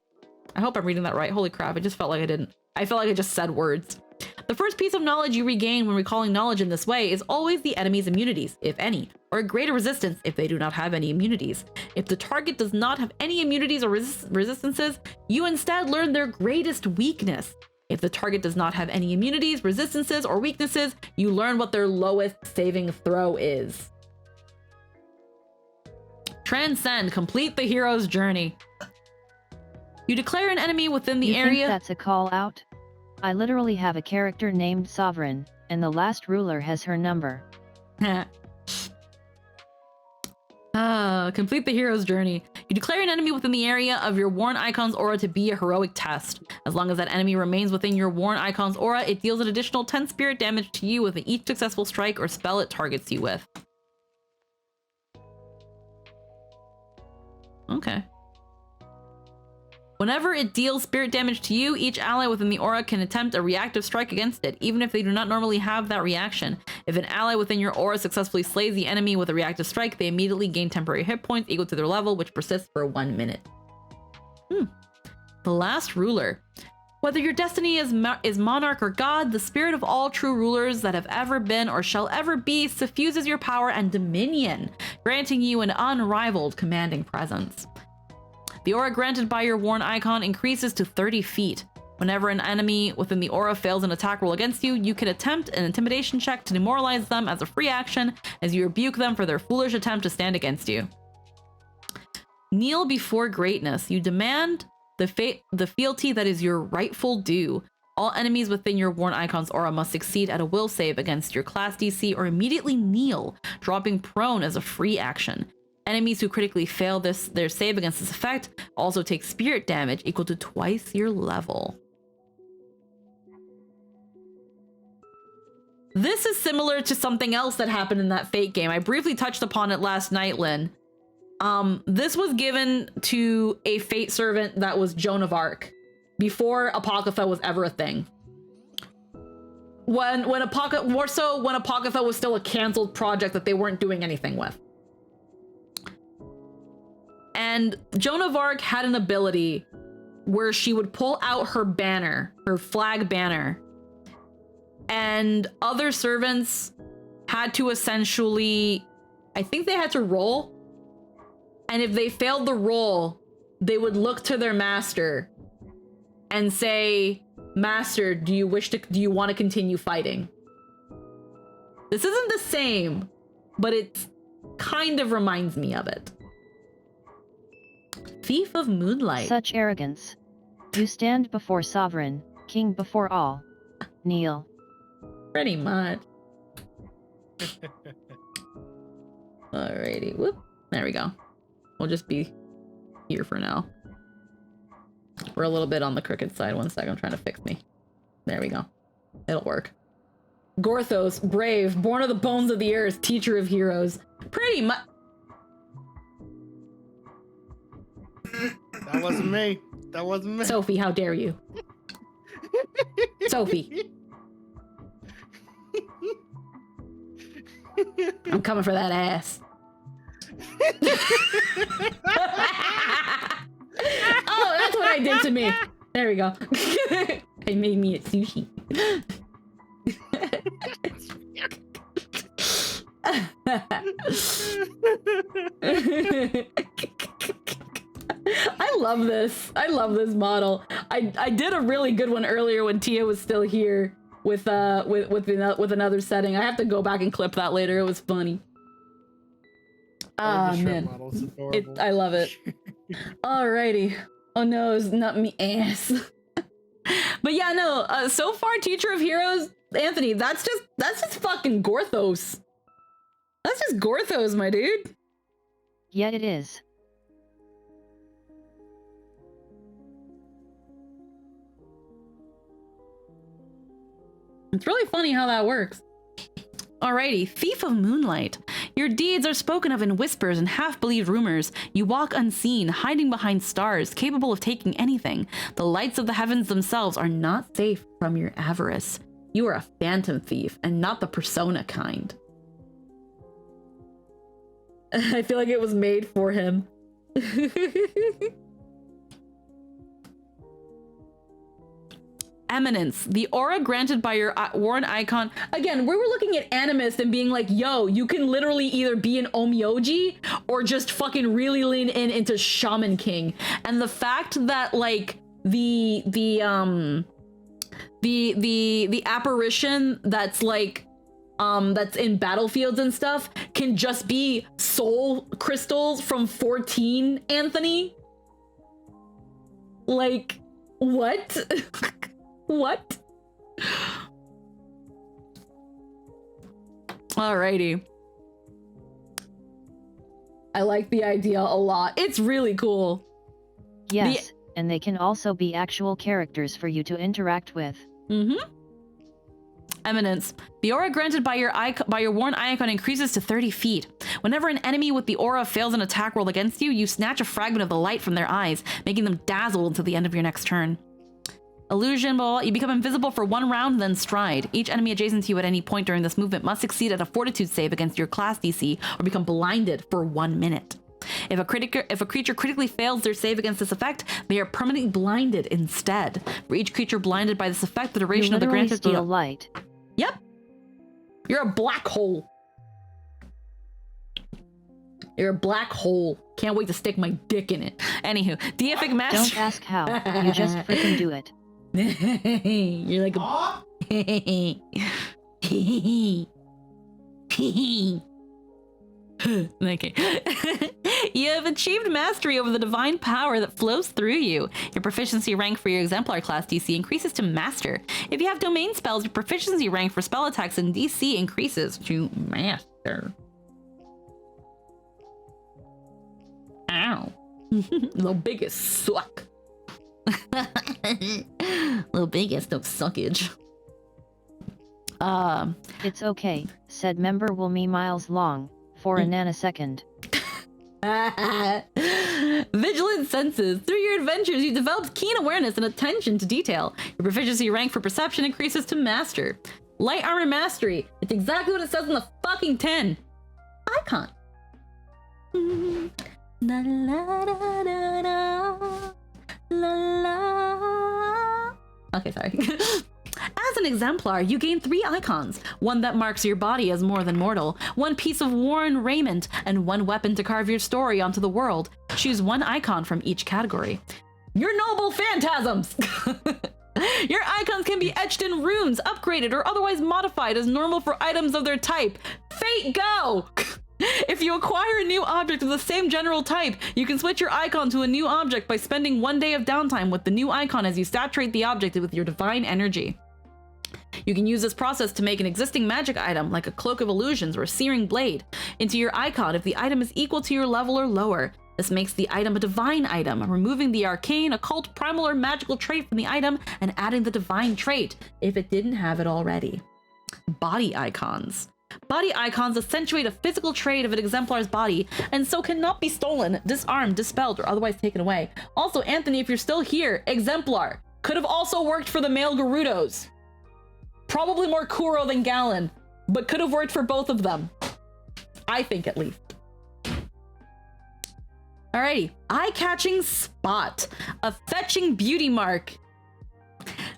I hope I'm reading that right. Holy crap, I just felt like I didn't. I felt like I just said words. The first piece of knowledge you regain when recalling knowledge in this way is always the enemy's immunities, if any, or a greater resistance if they do not have any immunities. If the target does not have any immunities or resistances, you instead learn their greatest weakness. If the target does not have any immunities, resistances, or weaknesses, you learn what their lowest saving throw is. Transcend. Complete the hero's journey. You declare an enemy within the You area. think that's a call out? I literally have a character named Sovereign, and the last ruler has her number. Complete the hero's journey. You declare an enemy within the area of your worn icon's aura to be a heroic test. As long as that enemy remains within your worn icon's aura, it deals an additional 10 spirit damage to you with each successful strike or spell it targets you with. Okay. Whenever it deals spirit damage to you, each ally within the aura can attempt a reactive strike against it, even if they do not normally have that reaction. If an ally within your aura successfully slays the enemy with a reactive strike, they immediately gain temporary hit points equal to their level, which persists for 1 minute. The last ruler. Whether your destiny is monarch or god, the spirit of all true rulers that have ever been or shall ever be suffuses your power and dominion, granting you an unrivaled commanding presence. The aura granted by your worn icon increases to 30 feet. Whenever an enemy within the aura fails an attack roll against you, you can attempt an intimidation check to demoralize them as a free action as you rebuke them for their foolish attempt to stand against you. Kneel before greatness. You demand the fealty that is your rightful due. All enemies within your Worn Icon's aura must succeed at a will save against your class DC or immediately kneel, dropping prone as a free action. Enemies who critically fail their save against this effect also take spirit damage equal to twice your level. This is similar to something else that happened in that Fate game. I briefly touched upon it last night, Lynn. This was given to a Fate servant that was Joan of Arc before Apocrypha was ever a thing. When Apocrypha was still a canceled project that they weren't doing anything with. And Joan of Arc had an ability where she would pull out her banner, her flag banner, and other servants had to essentially, I think they had to roll. And if they failed the roll, they would look to their master and say, "Master, do you want to continue fighting?" This isn't the same, but it kind of reminds me of it. Thief of Moonlight. Such arrogance. You stand before sovereign, king before all. Kneel. Pretty much. Alrighty, whoop. There we go. We'll just be here for now. We're a little bit on the crooked side. One second, I'm trying to fix me. There we go. It'll work. Gorthos, brave, born of the bones of the earth, teacher of heroes. Pretty much. That wasn't me. That wasn't me. Sophie, how dare you? Sophie. I'm coming for that ass. Oh, that's what I did to me. There we go. I made me a sushi. I love this. I love this model. I did a really good one earlier when Tia was still here with another setting. I have to go back and clip that later. It was funny. Ah, man. I love it. Alrighty. Oh no, it's not me ass. But yeah, no, so far, Teacher of Heroes, Anthony, that's just fucking Gorthos. That's just Gorthos, my dude. Yet it is. It's really funny how that works. Alrighty, Thief of Moonlight. Your deeds are spoken of in whispers and half-believed rumors. You walk unseen, hiding behind stars, capable of taking anything. The lights of the heavens themselves are not safe from your avarice. You are a phantom thief, and not the persona kind. I feel like it was made for him. Eminence, the aura granted by your worn icon. Again, we were looking at Animist and being like, yo, you can literally either be an Omyoji or just fucking really lean into Shaman King. And the fact that like the apparition that's like that's in battlefields and stuff can just be soul crystals from 14, Anthony. Like, what? What? Alrighty. I like the idea a lot. It's really cool. Yes, and they can also be actual characters for you to interact with. Eminence. The aura granted by your worn icon increases to 30 feet. Whenever an enemy with the aura fails an attack roll against you, you snatch a fragment of the light from their eyes, making them dazzled until the end of your next turn. Illusion, blah, you become invisible for 1 round, then stride. Each enemy adjacent to you at any point during this movement must succeed at a fortitude save against your class DC or become blinded for 1 minute. If a creature critically fails their save against this effect, they are permanently blinded instead. For each creature blinded by this effect, the duration of the granted steal light. Yep. You're a black hole. You're a black hole. Can't wait to stick my dick in it. Anywho, Deific Master. Don't ask how. You just freaking do it. You're like a... Huh? Okay. You have achieved mastery over the divine power that flows through you. Your proficiency rank for your Exemplar class DC increases to Master. If you have domain spells, your proficiency rank for spell attacks and DC increases to Master. Ow. The biggest suck. The biggest of suckage. It's okay, said member will me miles long, for a nanosecond. Vigilant senses. Through your adventures, you developed keen awareness and attention to detail. Your proficiency rank for perception increases to Master. Light armor mastery. It's exactly what it says in the fucking 10. Icon. La la da da da. La la. Okay, sorry. As an Exemplar, you gain 3 icons. One that marks your body as more than mortal, one piece of worn raiment, and one weapon to carve your story onto the world. Choose one icon from each category. Your noble phantasms! Your icons can be etched in runes, upgraded, or otherwise modified as normal for items of their type. Fate go! If you acquire a new object of the same general type, you can switch your icon to a new object by spending 1 day of downtime with the new icon as you saturate the object with your divine energy. You can use this process to make an existing magic item, like a Cloak of Illusions or a Searing Blade, into your icon if the item is equal to your level or lower. This makes the item a divine item, removing the arcane, occult, primal, or magical trait from the item and adding the divine trait if it didn't have it already. Body icons. Body icons accentuate a physical trait of an Exemplar's body, and so cannot be stolen, disarmed, dispelled, or otherwise taken away. Also, Anthony, if you're still here, Exemplar could have also worked for the male Gerudos. Probably more Kuro than Gallon, but could have worked for both of them. I think, at least. Alrighty. Eye-catching spot. A fetching beauty mark.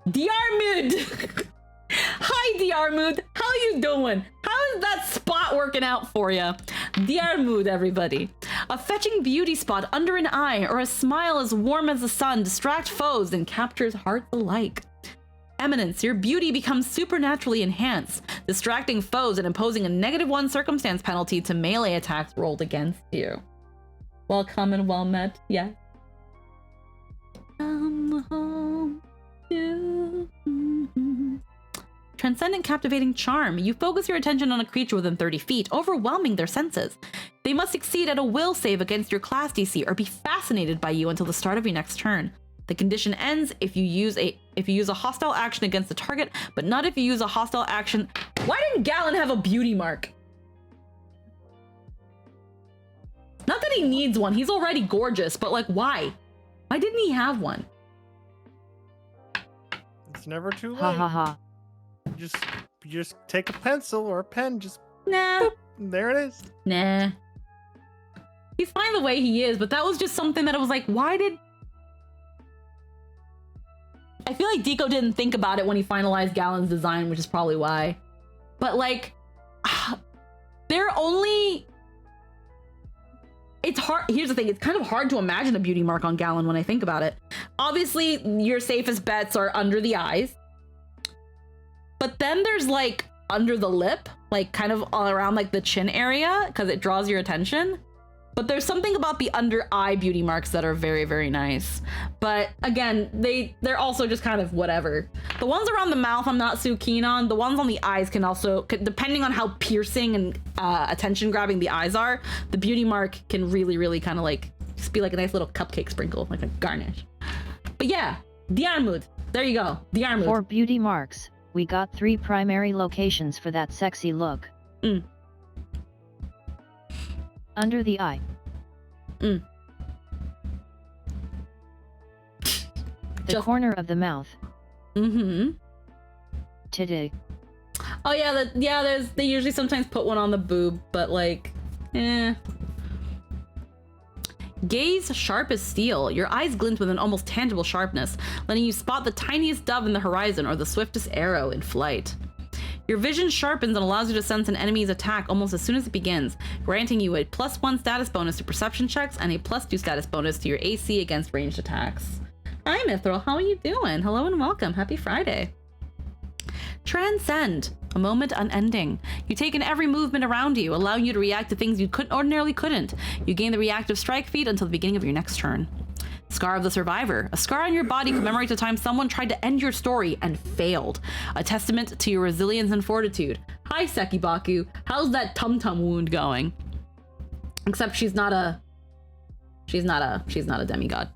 Diarmud! Hi, Diarmud. How you doing? How is that spot working out for you? Diarmud, everybody. A fetching beauty spot under an eye or a smile as warm as the sun distracts foes and captures hearts alike. Eminence, your beauty becomes supernaturally enhanced, distracting foes and imposing a -1 circumstance penalty to melee attacks rolled against you. Welcome and well met, yeah. Come home to... Transcendent captivating charm. You focus your attention on a creature within 30 feet, overwhelming their senses. They must succeed at a will save against your class DC or be fascinated by you until the start of your next turn. The condition ends if you use a hostile action against the target, but not if you use a hostile action. Why didn't Gallon have a beauty mark? Not that he needs one. He's already gorgeous, but like, why? Why didn't he have one? It's never too late. Ha ha ha. You just take a pencil or a pen, just Nah. boop, and there it is. Nah. He's fine the way he is, but that was just something that I was like, why did... I feel like Deco didn't think about it when he finalized Gallon's design, which is probably why. But like, they're only... It's hard. Here's the thing. It's kind of hard to imagine a beauty mark on Gallon when I think about it. Obviously, your safest bets are under the eyes. But then there's like under the lip, like kind of all around like the chin area, because it draws your attention. But there's something about the under eye beauty marks that are very, very nice. But again, they're also just kind of whatever. The ones around the mouth I'm not so keen on. The ones on the eyes can also, depending on how piercing and attention grabbing the eyes are, the beauty mark can really, really kind of like just be like a nice little cupcake sprinkle, like a garnish. But yeah, Diarmud. There you go, Diarmud. For beauty marks, we got 3 primary locations for that sexy look. Under the eye. The corner of the mouth. Today. Oh yeah, they usually sometimes put one on the boob, but like, Gaze sharp as steel. Your eyes glint with an almost tangible sharpness, letting you spot the tiniest dove in the horizon or the swiftest arrow in flight. Your vision sharpens and allows you to sense an enemy's attack almost as soon as it begins, granting you a +1 status bonus to perception checks and a +2 status bonus to your AC against ranged attacks. Hi, Mithril. How are you doing? Hello and welcome. Happy Friday. Transcend. A moment unending. You take in every movement around you, allowing you to react to things you ordinarily couldn't. You gain the reactive strike feat until the beginning of your next turn. Scar of the Survivor. A scar on your body commemorates a time someone tried to end your story and failed. A testament to your resilience and fortitude. Hi, Sekibaku. How's that tum-tum wound going? Except she's not a demigod.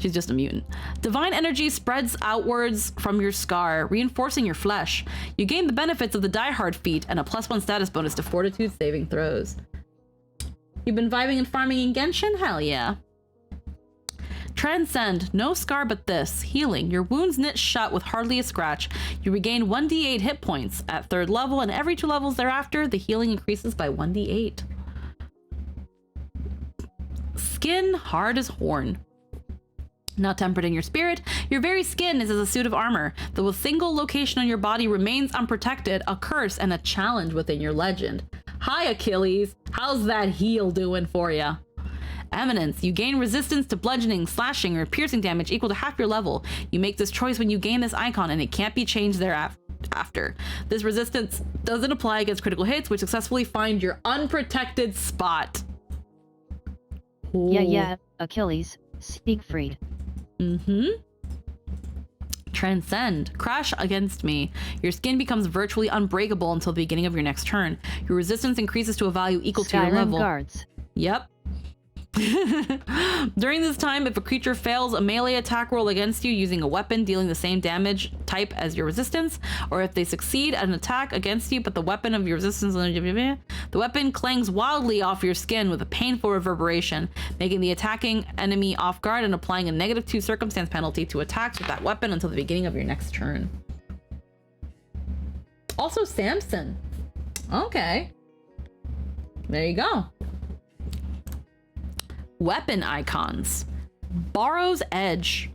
She's just a mutant. Divine energy spreads outwards from your scar, reinforcing your flesh. You gain the benefits of the Die Hard feat and a +1 status bonus to fortitude saving throws. You've been vibing and farming in Genshin? Hell yeah. Transcend. No scar but this. Healing. Your wounds knit shut with hardly a scratch. You regain 1d8 hit points at 3rd level, and every 2 levels thereafter, the healing increases by 1d8. Skin hard as horn. Not tempered in your spirit, your very skin is as a suit of armor. Though a single location on your body remains unprotected, a curse and a challenge within your legend. Hi, Achilles. How's that heal doing for ya? Eminence. You gain resistance to bludgeoning, slashing, or piercing damage equal to half your level. You make this choice when you gain this icon, and it can't be changed thereafter. This resistance doesn't apply against critical hits, which successfully find your unprotected spot. Ooh. Yeah, Achilles, Siegfried. Transcend. Crash against me. Your skin becomes virtually unbreakable until the beginning of your next turn. Your resistance increases to a value equal to your level. Guards. Yep. During this time, if a creature fails a melee attack roll against you using a weapon dealing the same damage type as your resistance, or if they succeed at an attack against you but the weapon of your resistance, the weapon clangs wildly off your skin with a painful reverberation, making the attacking enemy off guard and applying a -2 circumstance penalty to attacks with that weapon until the beginning of your next turn. Also Samson. Okay. There you go. Weapon icons. Borrow's Edge.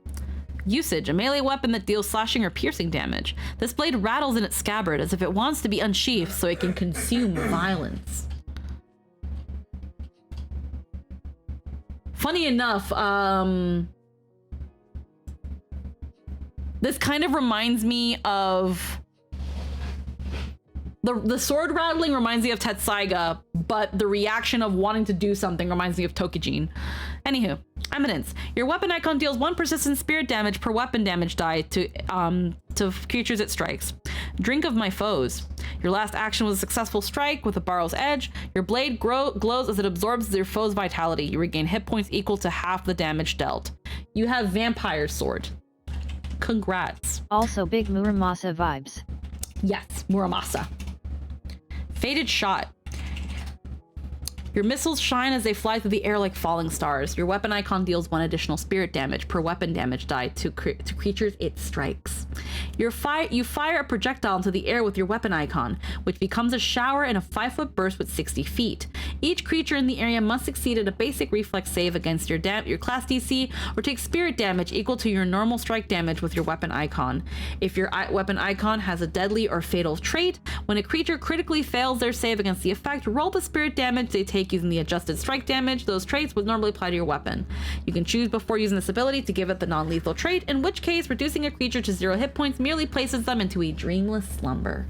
Usage. A melee weapon that deals slashing or piercing damage. This blade rattles in its scabbard as if it wants to be unsheathed so it can consume violence. Funny enough, this kind of reminds me of... The sword rattling reminds me of Tetsaiga, but the reaction of wanting to do something reminds me of Tokijin. Anywho, Eminence. Your weapon icon deals 1 persistent spirit damage per weapon damage die to creatures it strikes. Drink of my foes. Your last action was a successful strike with a Borrow's Edge. Your blade glows as it absorbs your foe's vitality. You regain hit points equal to half the damage dealt. You have Vampire Sword. Congrats. Also big Muramasa vibes. Yes, Muramasa. Fated Shot. Your missiles shine as they fly through the air like falling stars. Your weapon icon deals 1 additional spirit damage per weapon damage die to creatures it strikes. You fire a projectile into the air with your weapon icon, which becomes a shower in a 5-foot burst with 60 feet. Each creature in the area must succeed at a basic reflex save against your class DC or take spirit damage equal to your normal strike damage with your weapon icon. If your weapon icon has a deadly or fatal trait, when a creature critically fails their save against the effect, roll the spirit damage they take using the adjusted strike damage those traits would normally apply to your weapon. You can choose before using this ability to give it the non-lethal trait, in which case reducing a creature to 0 hit points merely places them into a dreamless slumber.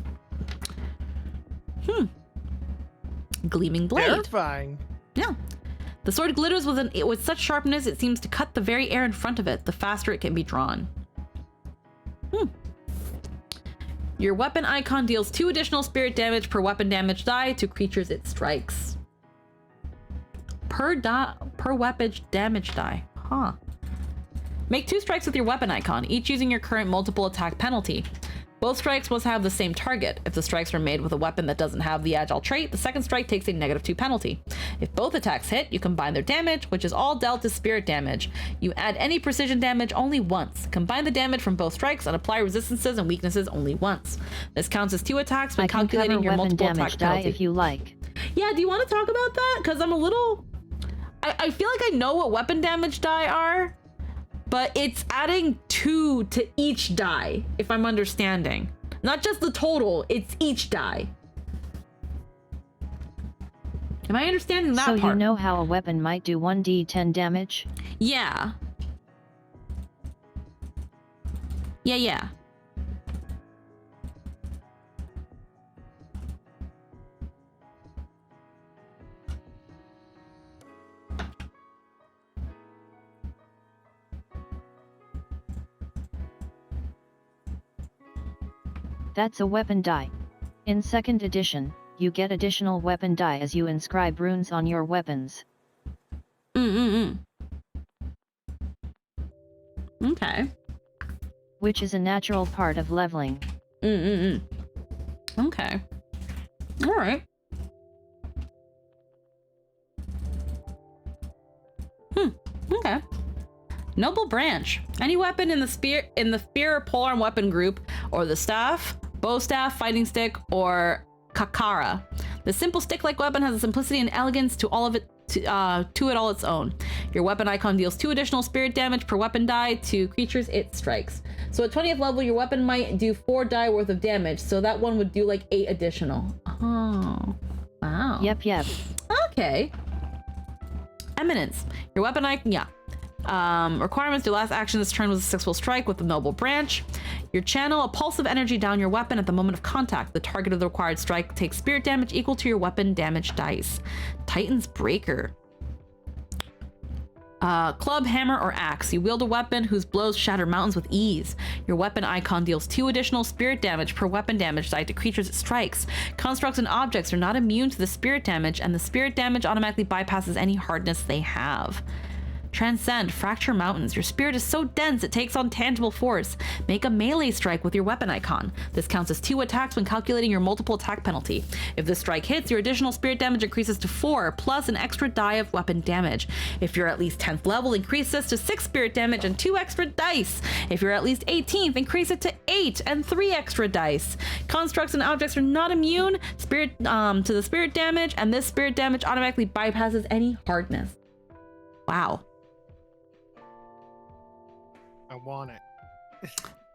Gleaming Blade. Terrifying. Yeah. The sword glitters with such sharpness it seems to cut the very air in front of it, the faster it can be drawn. Your weapon icon deals 2 additional spirit damage per weapon damage die to creatures it strikes. Per weapon damage die. Huh. Make 2 strikes with your weapon icon, each using your current multiple attack penalty. Both strikes must have the same target. If the strikes are made with a weapon that doesn't have the agile trait, the second strike takes a -2 penalty. If both attacks hit, you combine their damage, which is all dealt as spirit damage. You add any precision damage only once. Combine the damage from both strikes and apply resistances and weaknesses only once. This counts as 2 attacks when calculating your multiple attack penalty. If you like. Yeah, do you want to talk about that? Because I'm a little... I feel like I know what weapon damage die are, but it's adding 2 to each die, if I'm understanding. Not just the total, it's each die. Am I understanding that part? So you know how a weapon might do 1d10 damage? Yeah. Yeah. That's a weapon die. In 2nd edition, you get additional weapon die as you inscribe runes on your weapons. Okay. Which is a natural part of leveling. Okay. All right. Okay. Noble branch. Any weapon in the spear or polearm weapon group, or the staff, bow staff, fighting stick, or kakara. The simple stick-like weapon has a simplicity and elegance to all of it to it all its own. Your weapon icon deals 2 additional spirit damage per weapon die to creatures it strikes. So at 20th level, your weapon might do 4 die worth of damage, so that one would do like 8 additional. Oh, wow. Yep. Okay. Eminence. Your weapon icon, yeah. Requirements: your last action this turn was a successful strike with the noble branch. Your channel a pulse of energy down your weapon at the moment of contact. The target of the required strike takes spirit damage equal to your weapon damage dice. Titan's Breaker. Club, hammer, or axe. You wield a weapon whose blows shatter mountains with ease. Your weapon icon deals 2 additional spirit damage per weapon damage die to creatures it strikes. Constructs and objects are not immune to the spirit damage, and the spirit damage automatically bypasses any hardness they have. Transcend, fracture mountains. Your spirit is so dense it takes on tangible force. Make a melee strike with your weapon icon. This counts as 2 attacks when calculating your multiple attack penalty. If this strike hits, your additional spirit damage increases to 4, plus an extra die of weapon damage. If you're at least 10th level, increase this to 6 spirit damage and 2 extra dice. If you're at least 18th, increase it to 8 and 3 extra dice. Constructs and objects are not immune to the spirit damage, and this spirit damage automatically bypasses any hardness. Wow. I want it.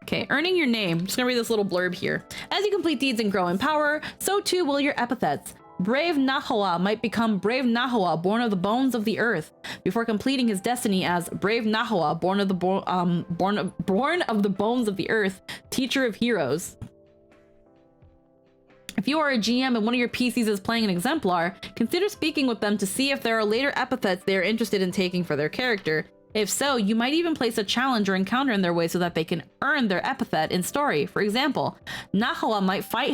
Okay, earning your name. I'm just gonna read this little blurb here. As you complete deeds and grow in power, so too will your epithets. Brave Nahoa might become Brave Nahoa, born of the bones of the earth, before completing his destiny as Brave Nahoa, born of the bones of the earth, teacher of heroes. If you are a GM and one of your PCs is playing an Exemplar, consider speaking with them to see if there are later epithets they are interested in taking for their character. If so, you might even place a challenge or encounter in their way so that they can earn their epithet in story. For example, Nahoa might find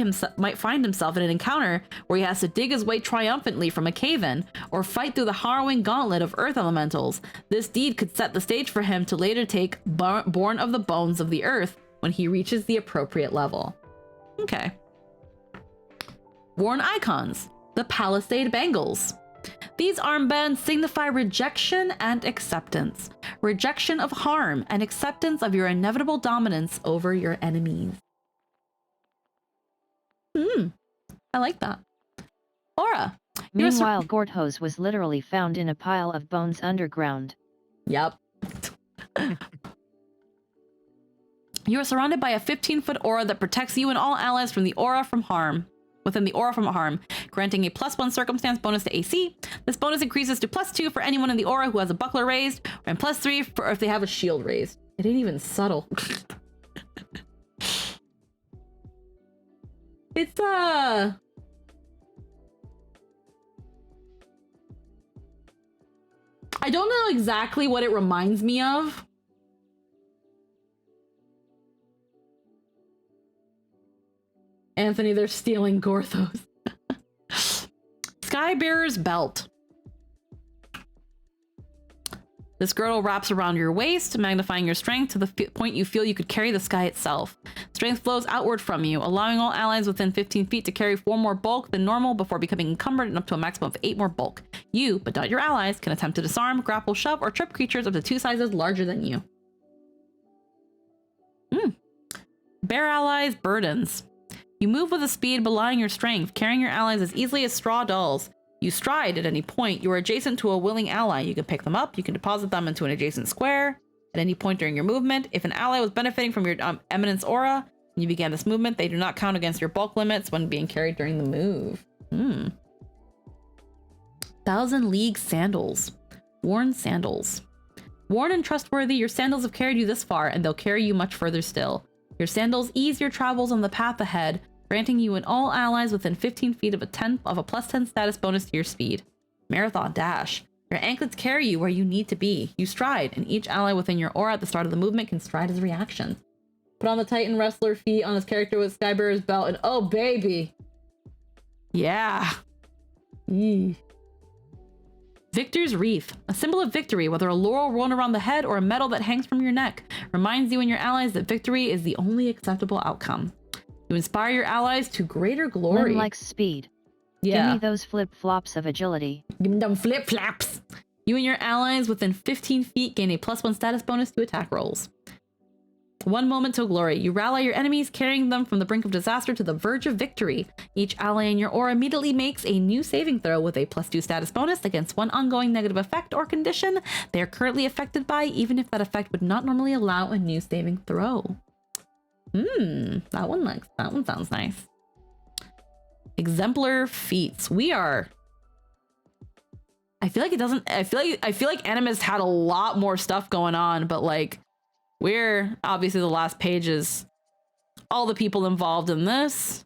himself in an encounter where he has to dig his way triumphantly from a cave-in, or fight through the harrowing gauntlet of earth elementals. This deed could set the stage for him to later take Born of the Bones of the Earth when he reaches the appropriate level. Okay. Worn icons. The Palisade Bangles. These armbands signify rejection and acceptance. Rejection of harm and acceptance of your inevitable dominance over your enemies. I like that. Aura. Meanwhile, Gorthos was literally found in a pile of bones underground. Yep. You are surrounded by a 15-foot aura that protects you and all allies from the aura from harm. Within the aura from harm, granting a +1 circumstance bonus to AC. This bonus increases to +2 for anyone in the aura who has a buckler raised, and +3 for if they have a shield raised. It ain't even subtle. It's I don't know exactly what it reminds me of. Anthony, they're stealing Gorthos. Skybearer's Belt. This girdle wraps around your waist, magnifying your strength to the point you feel you could carry the sky itself. Strength flows outward from you, allowing all allies within 15 feet to carry 4 more bulk than normal before becoming encumbered and up to a maximum of 8 more bulk. You, but not your allies, can attempt to disarm, grapple, shove, or trip creatures up to 2 sizes larger than you. Bear allies' burdens. You move with a speed belying your strength, carrying your allies as easily as straw dolls. You stride at any point. You are adjacent to a willing ally. You can pick them up. You can deposit them into an adjacent square at any point during your movement. If an ally was benefiting from your Eminence aura and you began this movement, they do not count against your bulk limits when being carried during the move. 1,000 League Sandals. Worn sandals. Worn and trustworthy, your sandals have carried you this far, and they'll carry you much further still. Your sandals ease your travels on the path ahead, granting you and all allies within 15 feet of a +10 status bonus to your speed. Marathon dash. Your anklets carry you where you need to be. You stride, and each ally within your aura at the start of the movement can stride as a reaction. Put on the Titan Wrestler feat on his character with Skybearer's belt, and oh baby! Yeah! Victor's Wreath. A symbol of victory, whether a laurel worn around the head or a medal that hangs from your neck, reminds you and your allies that victory is the only acceptable outcome. You inspire your allies to greater glory. Lim likes speed. Yeah. Give me those flip-flops of agility. Give me them flip-flops. You and your allies within 15 feet gain a +1 status bonus to attack rolls. One moment to glory. You rally your enemies, carrying them from the brink of disaster to the verge of victory. Each ally in your aura immediately makes a new saving throw with a +2 status bonus against one ongoing negative effect or condition they are currently affected by, even if that effect would not normally allow a new saving throw. That one sounds nice. Exemplar feats. I feel like Animist had a lot more stuff going on, but like we're obviously the last page is all the people involved in this.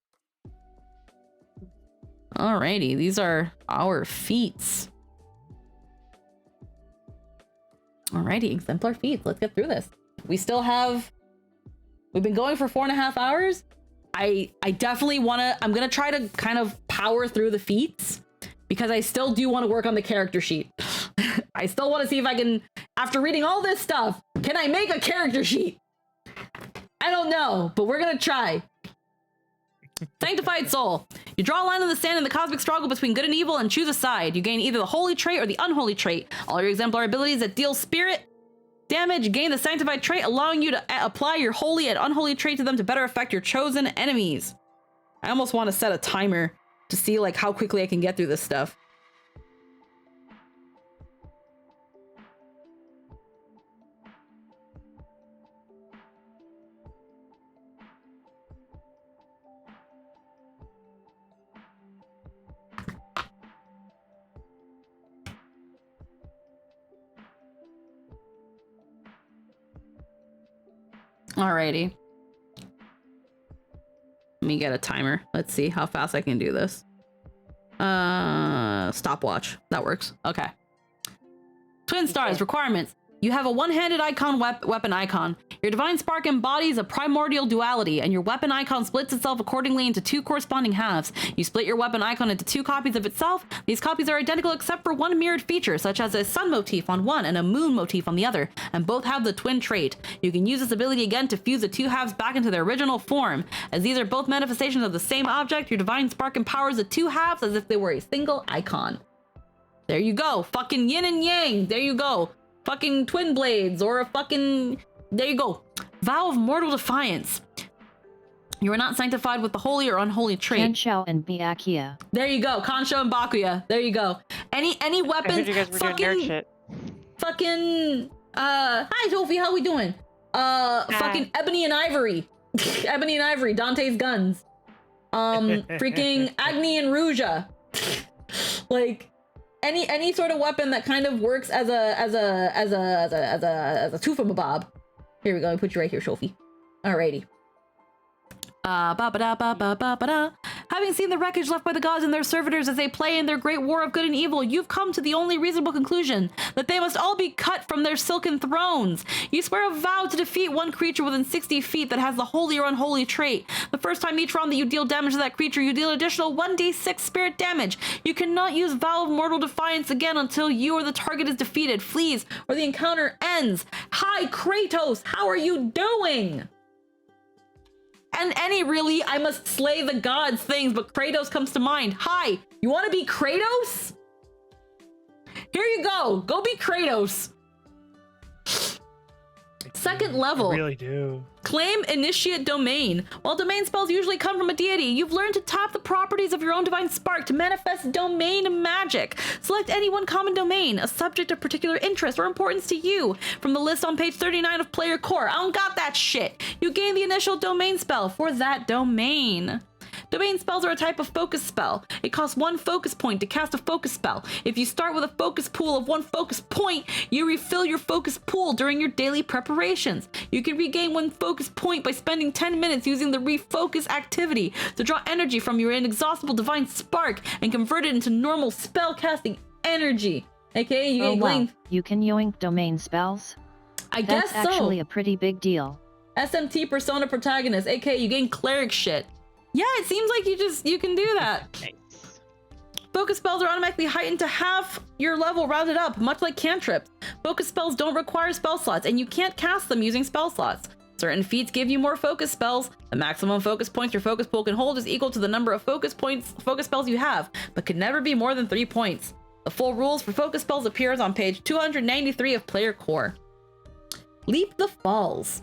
Alrighty, these are our feats. Alrighty, exemplar feats. Let's get through this. We've been going for 4.5 hours. I definitely I'm gonna try to kind of power through the feats because I still do want to work on the character sheet. I still want to see if I can, after reading all this stuff, can I make a character sheet? I don't know, but we're gonna try. Sanctified Soul. You draw a line in the sand in the cosmic struggle between good and evil and choose a side. You gain either the holy trait or the unholy trait. All your exemplar abilities that deal spirit damage gain the sanctified trait, allowing you to apply your holy and unholy trait to them to better affect your chosen enemies. I almost want to set a timer to see like how quickly I can get through this stuff. Alrighty. Let me get a timer. Let's see how fast I can do this. Stopwatch. That works. Okay. Twin stars. Requirements. You have a one-handed icon weapon icon. Your divine spark embodies a primordial duality, and your weapon icon splits itself accordingly into 2 corresponding halves. You split your weapon icon into 2 copies of itself. These copies are identical except for one mirrored feature, such as a sun motif on one and a moon motif on the other, and both have the twin trait. You can use this ability again to fuse the 2 halves back into their original form. As these are both manifestations of the same object, your divine spark empowers the 2 halves as if they were a single icon. There you go. Fucking yin and yang. There you go. Fucking twin blades or a fucking... There you go. Vow of mortal defiance. You are not sanctified with the holy or unholy trait. Kanshou and Byakuya. There you go. Kanshou and Bakuya. There you go. Any weapons... I heard you guys were doing nerd shit. Fucking... Hi, Sophie. How we doing? Fucking Ebony and Ivory. Ebony and Ivory. Dante's guns. Freaking Agni and Ruja. Like... Any sort of weapon that kind of works as a toothamabob. Here we go. Let me put you right here, Sophie. Alrighty. Having seen the wreckage left by the gods and their servitors as they play in their great war of good and evil, you've come to the only reasonable conclusion, that they must all be cut from their silken thrones. You swear a vow to defeat one creature within 60 feet that has the holy or unholy trait. The first time each round that you deal damage to that creature, you deal additional 1d6 spirit damage. You cannot use Vow of Mortal Defiance again until you or the target is defeated, flees, or the encounter ends. Hi, Kratos! How are you doing? And any really, I must slay the gods things, but Kratos comes to mind. Hi, you want to be Kratos? Here you go. Go be Kratos. Second level. I really do. Claim Initiate Domain. While domain spells usually come from a deity, you've learned to tap the properties of your own divine spark to manifest domain magic. Select any one common domain, a subject of particular interest or importance to you, from the list on page 39 of Player Core. I don't got that shit. You gain the initial domain spell for that domain. Domain spells are a type of focus spell. It costs 1 focus point to cast a focus spell. If you start with a focus pool of 1 focus point, you refill your focus pool during your daily preparations. You can regain 1 focus point by spending 10 minutes using the refocus activity to draw energy from your inexhaustible divine spark and convert it into normal spell casting energy. Okay, you Oh get wow, you can yoink domain spells? I That's guess so. actually a pretty big deal. SMT persona protagonist, aka you gain cleric shit. Yeah, it seems like you can do that. Nice. Focus spells are automatically heightened to half your level rounded up, much like cantrips. Focus spells don't require spell slots, and you can't cast them using spell slots. Certain feats give you more focus spells. The maximum focus points your focus pool can hold is equal to the number of focus spells you have, but can never be more than 3 points. The full rules for focus spells appears on page 293 of Player Core. Leap the Falls.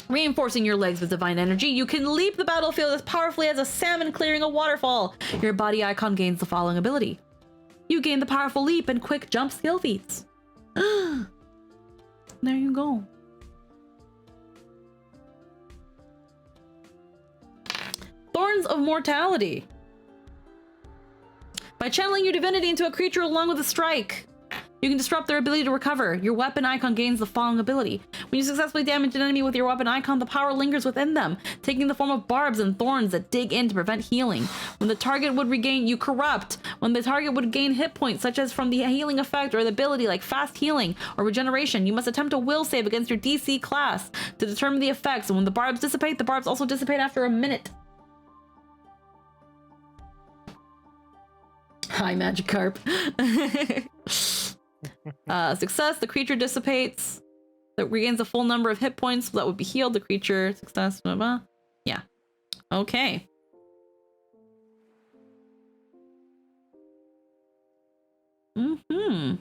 Reinforcing your legs with divine energy, you can leap the battlefield as powerfully as a salmon clearing a waterfall. Your body icon gains the following ability. You gain the powerful leap and quick jump skill feats. There you go. Thorns of Mortality. By channeling your divinity into a creature along with a strike, you can disrupt their ability to recover. Your weapon icon gains the following ability. When you successfully damage an enemy with your weapon icon, the power lingers within them, taking the form of barbs and thorns that dig in to prevent healing. When the target would regain, you corrupt. When the target would gain hit points, such as from the healing effect or the ability like fast healing or regeneration, you must attempt a will save against your DC class to determine the effects. And when the barbs dissipate, the barbs also dissipate after a minute. Hi, Magikarp. Success, the creature dissipates. That regains a full number of hit points that would be healed. The creature, success, blah, blah. Yeah. Okay. Hurl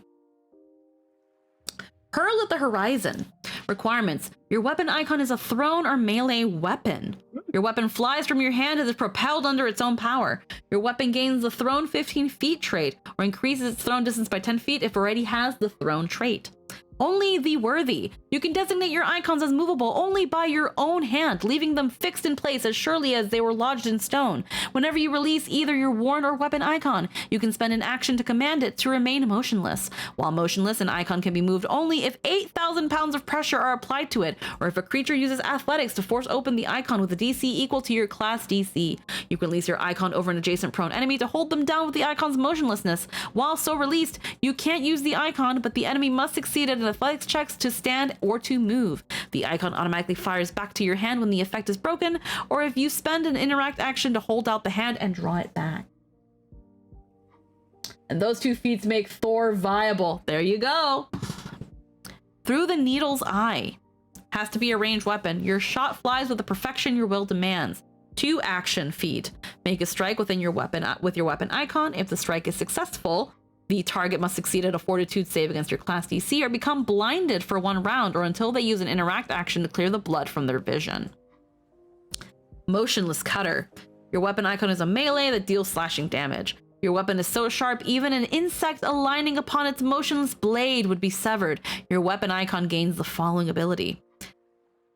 at the horizon. Requirements. Your weapon icon is a thrown or melee weapon. Your weapon flies from your hand as it's propelled under its own power. Your weapon gains the thrown 15 feet trait or increases its thrown distance by 10 feet if it already has the thrown trait. Only the worthy. You can designate your icons as movable only by your own hand, leaving them fixed in place as surely as they were lodged in stone. Whenever you release either your worn or weapon icon, you can spend an action to command it to remain motionless. While motionless, an icon can be moved only if 8,000 pounds of pressure are applied to it, or if a creature uses athletics to force open the icon with a DC equal to your class DC. You can release your icon over an adjacent prone enemy to hold them down with the icon's motionlessness. While so released, you can't use the icon, but the enemy must succeed at an athletics checks to stand or to move. The icon automatically fires back to your hand when the effect is broken, or if you spend an interact action to hold out the hand and draw it back. And those 2 feats make Thor viable. There you go. Through the Needle's Eye. Has to be a ranged weapon. Your shot flies with the perfection your will demands. 2 action feat. Make a strike within your weapon with your weapon icon. If the strike is successful, the target must succeed at a fortitude save against your class DC or become blinded for 1 round or until they use an interact action to clear the blood from their vision. Motionless Cutter. Your weapon icon is a melee that deals slashing damage. Your weapon is so sharp, even an insect aligning upon its motionless blade would be severed. Your weapon icon gains the following ability.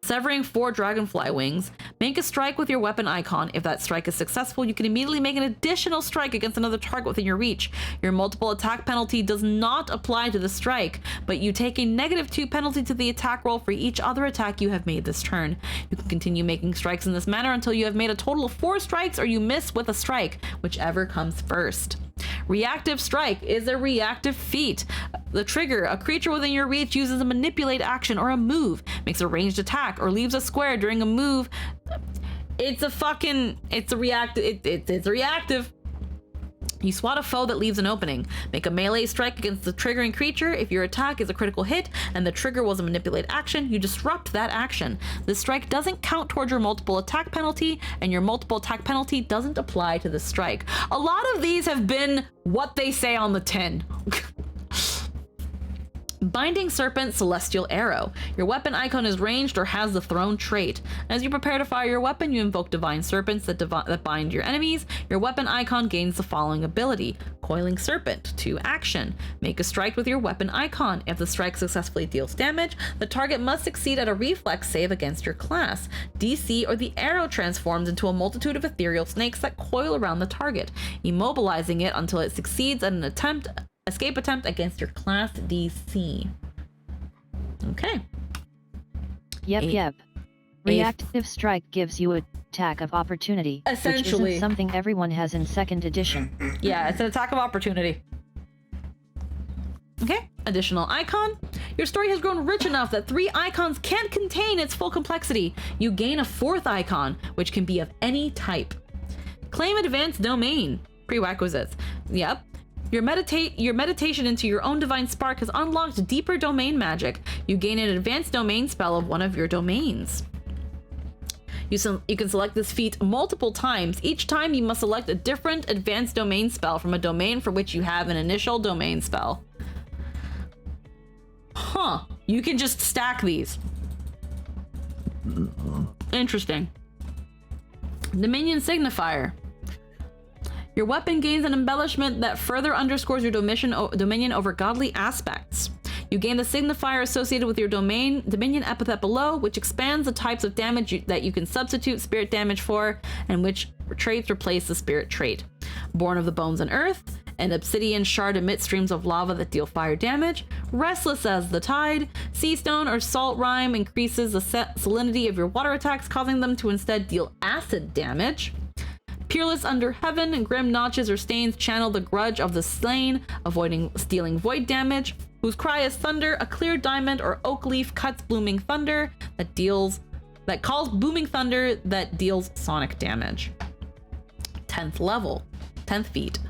Severing 4 dragonfly wings. Make a strike with your weapon icon. If that strike is successful, you can immediately make an additional strike against another target within your reach. Your multiple attack penalty does not apply to the strike, but you take a -2 penalty to the attack roll for each other attack you have made this turn. You can continue making strikes in this manner until you have made a total of 4 strikes or you miss with a strike, whichever comes first. Reactive Strike is a reactive feat. The trigger, a creature within your reach uses a manipulate action or a move, makes a ranged attack, or leaves a square during a move. It's a reactive. You swat a foe that leaves an opening. Make a melee strike against the triggering creature. If your attack is a critical hit and the trigger was a manipulate action, you disrupt that action. This strike doesn't count towards your multiple attack penalty, and your multiple attack penalty doesn't apply to the strike. A lot of these have been what they say on the tin. Binding Serpent Celestial Arrow. Your weapon icon is ranged or has the thrown trait. As you prepare to fire your weapon, you invoke Divine Serpents that bind your enemies. Your weapon icon gains the following ability. Coiling Serpent. 2 action. Make a strike with your weapon icon. If the strike successfully deals damage, the target must succeed at a reflex save against your class, DC, or the arrow transforms into a multitude of ethereal snakes that coil around the target, immobilizing it until it succeeds at an escape attempt against your class DC. Okay. Yep. Reactive strike gives you an attack of opportunity, Essentially. which isn't something everyone has in 2nd edition. Yeah, it's an attack of opportunity. Okay, additional icon. Your story has grown rich enough that 3 icons can't contain its full complexity. You gain a 4th icon, which can be of any type. Claim advanced domain. Prerequisites. Yep. Your meditation into your own divine spark has unlocked deeper domain magic. You gain an advanced domain spell of one of your domains. You can select this feat multiple times. Each time you must select a different advanced domain spell from a domain for which you have an initial domain spell. Huh. You can just stack these. Interesting. Dominion Signifier. Your weapon gains an embellishment that further underscores your dominion over godly aspects. You gain the signifier associated with your dominion epithet below, which expands the types of damage that you can substitute spirit damage for, and which traits replace the spirit trait. Born of the Bones and Earth, an obsidian shard emits streams of lava that deal fire damage. Restless as the Tide, sea stone or salt rime increases the salinity of your water attacks, causing them to instead deal acid damage. Peerless under heaven, and grim notches or stains channel the grudge of the slain, avoiding stealing void damage. Whose cry is thunder, a clear diamond or oak leaf cuts booming thunder that calls booming thunder that deals sonic damage. 10th level, 10th feat.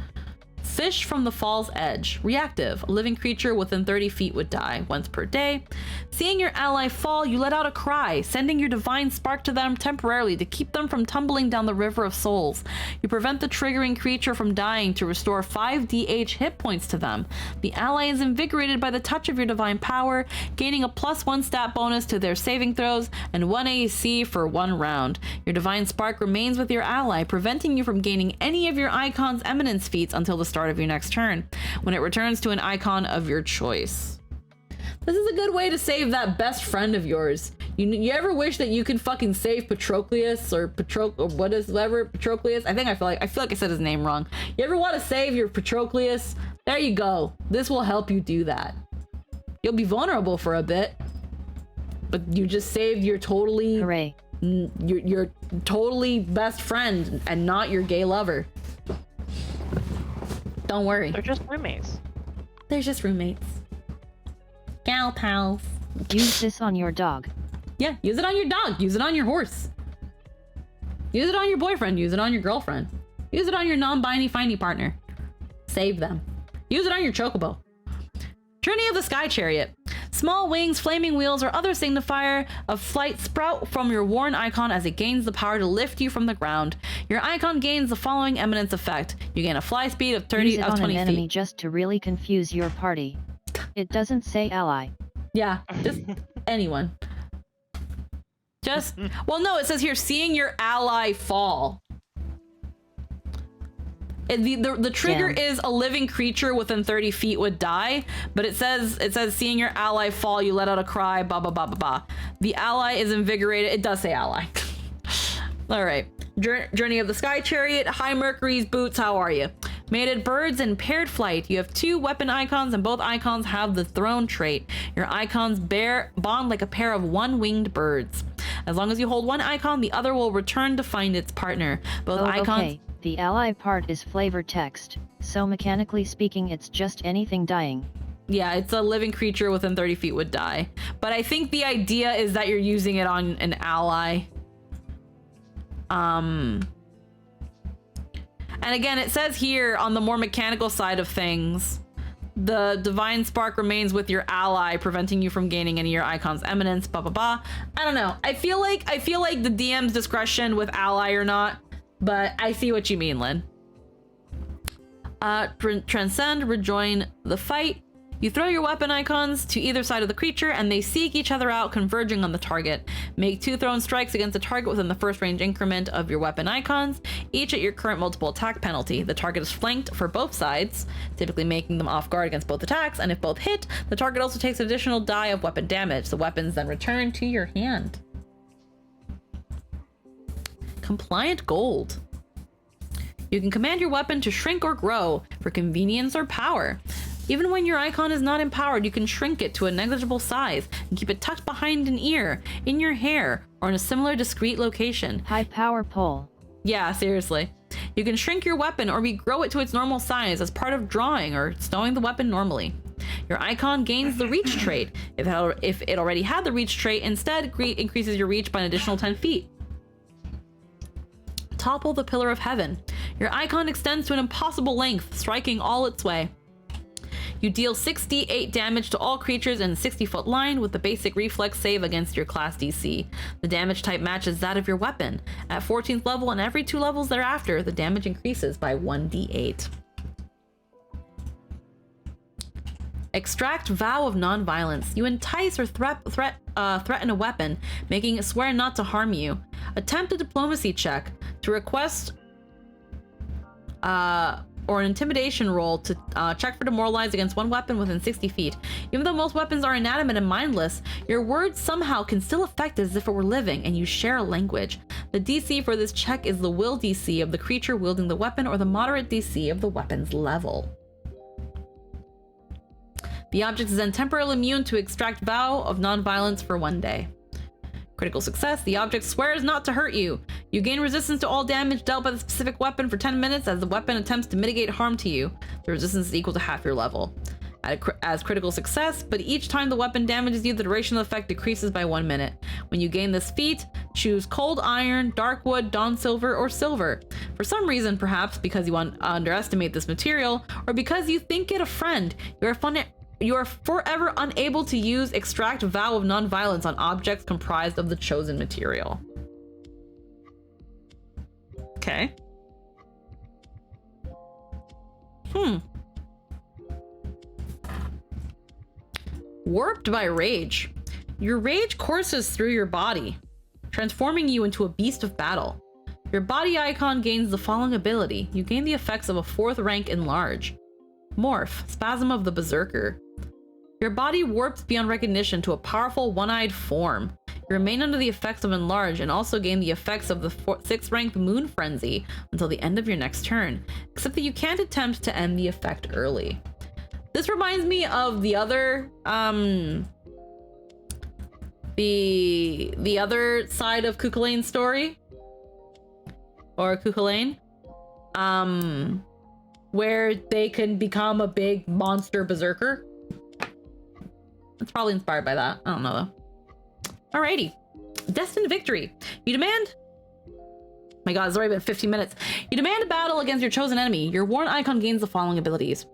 Fish from the Fall's Edge. Reactive. A living creature within 30 feet would die once per day. Seeing your ally fall, you let out a cry, sending your divine spark to them temporarily to keep them from tumbling down the river of souls. You prevent the triggering creature from dying to restore 5 DH hit points to them. The ally is invigorated by the touch of your divine power, gaining a +1 stat bonus to their saving throws and 1 AC for 1 round. Your divine spark remains with your ally, preventing you from gaining any of your icon's eminence feats until the start of your next turn, when it returns to an icon of your choice. This is a good way to save that best friend of yours. You ever wish that you could fucking save Patroclus or Patroclus? I feel like I said his name wrong. You ever want to save your Patroclus? There you go. This will help you do that. You'll be vulnerable for a bit, but you just saved your totally Hooray. your totally best friend and not your gay lover. Don't worry. They're just roommates. They're just roommates. Gal pals. Use this on your dog. Yeah, use it on your dog. Use it on your horse. Use it on your boyfriend. Use it on your girlfriend. Use it on your non-bindy partner. Save them. Use it on your chocobo. Journey of the Sky Chariot. Small wings, flaming wheels, or other signifier of flight sprout from your worn icon as it gains the power to lift you from the ground. Your icon gains the following eminence effect. You gain a fly speed of 20 Use it on 20 an feet. enemy just to really confuse your party. It doesn't say ally. Yeah, just anyone. Just, well, no, it says here, seeing your ally fall. The trigger Damn. is a living creature within 30 feet would die, but it says seeing your ally fall, you let out a cry, blah, blah, blah, blah, blah. The ally is invigorated. It does say ally. All right. Journey of the Sky Chariot. High Mercury's boots. How are you? Mated birds and paired flight. You have 2 weapon icons, and both icons have the throne trait. Your icons bond like a pair of one-winged birds. As long as you hold one icon, the other will return to find its partner. Both icons. Okay. The ally part is flavor text, so mechanically speaking, it's just anything dying. Yeah, it's a living creature within 30 feet would die. But I think the idea is that you're using it on an ally. And again, it says here on the more mechanical side of things, the divine spark remains with your ally, preventing you from gaining any of your icon's eminence, blah, blah, blah. I don't know. I feel like the DM's discretion with ally or not, but I see what you mean, Lynn. Transcend, rejoin the fight. You throw your weapon icons to either side of the creature, and they seek each other out, converging on the target. Make 2 thrown strikes against a target within the first range increment of your weapon icons, each at your current multiple attack penalty. The target is flanked for both sides, typically making them off guard against both attacks, and if both hit, the target also takes an additional die of weapon damage. The weapons then return to your hand. Compliant gold. You can command your weapon to shrink or grow for convenience or power. Even when your icon is not empowered, you can shrink it to a negligible size and keep it tucked behind an ear, in your hair, or in a similar discrete location. High power pole. Yeah, seriously. You can shrink your weapon or regrow it to its normal size as part of drawing or stowing the weapon normally. Your icon gains the reach trait. If it already had the reach trait, instead increases your reach by an additional 10 feet. Topple the Pillar of Heaven. Your icon extends to an impossible length, striking all its way. You deal 6d8 damage to all creatures in a 60-foot line with the basic reflex save against your class DC. The damage type matches that of your weapon. At 14th level and every 2 levels thereafter, the damage increases by 1d8. Extract Vow of Non-Violence. You entice or threaten a weapon, making it swear not to harm you. Attempt a diplomacy check to request or an intimidation roll to check for demoralize against one weapon within 60 feet. Even though most weapons are inanimate and mindless, your words somehow can still affect it as if it were living, and you share a language. The DC for this check is the will DC of the creature wielding the weapon or the moderate DC of the weapon's level. The object is then temporarily immune to extract Vow of Non-Violence for 1 day. Critical success. The object swears not to hurt you. You gain resistance to all damage dealt by the specific weapon for 10 minutes as the weapon attempts to mitigate harm to you. The resistance is equal to half your level. As critical success, but each time the weapon damages you, the duration of the effect decreases by 1 minute. When you gain this feat, choose Cold Iron, Dark Wood, Dawn Silver, or Silver. For some reason, perhaps because you underestimate this material, or because you think it a friend, you are forever unable to use Extract Vow of Non-Violence on objects comprised of the chosen material. Okay. Warped by Rage. Your rage courses through your body, transforming you into a beast of battle. Your body icon gains the following ability. You gain the effects of a 4th rank Enlarge. Morph, Spasm of the Berserker. Your body warps beyond recognition to a powerful one-eyed form. You remain under the effects of Enlarge and also gain the effects of the 6th ranked Moon Frenzy until the end of your next turn, except that you can't attempt to end the effect early. This reminds me of the other, the other side of Kukulain's story, or Kukulain, where they can become a big monster berserker. It's probably inspired by that. I don't know though. Alrighty. Destined Victory. You demand... My god, it's already been 15 minutes. You demand a battle against your chosen enemy. Your worn icon gains the following abilities.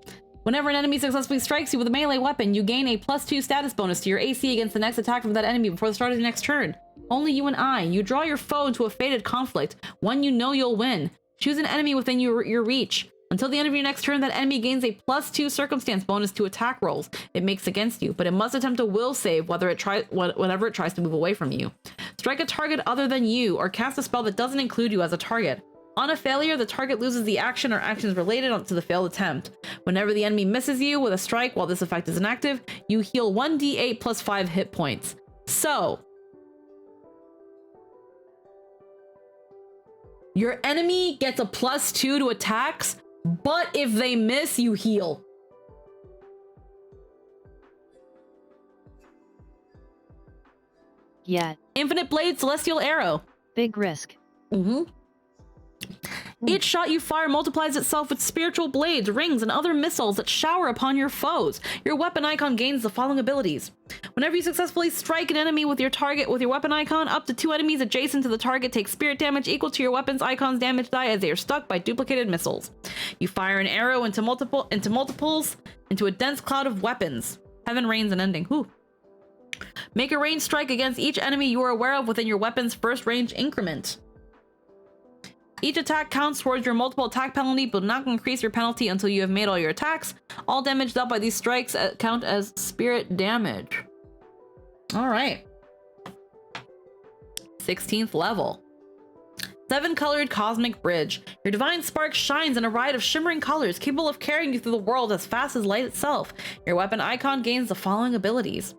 Whenever an enemy successfully strikes you with a melee weapon, you gain a +2 status bonus to your AC against the next attack from that enemy before the start of your next turn. Only you and I. You draw your foe into a fated conflict, one you know you'll win. Choose an enemy within your reach. Until the end of your next turn, that enemy gains a +2 circumstance bonus to attack rolls it makes against you, but it must attempt a will save whenever it tries to move away from you. Strike a target other than you, or cast a spell that doesn't include you as a target. On a failure, the target loses the action or actions related to the failed attempt. Whenever the enemy misses you with a strike while this effect is inactive, you heal 1d8 + 5 hit points. So, your enemy gets a +2 to attacks, but if they miss, you heal. Yeah. Infinite Blade, Celestial Arrow. Big risk. Each shot you fire multiplies itself with spiritual blades, rings, and other missiles that shower upon your foes. Your weapon icon gains the following abilities. Whenever you successfully strike an enemy with your weapon icon, up to 2 enemies adjacent to the target take spirit damage equal to your weapon's icon's damage die as they are struck by duplicated missiles. You fire an arrow into multiples into a dense cloud of weapons. Heaven reigns unending. Whew. Make a ranged strike against each enemy you are aware of within your weapon's first range increment. Each attack counts towards your multiple attack penalty, but not increase your penalty until you have made all your attacks. All damage dealt by these strikes count as spirit damage. All right. 16th level. 7-colored cosmic bridge. Your divine spark shines in a ride of shimmering colors, capable of carrying you through the world as fast as light itself. Your weapon icon gains the following abilities.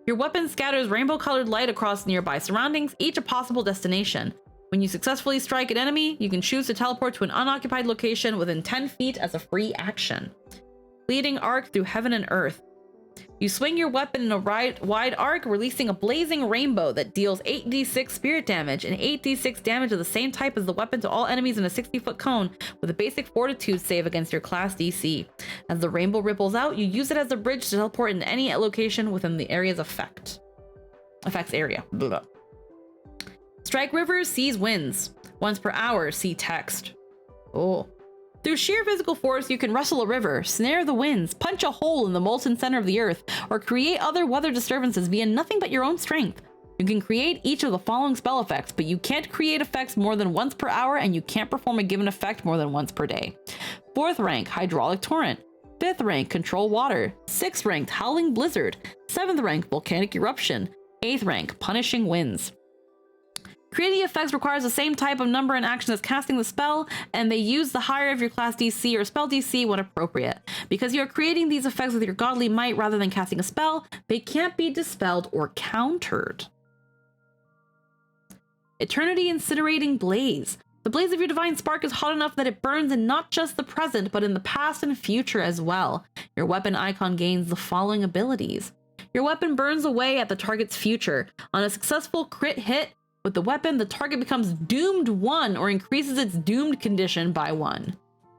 Your weapon scatters rainbow-colored light across nearby surroundings, each a possible destination. When you successfully strike an enemy, you can choose to teleport to an unoccupied location within 10 feet as a free action. Leading arc through heaven and earth. You swing your weapon in a wide arc, releasing a blazing rainbow that deals 8d6 spirit damage and 8d6 damage of the same type as the weapon to all enemies in a 60-foot cone with a basic fortitude save against your class DC. As the rainbow ripples out, you use it as a bridge to teleport into any location within the area's effects area. Blah, blah. Strike rivers, seas, winds. Once per hour, see text. Oh. Through sheer physical force, you can wrestle a river, snare the winds, punch a hole in the molten center of the earth, or create other weather disturbances via nothing but your own strength. You can create each of the following spell effects, but you can't create effects more than once per hour, and you can't perform a given effect more than once per day. 4th rank, Hydraulic Torrent. 5th rank, Control Water. 6th rank, Howling Blizzard. 7th rank, Volcanic Eruption. 8th rank, Punishing Winds. Creating effects requires the same type of number and action as casting the spell, and they use the higher of your class DC or spell DC when appropriate. Because you are creating these effects with your godly might rather than casting a spell, they can't be dispelled or countered. Eternity Incinerating Blaze. The blaze of your divine spark is hot enough that it burns in not just the present, but in the past and future as well. Your weapon icon gains the following abilities. Your weapon burns away at the target's future. On a successful crit hit, with the weapon, the target becomes doomed 1 or increases its doomed condition by 1.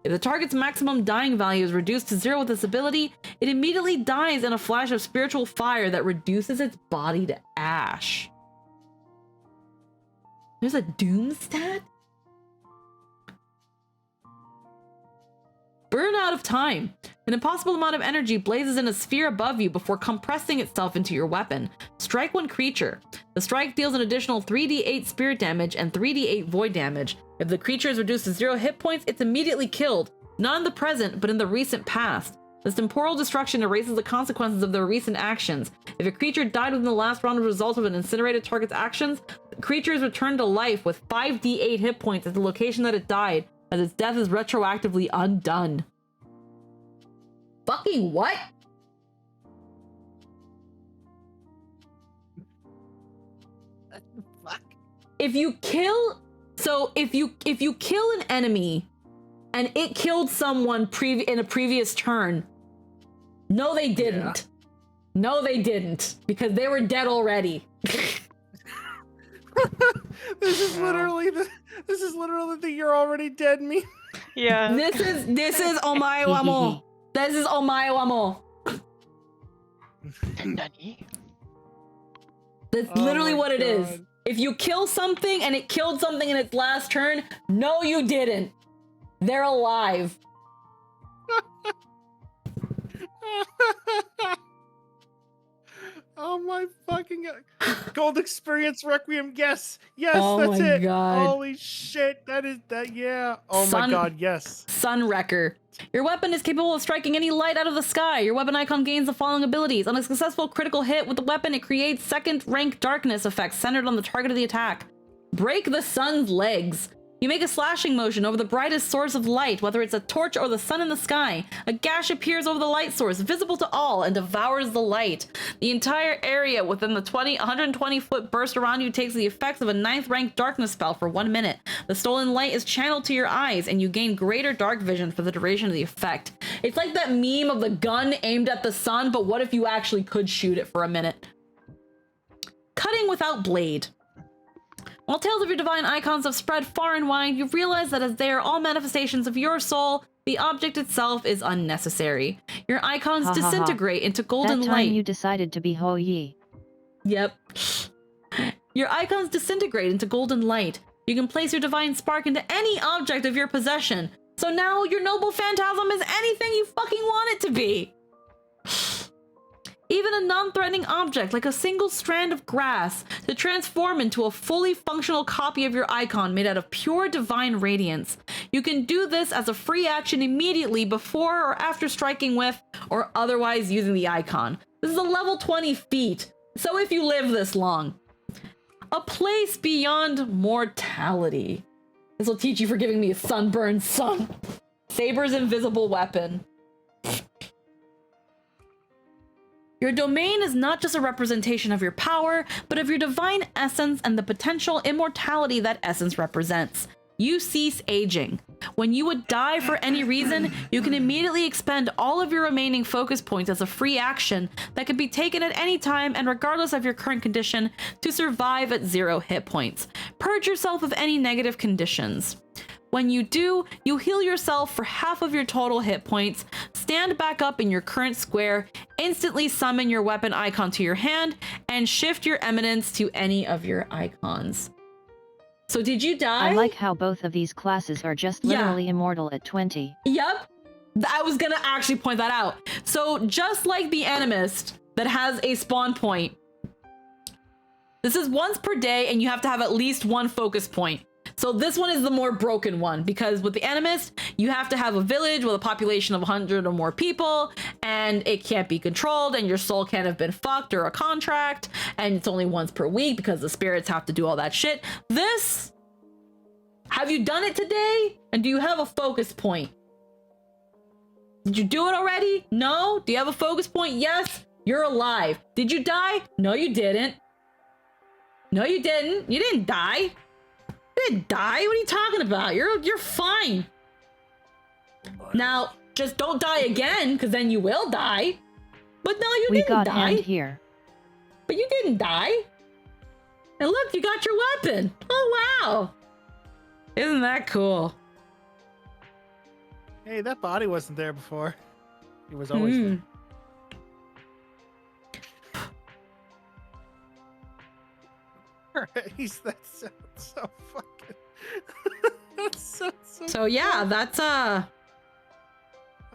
If the target's maximum dying value is reduced to 0 with this ability, it immediately dies in a flash of spiritual fire that reduces its body to ash. There's a doom stat? Burn out of time. An impossible amount of energy blazes in a sphere above you before compressing itself into your weapon. Strike one creature. The strike deals an additional 3d8 spirit damage and 3d8 void damage. If the creature is reduced to 0 hit points, it's immediately killed. Not in the present, but in the recent past. This temporal destruction erases the consequences of their recent actions. If a creature died within the last round as a result of an incinerated target's actions, the creature is returned to life with 5d8 hit points at the location that it died, as its death is retroactively undone. Fucking what? What the fuck? If you kill an enemy and it killed someone in a previous turn, no they didn't. Yeah. No they didn't, because they were dead already. This is literally the you're already dead meme. Yeah. This is omae wa mo. This is omae wa mo. That's literally what it is. If you kill something and it killed something in its last turn, no you didn't. They're alive. Oh my fucking god. Gold Experience Requiem, yes. Yes, oh that's my it. God. Holy shit, yeah. Oh my god, yes. Sunwrecker. Your weapon is capable of striking any light out of the sky. Your weapon icon gains the following abilities. On a successful critical hit with the weapon, it creates 2nd rank darkness effects centered on the target of the attack. Break the sun's legs. You make a slashing motion over the brightest source of light, whether it's a torch or the sun in the sky. A gash appears over the light source, visible to all, and devours the light. The entire area within the 120-foot burst around you takes the effects of a 9th rank darkness spell for 1 minute. The stolen light is channeled to your eyes, and you gain greater dark vision for the duration of the effect. It's like that meme of the gun aimed at the sun, but what if you actually could shoot it for a minute? Cutting without blade. While tales of your divine icons have spread far and wide, you realize that as they are all manifestations of your soul, the object itself is unnecessary. Your icons disintegrate into golden that time light. You decided to be Ho Yi. Yep. Your icons disintegrate into golden light. You can place your divine spark into any object of your possession. So now your noble phantasm is anything you fucking want it to be. even a non-threatening object like a single strand of grass, to transform into a fully functional copy of your icon made out of pure divine radiance. You can do this as a free action immediately before or after striking with or otherwise using the icon. This is a level 20 feat, so if you live this long. A place beyond mortality. This will teach you for giving me a sunburned sun. Saber's invisible weapon. Your domain is not just a representation of your power, but of your divine essence and the potential immortality that essence represents. You cease aging. When you would die for any reason, you can immediately expend all of your remaining focus points as a free action that can be taken at any time and regardless of your current condition to survive at 0 hit points. Purge yourself of any negative conditions. When you do, you heal yourself for half of your total hit points, stand back up in your current square, instantly summon your weapon icon to your hand, and shift your eminence to any of your icons. So did you die? I like how both of these classes are just literally immortal at 20. Yep. I was gonna actually point that out. So just like the Animist that has a spawn point, this is once per day and you have to have at least 1 focus point. So this one is the more broken one because with the Animist, you have to have a village with a population of 100 or more people and it can't be controlled and your soul can't have been fucked or a contract and it's only once per week because the spirits have to do all that shit. This, have you done it today? And do you have a focus point? Did you do it already? No? Do you have a focus point? Yes. You're alive. Did you die? No, you didn't. No, you didn't. You didn't die. You didn't die. What are you talking about? You're fine. Now, just don't die again, because then you will die. But no, you didn't got die. hand here. But you didn't die. And look, you got your weapon. Oh, wow. Isn't that cool? Hey, that body wasn't there before. It was always there. That sounds so fucking. So yeah, that's I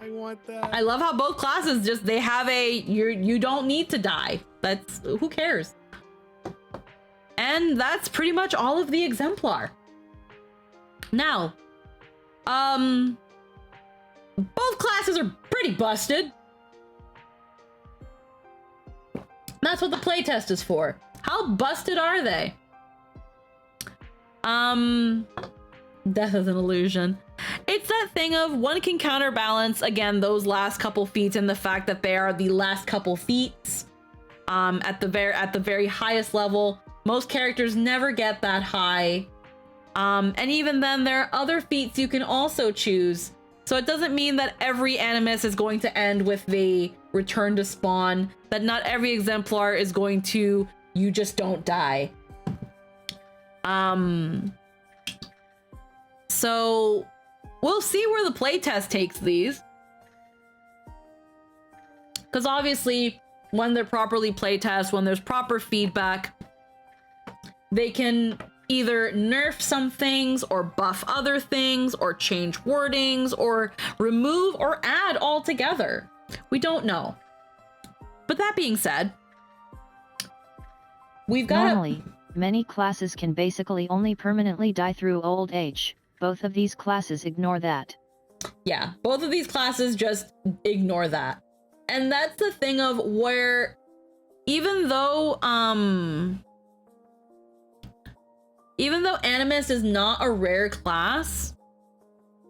want that. I love how both classes just they have a you don't need to die. That's who cares. And that's pretty much all of the Exemplar. Now, both classes are pretty busted. That's what the playtest is for. How busted are they? Death is an illusion. It's that thing of one can counterbalance, again, those last couple feats and the fact that they are the last couple feats at the very highest level. Most characters never get that high. And even then, there are other feats you can also choose. So it doesn't mean that every Animist is going to end with the return to spawn, that not every Exemplar is going to you just don't die. So we'll see where the playtest takes these. Because obviously, when they're properly playtest, when there's proper feedback, they can either nerf some things or buff other things or change wordings or remove or add altogether. We don't know. But that being said, we've got Normally, many classes can basically only permanently die through old age. Both of these classes ignore that. Yeah, both of these classes just ignore that. And that's the thing of where even though Animist is not a rare class,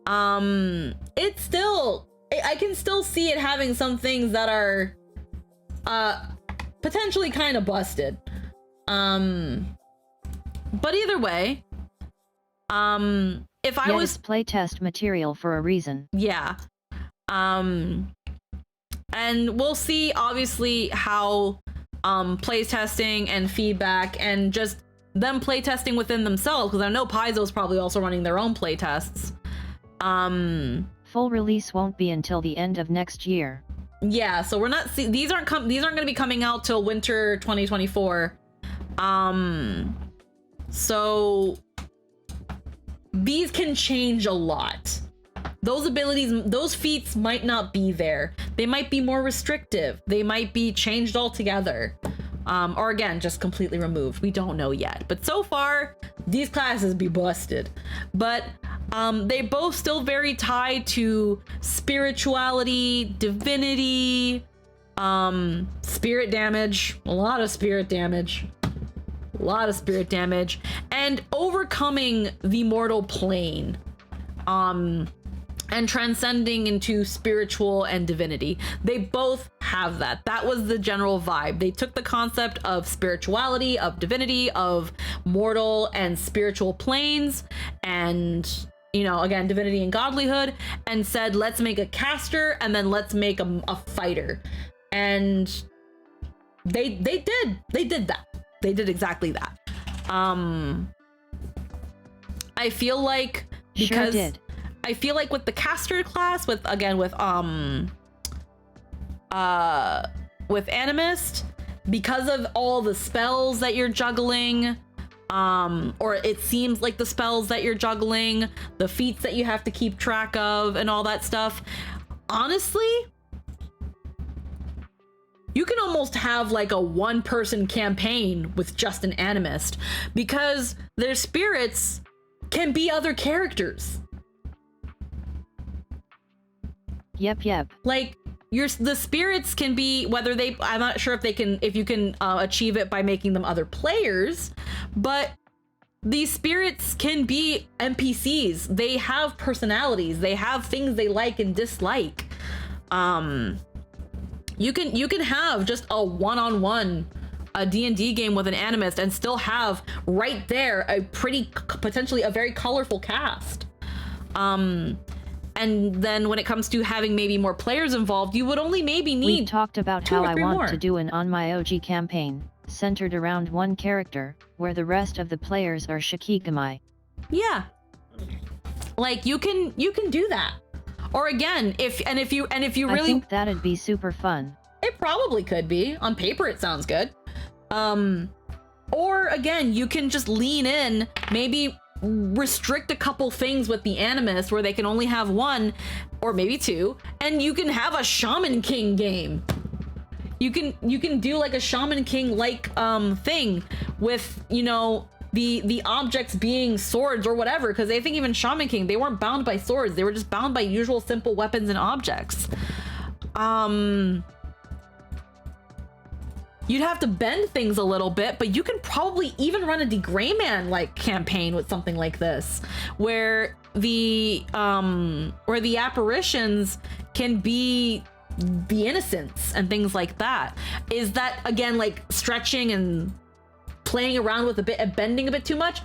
it's still I can still see it having some things that are potentially kind of busted. But either way, if I was playtest material for a reason. Yeah. And we'll see obviously how playtesting and feedback and just them playtesting within themselves, because I know Paizo's probably also running their own playtests. Full release won't be until the end of next year. Yeah, so we're not these aren't going to be coming out till winter 2024. So these can change a lot. Those abilities, those feats might not be there. They might be more restrictive. They might be changed altogether. Or again, just completely removed. We don't know yet. But so far, these classes be busted. But they both still very tied to spirituality, divinity, spirit damage, a lot of spirit damage, and overcoming the mortal plane. And transcending into spiritual and divinity. They both have that. That was the general vibe. They took the concept of spirituality, of divinity, of mortal and spiritual planes, and, you know, again, divinity and godlyhood, and said, let's make a caster, and then let's make a fighter. And they did that. They did exactly that. I feel like because Sure did. I feel like with the caster class, with Animist, because of all the spells that you're juggling, or it seems like the spells that you're juggling, the feats that you have to keep track of, and all that stuff, honestly, you can almost have like a one-person campaign with just an Animist, because their spirits can be other characters. Yep. Like the spirits can be, whether they, I'm not sure if you can achieve it by making them other players, but these spirits can be NPCs. They have personalities. They have things they like and dislike. You can have just a one-on-one a D&D game with an Animist and still have right there a potentially a very colorful cast. And then when it comes to having maybe more players involved, you would only maybe need We talked about 2 how or I 3 want more. to do an On My OG campaign, centered around one character, where the rest of the players are Shikigami. Yeah. Like you can do that. Or again, if you I really, think that'd be super fun. it probably could be. On paper it sounds good. Or again, you can just lean in, maybe restrict a couple things with the Animist where they can only have 1 or maybe 2, and you can have a Shaman King game. You can do like a Shaman King like thing with, you know, the objects being swords or whatever, because I think even Shaman King, they weren't bound by swords, they were just bound by usual simple weapons and objects. You'd have to bend things a little bit, but you can probably even run a Degrayman like campaign with something like this, where the apparitions can be the innocents and things like that. Is that again like stretching and playing around with a bit and bending a bit too much?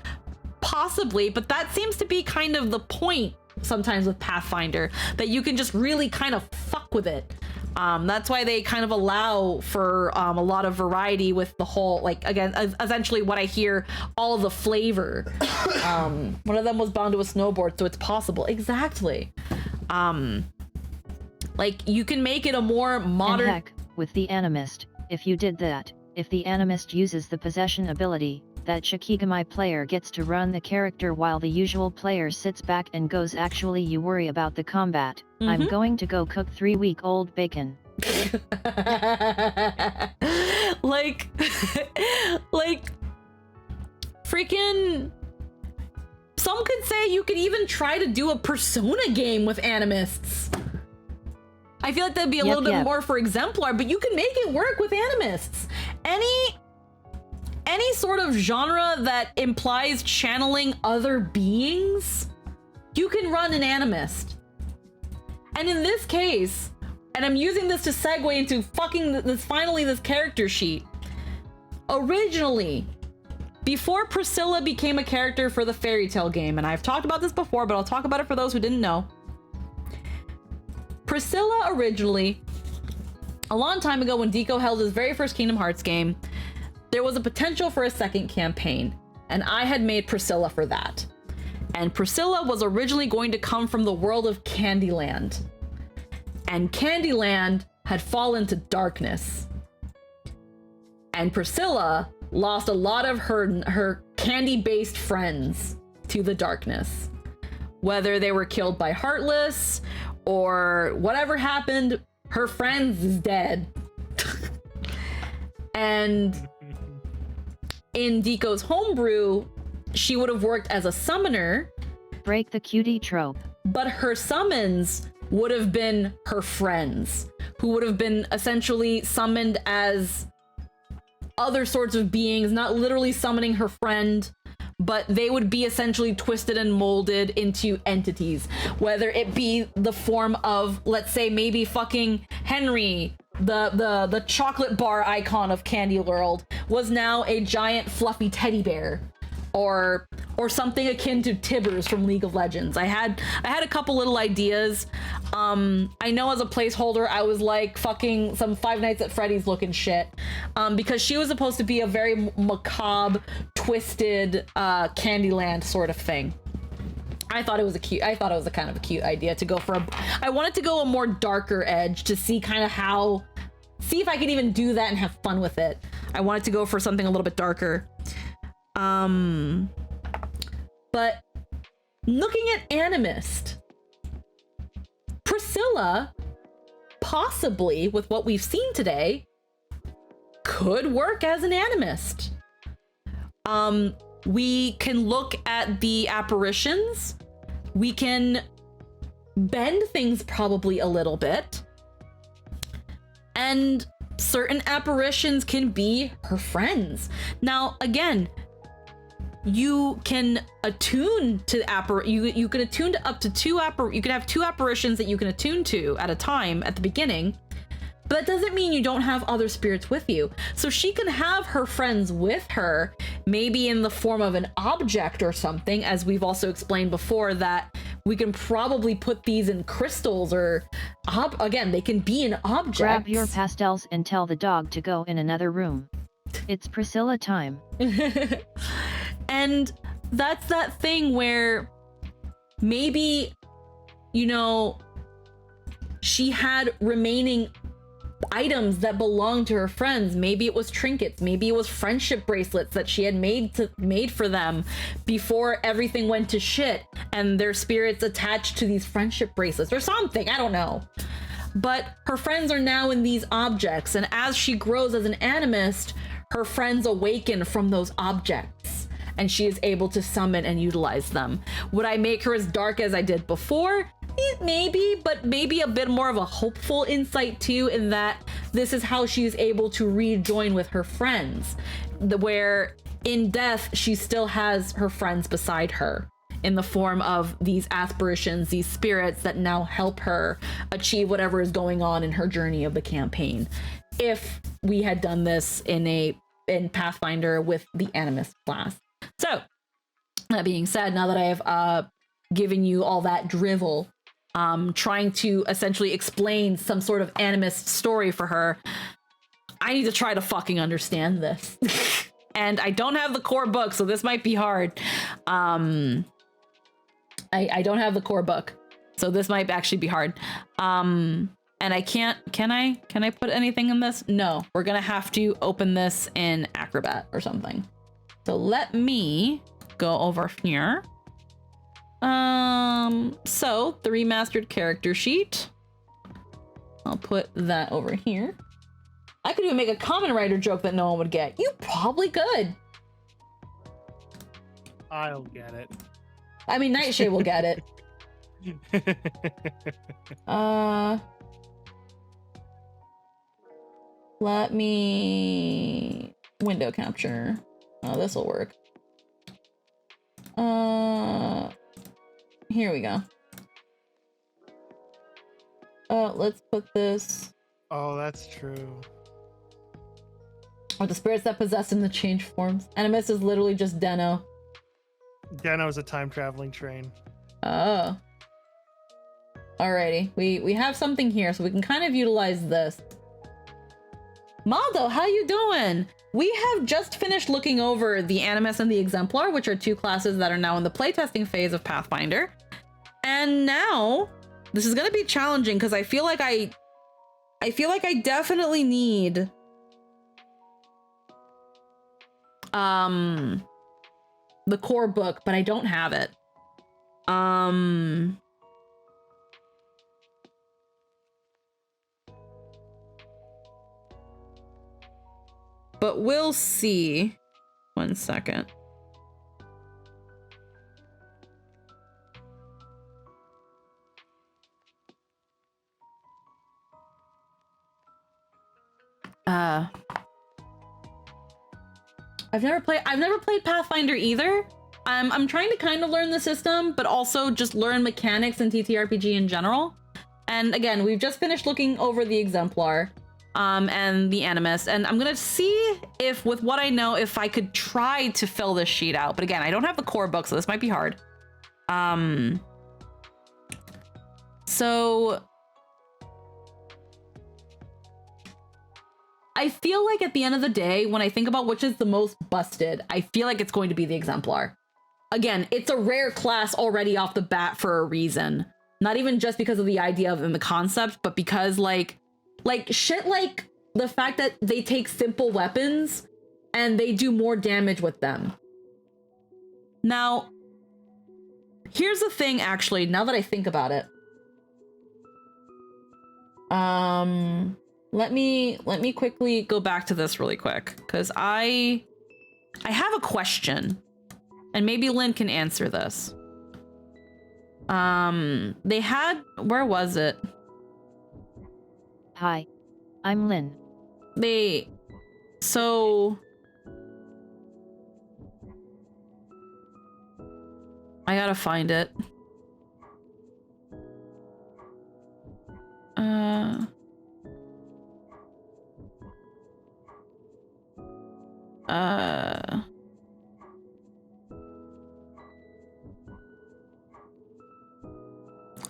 Possibly, but that seems to be kind of the point sometimes with Pathfinder, that you can just really kind of fuck with it. That's why they kind of allow for a lot of variety with the whole, like, again, essentially what I hear, all of the flavor. One of them was bound to a snowboard, so it's possible. Exactly. Like, you can make it a more modern... And heck, with the Animist, if you did that, if the Animist uses the possession ability, that Shikigami player gets to run the character while the usual player sits back and goes, actually you worry about the combat. I'm going to go cook 3-week-old bacon. like freaking, some could say you could even try to do a Persona game with Animists. I feel like that'd be a little bit more for Exemplar, but you can make it work with Animists. Any sort of genre that implies channeling other beings, you can run an Animist. And in this case, and I'm using this to segue into finally this character sheet. Originally, before Priscilla became a character for the Fairy Tale game, and I've talked about this before, but I'll talk about it for those who didn't know. Priscilla originally, a long time ago when Deco held his very first Kingdom Hearts game, there was a potential for a second campaign, and I had made Priscilla for that. And Priscilla was originally going to come from the world of Candyland. And Candyland had fallen to darkness. And Priscilla lost a lot of her candy-based friends to the darkness. Whether they were killed by Heartless or whatever happened, her friends is dead. And in Deco's homebrew, she would have worked as a summoner. Break the cutie trope. But her summons would have been her friends, who would have been essentially summoned as other sorts of beings, not literally summoning her friend, but they would be essentially twisted and molded into entities, whether it be the form of, let's say, maybe fucking Henry, the chocolate bar icon of Candy World, was now a giant fluffy teddy bear. Or something akin to Tibbers from League of Legends. I had a couple little ideas. I know as a placeholder, I was like fucking some Five Nights at Freddy's looking shit, because she was supposed to be a very macabre, twisted Candyland sort of thing. I thought it was a kind of a cute idea to go for I wanted to go a more darker edge to see kind of see if I could even do that and have fun with it. I wanted to go for something a little bit darker. But looking at Animist, Priscilla, possibly with what we've seen today, could work as an Animist. We can look at the apparitions. We can bend things probably a little bit. And certain apparitions can be her friends. Now, again, you can attune to you can attune to up to you can have two apparitions that you can attune to at a time at the beginning, but that doesn't mean you don't have other spirits with you. So she can have her friends with her, maybe in the form of an object or something, as we've also explained before, that we can probably put these in crystals or again, they can be an object. Grab your pastels and tell the dog to go in another room. It's Priscilla time. And that's that thing where maybe, she had remaining items that belonged to her friends. Maybe it was trinkets, maybe it was friendship bracelets that she had made for them before everything went to shit, and their spirits attached to these friendship bracelets or something. I don't know. But her friends are now in these objects, and as she grows as an animist, her friends awaken from those objects, and she is able to summon and utilize them. Would I make her as dark as I did before? Maybe, but maybe a bit more of a hopeful insight too, in that this is how she is able to rejoin with her friends, where in death she still has her friends beside her in the form of these aspirations, these spirits that now help her achieve whatever is going on in her journey of the campaign. If we had done this in Pathfinder with the Animist class. So, that being said, now that I have given you all that drivel, trying to essentially explain some sort of Animist story for her, I need to try to fucking understand this. And I don't have the core book, so this might be hard. I don't have the core book, so this might actually be hard. And I can't, can I put anything in this? No, we're gonna have to open this in Acrobat or something. So let me go over here. So the remastered character sheet. I'll put that over here. I could even make a Kamen Rider joke that no one would get. You probably could. I'll get it. I mean, Nightshade will get it. Let me window capture. Oh, this will work. Here we go. Let's put this. Oh, that's true. Or the spirits that possess him to change forms. Animist is literally just Deno. Deno's a time traveling train. Oh. Alrighty. We have something here, so we can kind of utilize this. Maldo, how you doing? We have just finished looking over the Animist and the Exemplar, which are two classes that are now in the playtesting phase of Pathfinder. And now, this is gonna be challenging because I feel like I definitely need the core book, but I don't have it. But we'll see. 1 second. I've never played Pathfinder either. I'm trying to kind of learn the system, but also just learn mechanics and TTRPG in general. And again, we've just finished looking over the Exemplar and the Animist, and I'm gonna see if, with what I know, if I could try to fill this sheet out. But again, I don't have the core book, so this might be hard. So I feel like at the end of the day, when I think about which is the most busted, I feel like it's going to be the Exemplar. Again, it's a rare class already off the bat for a reason. Not even just because of the idea of and the concept, but because like shit like the fact that they take simple weapons and they do more damage with them. Now, here's the thing actually, now that I think about it. Let me quickly go back to this really quick, because I have a question, and maybe Lynn can answer this. They had, where was it? Hi, I'm Lynn. So I gotta find it.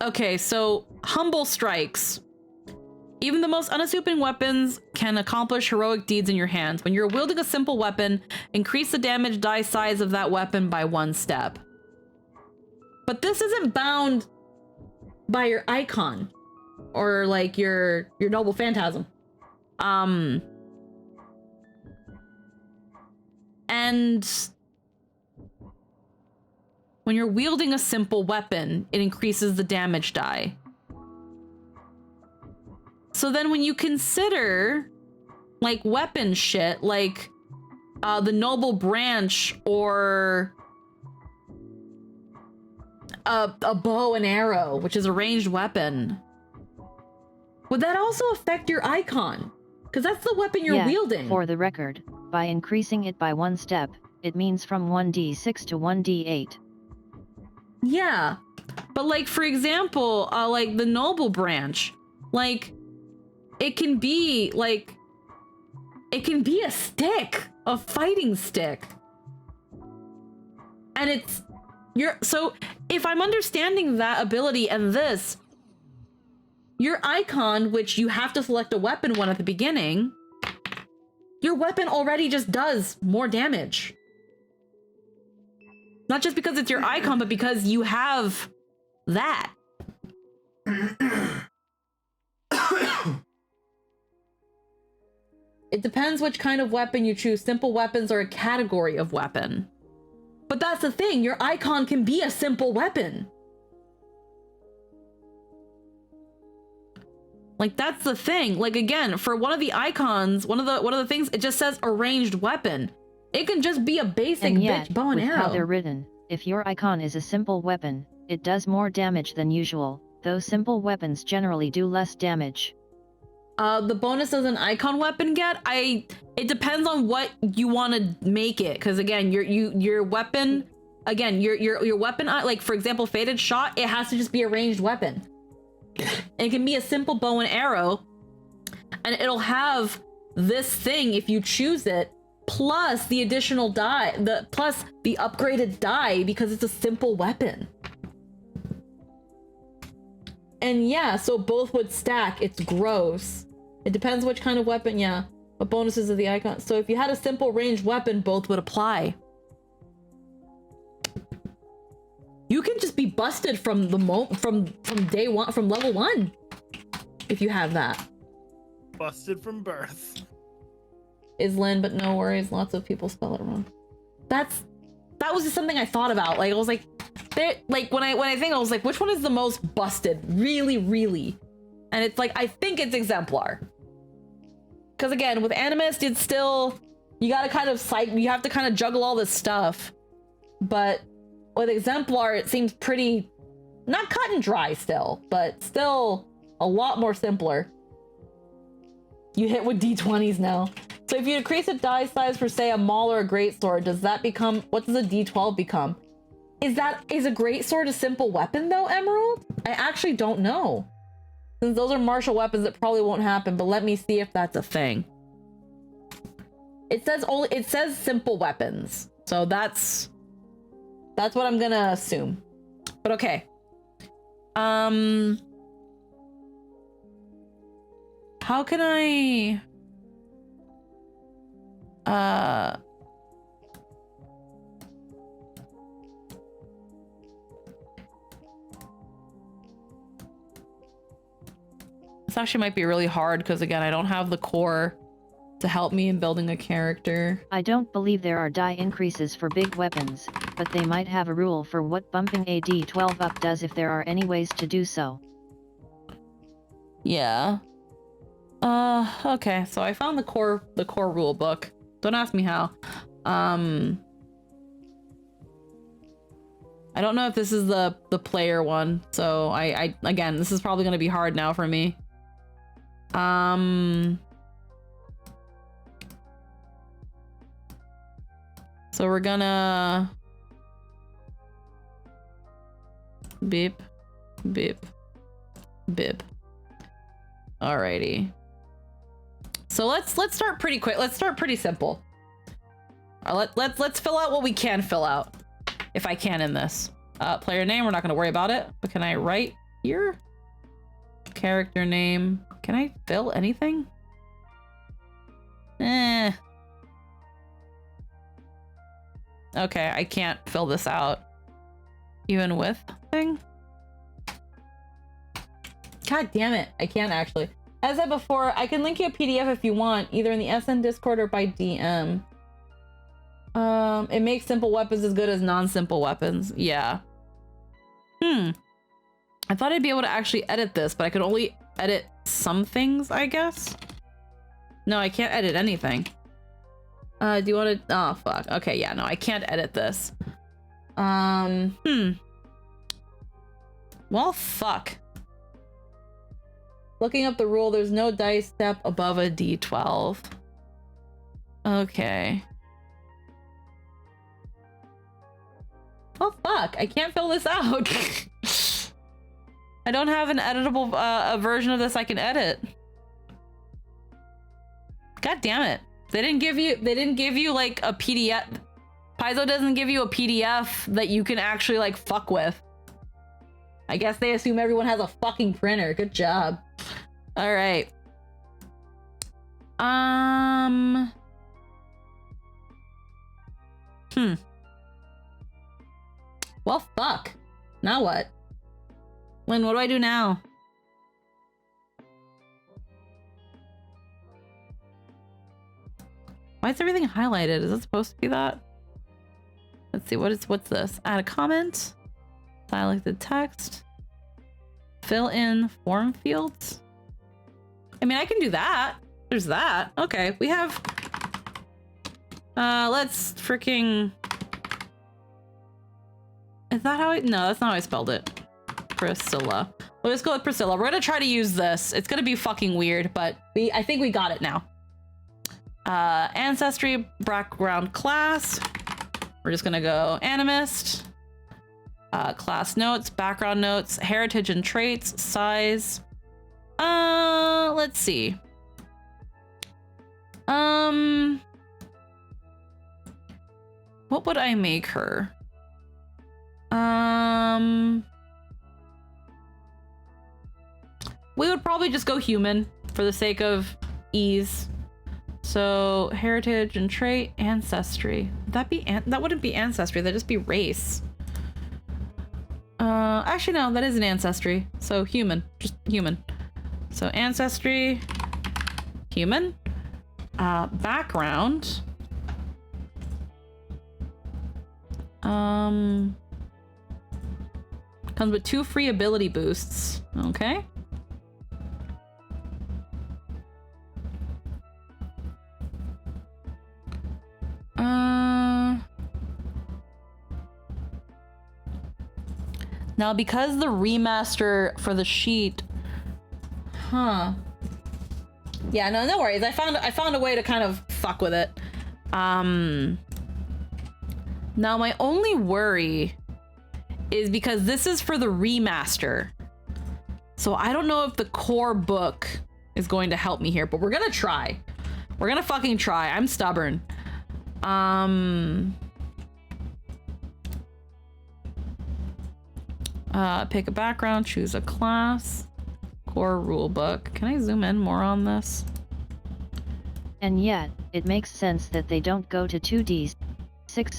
Okay, so humble strikes. Even the most unassuming weapons can accomplish heroic deeds in your hands. When you're wielding a simple weapon, increase the damage die size of that weapon by 1 step. But this isn't bound by your icon or like your noble phantasm. And when you're wielding a simple weapon, it increases the damage die. So then when you consider like weapon shit, like the noble branch or a bow and arrow, which is a ranged weapon, would that also affect your icon? Because that's the weapon you're wielding. For the record, by increasing it by 1 step, it means from 1d6 to 1d8. Yeah, but like for example, like the noble branch, like it can be a stick, a fighting stick, and so if I'm understanding that ability and this, your icon, which you have to select a weapon one at the beginning, your weapon already just does more damage. Not just because it's your icon, but because you have that. It depends which kind of weapon you choose. Simple weapons are a category of weapon. But that's the thing, your icon can be a simple weapon. Like that's the thing. Like again, for one of the icons, one of the things, it just says a ranged weapon. It can just be a basic bitch bow and arrow. How they're written, if your icon is a simple weapon, it does more damage than usual, though simple weapons generally do less damage. The bonus does an icon weapon get? It depends on what you want to make it, because again, your weapon, again, your weapon, like for example, Fated Shot, it has to just be a ranged weapon. And it can be a simple bow and arrow, and it'll have this thing if you choose it, plus the additional die, plus the upgraded die, because it's a simple weapon. And yeah, so both would stack. It's gross. It depends which kind of weapon, yeah. What bonuses of the icon. So if you had a simple ranged weapon, both would apply. You can just be busted from from day one, from level 1, if you have that. Busted from birth. Is Lynn, but no worries. Lots of people spell it wrong. That was just something I thought about. Like I was like, when I think, I was like, which one is the most busted? Really, really. And it's like, I think it's Exemplar. Because again, with Animist, it's still you gotta kind of you have to kind of juggle all this stuff. But with Exemplar, it seems pretty, not cut and dry still, but still a lot more simpler. You hit with D20s now. So if you increase the die size for, say, a maul or a greatsword, does that become, what does a D12 become? Is a greatsword a simple weapon though, Emerald? I actually don't know. Since those are martial weapons, it probably won't happen, but let me see if that's a thing. It says simple weapons. So that's what I'm gonna assume. But okay. How can I this actually might be really hard because again, I don't have the core to help me in building a character. I don't believe there are die increases for big weapons, but they might have a rule for what bumping a D12 up does if there are any ways to do so. Yeah. Okay, so I found the core rule book. Don't ask me how. I don't know if this is the player one, so I again, this is probably gonna be hard now for me. So we're gonna beep, beep, beep. Alrighty. So let's start pretty quick. Let's start pretty simple. Let's fill out what we can fill out, if I can in this. Player name, we're not gonna worry about it. But can I write here? Character name. Can I fill anything? Okay, I can't fill this out. Even with thing? God damn it, I can't actually. As I said before, I can link you a PDF if you want, either in the SN Discord or by DM. It makes simple weapons as good as non-simple weapons. Yeah. I thought I'd be able to actually edit this, but I could only edit some things, I guess. No, I can't edit anything. Do you want to? Oh, fuck. Okay, yeah, no, I can't edit this. Well, fuck. Looking up the rule, there's no dice step above a D12. Okay. Oh, fuck. I can't fill this out. I don't have an editable version of this I can edit. God damn it. They didn't give you like a PDF. Paizo doesn't give you a PDF that you can actually like fuck with. I guess they assume everyone has a fucking printer. Good job. All right. Well, fuck. Now what? Lynn, what do I do now? Why is everything highlighted? Is it supposed to be that? Let's see, what's this? Add a comment. Selected text. Fill in form fields. I mean, I can do that. There's that. Okay, we have... let's freaking... Is that how I... No, that's not how I spelled it. Priscilla. Let's go with Priscilla. We're gonna try to use this. It's gonna be fucking weird, but I think we got it now. Ancestry, background class. We're just gonna go Animist. Class notes, background notes, heritage and traits, size. Let's see. What would I make her? We would probably just go human for the sake of ease. So heritage and trait, ancestry. Would that be that wouldn't be ancestry. That'd just be race. Actually no, that is an ancestry. So human, just human. So ancestry, human. Background. Comes with 2 free ability boosts. Okay. Now, because the remaster for the sheet, yeah, no worries. I found a way to kind of fuck with it. Now my only worry is because this is for the remaster, so I don't know if the core book is going to help me here, but we're gonna try. We're gonna fucking try. I'm stubborn. Pick a background, choose a class, core rulebook. Can I zoom in more on this? And yet, it makes sense that they don't go to 2D6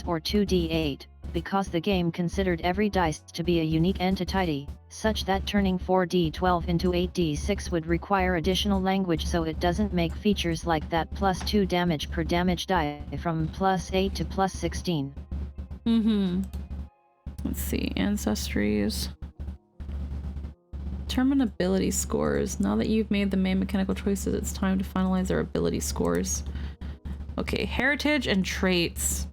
or 2D8, because the game considered every dice to be a unique entity, such that turning 4D12 into 8D6 would require additional language, so it doesn't make features like that +2 damage per damage die from +8 to +16. Let's see, ancestries. Determine ability scores. Now that you've made the main mechanical choices, it's time to finalize their ability scores. Okay, heritage and traits.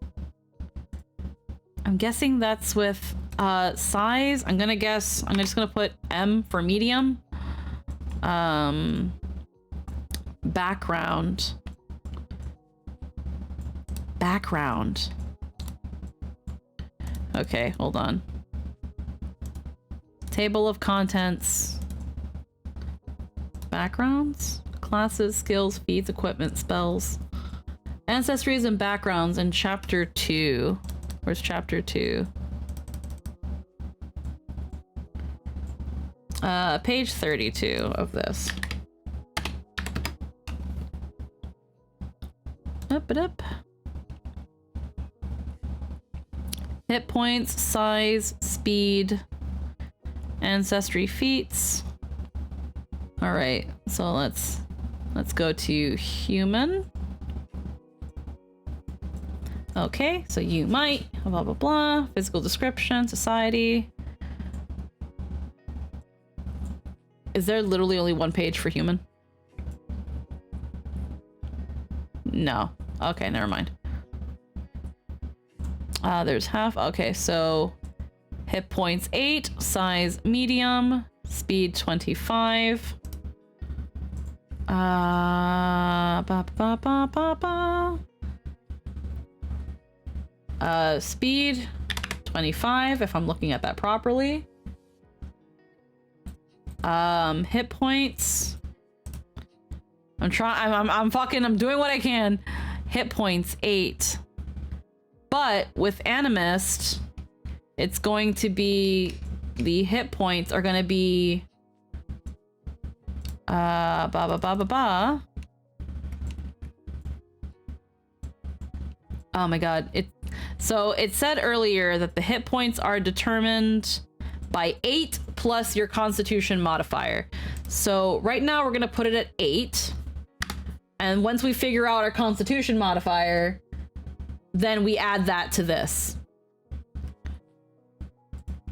I'm guessing that's with size. I'm just gonna put M for medium. Background. Okay, hold on. Table of contents. Backgrounds? Classes, skills, feats, equipment, spells. Ancestries and backgrounds in chapter 2. Where's chapter 2? Page 32 of this. Up. Hit points, size, speed, ancestry feats. All right, so let's go to human. Okay, so you might, blah, blah, blah. Physical description, society. Is there literally only one page for human? No. Okay, never mind. There's half. Okay, so hit points 8, size medium, speed 25. Speed 25 if I'm looking at that properly. Hit points. I'm doing what I can. Hit points 8. But with Animist, it's going to be, the hit points are going to be oh my god. So it said earlier that the hit points are determined by 8 plus your constitution modifier. So right now we're going to put it at 8. And once we figure out our constitution modifier, then we add that to this.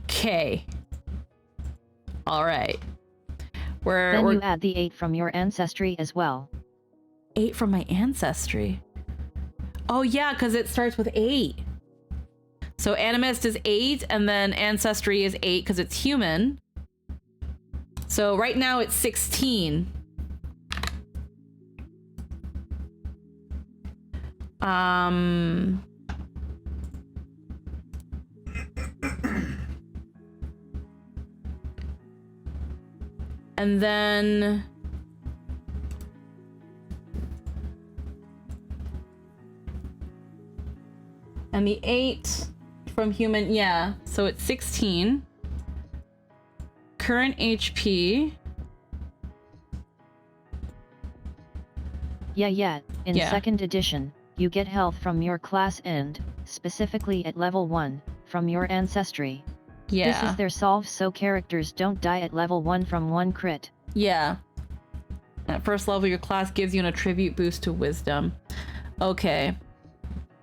Okay. All right. Then you add the 8 from your ancestry as well. 8 from my ancestry. Oh yeah, because it starts with 8. So Animist is 8, and then ancestry is 8 because it's human. So right now it's 16. And then and the 8 from human, yeah, so it's 16. Current HP. Yeah. In second edition, you get health from your class and, specifically at level 1, from your ancestry. Yeah. This is their solve so characters don't die at level 1 from 1 crit. Yeah. At first level, your class gives you an attribute boost to wisdom. Okay.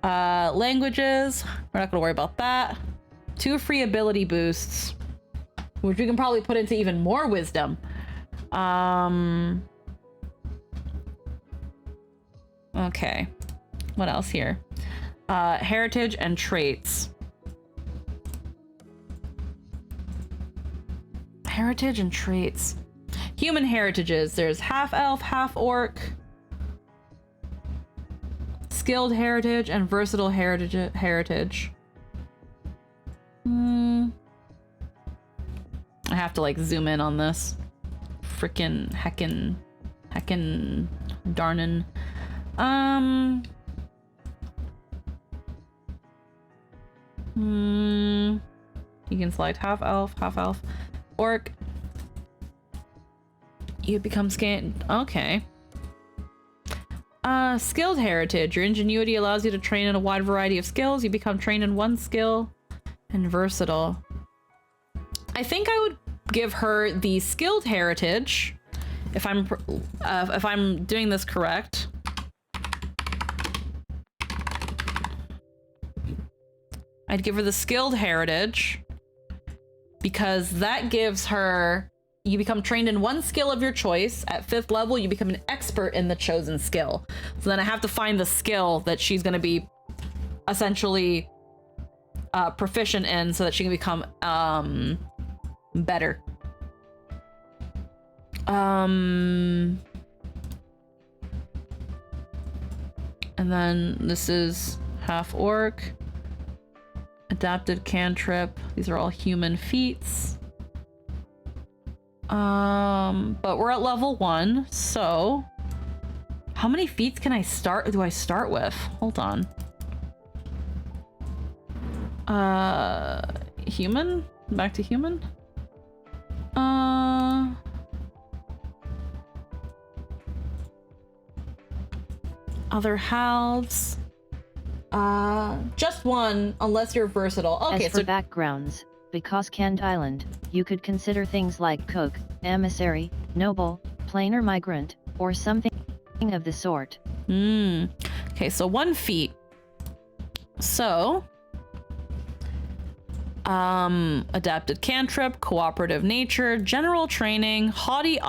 Languages. We're not gonna worry about that. 2 free ability boosts, which we can probably put into even more wisdom. Okay. What else here? Heritage and traits. Heritage and traits. Human heritages. There's half elf, half orc, skilled heritage, and versatile heritage. I have to like zoom in on this. Frickin' heckin' darnin'. You can select half elf, orc. You become scanned. Okay. Skilled heritage. Your ingenuity allows you to train in a wide variety of skills. You become trained in one skill. And versatile. I think I would give her the skilled heritage if I'm doing this correct. I'd give her the skilled heritage because that gives her, you become trained in one skill of your choice. At 5th level, you become an expert in the chosen skill. So then I have to find the skill that she's going to be essentially proficient in so that she can become better. And then this is half orc. Adapted cantrip. These are all human feats. But we're at level 1, so how many feats can I start? Do I start with? Hold on. Human? Back to human? Other halves. Just one, unless you're versatile. Okay, As for backgrounds, because Kent Island, you could consider things like cook, emissary, noble, plainer migrant, or something of the sort. Okay, so 1 feat. So, adapted cantrip, cooperative nature, general training, haughty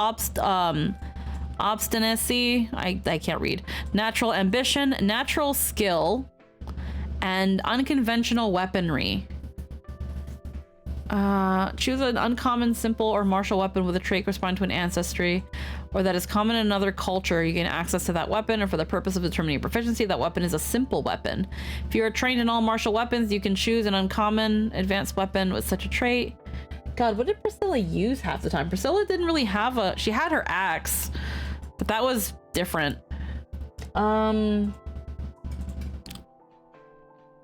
obstinacy, I can't read, natural ambition, natural skill, and unconventional weaponry. Choose an uncommon, simple, or martial weapon with a trait corresponding to an ancestry, or that is common in another culture. You gain access to that weapon, or for the purpose of determining proficiency, that weapon is a simple weapon. If you are trained in all martial weapons, you can choose an uncommon advanced weapon with such a trait. God, what did Priscilla use half the time? Priscilla didn't really have a... She had her axe, but that was different.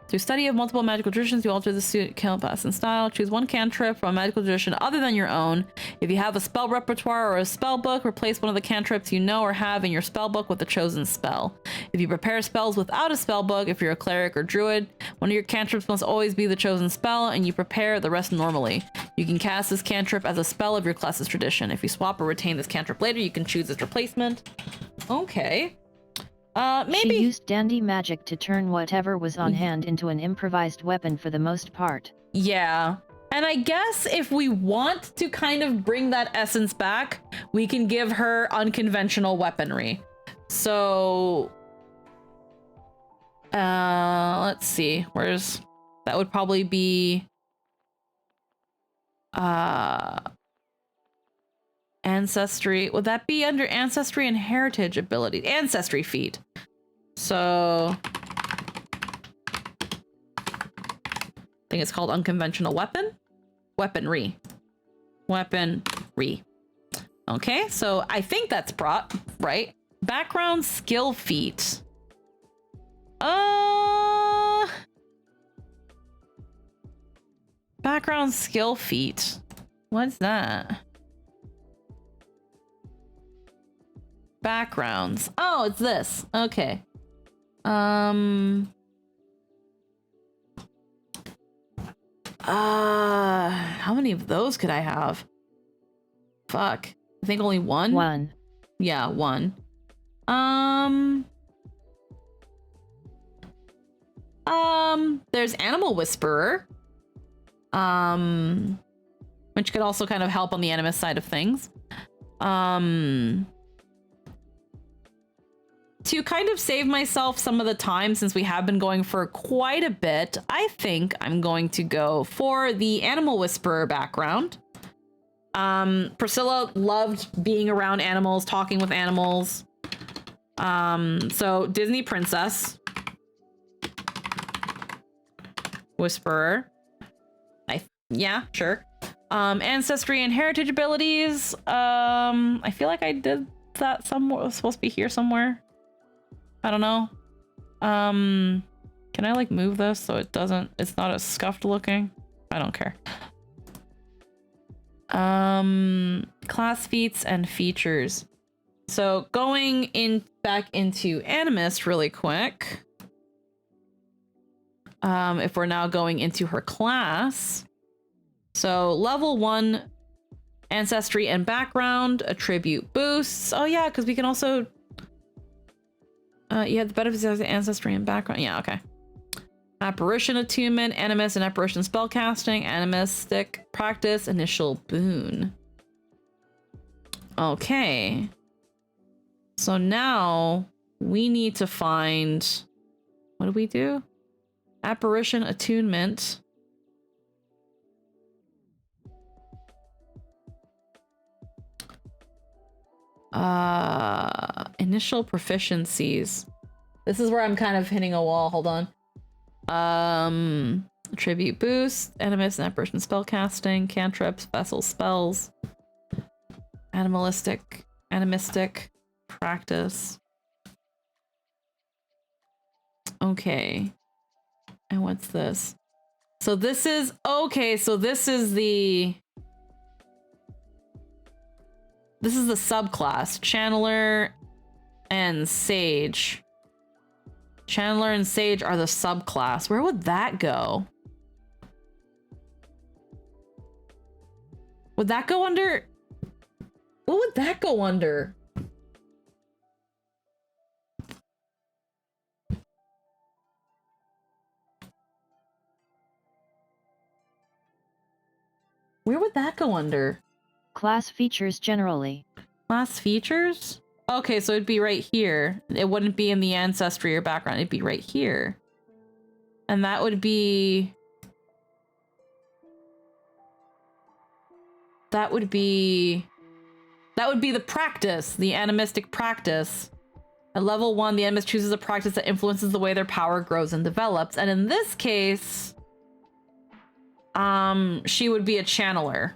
Through study of multiple magical traditions, you alter the suit, kill, pass, and style. Choose 1 cantrip from a magical tradition other than your own. If you have a spell repertoire or a spell book, replace one of the cantrips you know or have in your spell book with a chosen spell. If you prepare spells without a spell book, if you're a cleric or druid, one of your cantrips must always be the chosen spell, and you prepare the rest normally. You can cast this cantrip as a spell of your class's tradition. If you swap or retain this cantrip later, you can choose its replacement. Okay. Maybe she used dandy magic to turn whatever was on hand into an improvised weapon for the most part. Yeah. And I guess if we want to kind of bring that essence back, we can give her unconventional weaponry. So, let's see. That would probably be, ancestry. Would that be under ancestry and heritage ability? Ancestry feat. So I think it's called unconventional weapon. Weaponry. Okay, so I think that's brought, right? Background skill feat. Background skill feat. What's that? Backgrounds. Oh, it's this. Okay. How many of those could I have? Fuck. I think only 1? 1. Yeah, 1. There's Animal Whisperer. Which could also kind of help on the Animist side of things. To kind of save myself some of the time, since we have been going for quite a bit, I think I'm going to go for the Animal Whisperer background. Priscilla loved being around animals, talking with animals. So Disney princess. Whisperer. Yeah, sure. Ancestry and heritage abilities. I feel like I did that somewhere. It was supposed to be here somewhere. I don't know. Can I like move this so it's not as scuffed looking? I don't care. Class feats and features. So going back into Animist really quick. If we're now going into her class. So level 1 ancestry and background, attribute boosts. Oh yeah, because we can also yeah, the benefits of ancestry and background. Yeah, okay. Apparition attunement, animist and apparition spellcasting, animistic practice, initial boon. Okay. So now we need to find, what do we do? Apparition attunement. Initial proficiencies. This is where I'm kind of hitting a wall. Hold on. Attribute boost, animist and apparition spellcasting, cantrips, vessel spells, animistic practice. Okay. And what's this? So this is okay, so this is the subclass, Channeler and Sage. Channeler and Sage are the subclass. Where would that go? Would that go under? What would that go under? Where would that go under? Class features generally. Class features? Okay, so it'd be right here. It wouldn't be in the ancestry or background. It'd be right here. And that would be... That would be the practice, the animistic practice. At level 1, the animist chooses a practice that influences the way their power grows and develops. And in this case, she would be a channeler.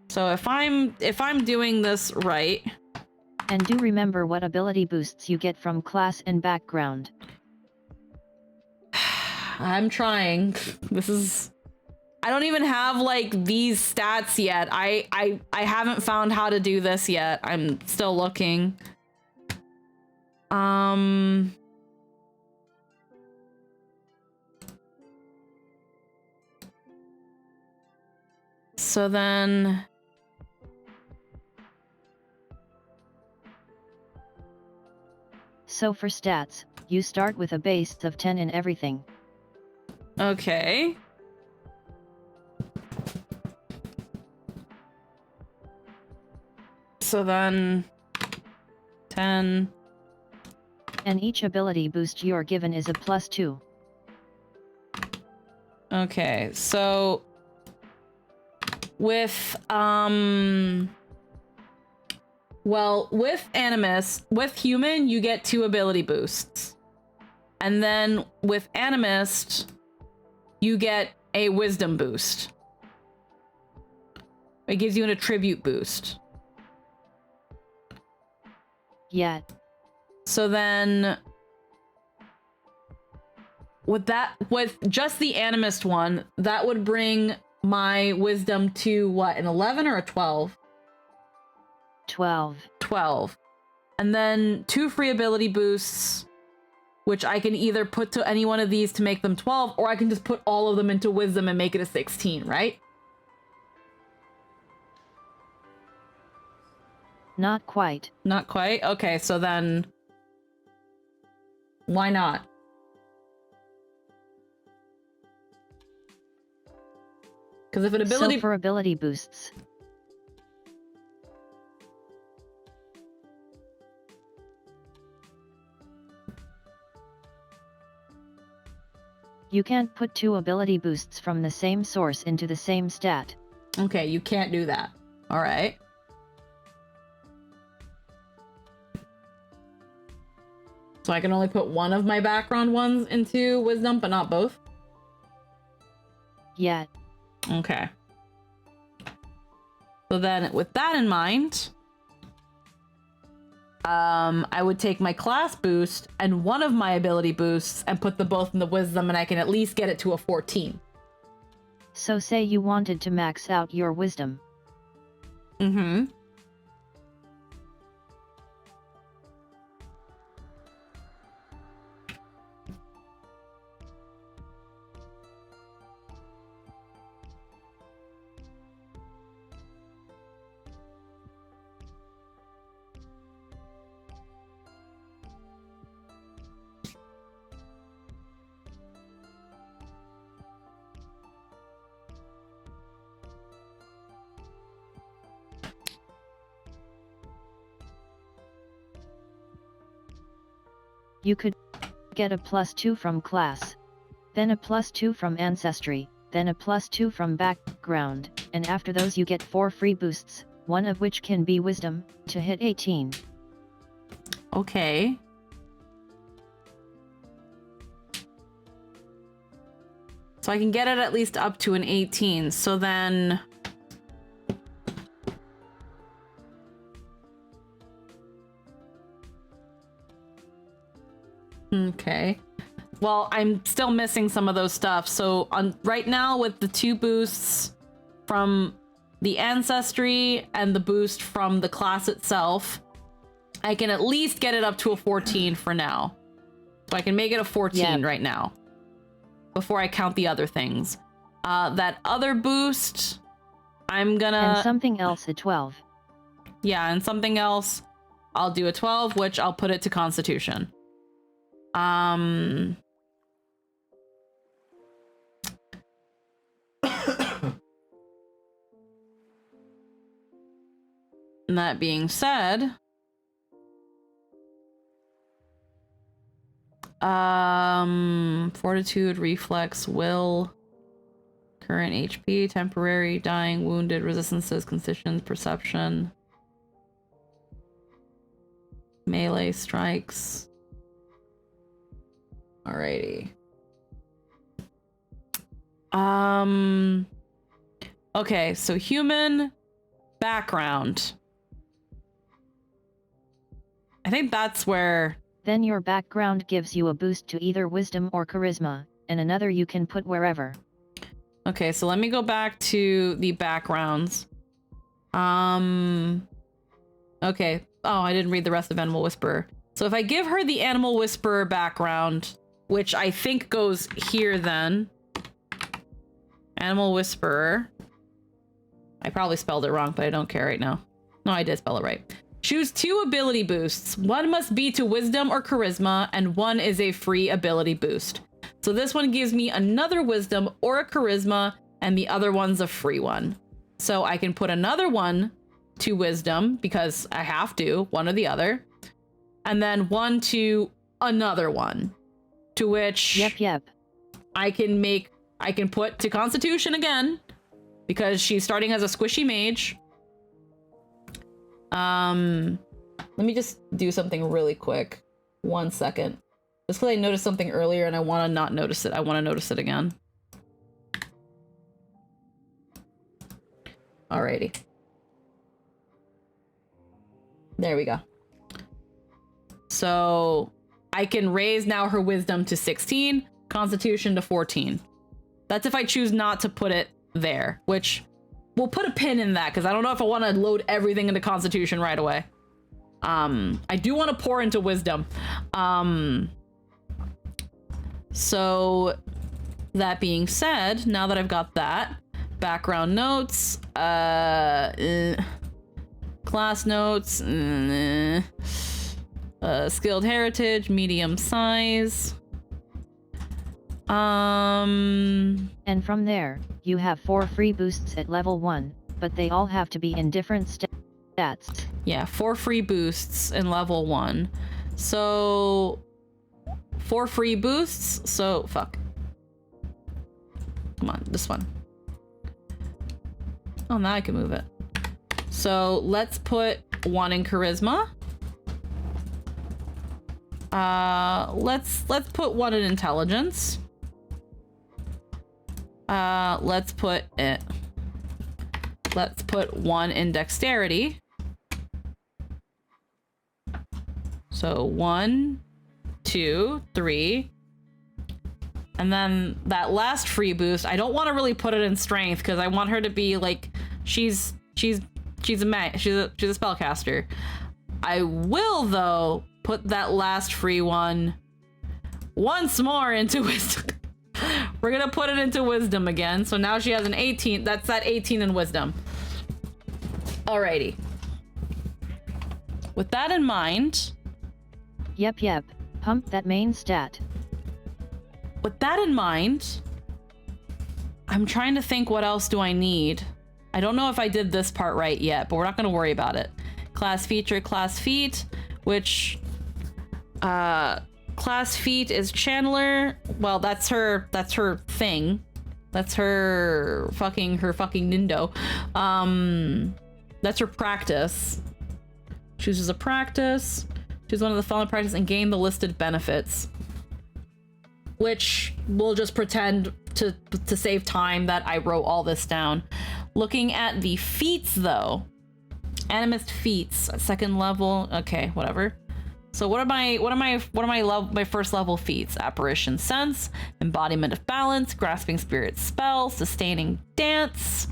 So if I'm doing this right. And do remember what ability boosts you get from class and background. I'm trying. I don't even have like these stats yet. I haven't found how to do this yet. I'm still looking. So then So for stats, you start with a base of 10 in everything. okay. So then 10. And each ability boost you're given is a +2. Okay, so with well, with Animist, with human, you get 2 ability boosts. And then with Animist, you get a wisdom boost. It gives you an attribute boost. Yeah. So then with just the Animist one, that would bring my wisdom to what, an 11 or a 12? 12. 12. And then 2 free ability boosts, which I can either put to any one of these to make them 12, or I can just put all of them into wisdom and make it a 16, right? Not quite. Not quite? Okay, so then why not? Because if an ability... So for ability boosts. You can't put 2 ability boosts from the same source into the same stat. Okay, you can't do that. All right. So I can only put one of my background ones into wisdom, but not both? Yeah. Okay. So then with that in mind, I would take my class boost and one of my ability boosts and put them both in the wisdom, and I can at least get it to a 14. So say you wanted to max out your wisdom. Mm-hmm. You could get a +2 from class, then a +2 from ancestry, then a +2 from background, and after those you get 4 free boosts, one of which can be wisdom, to hit 18. Okay. So I can get it at least up to an 18. So then... Okay. Well, I'm still missing some of those stuff. So right now with the 2 boosts from the ancestry and the boost from the class itself, I can at least get it up to a 14 for now. So I can make it a 14 right now before I count the other things. That other boost, I'm gonna... And something else at 12. Yeah, and something else, I'll do a 12, which I'll put it to Constitution. And that being said, fortitude, reflex, will, current HP, temporary, dying, wounded, resistances, constitutions, perception, melee strikes. Alrighty. Okay, so human background. I think that's where... Then your background gives you a boost to either wisdom or charisma, and another you can put wherever. Okay, so let me go back to the backgrounds. Okay. Oh, I didn't read the rest of Animal Whisperer. So if I give her the Animal Whisperer background, which I think goes here then. Animal Whisperer. I probably spelled it wrong, but I don't care right now. No, I did spell it right. Choose 2 ability boosts. One must be to wisdom or charisma, and one is a free ability boost. So this one gives me another wisdom or a charisma, and the other one's a free one. So I can put another one to wisdom because I have to, one or the other. And then one to another one, to which Yep. I can put to Constitution again because she's starting as a squishy mage. Let me just do something really quick. 1 second. Just because I noticed something earlier and I want to not notice it. I want to notice it again. Alrighty. There we go. So I can raise now her wisdom to 16, Constitution to 14. That's if I choose not to put it there, which we'll put a pin in that because I don't know if I want to load everything into Constitution right away. I do want to pour into wisdom. So that being said, now that I've got that, background notes, class notes, skilled heritage, medium size. And from there, you have 4 free boosts at level 1, but they all have to be in different stats. Yeah, 4 free boosts in level 1. So 4 free boosts. So fuck. Come on, this one. Oh, now I can move it. So let's put 1 in charisma. Let's put 1 in intelligence. Let's put 1 in dexterity. So 1, 2, 3. And then that last free boost, I don't want to really put it in strength because I want her to be like, she's a spellcaster. I will though put that last free one once more into wisdom. We're gonna put it into wisdom again. So now she has an 18. That's that 18 in wisdom. Alrighty. With that in mind. Yep. Pump that main stat. With that in mind, I'm trying to think what else do I need. I don't know if I did this part right yet, but we're not going to worry about it. Class feature, class feat, which class feat is Chandler. Well, that's her thing. That's her fucking Nindo. That's her practice. Chooses a practice. Choose one of the following practice and gain the listed benefits. Which we'll just pretend to save time that I wrote all this down. Looking at the feats though, Animist feats, second level. Okay, whatever. So what are my first level feats? Apparition sense, embodiment of balance, grasping spirit spell, sustaining dance.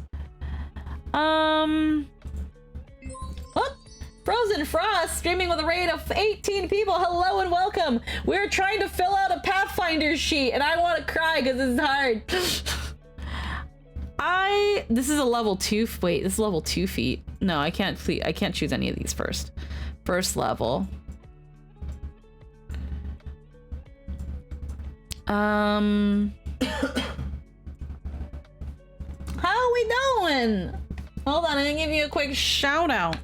What? Frozen Frost streaming with a rate of 18 people. Hello and welcome. We're trying to fill out a Pathfinder sheet and I want to cry because it's hard. This is a level 2. Wait, this is level 2 feat. No, I can't choose any of these first. First level. How are we doing? Hold on, I'm gonna give you a quick shout out.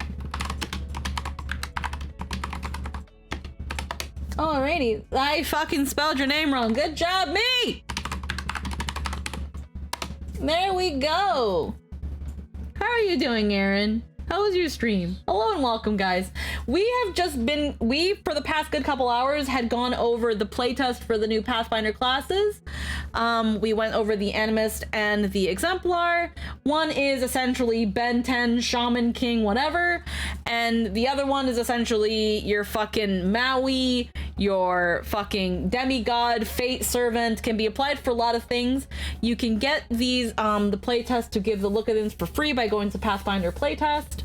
Alrighty, I fucking spelled your name wrong. Good job, me! There we go. How are you doing, Aaron? How was your stream? Hello and welcome, guys. We for the past good couple hours, had gone over the playtest for the new Pathfinder classes. We went over the Animist and the Exemplar. One is essentially Ben 10, Shaman, King, whatever. And the other one is essentially your fucking Maui, your fucking demigod, fate servant, can be applied for a lot of things. You can get these, the playtest to give the look at this for free by going to Pathfinder playtest.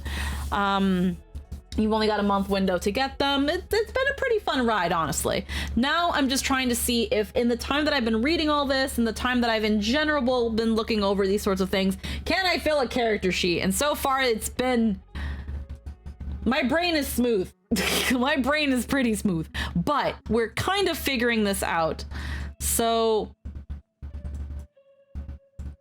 You've only got a month window to get them. It's been a pretty fun ride, honestly. Now I'm just trying to see if in the time that I've been reading all this and the time that I've in general been looking over these sorts of things, can I fill a character sheet? And so far it's been... My brain is smooth. My brain is pretty smooth, but we're kind of figuring this out. So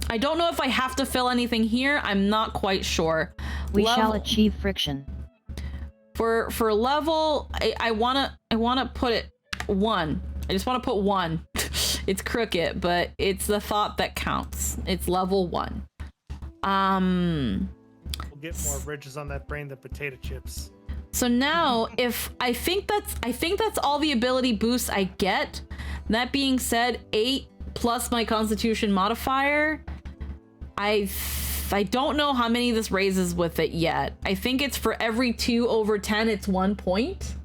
I don't know if I have to fill anything here. I'm not quite sure. We shall achieve friction. For level, I wanna put it 1. I just want to put 1. It's crooked, but it's the thought that counts. It's level 1. We'll get more ridges on that brain than potato chips. So now, if I think that's all the ability boosts I get. That being said, 8 plus my Constitution modifier. I don't know how many this raises with it yet. I think it's for every 2 over 10, it's 1 point.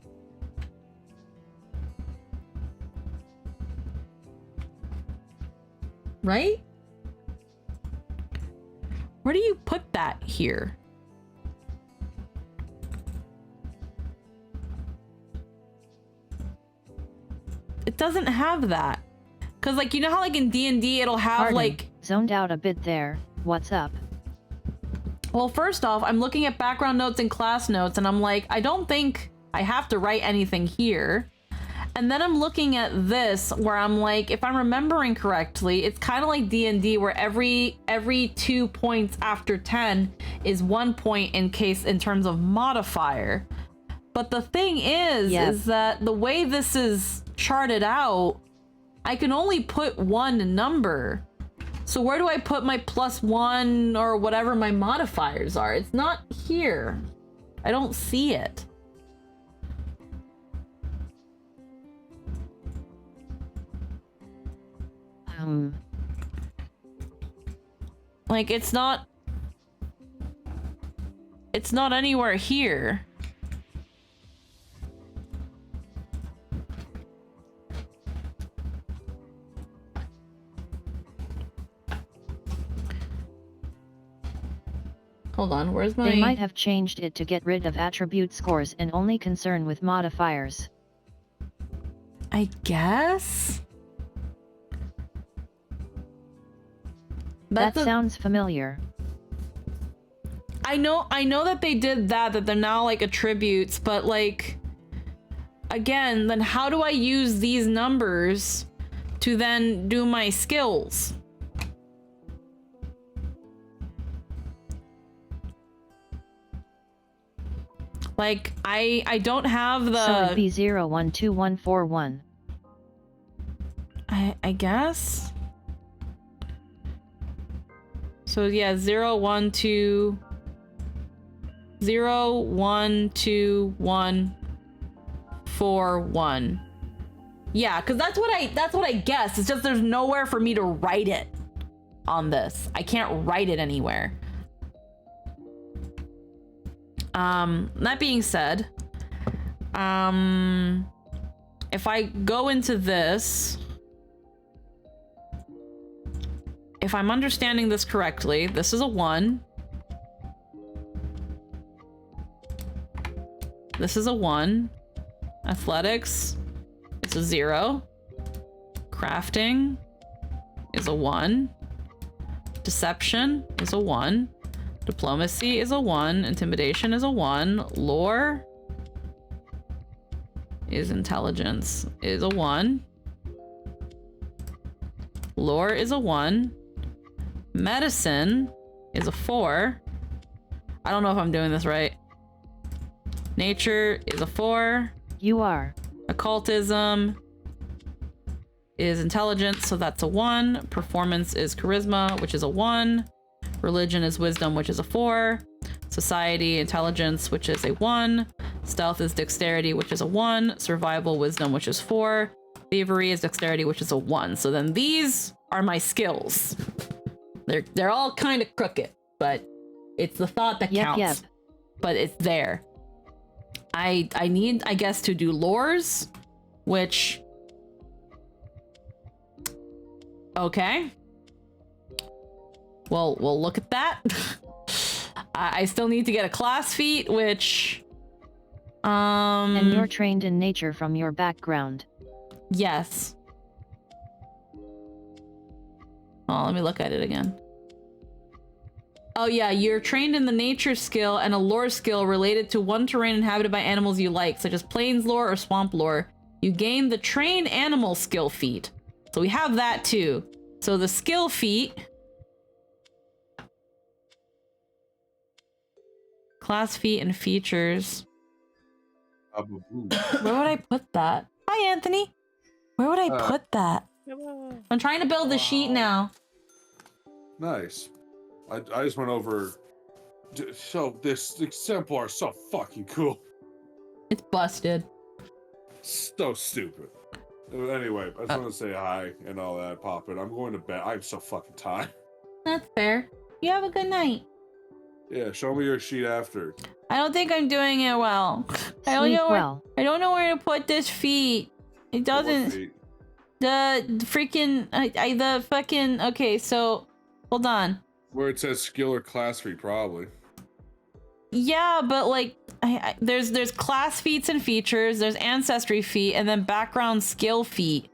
Right? Where do you put that here? It doesn't have that. Cause like, you know how like in D&D it'll have Pardon, like... zoned out a bit there. What's up? Well, first off, I'm looking at background notes and class notes and I'm like, I don't think I have to write anything here. And then I'm looking at this where I'm like, if I'm remembering correctly, it's kind of like D&D where every 2 points after 10 is 1 point in terms of modifier. But the thing is that the way this is charted out, I can only put 1 number. So where do I put my +1 or whatever my modifiers are? It's not here. I don't see it. Like, it's not anywhere here. Hold on, where's my... They might have changed it to get rid of attribute scores and only concern with modifiers. I guess? That sounds familiar. I know that they did that they're now like attributes, but like, again, then how do I use these numbers to then do my skills? Like, I don't have the... So it'd be 012141. I guess? So yeah, 1, 2, 1, 4, 1. Yeah, because that's what I guess. It's just there's nowhere for me to write it on this. I can't write it anywhere. That being said, if I go into this, if I'm understanding this correctly, this is a 1. This is a 1. Athletics, it's a 0. Crafting is a 1. Deception is a 1. Diplomacy is a 1. Intimidation is a 1. Lore is intelligence is a 1. Lore is a 1. Medicine is a 4. I don't know if I'm doing this right. Nature is a 4. You are. Occultism is intelligence, so that's a 1. Performance is charisma, which is a 1. Religion is wisdom, which is a 4. Society, intelligence, which is a 1. Stealth is dexterity, which is a 1. Survival, wisdom, which is 4. Thievery is dexterity, which is a 1. So then these are my skills. They're all kind of crooked, but it's the thought that counts. Yep. But it's there. I need, I guess, to do lores, which... Okay. Well, we'll look at that. I still need to get a class feat, which... And you're trained in nature from your background. Yes. Oh, let me look at it again. Oh yeah, you're trained in the nature skill and a lore skill related to one terrain inhabited by animals you like, such as plains lore or swamp lore. You gain the train animal skill feat. So we have that too. So the skill feat... Class feat and features. Where would I put that? Hi, Anthony. Where would I put that? I'm trying to build the sheet now. Nice. I just went over. So this exemplar is so fucking cool. It's busted. So stupid. Anyway, I just want to say hi and all that, Pop it. I'm going to bed. I'm so fucking tired. That's fair. You have a good night. Yeah, show me your sheet after. I don't think I'm doing it well. I don't know where to put this feat. It doesn't. The freaking the fucking. Okay, so hold on. Where it says skill or class feat, probably. Yeah, but like, there's class feats and features. There's ancestry feat, and then background skill feat.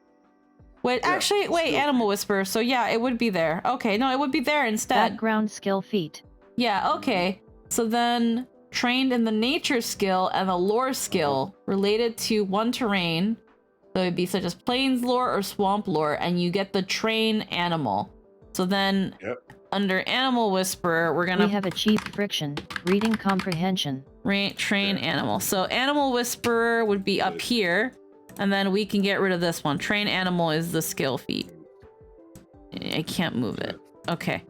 Wait, yeah, actually, wait, animal whisper. So yeah, it would be there. Okay, no, it would be there instead. Background skill feat. Yeah, okay. So then, trained in the nature skill and the lore skill related to one terrain. So it'd be such as plains lore or swamp lore, and you get the train animal. So then, under animal whisperer, we have achieved friction, reading comprehension. Train animal. So animal whisperer would be up here, and then we can get rid of this one. Train animal is the skill feat. I can't move it. Okay.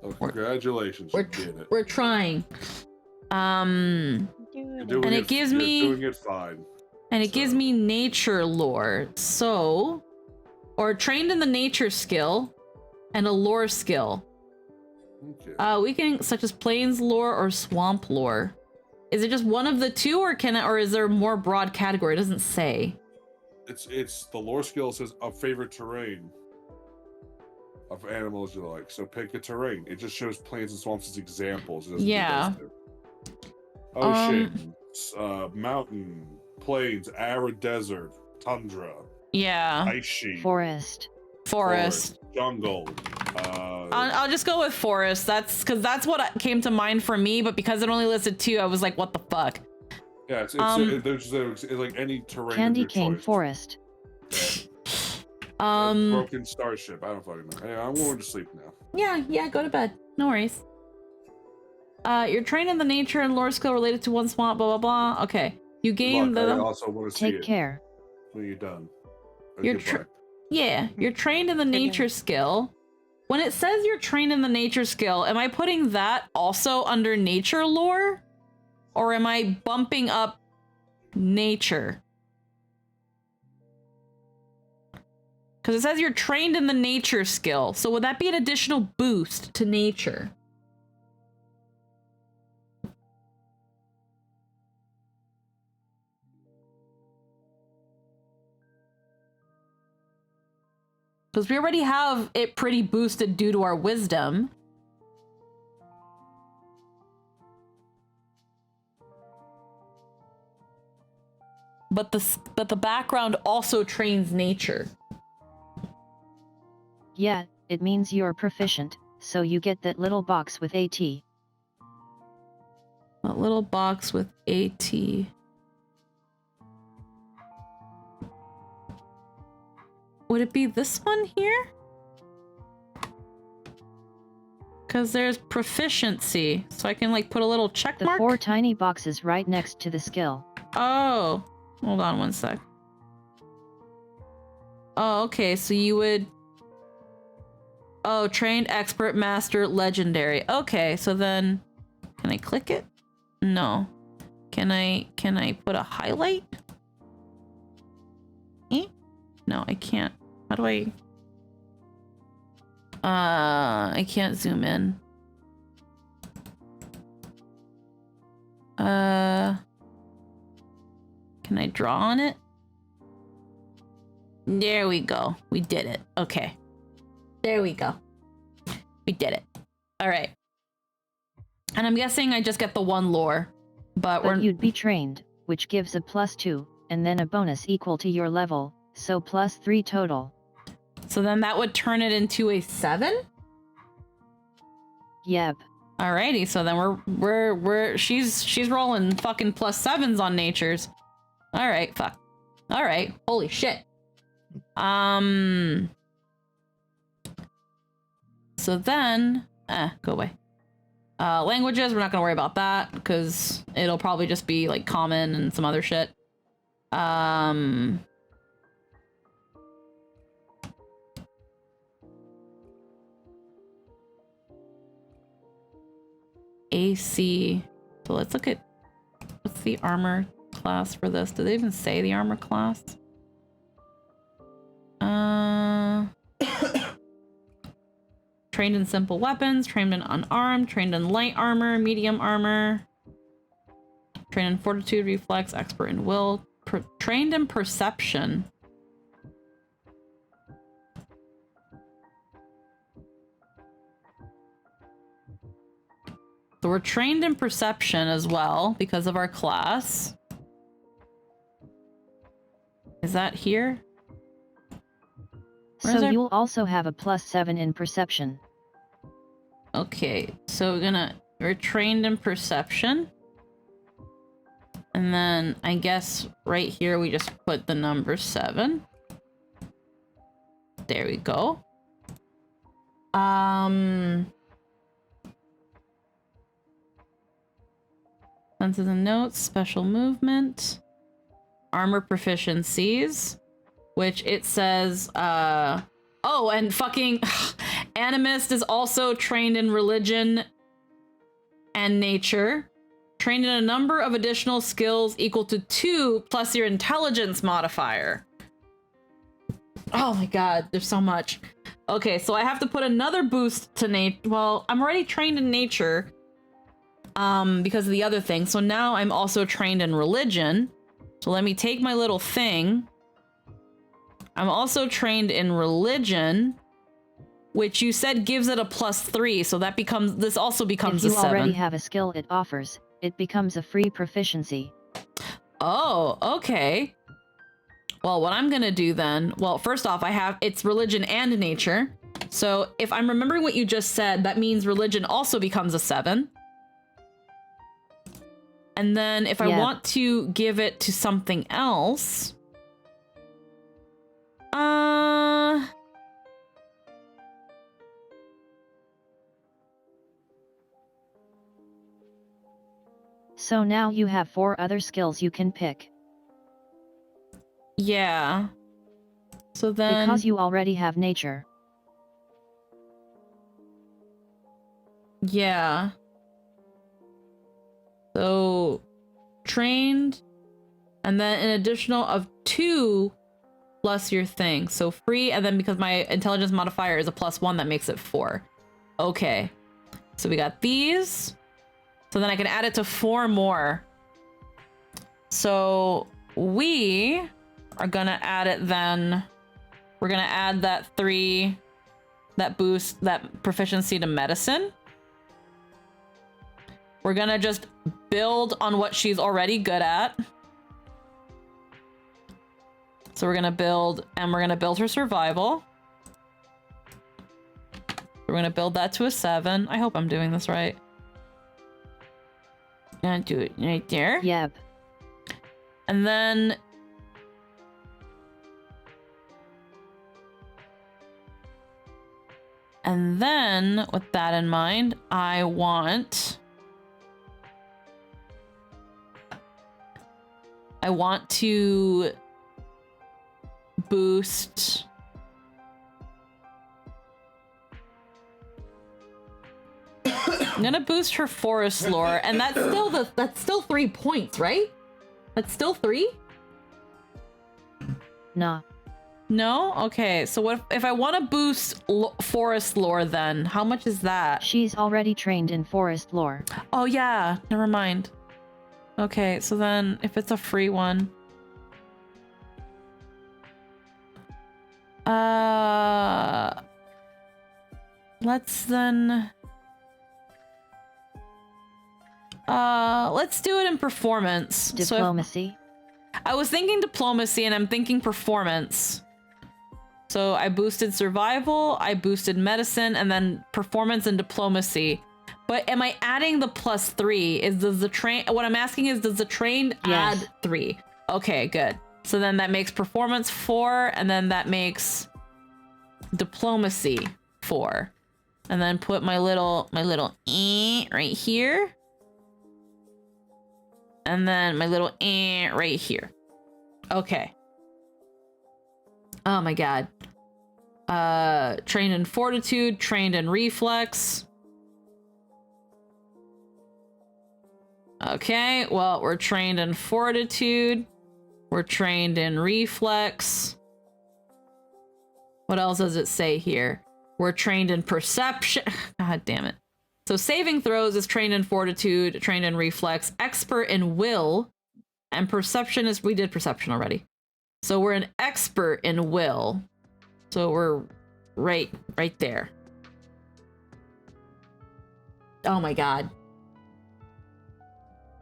Oh, congratulations, We're you did it. we're trying. You're doing and it gives you're me doing it fine. and it gives So- me nature lore. So, or trained in the nature skill and a lore skill. Okay. We can such as plains lore or swamp lore. Is it just one of the two, or is there a more broad category? It doesn't say. It's the lore skill says a favorite terrain of animals you like. So pick a terrain. It just shows plains and swamps as examples. It doesn't do Yeah. those two. Ocean, mountain, plains, arid desert, tundra, Yeah. ice sheet, Forest. jungle. I'll just go with forest. That's what came to mind for me, but because it only listed 2, I was like, what the fuck? Yeah, it's like any terrain. Candy of your cane choice. forest. Broken starship. I don't fucking know. Anyway, I'm going to sleep now. Yeah, go to bed. No worries. You're trained in the nature and lore skill related to one swamp, blah, blah, blah. Okay. You gain Look, I the... also want to see Take it care. when you're done. You're you're trained in the nature skill. When it says you're trained in the nature skill, am I putting that also under nature lore? Or am I bumping up nature? Because it says you're trained in the nature skill. So would that be an additional boost to nature? Because we already have it pretty boosted due to our wisdom. But the background also trains nature. Yeah, it means you're proficient, so you get that little box with AT. That little box with AT. Would it be this one here? Because there's proficiency, so I can like put a little check The mark. 4 tiny boxes right next to the skill. Oh, hold on one sec. Oh, okay, so you would... Oh, trained, expert, master, legendary. Okay, so then... Can I click it? No. Can I put a highlight? Eh? No, I can't. How do I... I can't zoom in. Can I draw on it? There we go. We did it. Okay. There we go. We did it. All right. And I'm guessing I just get the one lore, but you'd be trained, which gives a +2, and then a bonus equal to your level, so +3 total. So then that would turn it into a 7? Yep. Alrighty, so then she's rolling fucking +7s on natures. Alright, fuck. Alright, holy shit. So then, go away. Languages, we're not gonna worry about that, because it'll probably just be like common and some other shit. AC. So let's look at what's the armor class for this. Do they even say the armor class? Trained in simple weapons, trained in unarmed, trained in light armor, medium armor, trained in fortitude, reflex, expert in will, trained in perception. So we're trained in perception as well because of our class. Is that here? So you'll also have a +7 in perception. Okay, so we're trained in perception. And then I guess right here we just put the number 7. There we go. Senses and notes, special movement, armor proficiencies, which it says, oh, and fucking, Animist is also trained in religion and nature. Trained in a number of additional skills equal to 2 plus your intelligence modifier. Oh my god, there's so much. Okay, so I have to put another boost to nature. Well, I'm already trained in nature because of the other thing. So now I'm also trained in religion. So let me take my little thing. I'm also trained in religion, which you said gives it a +3. So that becomes, this also becomes a 7. If you already have a skill it offers, it becomes a free proficiency. Oh, okay. Well, what I'm gonna do then, well, first off, it's religion and nature. So if I'm remembering what you just said, that means religion also becomes a 7. And then if I want to give it to something else, So now you have 4 other skills you can pick. yeah. So then... Because you already have nature. Yeah. So, trained, and then an additional of 2 plus your thing. So free, and then because my intelligence modifier is a +1, that makes it 4. Okay. So we got these. So then I can add it to 4 more. So we are gonna add it then. We're gonna add that 3, that boost, that proficiency to medicine. We're gonna just build on what she's already good at. So we're gonna build, and we're gonna build her survival. We're gonna build that to a 7. I hope I'm doing this right. Gonna do it right there. Yep. And then... And then, with that in mind, I want to boost... I'm gonna boost her forest lore, and that's still 3 points, right? That's still 3? Nah. No? Okay, so what if I want to boost forest lore then? How much is that? She's already trained in forest lore. Oh yeah, never mind. Okay, so then if it's a free one... Let's then... let's do it in performance. Diplomacy. So I was thinking diplomacy and I'm thinking performance. So I boosted survival, I boosted medicine, and then performance and diplomacy. But am I adding the +3? Does the train? What I'm asking is, does the trained add 3? Okay, good. So then that makes performance 4, and then that makes diplomacy 4, and then put my little right here, and then my little right here. Okay. Oh my god. Trained in fortitude, trained in reflex. Okay, well, we're trained in fortitude. We're trained in reflex. What else does it say here? We're trained in perception. God damn it. So saving throws is trained in fortitude, trained in reflex, expert in will, and perception is, we did perception already. So we're an expert in will. So we're right there. Oh my god.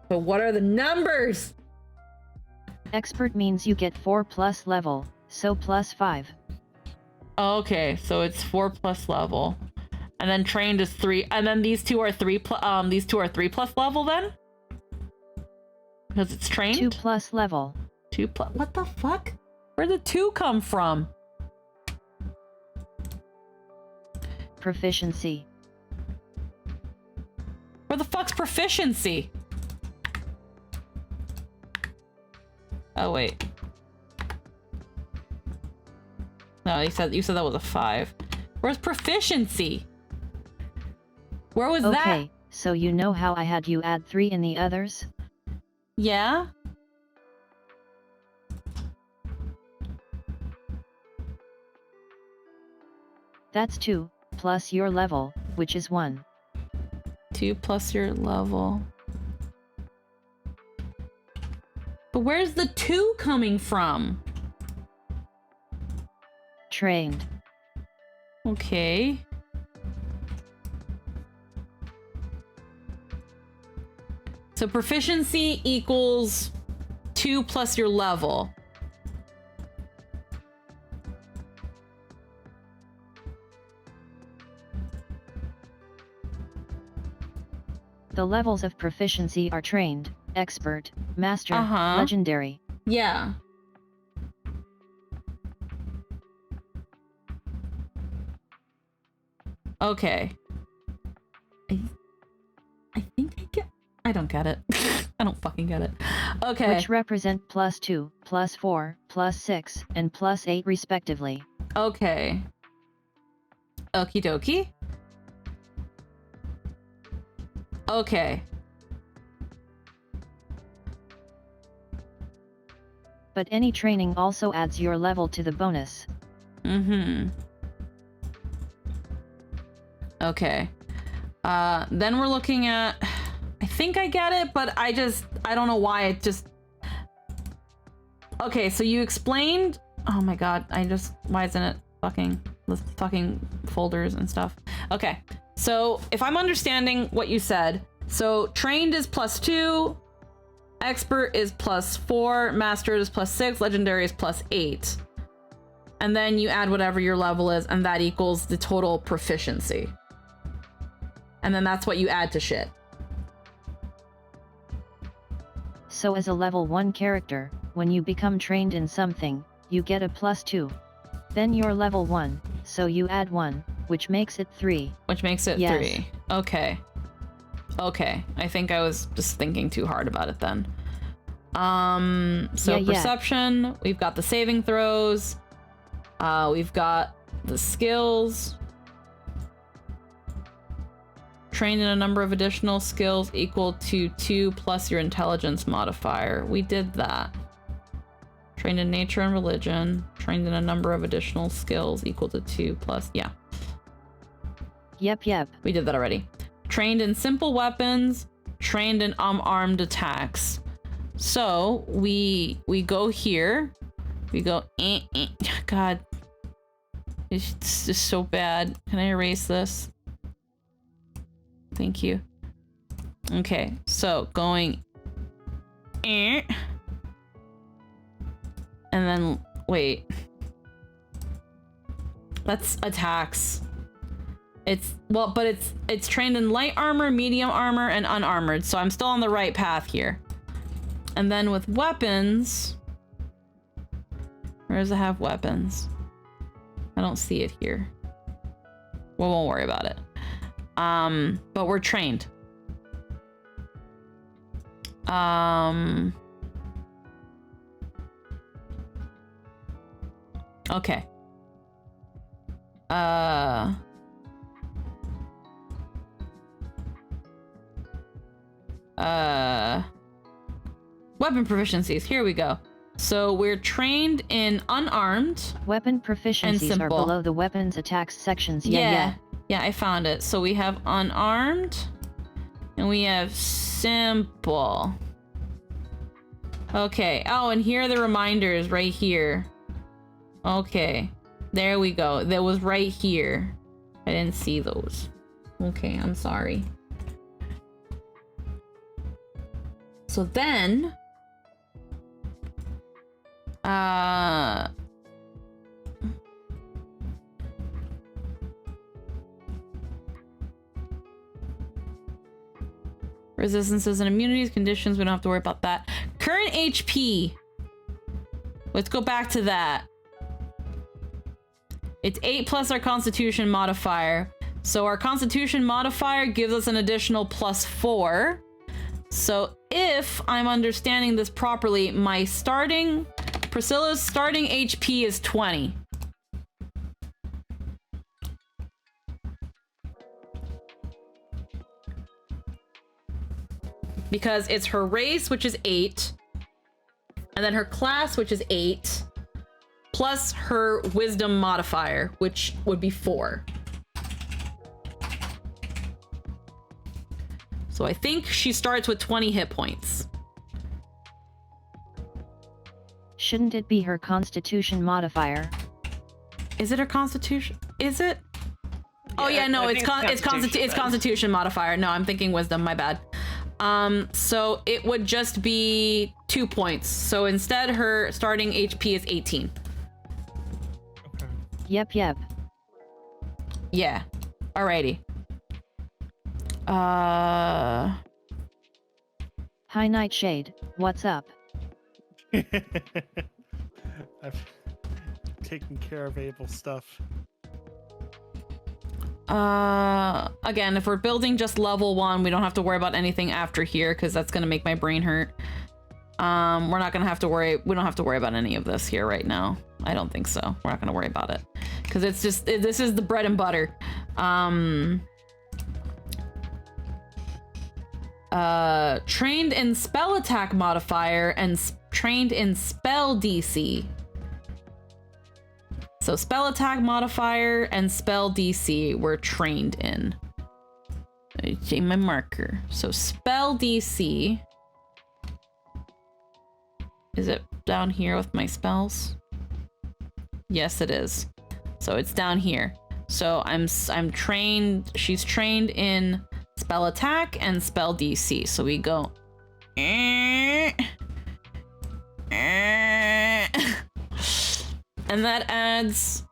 But what are the numbers? Expert means you get 4+ level, so +5. Okay, so it's 4+ level. And then trained is 3. And then these two are 3+ level then? Because it's trained? 2+ level. 2+, what the fuck? Where'd the 2 come from? Proficiency. Where the fuck's proficiency? Oh wait. No, you said that was a 5. Where's proficiency? Where was that? Okay, so you know how I had you add 3 in the others? Yeah? That's 2, plus your level, which is 1. 2 plus your level. But where's the 2 coming from? Trained. Okay. So proficiency equals 2 plus your level. The levels of proficiency are trained, expert, master, legendary. Yeah. Okay. I think I get... I don't get it. I don't fucking get it. Okay. Which represent plus 2, plus 4, plus 6, and plus 8 respectively. Okay. Okie dokie. Okay. But any training also adds your level to the bonus. Mm-hmm. Okay. Then we're looking at... I think I get it, but I don't know why it just... Okay, so you explained... Oh my god, why isn't it fucking... the fucking folders and stuff? Okay, so if I'm understanding what you said, so trained is plus 2, expert is plus 4, master is plus 6, legendary is plus 8. And then you add whatever your level is, and that equals the total proficiency. And then that's what you add to shit. So as a level 1 character, when you become trained in something, you get a plus 2. Then you're level 1, so you add 1, which makes it 3. Which makes it 3. Okay. Okay. I think I was just thinking too hard about it then. So perception, we've got the saving throws, we've got the skills. Trained in a number of additional skills equal to 2 plus your intelligence modifier. We did that. Trained in nature and religion. Trained in a number of additional skills equal to 2 plus... Yeah. Yep. We did that already. Trained in simple weapons. Trained in unarmed attacks. So, we go here. We go... God. It's just so bad. Can I erase this? Thank you. Okay, so going... And then... Wait. That's attacks. It's... Well, but it's trained in light armor, medium armor, and unarmored, so I'm still on the right path here. And then with weapons... Where does it have weapons? I don't see it here. We won't worry about it. But we're trained. Okay. Weapon proficiencies. Here we go. So we're trained in unarmed. Weapon proficiencies are below the weapons attacks sections. Yeah, I found it. So we have unarmed and we have simple. Okay. Oh, and here are the reminders right here. Okay. There we go. That was right here. I didn't see those. Okay, I'm sorry. So then... Resistances and immunities, conditions, we don't have to worry about that. Current HP. Let's go back to that. It's 8 plus our constitution modifier. So our constitution modifier gives us an additional +4. So if I'm understanding this properly, Priscilla's starting HP is 20. because it's her race, which is 8, and then her class, which is 8, plus her wisdom modifier, which would be 4. So I think she starts with 20 hit points. Shouldn't it be her constitution modifier? Is it her constitution? Is it? Oh yeah, I no, think it's constitution modifier. No, I'm thinking wisdom, my bad. So it would just be 2 points. So instead her starting HP is 18. Okay. Yep. Yeah. Alrighty. Hi Nightshade, what's up? I've taken care of Abel stuff. Again, if we're building just level 1, we don't have to worry about anything after here because that's gonna make my brain hurt. We're not gonna have to worry. We don't have to worry about any of this here right now. I don't think so. We're not gonna worry about it because it's just this is the bread and butter. Trained in spell attack modifier and trained in spell DC. So spell attack modifier and spell DC we're trained in. I change my marker. So spell DC. Is it down here with my spells? Yes, it is. So it's down here. So I'm trained. She's trained in spell attack and spell DC. So we go. And that adds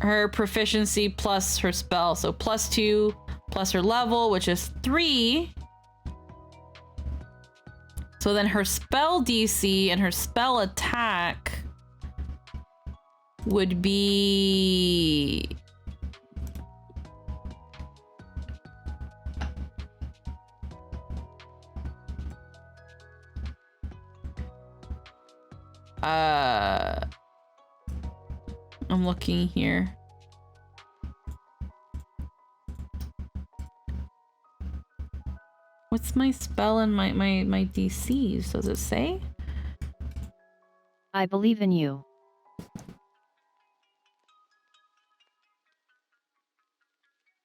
her proficiency plus her spell. So +2 plus her level, which is 3. So then her spell DC and her spell attack would be... I'm looking here. What's my spell and my DCs? Does it say? I believe in you.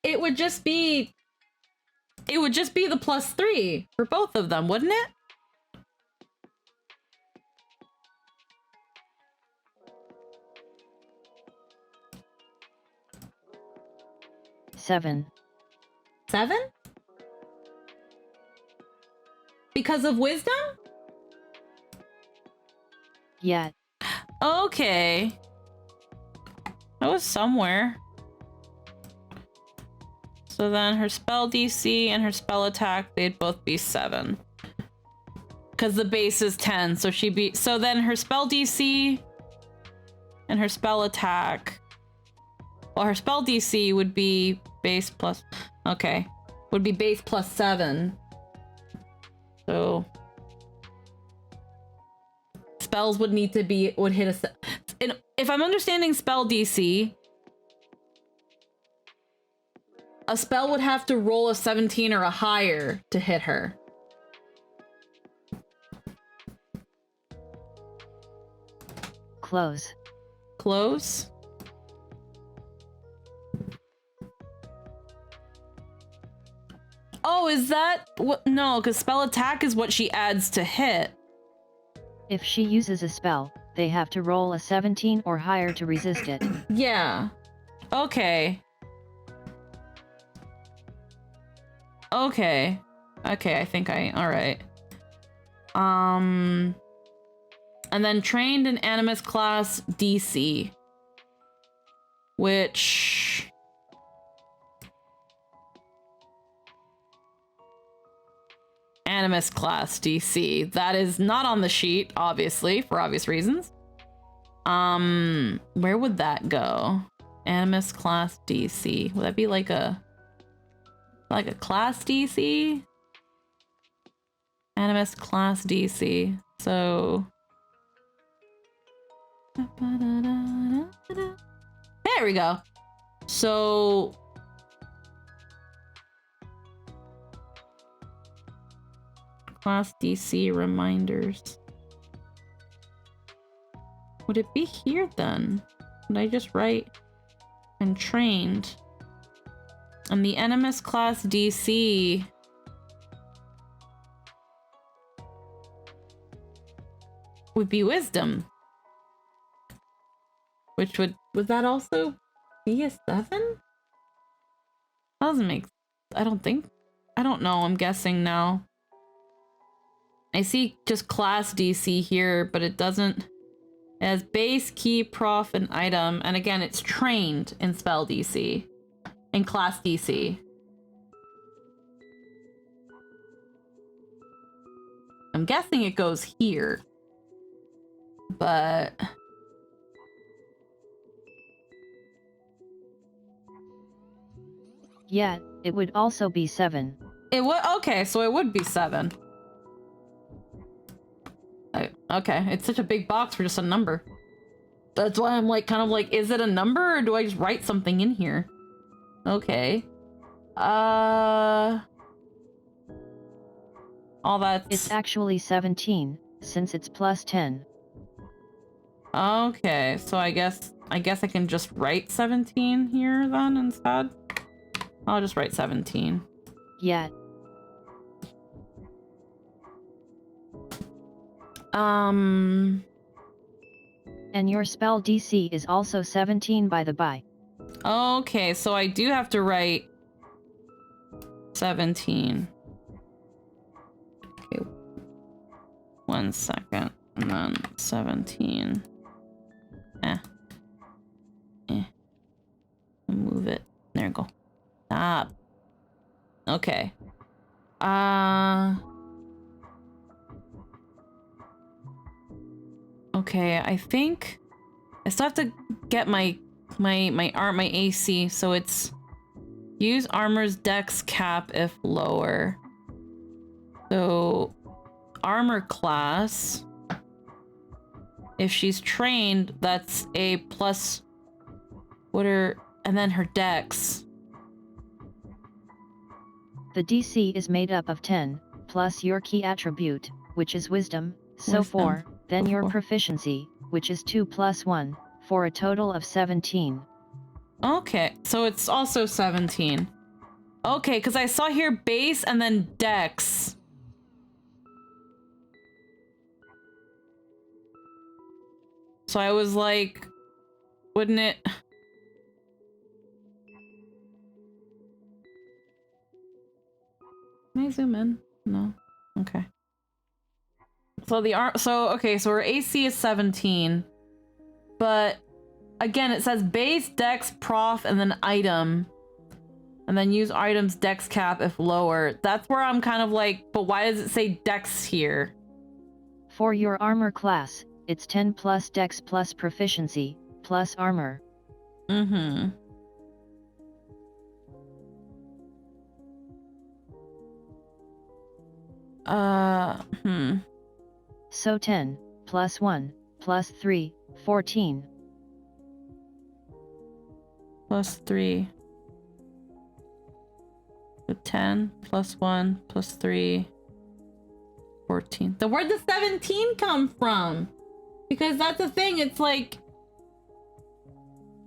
It would just be the +3 for both of them, wouldn't it? Seven. 7? Because of wisdom? Yeah. Okay. That was somewhere. So then her spell DC and her spell attack, they'd both be 7. Because the base is 10, so she'd be... So then her spell DC and her spell attack... Well, her spell DC would be base plus... Okay. Would be base +7. So... Spells would need to be... Would hit a... And if I'm understanding spell DC... A spell would have to roll a 17 or a higher to hit her. Close. Close? Oh, is that what? No, because spell attack is what she adds to hit. If she uses a spell, they have to roll a 17 or higher to resist it. Yeah. Okay. Okay. Okay, I think alright. And then trained in Animist class DC. Which... Animist class DC. That is not on the sheet, obviously, for obvious reasons. Where would that go? Animist class DC. Would that be like a class DC? Animist class DC. So... There we go. So... Class DC reminders. Would it be here then? Would I just write and trained? And the Animist class DC would be wisdom. Which would that also be a 7? That doesn't make, I don't know, I'm guessing now. I see just class DC here, but it doesn't, it has base, key, prof, and item, and again, it's trained in spell DC, in class DC. I'm guessing it goes here, but... Yeah, it would also be 7. It would, okay, so it would be 7. Okay, it's such a big box for just a number. That's why I'm like, kind of like, is it a number or do I just write something in here? Okay. All that's... It's actually 17, since it's plus 10. Okay, so I guess I can just write 17 here then instead. I'll just write 17. Yeah. And your spell DC is also 17 by the by. Okay, so I do have to write 17. Okay. 1 second. And then 17. Move it. There you go. Stop. Okay. Okay, I think I still have to get my AC, so it's use armor's dex cap if lower. So armor class, if she's trained, that's a plus and then her dex. The DC is made up of 10 plus your key attribute, which is wisdom, so 4, then your proficiency, which is 2 plus 1, for a total of 17. Okay, so it's also 17. Okay, because I saw here base and then dex. So I was like, wouldn't it... Can I zoom in? No. Okay. So so her AC is 17. But again, it says base, dex, prof, and then item. And then use item's dex cap if lower. That's where I'm kind of like, but why does it say dex here? For your armor class, it's 10 plus dex plus proficiency, plus armor. Mm-hmm. So 10, plus 1, plus 3, 14. Plus 3. So 10, plus 1, plus 3, 14. So where'd the 17 come from? Because that's the thing, it's like...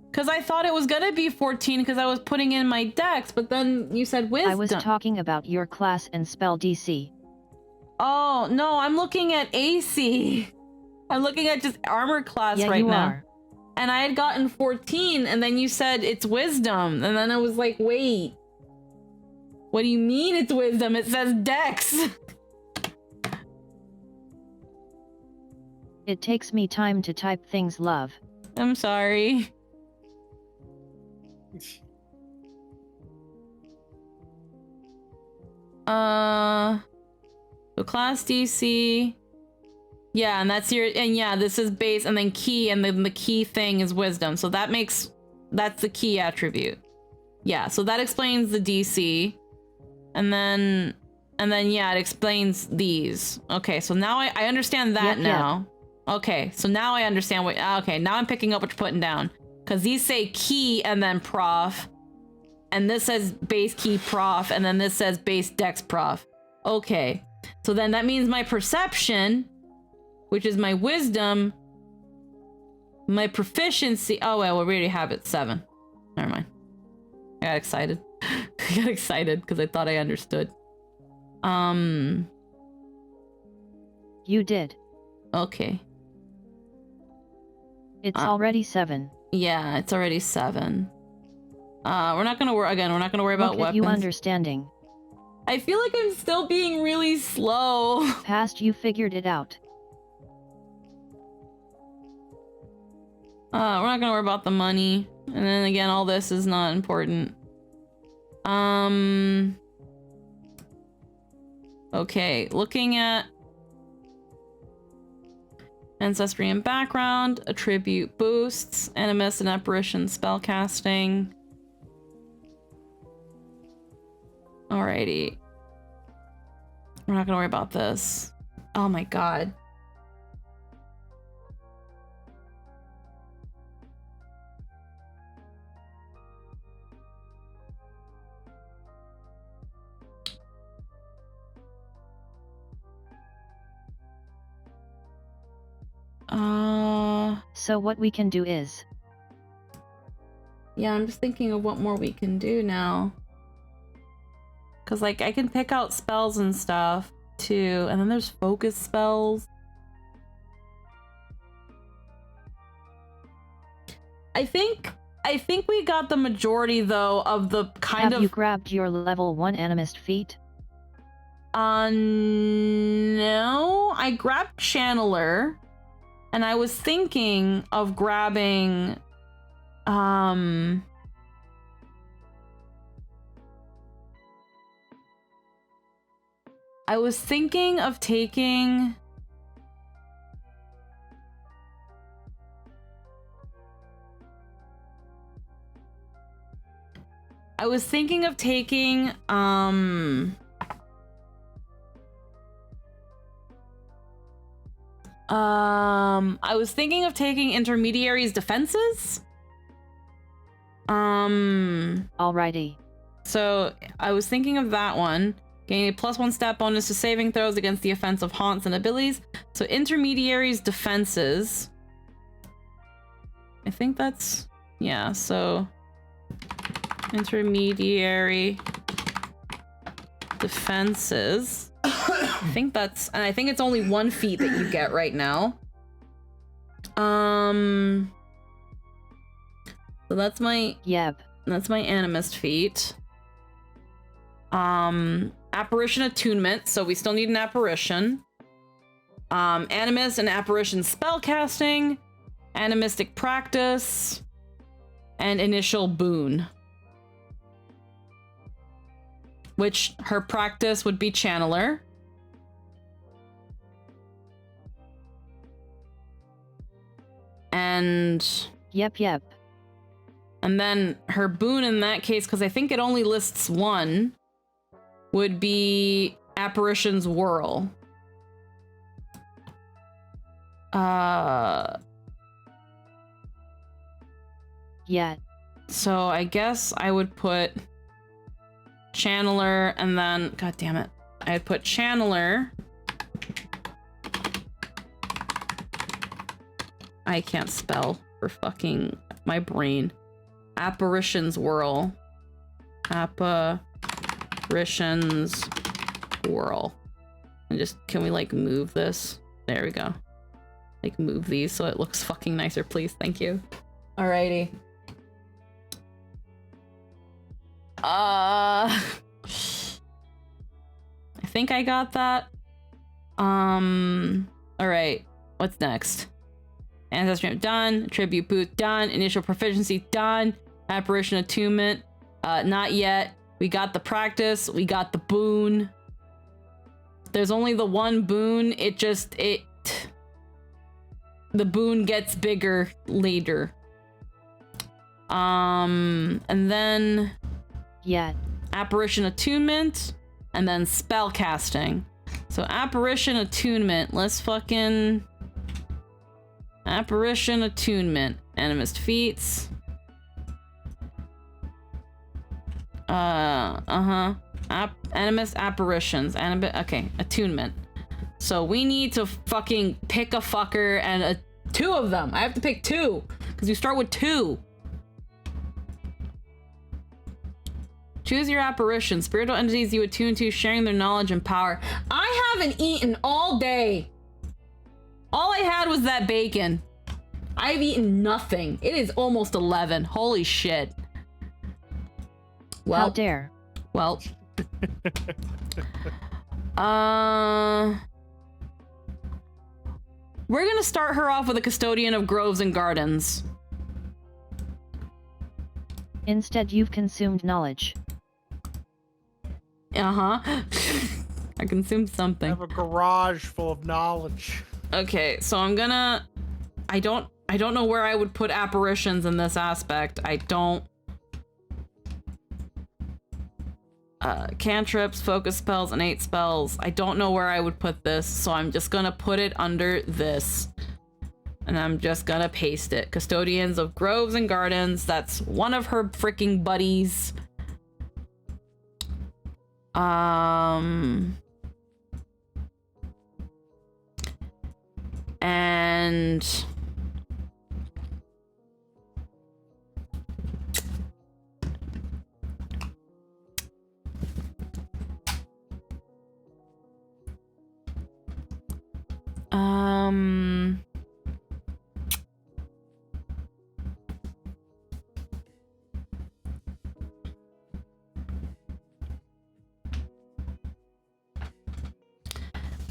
Because I thought it was gonna be 14 because I was putting in my dex, but then you said wisdom. I was talking about your class and spell DC. Oh, no, I'm looking at AC. I'm looking at just armor class yeah, right you now. Are. And I had gotten 14, and then you said it's wisdom. And then I was like, wait. What do you mean it's wisdom? It says dex. It takes me time to type things, love. I'm sorry. So class DC. Yeah, and that's your, and yeah, this is base and then key, and then the key thing is wisdom. So that's the key attribute. Yeah, so that explains the DC. And then yeah, it explains these. Okay, so now I understand that now. Yeah. Okay, so now I understand what, okay, now I'm picking up what you're putting down. Because these say key and then prof. And this says base key prof, and then this says base dex prof. Okay. So then that means my perception, which is my wisdom, my proficiency. Oh, well, we already have it 7. Never mind. I got excited. I got excited because I thought I understood. You did. Okay. It's already 7. Yeah, it's already 7. We're not gonna worry again. We're not gonna worry about Look at you weapons. understanding. I feel like I'm still being really slow. Past you figured it out. We're not gonna worry about the money. And then again, all this is not important. Okay, looking at ancestry and background, attribute boosts, animist and apparition spellcasting. Alrighty. We're not gonna worry about this. Oh my god. So what we can do is... Yeah, I'm just thinking of what more we can do now. Because, like, I can pick out spells and stuff, too. And then there's focus spells. I think we got the majority, though, of the kind Have you grabbed your level 1 animist feat? No. I grabbed Channeler. And I was thinking of grabbing, I was thinking of taking... I was thinking of taking, intermediaries defenses. Alrighty. So I was thinking of that one. Gain a +1 stat bonus to saving throws against the offensive haunts and abilities. So intermediaries defenses. I think that's, yeah, so intermediary defenses. I think that's, and I think it's only 1 feat that you get right now. So that's my, that's my animist feat. Apparition attunement, so we still need an apparition. Animist and apparition spellcasting, animistic practice, and initial boon. Which her practice would be channeler. And Yep. and then her boon in that case, because I think it only lists 1, would be apparition's whirl. Yeah. So I guess I would put channeler and then, god damn it, I'd put channeler. I can't spell for fucking my brain. Apparition's whirl. Apparition's whirl. And just, can we like move this? There we go. Like move these so it looks fucking nicer, please. Thank you. Alrighty. I think I got that. Alright. What's next? Ancestry done. Tribute boot done. Initial proficiency done. Apparition attunement. Not yet. We got the practice. We got the boon. There's only the 1 boon. The boon gets bigger later. And then... Yeah. Apparition attunement. And then spell casting. So apparition attunement. Let's fucking... Apparition attunement. Animist feats. Animist apparitions. Okay, attunement. So we need to fucking pick a fucker and two of them. I have to pick two because you start with two. Choose your apparition. Spiritual entities you attune to, sharing their knowledge and power. I haven't eaten all day. All I had was that bacon. I've eaten nothing. It is almost 11. Holy shit. Well, how dare. Well. We're gonna start her off with a custodian of groves and gardens. Instead, you've consumed knowledge. I consumed something. I have a garage full of knowledge. Okay, so I'm gonna... I don't know where I would put apparitions in this aspect. I don't... cantrips, focus spells, innate spells. I don't know where I would put this, so I'm just gonna put it under this. And I'm just gonna paste it. Custodians of groves and gardens. That's one of her freaking buddies. And...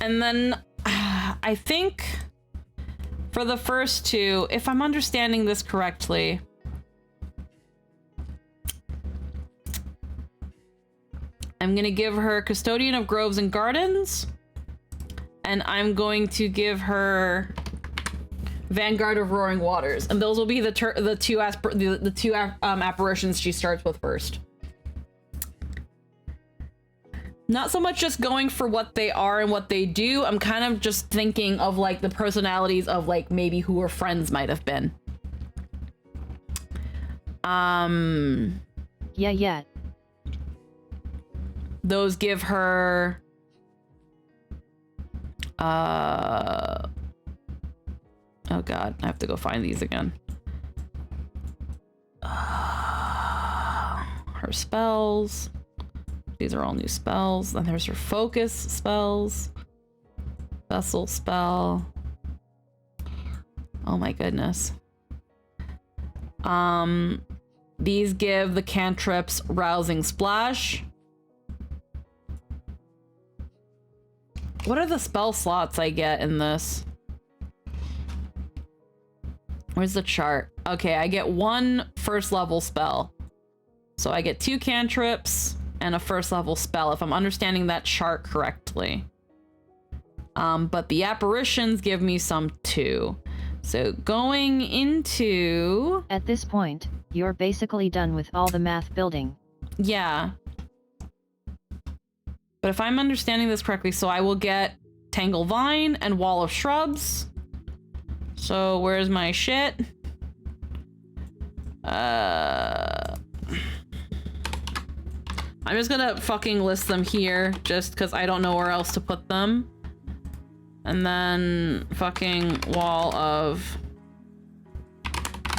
And then I think for the first two, if I'm understanding this correctly, I'm gonna give her Custodian of Groves and Gardens, and I'm going to give her Vanguard of Roaring Waters, and those will be the two apparitions she starts with first. Not so much just going for what they are and what they do. I'm kind of just thinking of like the personalities of like maybe who her friends might have been. Yeah. Those give her oh god, I have to go find these again. Her spells. These are all new spells. Then there's her focus spells. Vessel spell. Oh my goodness. These give the cantrips Rousing Splash. What are the spell slots I get in this? Where's the chart? Okay, I get one first level spell. So I get 2 cantrips and a first level spell, if I'm understanding that chart correctly. But the apparitions give me some too. So going into... At this point, you're basically done with all the math building. Yeah. But if I'm understanding this correctly, so I will get Tangle Vine and Wall of Shrubs. So where's my shit? I'm just gonna fucking list them here just because I don't know where else to put them. And then fucking Wall of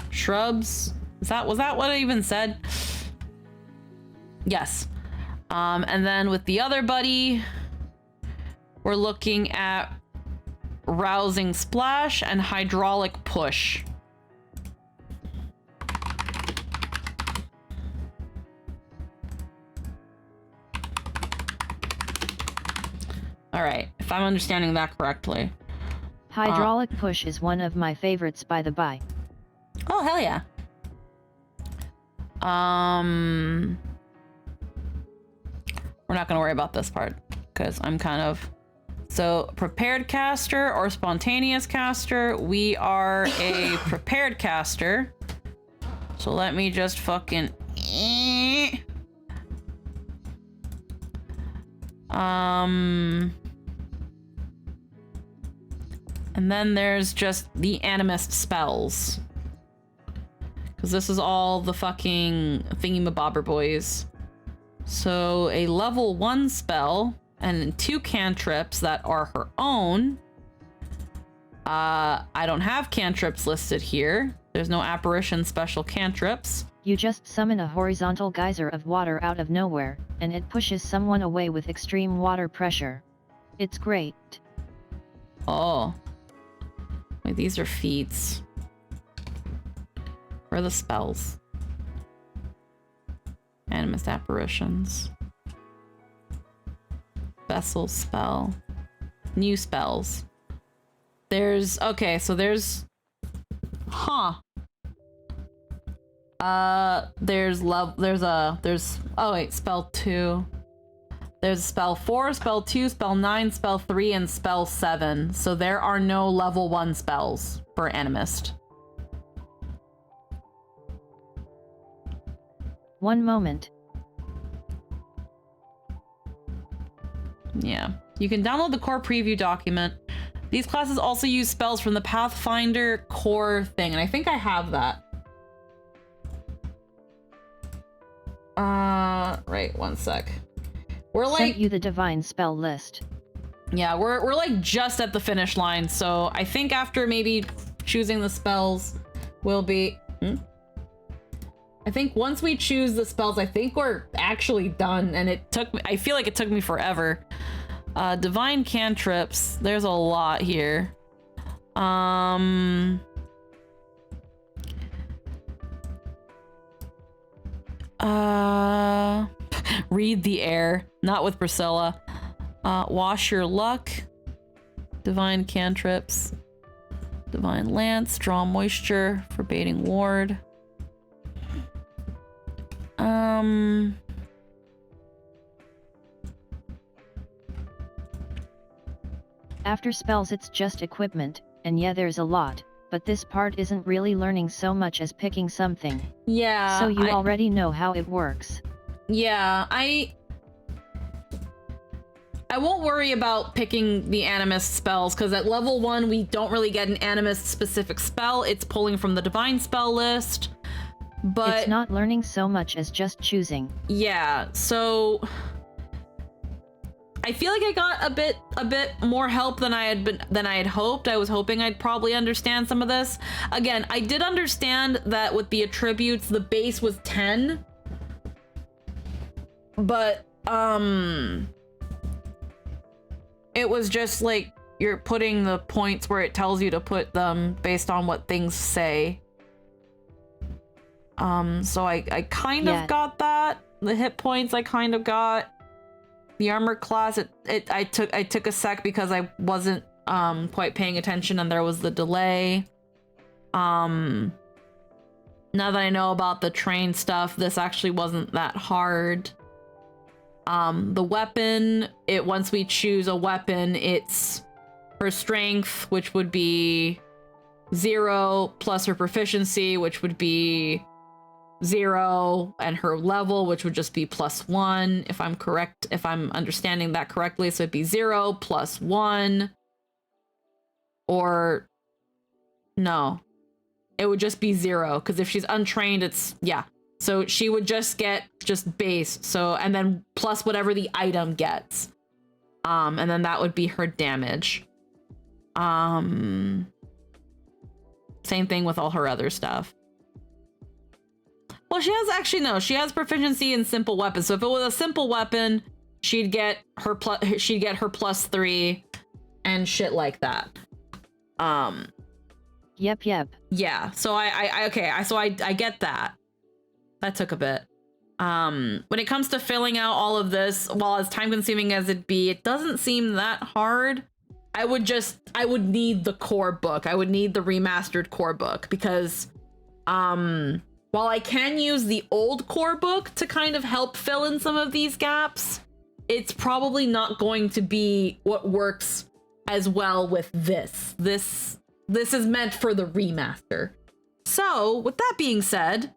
Shrubs. Was that what I even said? Yes. And then with the other buddy, we're looking at Rousing Splash and Hydraulic Push. All right, if I'm understanding that correctly. Hydraulic Push is one of my favorites, by the by. Oh, hell yeah. We're not gonna worry about this part because I'm kind of... So, prepared caster or spontaneous caster? We are a prepared caster. So let me just fucking... And then there's just the Animist spells. Because this is all the fucking thingy-mabobber boys. So a level 1 spell and 2 cantrips that are her own. I don't have cantrips listed here. There's no apparition special cantrips. You just summon a horizontal geyser of water out of nowhere, and it pushes someone away with extreme water pressure. It's great. Oh. Wait, these are feats. Where are the spells? Animist apparitions. Vessel spell. New spells. There's, okay, so there's, oh wait, spell 2. There's spell 4, spell 2, spell 9, spell 3, and spell 7. So there are no level 1 spells for Animist. One moment. Yeah. You can download the core preview document. These classes also use spells from the Pathfinder core thing, and I think I have that. Right, one sec. We're like, Sent you the divine spell list. yeah, we're like just at the finish line, so I think after maybe choosing the spells will be, I think once we choose the spells, I think we're actually done, and I feel like it took me forever. Divine cantrips, there's a lot here. Read the air, not with Priscilla. Wash your luck. Divine cantrips. Divine lance, draw moisture, forbidding ward. After spells it's just equipment, and yeah there's a lot, but this part isn't really learning so much as picking something. Yeah. So you already know how it works. Yeah, I won't worry about picking the Animist spells, because at level 1 we don't really get an Animist specific spell. It's pulling from the divine spell list. But it's not learning so much as just choosing. Yeah, so I feel like I got a bit more help than I had hoped. I was hoping I'd probably understand some of this. Again, I did understand that with the attributes, the base was 10. But it was just like you're putting the points where it tells you to put them based on what things say. So I kind of got that. The hit points I kind of got. The armor class, I took a sec because I wasn't quite paying attention and there was the delay. Now that I know about the train stuff, this actually wasn't that hard. The weapon, once we choose a weapon, it's her strength, which would be 0, plus her proficiency, which would be 0, and her level, which would just be +1, if I'm correct, if I'm understanding that correctly. So it'd be 0 + 1, or no, it would just be 0, because if she's untrained, it's, yeah. So she would just get base, so, and then plus whatever the item gets. And then that would be her damage. Same thing with all her other stuff. Well, she has proficiency in simple weapons. So if it was a simple weapon, she'd get her +3 and shit like that. Yep. Yeah. So I get that. That took a bit. When it comes to filling out all of this, while as time consuming as it be, it doesn't seem that hard. I would need the core book. I would need the remastered core book, because while I can use the old core book to kind of help fill in some of these gaps, it's probably not going to be what works as well with this. This is meant for the remaster. So, with that being said,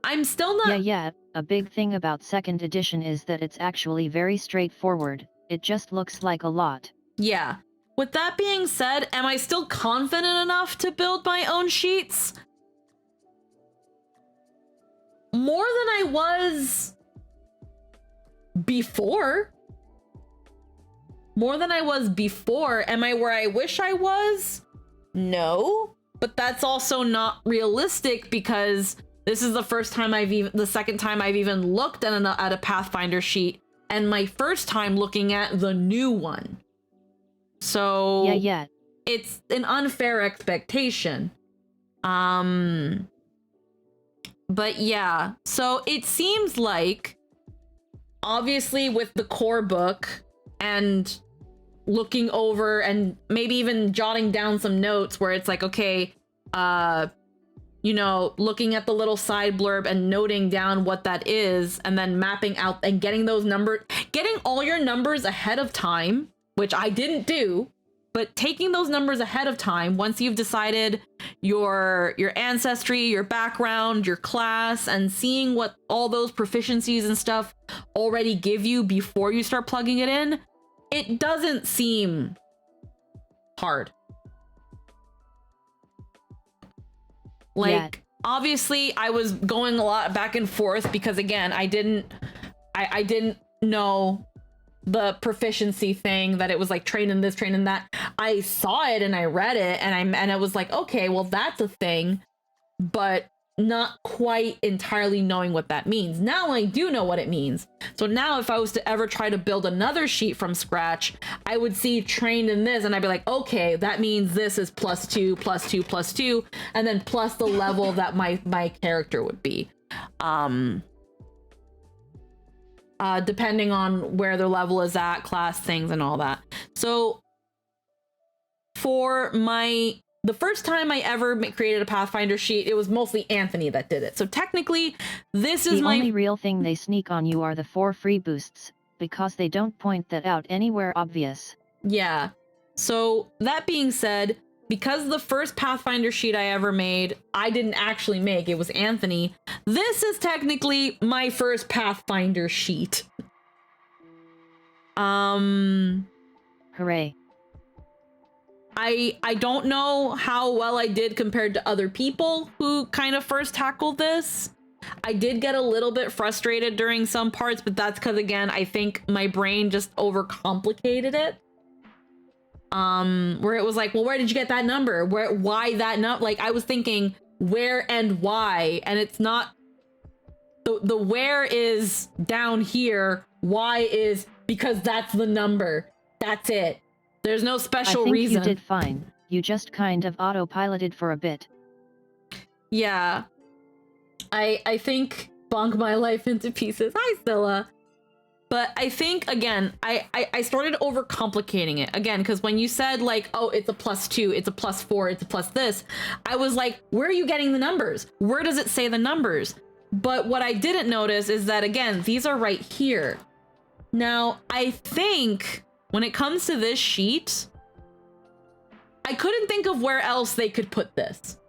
I'm still not... Yeah. A big thing about 2nd edition is that it's actually very straightforward. It just looks like a lot. Yeah. With that being said, am I still confident enough to build my own sheets? more than I was before. More than I was before. Am I where I wish I was? No. But that's also not realistic because this is the second time I've even looked at a Pathfinder sheet, and my first time looking at the new one. So Yeah. it's an unfair expectation. But yeah, so it seems like, obviously with the core book and looking over and maybe even jotting down some notes where it's like, okay, looking at the little side blurb and noting down what that is, and then mapping out and getting those numbers, getting all your numbers ahead of time, which I didn't do, but taking those numbers ahead of time once you've decided your ancestry, your background, your class, and seeing what all those proficiencies and stuff already give you before you start plugging it in, it doesn't seem hard. Like, obviously I was going a lot back and forth because, again, I didn't know the proficiency thing, that it was like train in this, train in that. I saw it and I read it and I was like, okay, well, that's a thing, but not quite entirely knowing what that means. Now I do know what it means. So now if I was to ever try to build another sheet from scratch, I would see trained in this and I'd be like, okay, that means this is +2, +2, +2, and then plus the level that my character would be. Depending on where their level is at, class things and all that. So for the first time I ever created a Pathfinder sheet, it was mostly Anthony that did it. So technically, this is the only real thing they sneak on you are the 4 free boosts, because they don't point that out anywhere obvious. Yeah. So that being said, because the first Pathfinder sheet I ever made, I didn't actually make, it was Anthony. This is technically my first Pathfinder sheet. Hooray. I don't know how well I did compared to other people who kind of first tackled this. I did get a little bit frustrated during some parts, but that's because, again, I think my brain just overcomplicated it. Where it was like, well, where did you get that number? Why that number? Like, I was thinking where and why, and it's not, the where is down here, why is because that's the number. That's it. There's no special reason. I think you did fine. You just kind of autopiloted for a bit. Yeah. I think bonk my life into pieces. Hi, Zilla. But I think, again, I started overcomplicating it. Again, because when you said, like, oh, it's a +2, it's a +4, it's a plus this, I was like, where are you getting the numbers? Where does it say the numbers? But what I didn't notice is that, again, these are right here. Now, I think when it comes to this sheet, I couldn't think of where else they could put this.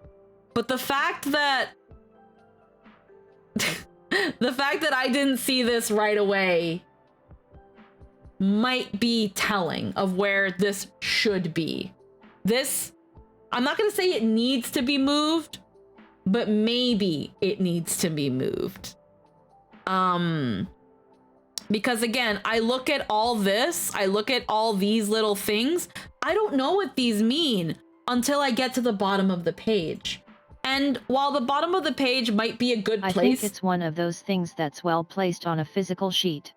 But the fact that I didn't see this right away might be telling of where this should be. This, I'm not going to say it needs to be moved, but maybe it needs to be moved. Because, again, I look at all this, I look at all these little things, I don't know what these mean until I get to the bottom of the page. And while the bottom of the page might be a good place, I think it's one of those things that's well placed on a physical sheet.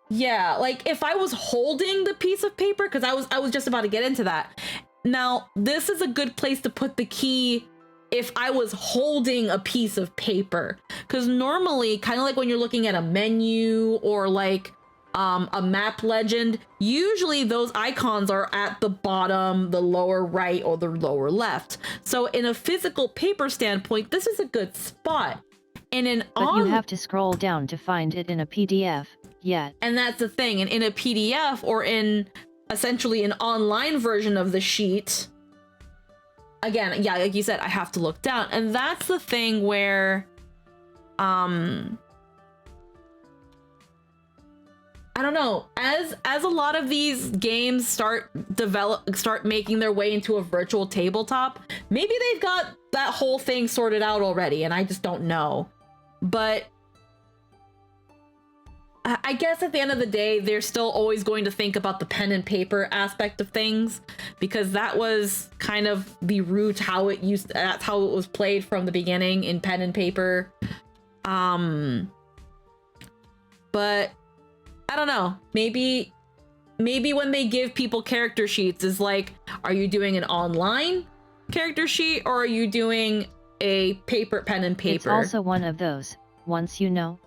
Yeah, like if I was holding the piece of paper, because I was just about to get into that. Now, this is a good place to put the key if I was holding a piece of paper. Because normally, kind of like when you're looking at a menu or like a map legend, usually those icons are at the bottom, the lower right, or the lower left. So in a physical paper standpoint, this is a good spot. And But you have to scroll down to find it in a PDF. Yeah. And that's the thing. And in a PDF or in essentially an online version of the sheet, again, yeah, like you said, I have to look down. And that's the thing where I don't know, as a lot of these games start making their way into a virtual tabletop, maybe they've got that whole thing sorted out already and I just don't know. But I guess at the end of the day, they're still always going to think about the pen and paper aspect of things, because that was kind of the root that's how it was played from the beginning, in pen and paper. But I don't know, maybe when they give people character sheets is like, are you doing an online character sheet or are you doing a pen and paper? It's also one of those, once you know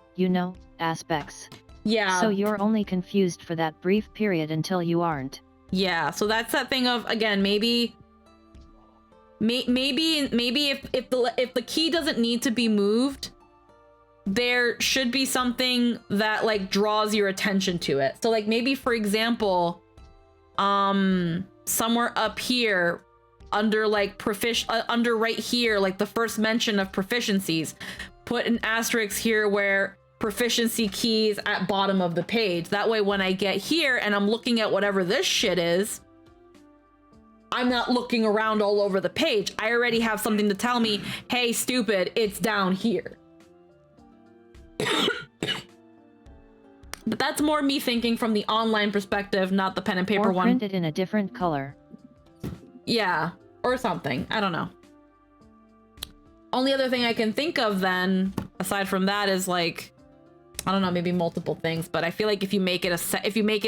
aspects. Yeah. So you're only confused for that brief period until you aren't. Yeah, so that's that thing of, again, maybe if the key doesn't need to be moved, there should be something that like draws your attention to it. So like maybe, for example, somewhere up here under like under right here, like the first mention of proficiencies, put an asterisk here where proficiency keys at bottom of the page. That way when I get here and I'm looking at whatever this shit is, I'm not looking around all over the page. I already have something to tell me, hey, stupid, it's down here. But that's more me thinking from the online perspective, not the pen and paper one. Or print it in a different color. Yeah, or something. I don't know. Only other thing I can think of then, aside from that, is like, I don't know, maybe multiple things. But I feel like if you make it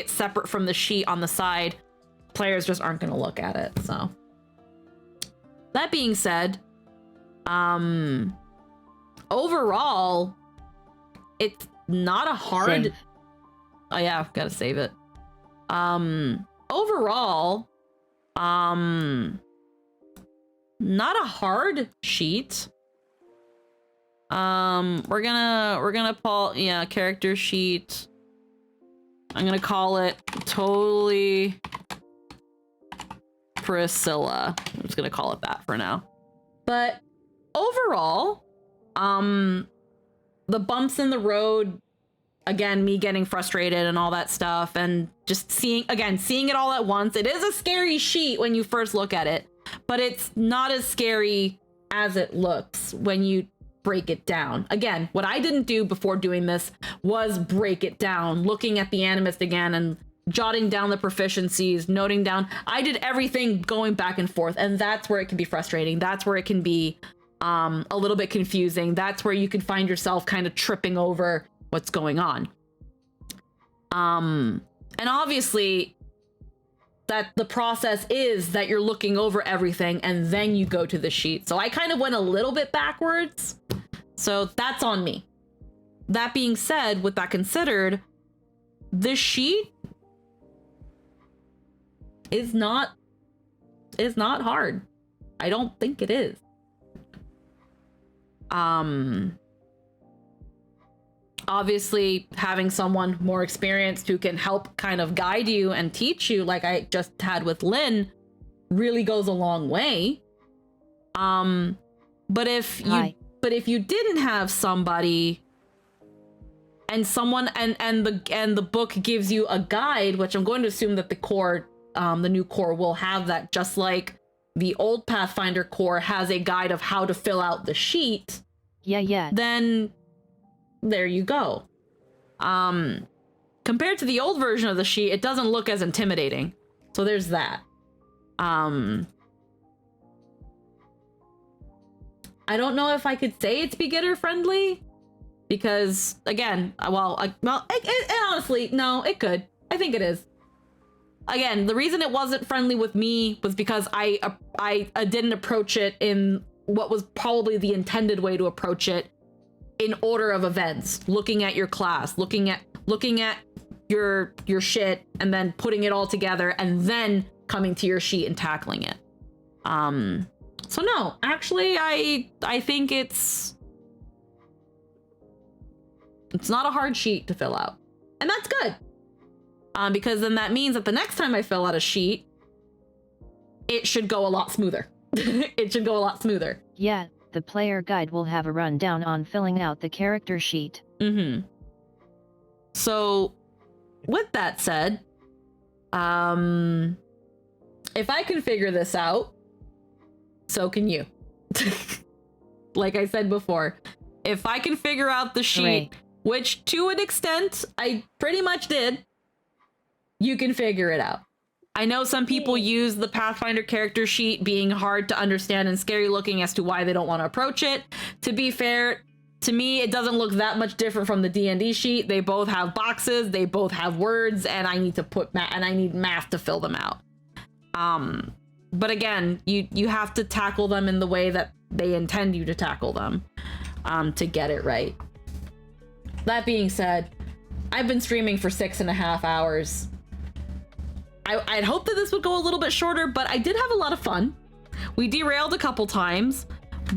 separate from the sheet on the side, players just aren't going to look at it. So that being said, overall, it's not a hard. Save. Oh yeah, I've got to save it. Overall, not a hard sheet. We're gonna call, yeah, character sheet. I'm gonna call it Totally Priscilla. I'm just gonna call it that for now. But overall, the bumps in the road, again, me getting frustrated and all that stuff, and just seeing it all at once. It is a scary sheet when you first look at it, but it's not as scary as it looks when you break it down. Again, what I didn't do before doing this was break it down, looking at the Animist again and jotting down the proficiencies, noting down. I did everything going back and forth, and that's where it can be frustrating. That's where it can be a little bit confusing. That's where you can find yourself kind of tripping over what's going on. And obviously that the process is that you're looking over everything and then you go to the sheet. So I kind of went a little bit backwards. So that's on me. That being said, with that considered, this sheet is not hard. I don't think it is. Obviously having someone more experienced who can help kind of guide you and teach you, like I just had with Lynn, really goes a long way. But if you didn't have somebody and someone and the book gives you a guide, which I'm going to assume that the core, the new core will have that, just like the old Pathfinder core has a guide of how to fill out the sheet. Yeah. Then there you go. Compared to the old version of the sheet, it doesn't look as intimidating. So there's that. I don't know if I could say it's beginner friendly, because again, honestly, no, it could. I think it is. Again, the reason it wasn't friendly with me was because I didn't approach it in what was probably the intended way to approach it, in order of events, looking at your class, looking at your shit, and then putting it all together, and then coming to your sheet and tackling it. So no, actually, I think it's not a hard sheet to fill out, and that's good. Because then that means that the next time I fill out a sheet, it should go a lot smoother. It should go a lot smoother. Yeah, the player guide will have a rundown on filling out the character sheet. Mm-hmm. So, with that said, if I can figure this out, so can you. Like I said before, if I can figure out the sheet, Hooray. which to an extent I pretty much did, you can figure it out. I know some people use the Pathfinder character sheet being hard to understand and scary looking as to why they don't want to approach it. To be fair, to me, it doesn't look that much different from the D&D sheet. They both have boxes, they both have words, and I need to I need math to fill them out. But again, you have to tackle them in the way that they intend you to tackle them, to get it right. That being said, I've been streaming for 6.5 hours. I'd hoped that this would go a little bit shorter, but I did have a lot of fun. We derailed a couple times,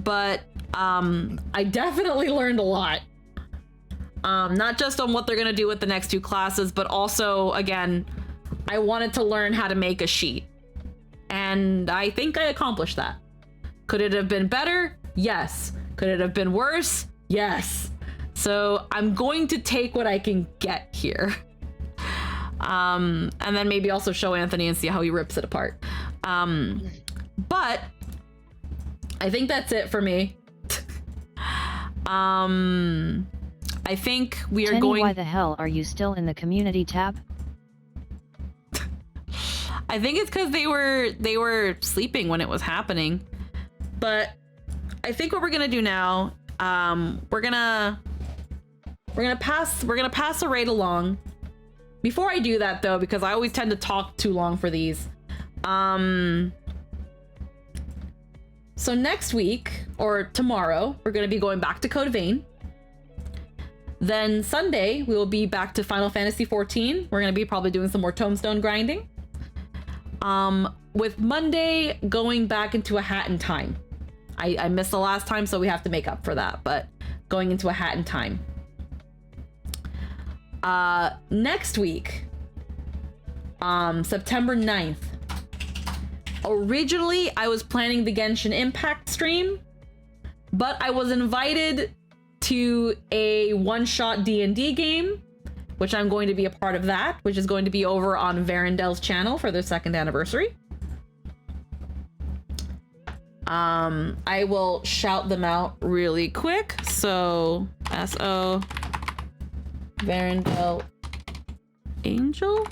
but I definitely learned a lot. Not just on what they're gonna do with the next 2 classes, but also, again, I wanted to learn how to make a sheet. And I think I accomplished that. Could it have been better? Yes. Could it have been worse? Yes. So I'm going to take what I can get here. And then maybe also show Anthony and see how he rips it apart. But I think that's it for me. I think we are Tenny, going. why the hell are you still in the community tab? I think it's because they were sleeping when it was happening. But I think what we're gonna do now, we're gonna pass a raid along. Before I do that though, because I always tend to talk too long for these. So next week or tomorrow, we're gonna be going back to Code Vein. Then Sunday, we will be back to Final Fantasy XIV. We're gonna be probably doing some more Tombstone grinding. With Monday going back into a Hat in Time. I missed the last time, so we have to make up for that, but going into a Hat in Time. Next week, September 9th. Originally, I was planning the Genshin Impact stream, but I was invited to a one-shot D&D game, which I'm going to be a part of that, which is going to be over on Varendel's channel for their 2nd anniversary. I will shout them out really quick. So, SO Varendel Angel?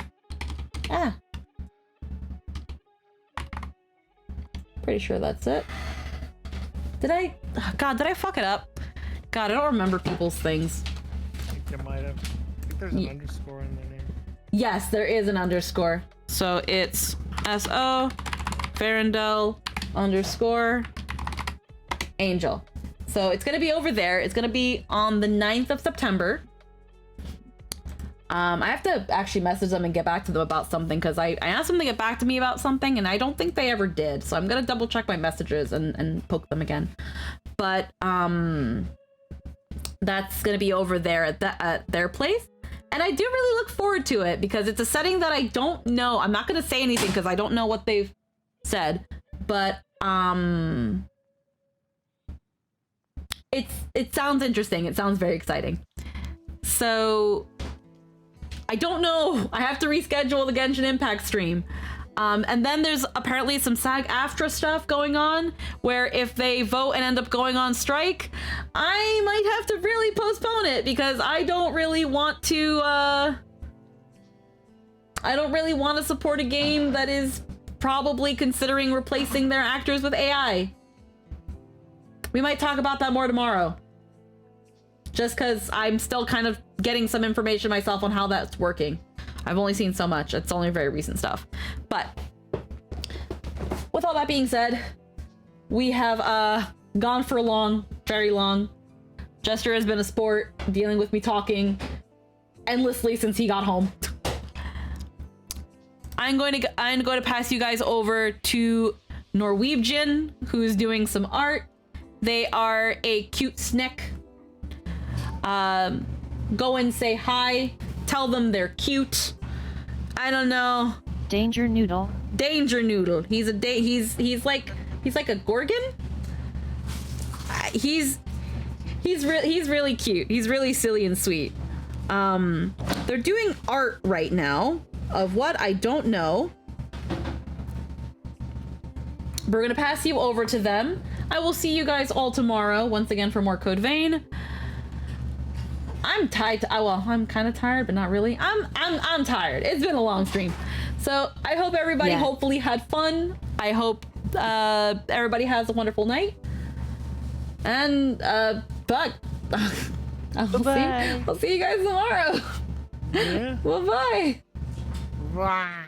Pretty sure that's it. Did I fuck it up? God, I don't remember people's things. I think there might have. I think there's an underscore in their name. Yes, there is an underscore. So it's SO Varendel _ Angel. So it's gonna be over there. It's gonna be on the 9th of September. I have to actually message them and get back to them about something, because I asked them to get back to me about something and I don't think they ever did. So I'm gonna double check my messages and poke them again. But that's gonna be over there at their place. And I do really look forward to it because it's a setting that I don't know. I'm not gonna say anything because I don't know what they've said, but it sounds interesting. It sounds very exciting. So I don't know. I have to reschedule the Genshin Impact stream. And then there's apparently some SAG-AFTRA stuff going on where if they vote and end up going on strike, I might have to really postpone it because I don't really want to support a game that is probably considering replacing their actors with AI. We might talk about that more tomorrow. Just because I'm still kind of getting some information myself on how that's working. I've only seen so much. It's only very recent stuff. But with all that being said, we have gone for long, very long. Jester has been a sport, dealing with me talking endlessly since he got home. I'm going to pass you guys over to Norwegian, who's doing some art. They are a cute snick. Go and say hi. Tell them they're cute. I don't know. Danger Noodle. Danger Noodle. He's like a Gorgon. He's really cute. He's really silly and sweet. They're doing art right now of what I don't know. We're gonna pass you over to them. I will see you guys all tomorrow once again for more Code Vein. I'm tired. Well, I'm kind of tired, but not really. I'm tired. It's been a long stream, so I hope everybody hopefully had fun. I hope everybody has a wonderful night. And but I'll see you guys tomorrow. Yeah. Bye bye. Bye.